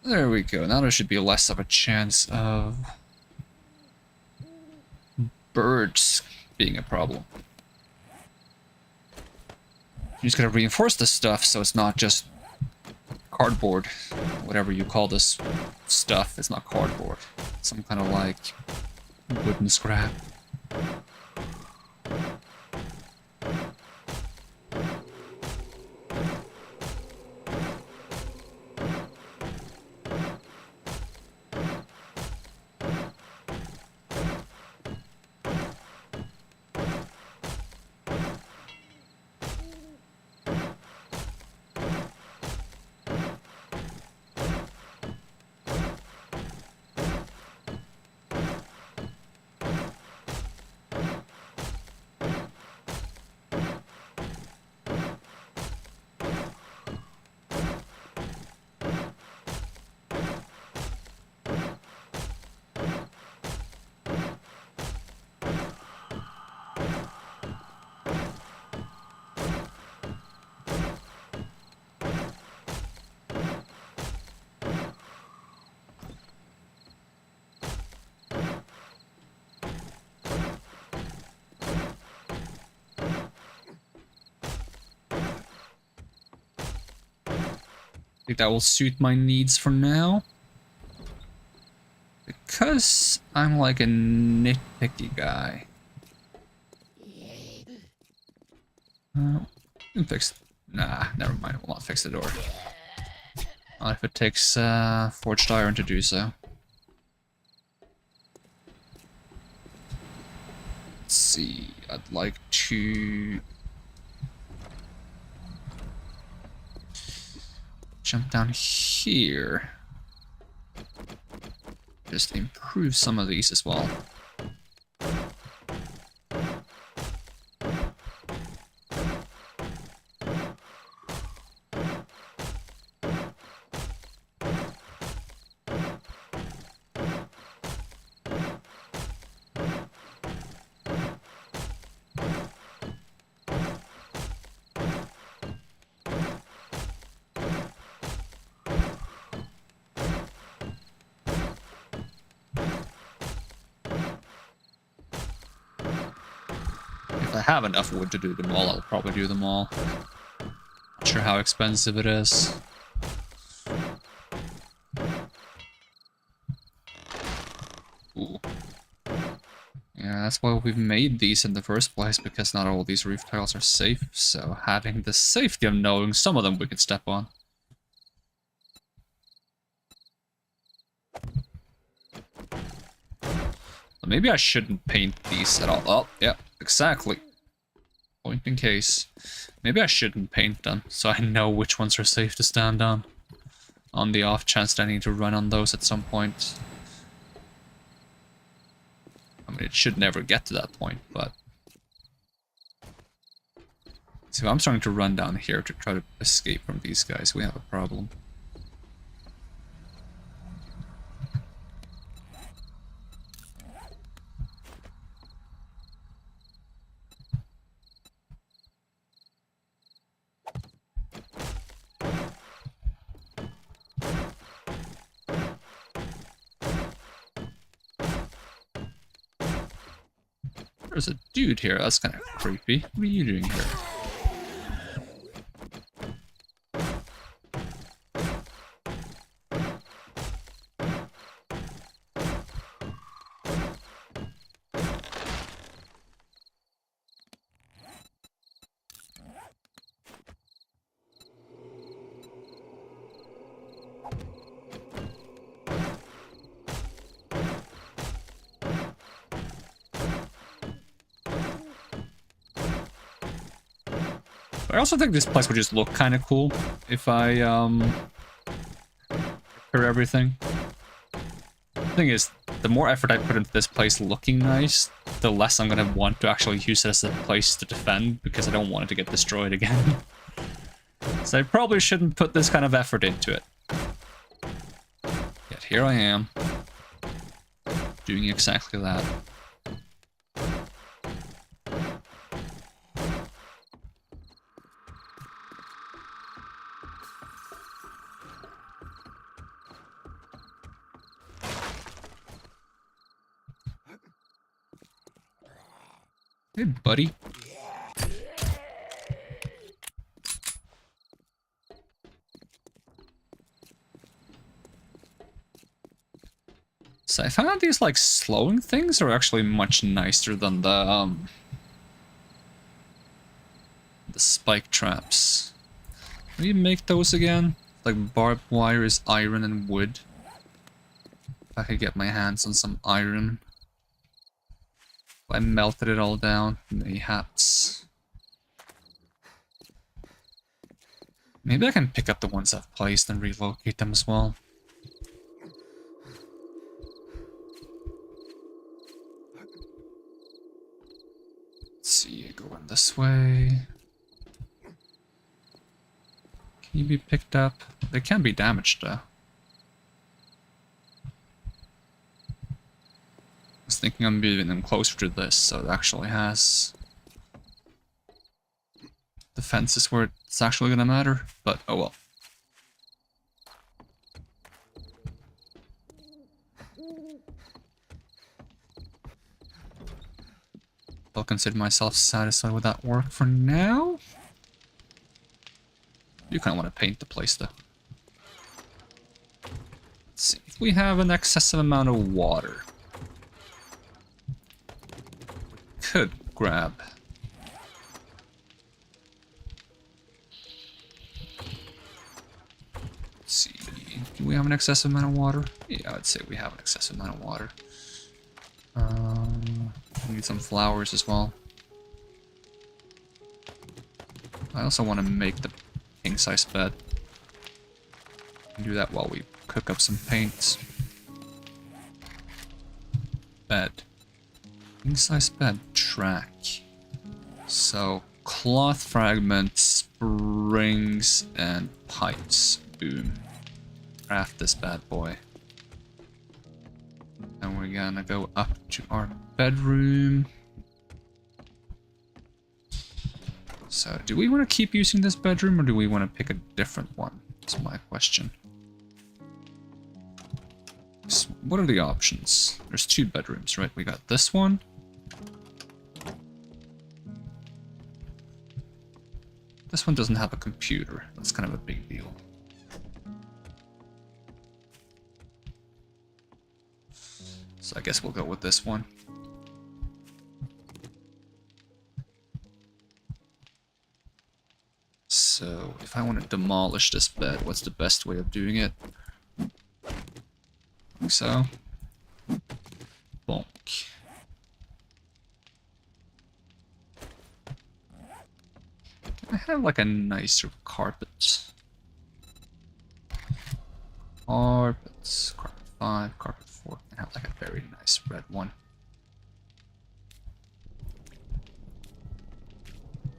There we go. Now there should be less of a chance of birds being a problem. You just gotta reinforce this stuff so it's not just cardboard. Whatever you call this stuff, it's not cardboard. It's some kind of like wooden scrap. I think that will suit my needs for now. Because I'm like a nitpicky guy. Can fix... Nah, never mind. We'll not fix the door. Not if it takes forged iron to do so. Let's see. I'd like to... jump down here. Just improve some of these as well. If I have enough wood to do them all, I'll probably do them all. Not sure how expensive it is. Ooh. Yeah, that's why we've made these in the first place, because not all these roof tiles are safe, so having the safety of knowing some of them we can step on. Maybe I shouldn't paint these at all. Oh, yeah, exactly. Point in case. Maybe I shouldn't paint them, so I know which ones are safe to stand on the off chance that I need to run on those at some point. I mean, it should never get to that point, but... So if I'm starting to run down here to try to escape from these guys, we have a problem. There's a dude here, that's kind of creepy. What are you doing here? But I also think this place would just look kind of cool if I repair everything. The thing is, the more effort I put into this place looking nice, the less I'm gonna want to actually use it as a place to defend, because I don't want it to get destroyed again. So I probably shouldn't put this kind of effort into it. Yet here I am, doing exactly that. Hey, buddy. So I found these, like, slowing things are actually much nicer than the spike traps. Can we make those again? Like, barbed wire is iron and wood. If I could get my hands on some iron. I melted it all down, mayhaps. Maybe I can pick up the ones I've placed and relocate them as well. Let's see, going this way. Can you be picked up? They can be damaged though. I was thinking I'm moving them closer to this, so it actually has defenses where it's actually gonna matter, but oh well. I'll consider myself satisfied with that work for now. You kind of want to paint the place though. Let's see if we have an excessive amount of water. Could grab. Let's see, do we have an excessive amount of water? Yeah, I'd say we have an excessive amount of water. We need some flowers as well. I also want to make the king-size bed. Do that while we cook up some paint. Bed. King-size bed. Track. So, cloth fragments, springs, and pipes. Boom. Craft this bad boy. And we're gonna go up to our bedroom. So, do we want to keep using this bedroom or do we want to pick a different one? That's my question. So what are the options? There's two bedrooms, right? We got this one. This one doesn't have a computer. That's kind of a big deal. So I guess we'll go with this one. So if I want to demolish this bed, what's the best way of doing it? Like so. Bonk. Can I have like a nicer carpet? Carpets. Carpet 5, carpet 4. And have like a very nice red one.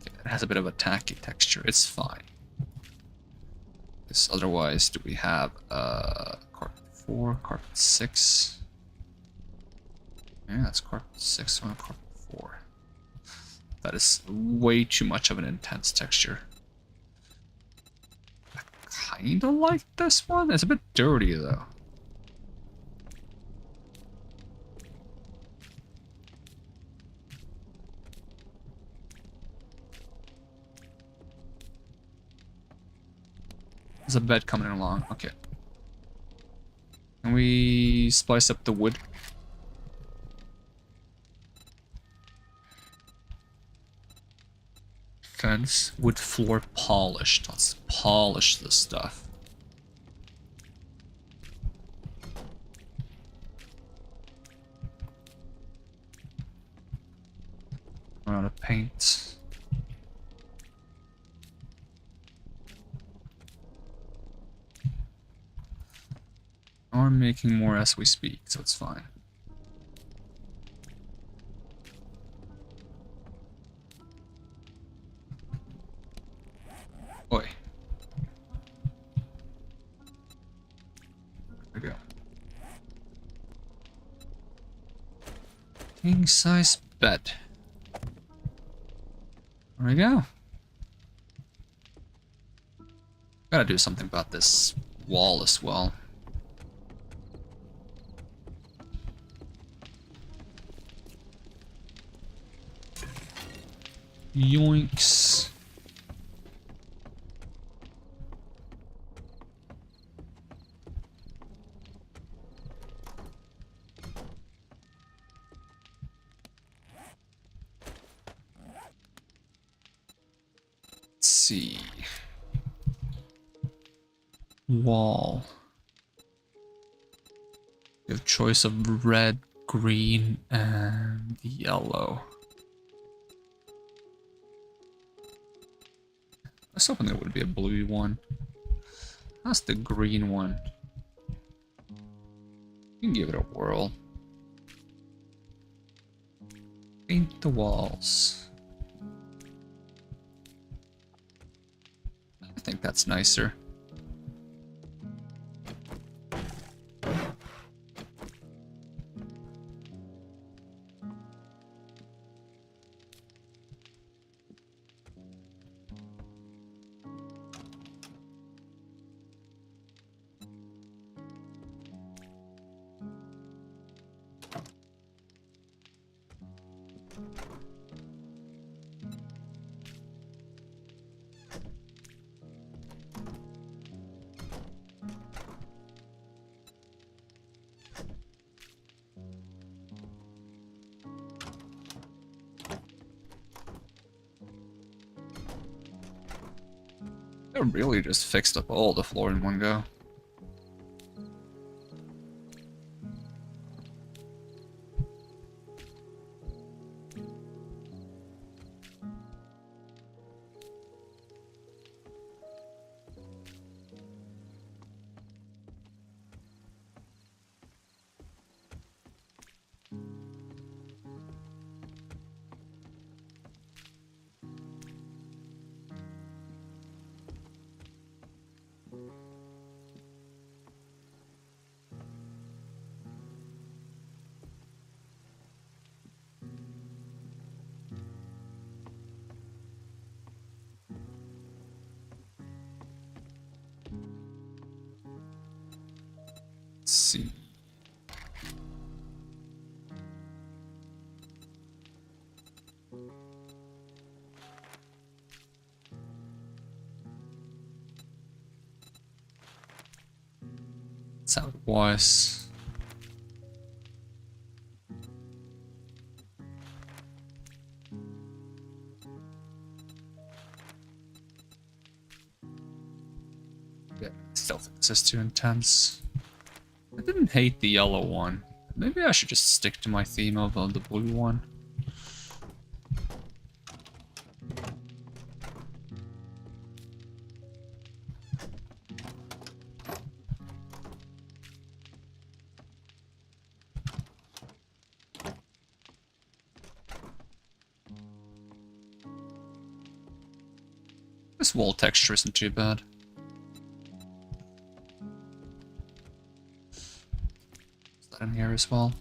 Okay, it has a bit of a tacky texture. It's fine. This otherwise, do we have carpet 4, carpet 6? Yeah, that's carpet 6 on carpet 4. That is way too much of an intense texture. I kinda like this one. It's a bit dirty though. There's a bed coming along. Okay. Can we splice up the wood? Fence, wood floor polished. Let's polish this stuff. Run out of paint. are making more as we speak, so it's fine. Oi. There we go. King size bed. There we go. Gotta do something about this wall as well. Yoinks. Let's see. Wall. You have choice of red, green, and yellow. I was hoping there would be a blue one. That's the green one. You can give it a whirl. Paint the walls. I think that's nicer. I really just fixed up all the floor in one go. Let's see. That's how it was. Yeah, I still think this is too intense. I didn't hate the yellow one. Maybe I should just stick to my theme of the blue one. This wall texture isn't too bad. Is that in here as well?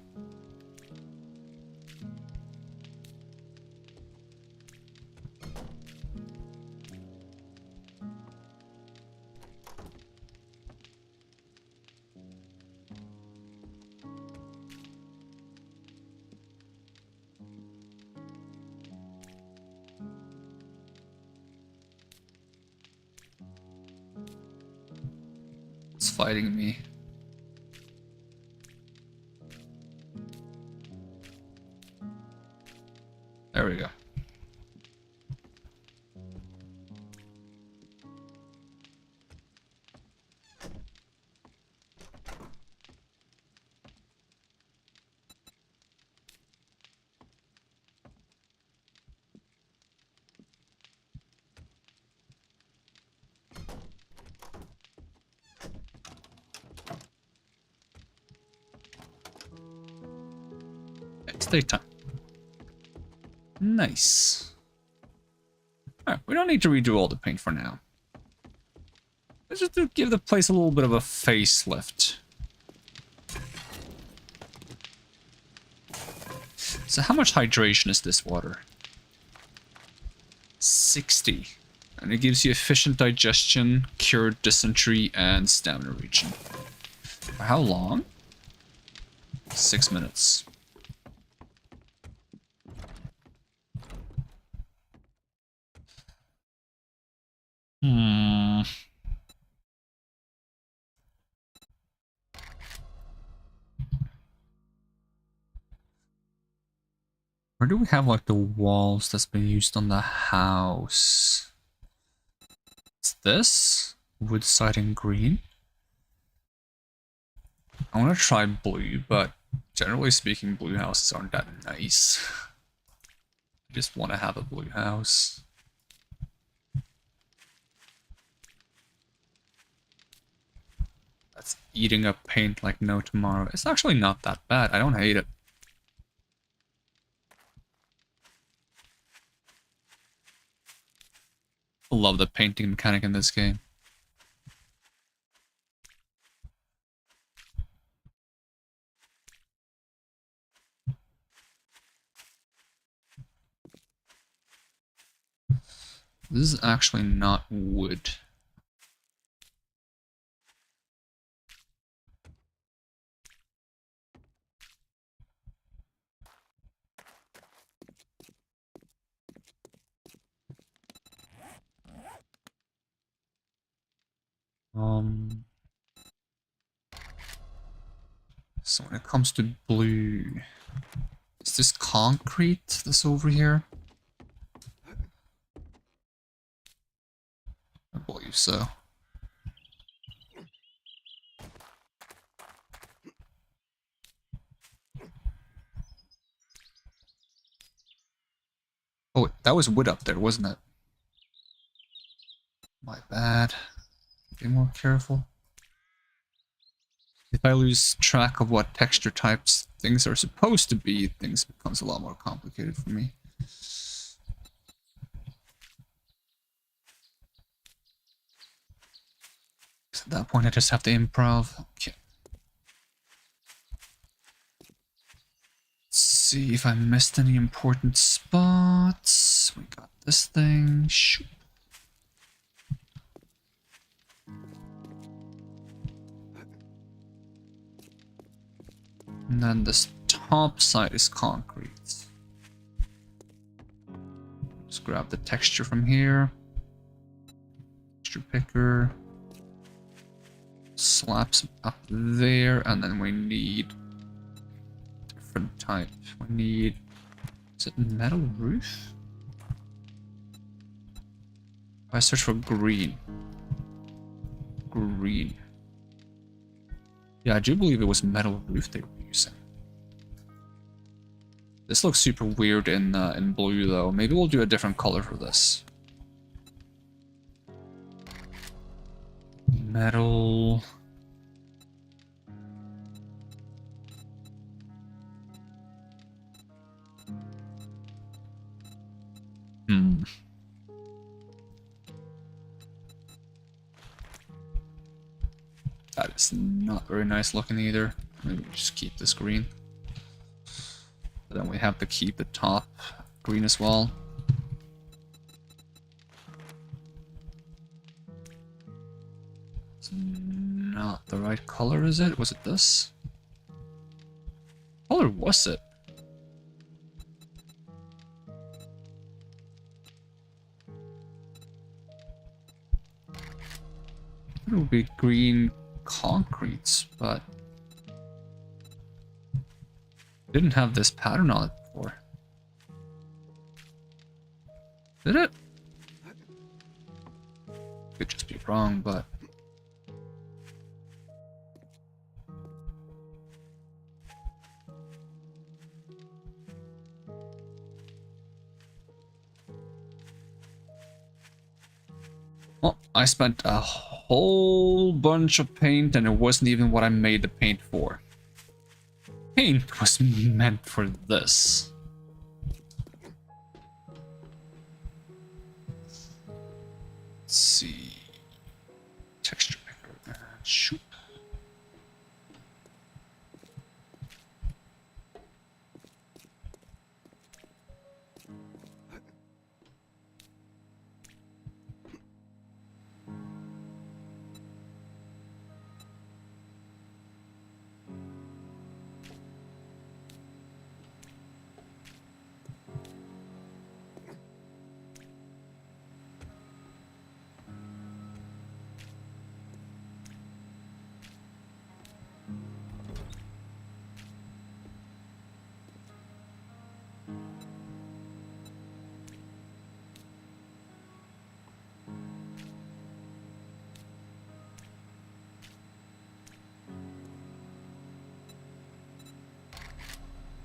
It's fighting me. There we go. It's daytime. Nice. Alright, we don't need to redo all the paint for now. Let's just give the place a little bit of a facelift. So how much hydration is this water? 60. And it gives you efficient digestion, cured dysentery, and stamina regen. For how long? 6 minutes. Where do we have like the walls that's been used on the house? It's this? Wood siding green? I want to try blue, but generally speaking, blue houses aren't that nice. I just want to have a blue house. That's eating up paint like no tomorrow. It's actually not that bad. I don't hate it. I love the painting mechanic in this game. This is actually not wood. So when it comes to blue, is this concrete that's over here? I believe so. Oh, that was wood up there, wasn't it? My bad. Be more careful. If I lose track of what texture types things are supposed to be, things becomes a lot more complicated for me. At that point, I just have to improv. Okay. Let's see if I missed any important spots. We got this thing. Shoot. And then this top side is concrete. Just grab the texture from here. Texture picker. Slaps up there, and then we need different type. We need, is it metal roof? I search for green. Green. Yeah, I do believe it was metal roof they were using. This looks super weird in blue though. Maybe we'll do a different color for this. Metal. That is not very nice looking either. Maybe we just keep this green. But then we have to keep the top green as well. It's not the right color, is it? Was it this? What color was it? It would be green concrete, but didn't have this pattern on it before. Did it? Could just be wrong, but well, I spent a whole bunch of paint and it wasn't even what I made the paint for. paint was meant for this. Let's see. Texture maker. Shoot.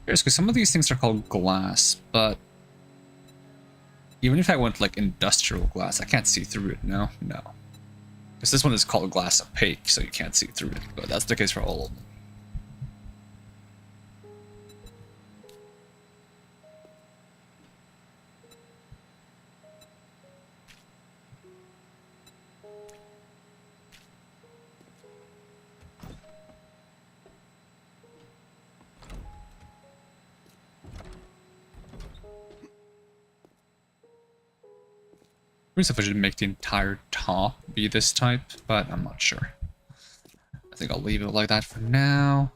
Because some of these things are called glass, but even if I went like industrial glass, I can't see through it. No. Because this one is called glass opaque, so you can't see through it. But that's the case for all of them. I if I should make the entire top be this type, but I'm not sure. I think I'll leave it like that for now.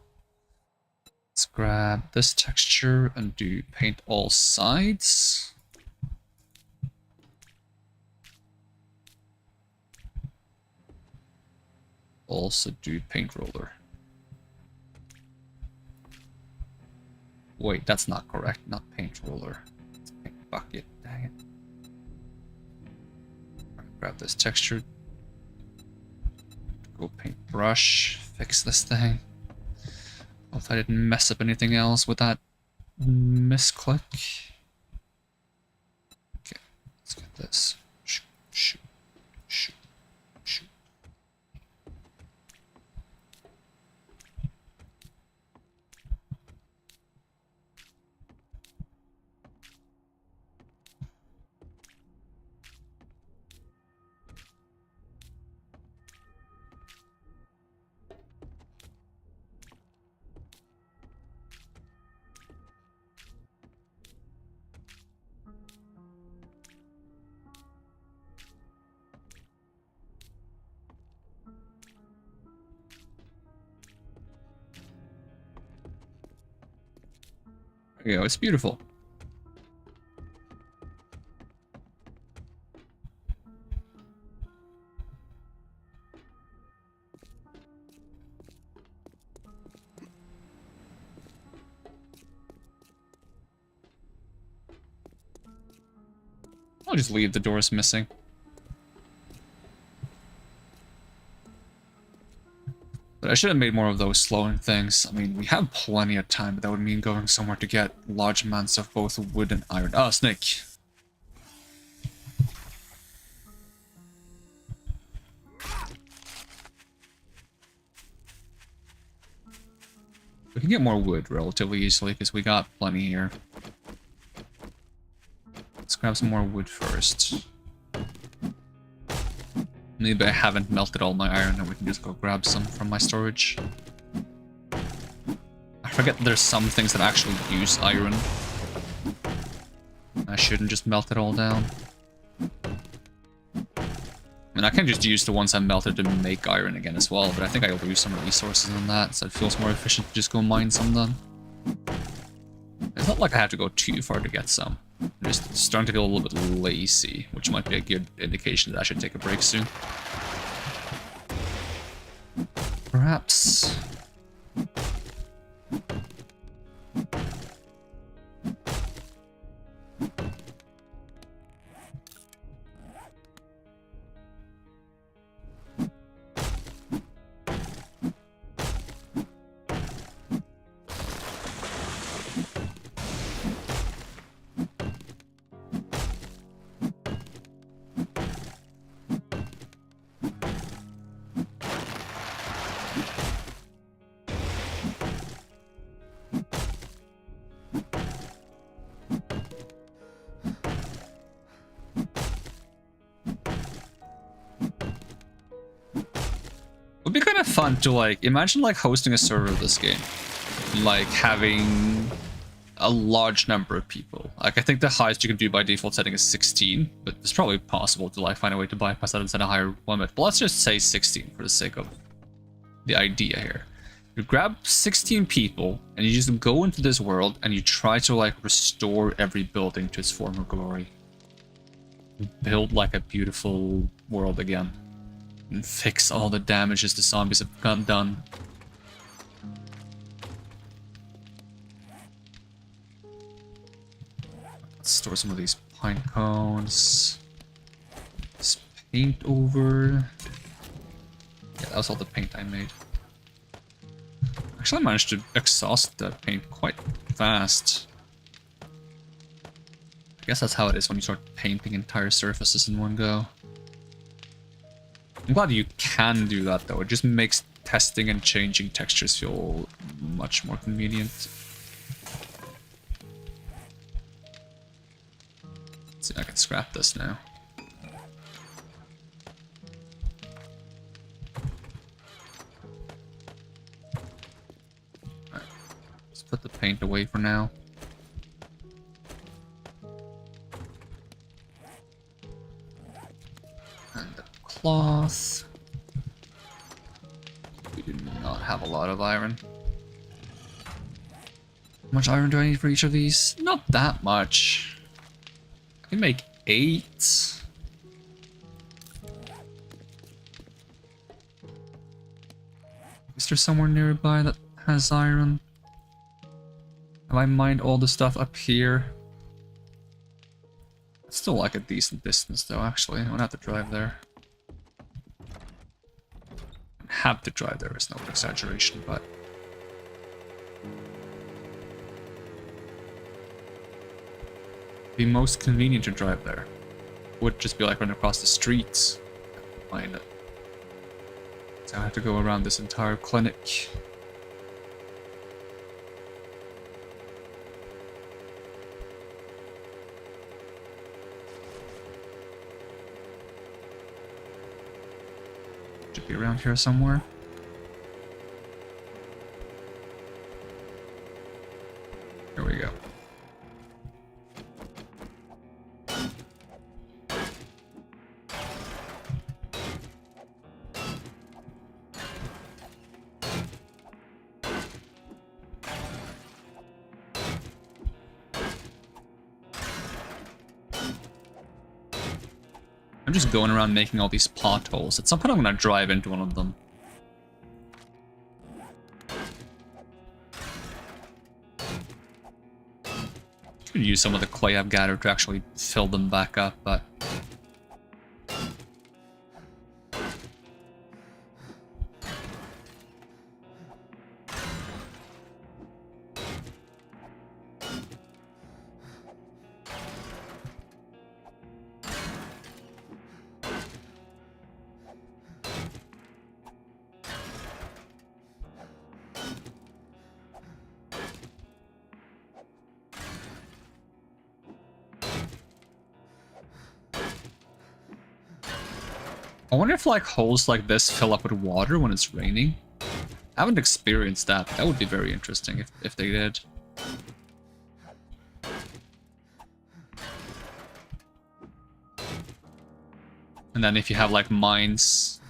Let's grab this texture and do paint all sides. Also do paint roller. Wait, that's not correct. Not paint roller. It's paint bucket. Dang it. Grab this texture. Go paint brush. Fix this thing. Hope I didn't mess up anything else with that misclick. Okay, let's get this. Shoot, shoot, shoot, shoot. There you go, it's beautiful. I'll just leave the doors missing. But I should have made more of those slowing things. I mean, we have plenty of time, but that would mean going somewhere to get large amounts of both wood and iron. Oh, snake. We can get more wood relatively easily because we got plenty here. Let's grab some more wood first. Maybe I haven't melted all my iron and we can just go grab some from my storage. I forget there's some things that actually use iron. I shouldn't just melt it all down. I mean, I can just use the ones I melted to make iron again as well, but I think I'll lose some resources on that, so it feels more efficient to just go mine some then. It's not like I have to go too far to get some. I'm just starting to feel a little bit lazy, which might be a good indication that I should take a break soon. Perhaps. fun to like imagine like hosting a server of this game, like having a large number of people. Like I think the highest you can do by default setting is 16, but it's probably possible to like find a way to bypass that and set a higher limit. But let's just say 16 for the sake of the idea here. You grab 16 people and you just go into this world and you try to like restore every building to its former glory. Build like a beautiful world again. And fix all the damages the zombies have gotten done. Let's store some of these pine cones. Let's paint over. Yeah, that was all the paint I made. Actually, I managed to exhaust that paint quite fast. I guess that's how it is when you start painting entire surfaces in one go. I'm glad you can do that though, it just makes testing and changing textures feel much more convenient. Let's see, I can scrap this now. Alright, let's put the paint away for now. And the cloth. We do not have a lot of iron. How much iron do I need for each of these? Not that much. I can make 8. Is there somewhere nearby that has iron? Have I mined all the stuff up here? It's still like a decent distance though, actually. I don't have to drive there. Have to drive there is no exaggeration, but... be most convenient to drive there. Would just be like running across the streets. Find it. So I have to go around this entire clinic. Should be around here somewhere. Here we go. I'm just going around making all these potholes. At some point I'm gonna drive into one of them. Could use some of the clay I've gathered to actually fill them back up, but... I wonder if like holes like this fill up with water when it's raining. I haven't experienced that. That would be very interesting if they did. And then if you have like mines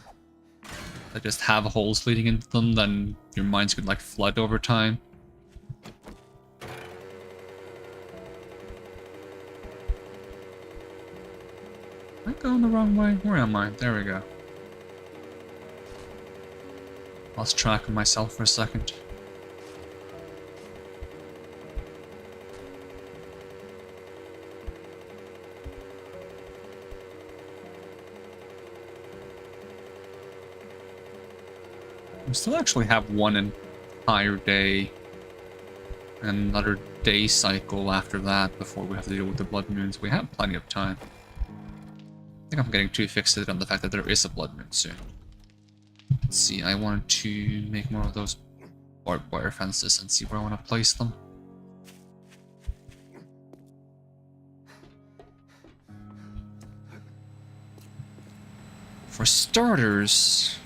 that just have holes leading into them, then your mines could like flood over time. Am I going the wrong way? Where am I? There we go. Lost track of myself for a second. We still actually have one entire day and another day cycle after that before we have to deal with the blood moons. We have plenty of time. I think I'm getting too fixated on the fact that there is a blood moon soon. Let's see, I wanted to make more of those barbed wire fences and see where I want to place them. For starters,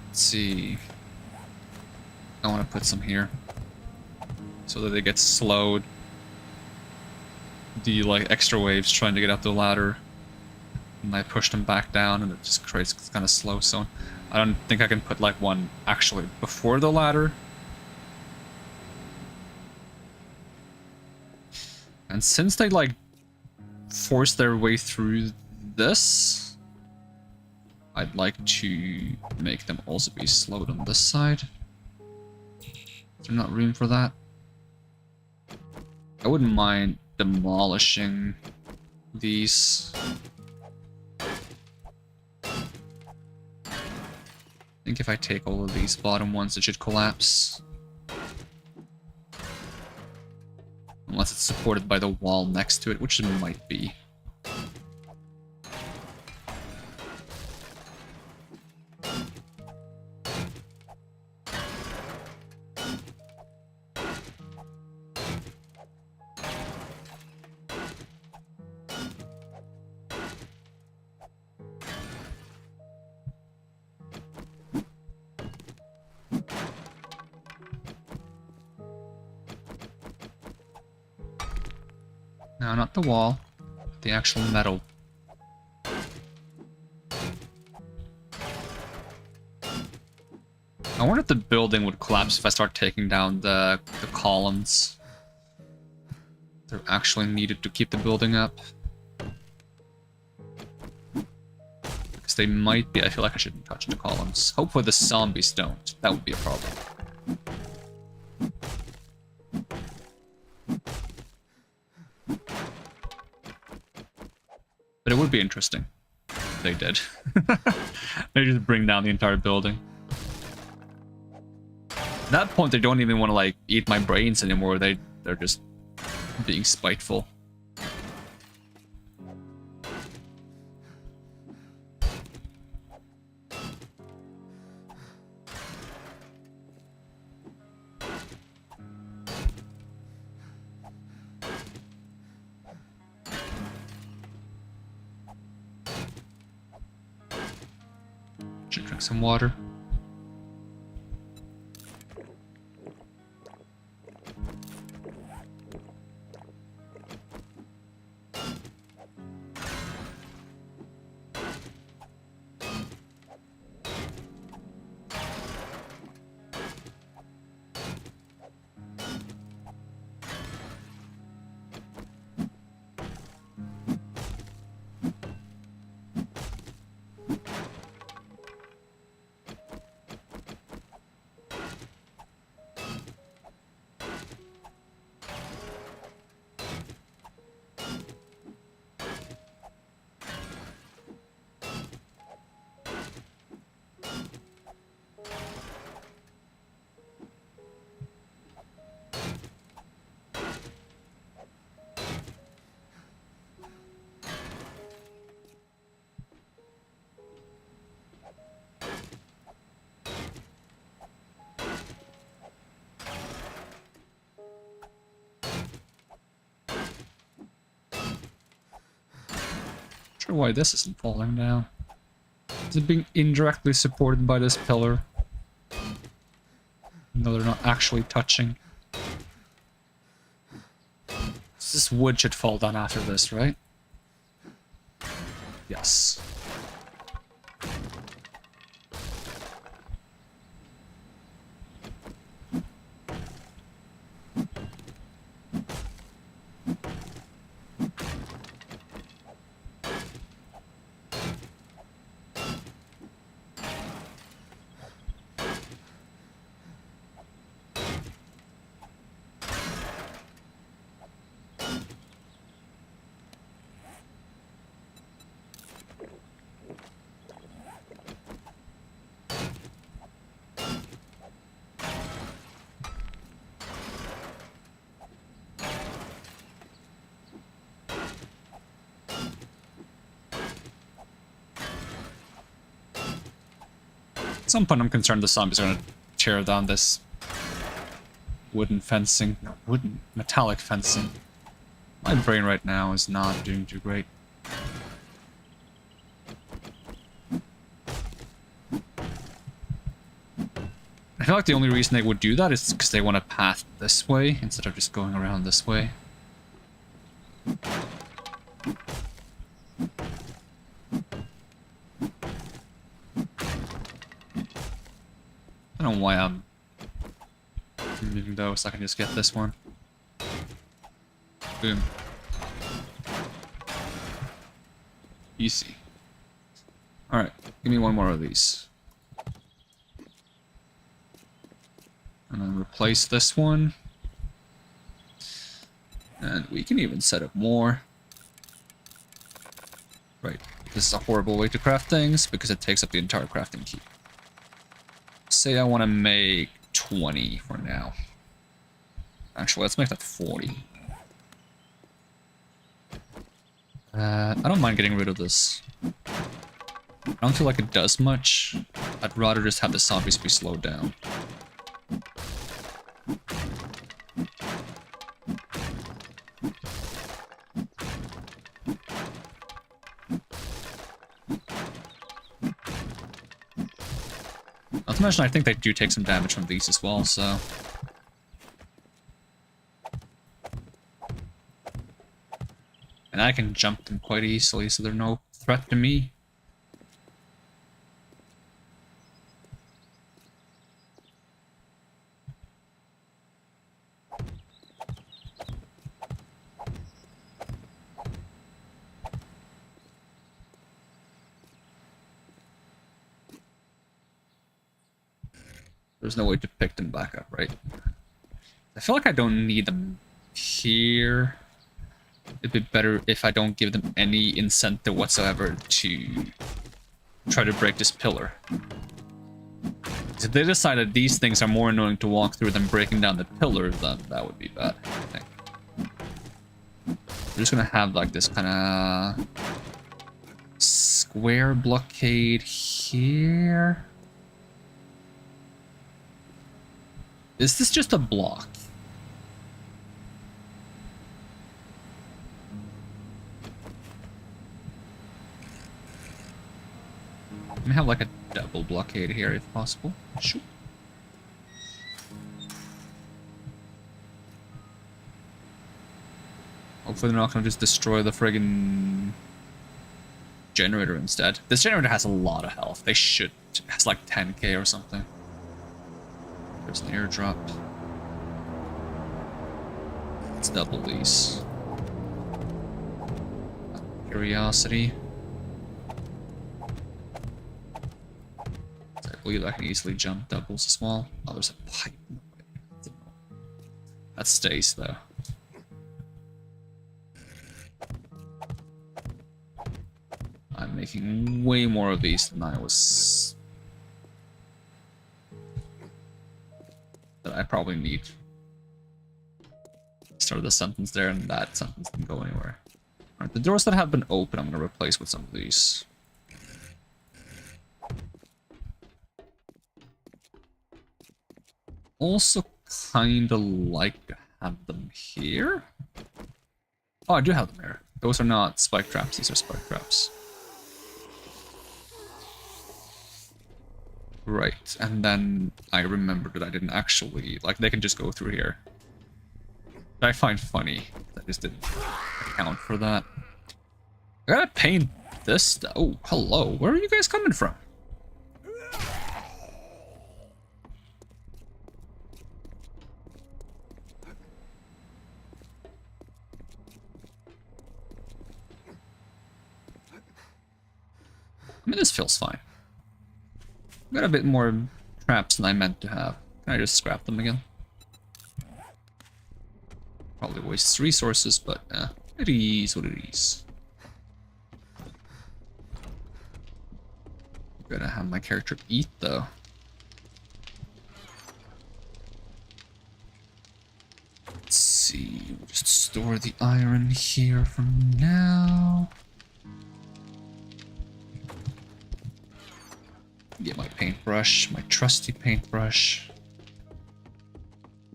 let's see. I want to put some here. So that they get slowed. The, like, extra waves trying to get up the ladder. And I push them back down and it just creates kind of slow zone. I don't think I can put, like, one actually before the ladder. And since they, like, force their way through this, I'd like to make them also be slowed on this side. Is there not room for that? I wouldn't mind demolishing these. I think if I take all of these bottom ones, it should collapse. Unless it's supported by the wall next to it, which it might be. No, not the wall. The actual metal. I wonder if the building would collapse if I start taking down the columns. They're actually needed to keep the building up. Because they might be. I feel like I shouldn't touch the columns. Hopefully the zombies don't. That would be a problem. But it would be interesting if they did. They just bring down the entire building. At that point, they don't even want to, like, eat my brains anymore. They're just being spiteful. Should drink some water. Not sure why this isn't falling down. Is it being indirectly supported by this pillar? No, they're not actually touching. This wood should fall down after this, right? Yes. At some point I'm concerned the zombies are gonna tear down this wooden fencing. No, wooden, metallic fencing. My brain right now is not doing too great. feel like the only reason they would do that is because they want to path this way instead of just going around this way. I don't know why I'm moving those, so I can just get this one. Boom. Easy. Alright, give me one more of these. And then replace this one. And we can even set up more. Right, this is a horrible way to craft things because it takes up the entire crafting key. Say I want to make 20 for now. Actually, let's make that 40. I don't mind getting rid of this. I don't feel like it does much. I'd rather just have the zombies be slowed down. Not to mention, I think they do take some damage from these as well, so... And I can jump them quite easily, so they're no threat to me. There's no way to pick them back up, right? I feel like I don't need them here. It'd be better if I don't give them any incentive whatsoever to try to break this pillar. If they decide that these things are more annoying to walk through than breaking down the pillar, then that would be bad, I think. We're just gonna have like this kind of square blockade here. Is this just a block? Let me have like a double blockade here if possible. Sure. Hopefully they're not going to just destroy the friggin' generator instead. This generator has a lot of health. They should. It has like 10k or something. There's an airdrop. Let's double these. Curiosity. I believe I can easily jump doubles as well. Oh, there's a pipe. That stays though. I'm making way more of these than I was. That I probably need. Start the sentence there, and that sentence didn't go anywhere. Alright, the doors that have been open, I'm gonna replace with some of these. Also, kinda like to have them here. Oh, I do have them here. Those are not spike traps, these are spike traps. Right, and then I remembered that I didn't actually, like, they can just go through here. That I find funny. I just didn't account for that. I gotta paint this. Oh, hello. Where are you guys coming from? I mean, this feels fine. Got a bit more traps than I meant to have. Can I just scrap them again? Probably wastes resources, but it is what it is. Gotta have my character eat though. Let's see, we'll just store the iron here for now. Get my paintbrush, my trusty paintbrush.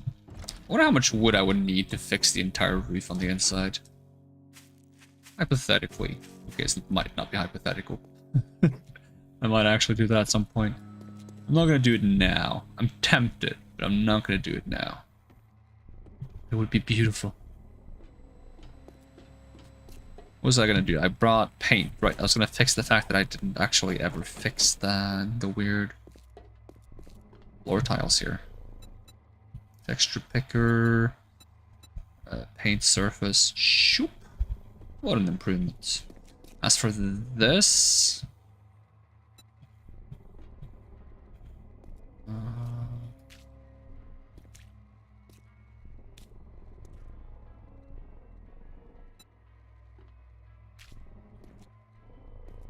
I wonder how much wood I would need to fix the entire roof on the inside. Hypothetically. Okay, so it might not be hypothetical. I might actually do that at some point. I'm not gonna do it now. I'm tempted, but I'm not gonna do it now. It would be beautiful. What was I gonna do? I brought paint, right? I was gonna fix the fact that I didn't actually ever fix the weird floor tiles here. Texture picker, paint surface. Shoop. What an improvement. As for this,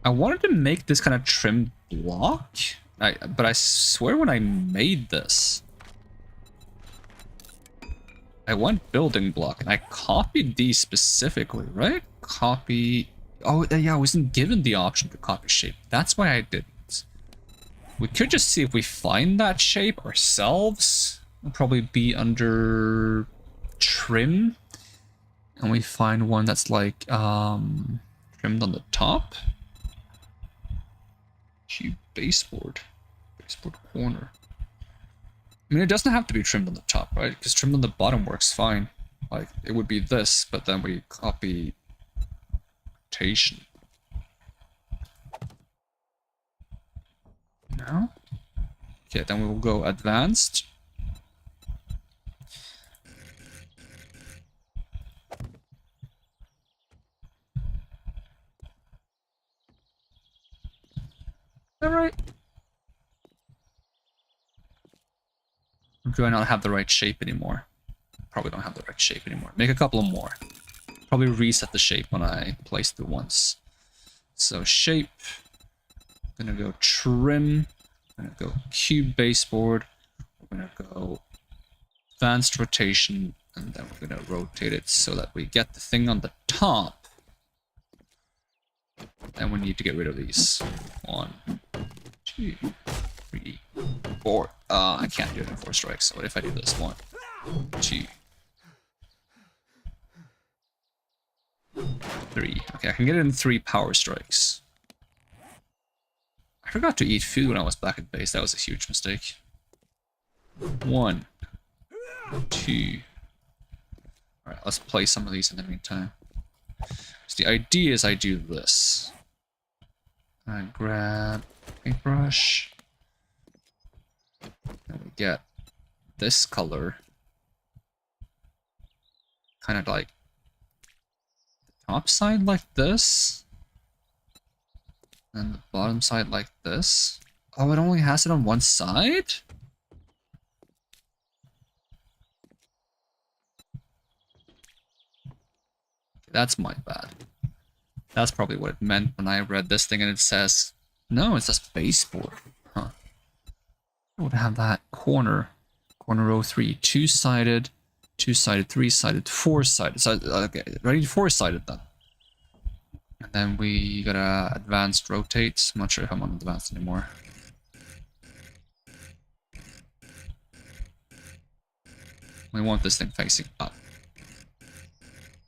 I wanted to make this kind of trimmed block, but I swear when I made this, I went building block and I copied these specifically, right? Copy. Oh, yeah, I wasn't given the option to copy shape. That's why I didn't. We could just see if we find that shape ourselves. It'll probably be under trim. And we find one that's like trimmed on the top. Cube baseboard. Baseboard corner. I mean, it doesn't have to be trimmed on the top, right? Because trimmed on the bottom works fine. Like, it would be this, but then we copy rotation. No? Okay, then we will go advanced. Alright. Or do I not have the right shape anymore? Probably don't have the right shape anymore. Make a couple more. Probably reset the shape when I placed it once. So shape. I'm gonna go trim. I'm gonna go cube baseboard. We're gonna go advanced rotation, and then we're gonna rotate it so that we get the thing on the top. And we need to get rid of these. 1, 2, 3, 4. I can't do it in 4 strikes. So what if I do this? 1, 2, 3. Okay, I can get it in 3 power strikes. I forgot to eat food when I was back at base. That was a huge mistake. 1, 2. Alright, let's play some of these in the meantime. So the idea is I do this. I grab paintbrush. And we get this color. Kind of like the top side like this. And the bottom side like this. Oh, it only has it on one side? That's my bad. That's probably what it meant when I read this thing and it says, no, it says baseboard. Huh. I would have that corner. Corner row 3. 2-sided, 2-sided, 3-sided, 4-sided. So, okay, ready 4-sided then. And then we gotta advanced rotate. I'm not sure if I'm on advanced anymore. We want this thing facing up.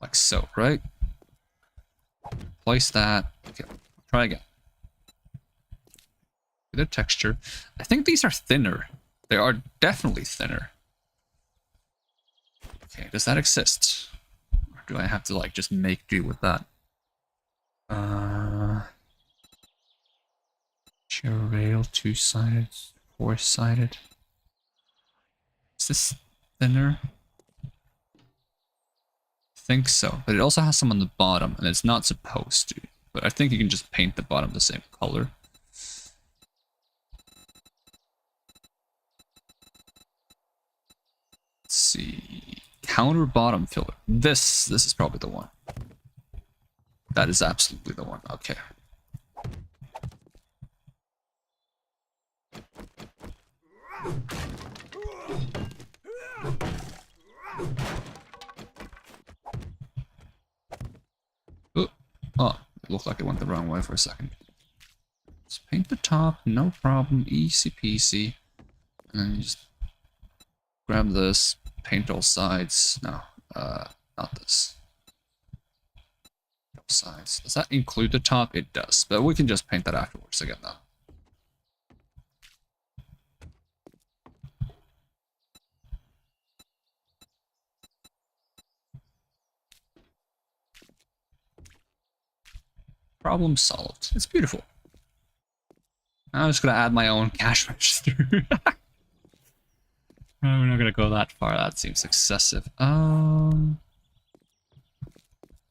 Like so, right? Place that. Okay, try again. The texture. I think these are thinner. They are definitely thinner. Okay, does that exist? Or do I have to like just make do with that? Chair rail, 2-sided, 4-sided. Is this thinner? I think so, but it also has some on the bottom, and it's not supposed to. But I think you can just paint the bottom the same color. Let's see. Counter bottom filler. This is probably the one. That is absolutely the one. Okay. Oh, it looked like it went the wrong way for a second. Let's paint the top, no problem, easy peasy. And then you just grab this, paint all sides. No, not this. All sides. Does that include the top? It does, but we can just paint that afterwards again now. Problem solved. It's beautiful. I'm just gonna add my own cash register. We're not gonna go that far. That seems excessive.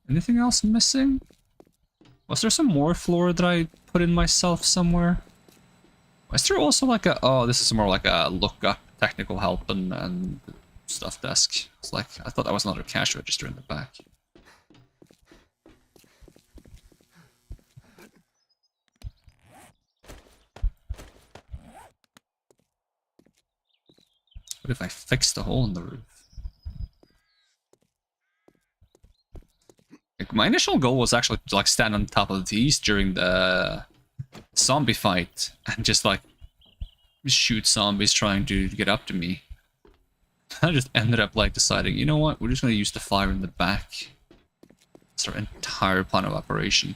Anything else missing? Was there some more floor that I put in myself somewhere? Was there also like a... Oh, this is more like a lookup, technical help and stuff desk. It's like, I thought that was another cash register in the back. What if I fix the hole in the roof? Like, my initial goal was actually to like stand on top of these during the zombie fight and just like shoot zombies trying to get up to me. I just ended up like deciding, you know what, we're just gonna use the fire in the back. It's our entire plan of operation.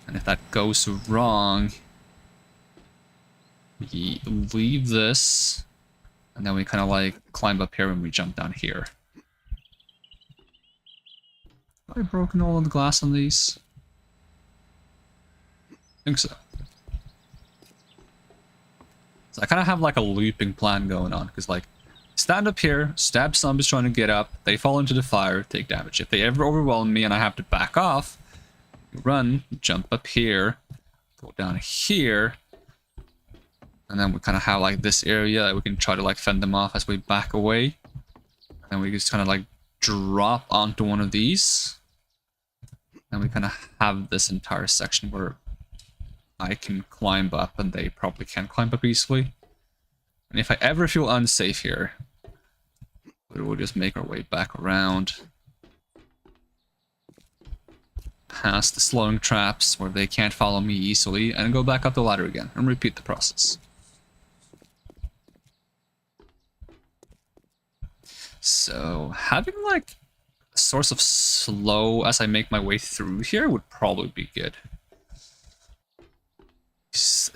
And if that goes wrong, we leave this, and then we kind of like climb up here and we jump down here. Have I broken all of the glass on these? I think so. So I kind of have like a looping plan going on, because like, stand up here, stab zombies trying to get up, they fall into the fire, take damage. If they ever overwhelm me and I have to back off, run, jump up here, go down here, and then we kind of have like this area that we can try to like fend them off as we back away. And we just kind of like drop onto one of these. And we kind of have this entire section where I can climb up and they probably can't climb up easily. And if I ever feel unsafe here, we'll just make our way back around. Past the slowing traps where they can't follow me easily, and go back up the ladder again and repeat the process. So having like a source of slow as I make my way through here would probably be good.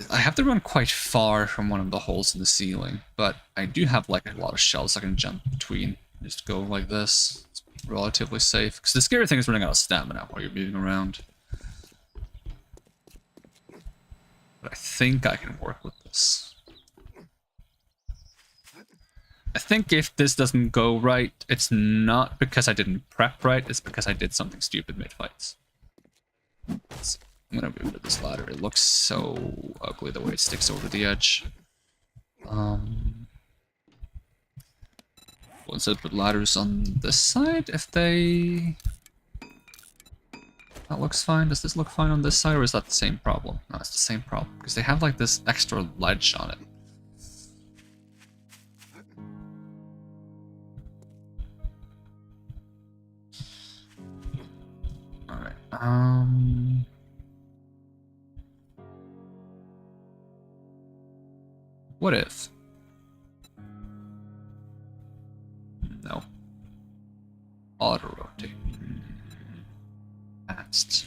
I have to run quite far from one of the holes in the ceiling, but I do have like a lot of shelves I can jump between. Just go like this. It's relatively safe. Because the scary thing is running out of stamina while you're moving around. But I think I can work with this. I think if this doesn't go right, it's not because I didn't prep right, it's because I did something stupid mid-fights. I'm gonna move to this ladder. It looks so ugly the way it sticks over the edge. Once I put ladders on this side, if they... That looks fine. Does this look fine on this side, or is that the same problem? No, it's the same problem, because they have like this extra ledge on it. Alright, what if? No. Auto rotate. Fast.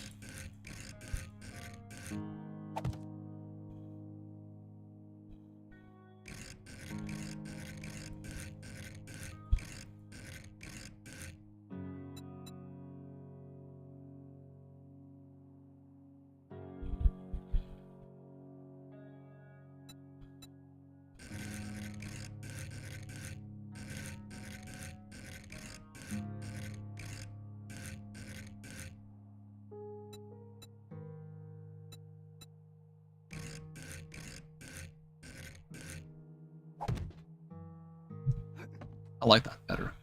I like that better.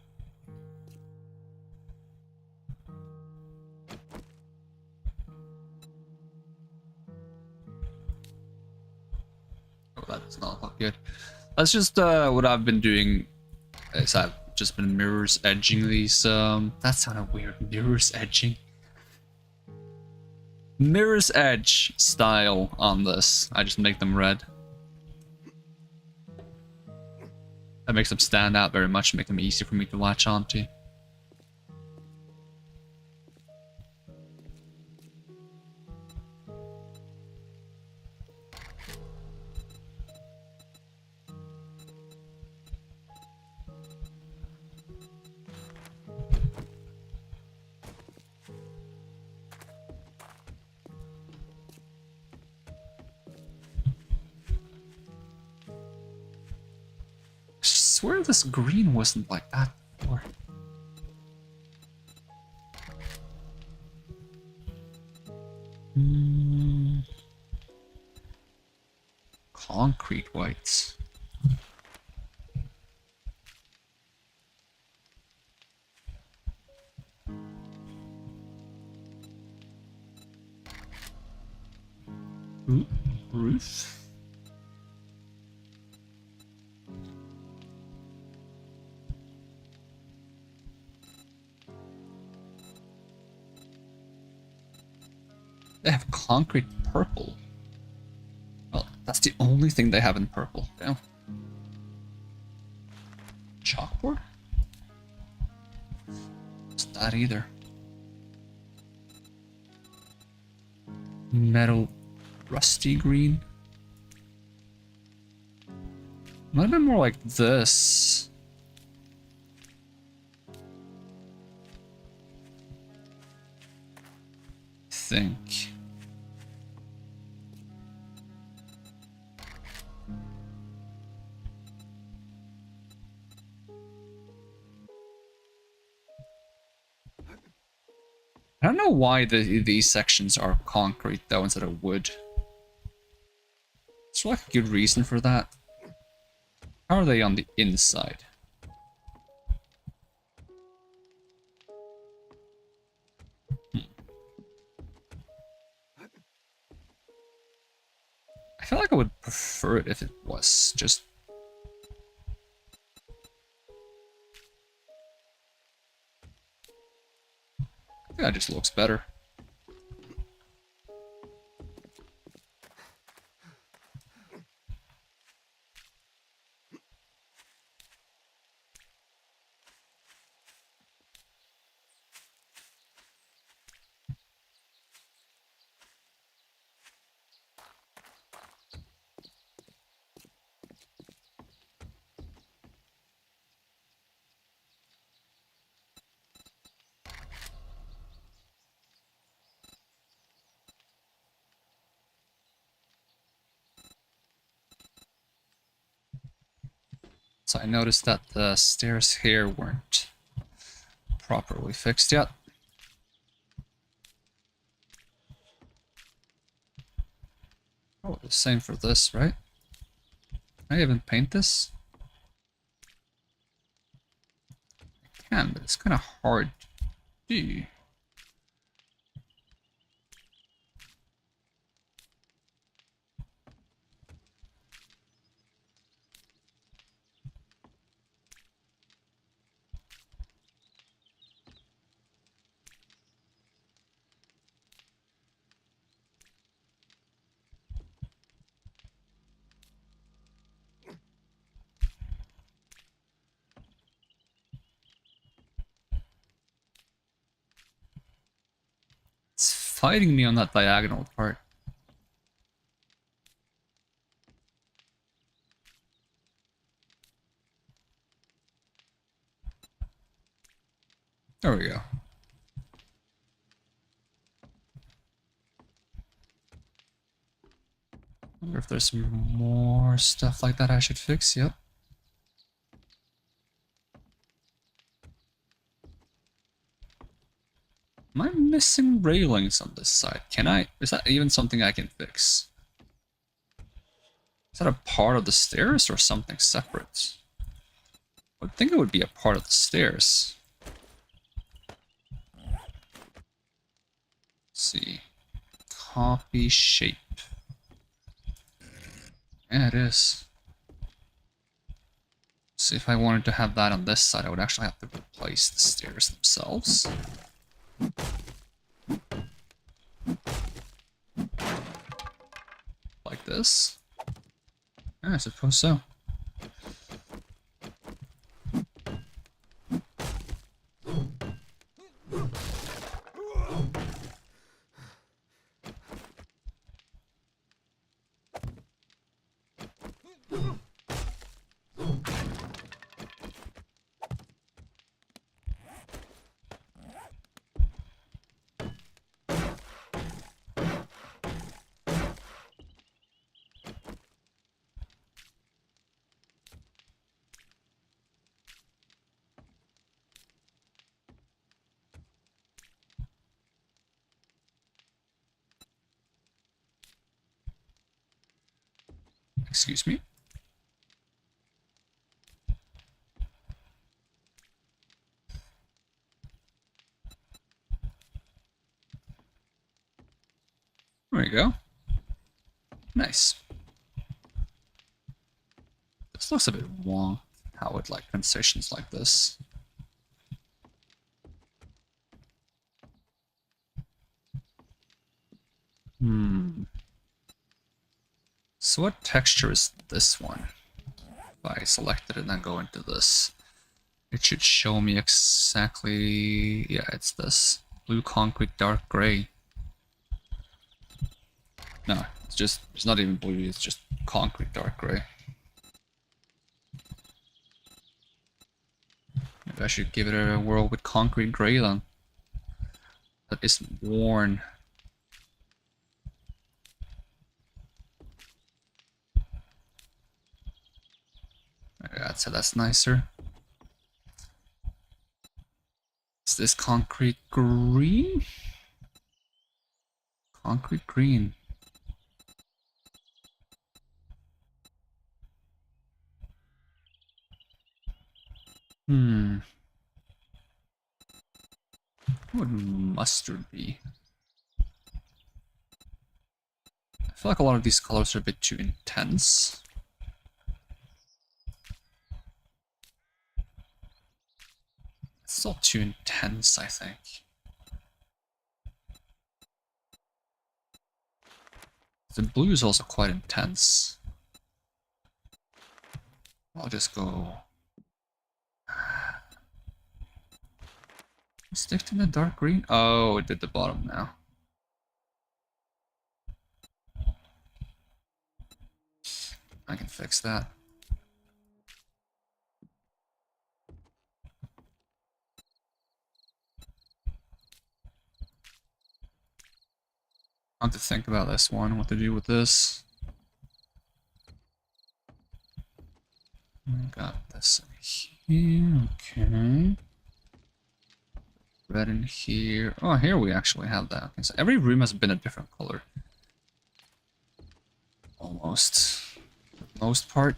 Oh, that does not look good. That's just what I've been doing. Is I've just been mirrors edging these. That sounded weird. Mirrors edging. Mirrors edge style on this. I just make them red. That makes them stand out very much and make them easy for me to latch onto. swear this green wasn't like that before. Concrete whites. Ooh, roof. They have concrete purple. Well, that's the only thing they have in purple. Damn. Chalkboard? It's that either. Metal rusty green. Might have been more like this. I think. I don't know why these sections are concrete though instead of wood. Is there like a good reason for that? How are they on the inside? I feel like I would prefer it if it was just... I think that just looks better. So I noticed that the stairs here weren't properly fixed yet. Oh, the same for this, right? Can I even paint this? I can, but it's kind of hard to do. It's fighting me on that diagonal part. There we go. Wonder if there's more stuff like that I should fix. Yep. Am I missing railings on this side? Can I? Is that even something I can fix? Is that a part of the stairs or something separate? I would think it would be a part of the stairs. Let's see. Copy shape. Yeah, it is. See, if I wanted to have that on this side, I would actually have to replace the stairs themselves. Like this? Yeah, I suppose so. Excuse me. There we go. Nice. This looks a bit wrong. How would like transitions like this? So what texture is this one? If I select it and then go into this, it should show me exactly. Yeah, it's this blue concrete dark gray. No, it's not even blue. It's just concrete dark gray. Maybe I should give it a whirl with concrete gray then. That isn't worn. Yeah, so that's nicer. Is this concrete green? Concrete green. What would mustard be? I feel like a lot of these colors are a bit too intense. It's still too intense, I think. The blue is also quite intense. I'll just go... Stick to the dark green? Oh, it did the bottom now. I can fix that. I have to think about this one, what to do with this. I got this in here, okay. Red in here. Oh, here we actually have that. Okay, so every room has been a different color. Almost. For the most part.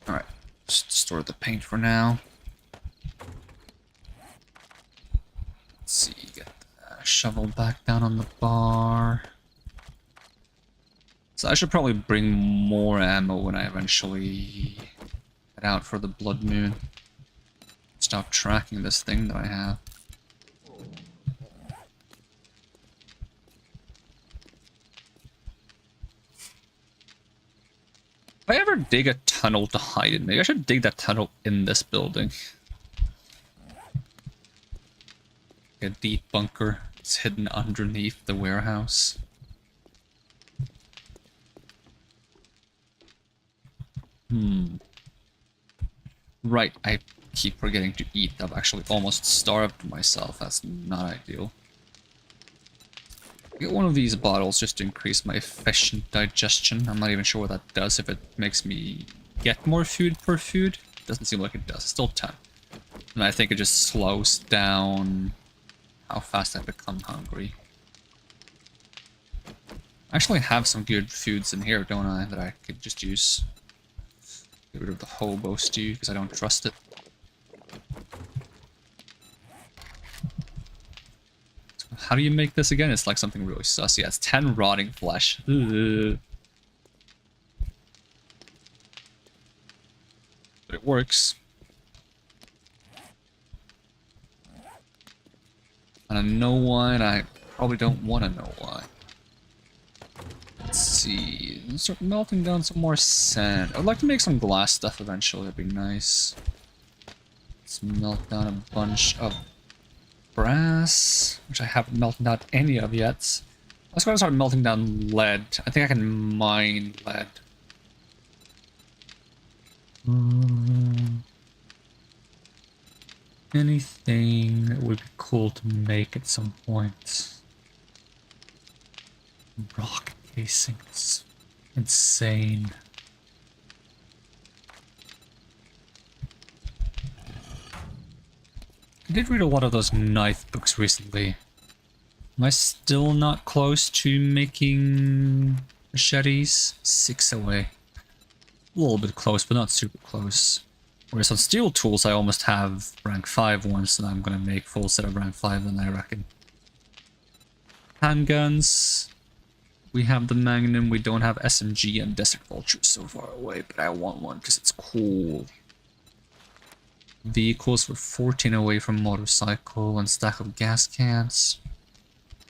Alright, just store the paint for now. Let's see, get the shovel back down on the bar. So I should probably bring more ammo when I eventually head out for the blood moon. Stop tracking this thing that I have. If I ever dig a tunnel to hide in, maybe I should dig that tunnel in this building. A deep bunker. It's hidden underneath the warehouse. Right, I keep forgetting to eat. I've actually almost starved myself. That's not ideal. Get one of these bottles just to increase my efficient digestion. I'm not even sure what that does, if it makes me get more food per food. Doesn't seem like it does. It's still 10. And I think it just slows down how fast I become hungry. I actually have some good foods in here, don't I, that I could just use. Get rid of the hobo stew, because I don't trust it. So how do you make this again? It's like something really sus. Yeah, it's 10 rotting flesh. Ugh. But it works. And I know why, and I probably don't want to know why. Let's see. Let's start melting down some more sand. I would like to make some glass stuff eventually. That'd be nice. Let's melt down a bunch of brass, which I haven't melted down any of yet. Let's go and start melting down lead. I think I can mine lead. Anything that would be cool to make at some point. Rock casing. It's insane. I did read a lot of those knife books recently. Am I still not close to making machetes? 6 away. A little bit close, but not super close. Whereas on steel tools, I almost have rank 5 ones, and I'm gonna make full set of rank 5 then, I reckon. Handguns. We have the Magnum, we don't have SMG and Desert Vulture so far away, but I want one because it's cool. Vehicles, we're 14 away from motorcycle and stack of gas cans.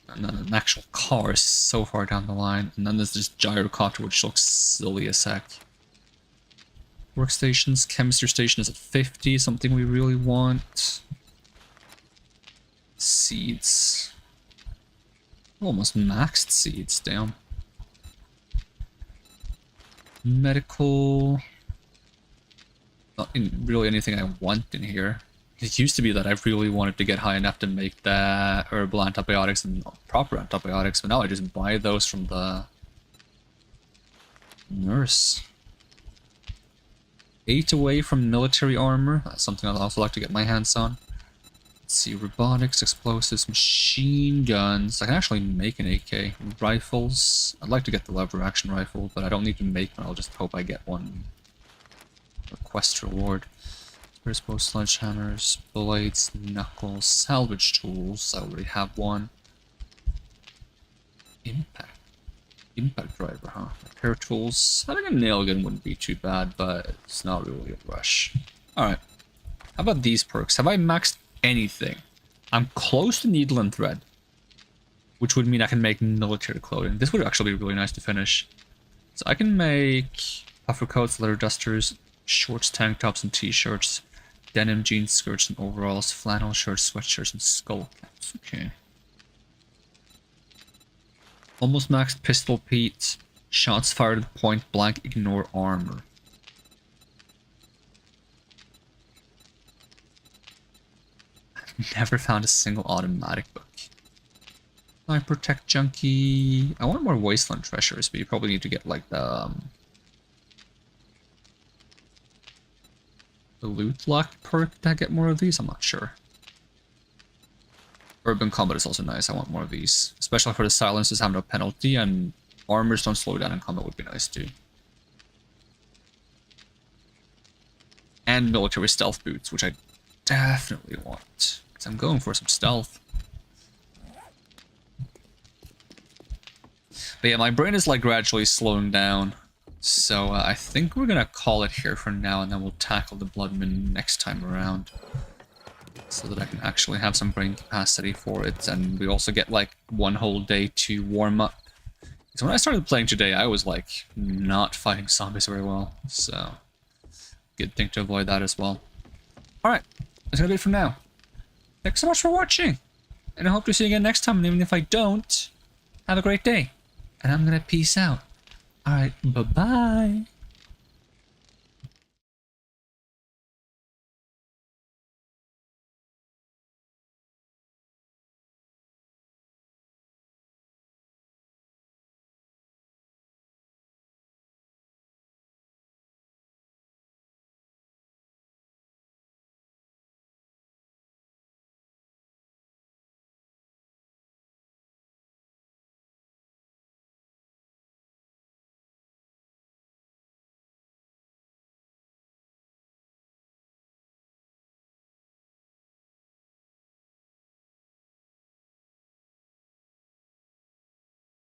And then an actual car is so far down the line. And then there's this gyrocopter which looks silly as heck. Workstations, chemistry station is at 50, something we really want. Seeds. Almost maxed seeds, damn. Medical. Not really anything I want in here. It used to be that I really wanted to get high enough to make the herbal antibiotics and proper antibiotics, but now I just buy those from the nurse. 8 away from military armor. That's something I'd also like to get my hands on. Let's see, robotics, explosives, machine guns. I can actually make an AK. Rifles. I'd like to get the lever action rifle, but I don't need to make one. I'll just hope I get one. Request reward. There's both sledgehammers, blades, knuckles, salvage tools. I already have one. Impact driver, huh? Repair tools. I think a nail gun wouldn't be too bad, but it's not really a rush. Alright. How about these perks? Have I maxed anything? I'm close to needle and thread, which would mean I can make military clothing. This would actually be really nice to finish. So I can make puffer coats, leather dusters, shorts, tank tops, and t-shirts, denim jeans, skirts, and overalls, flannel shirts, sweatshirts, and skull caps. Okay. Almost maxed pistol Pete. Shots fired at point blank, ignore armor. Never found a single automatic book. Sniper Tech Junkie. I want more Wasteland treasures, but you probably need to get like the loot lock perk to get more of these. I'm not sure. Urban combat is also nice. I want more of these, especially for the silences have no penalty, and armors don't slow down in combat would be nice too. And military stealth boots, which I definitely want. Because I'm going for some stealth. But yeah, my brain is like gradually slowing down. So I think we're gonna call it here for now, and then we'll tackle the Blood Moon next time around. So that I can actually have some brain capacity for it, and we also get like one whole day to warm up. Because when I started playing today, I was like not fighting zombies very well, so good thing to avoid that as well. Alright, that's gonna be it for now. Thanks so much for watching, and I hope to see you again next time, and even if I don't, have a great day, and I'm gonna peace out. Alright, bye-bye.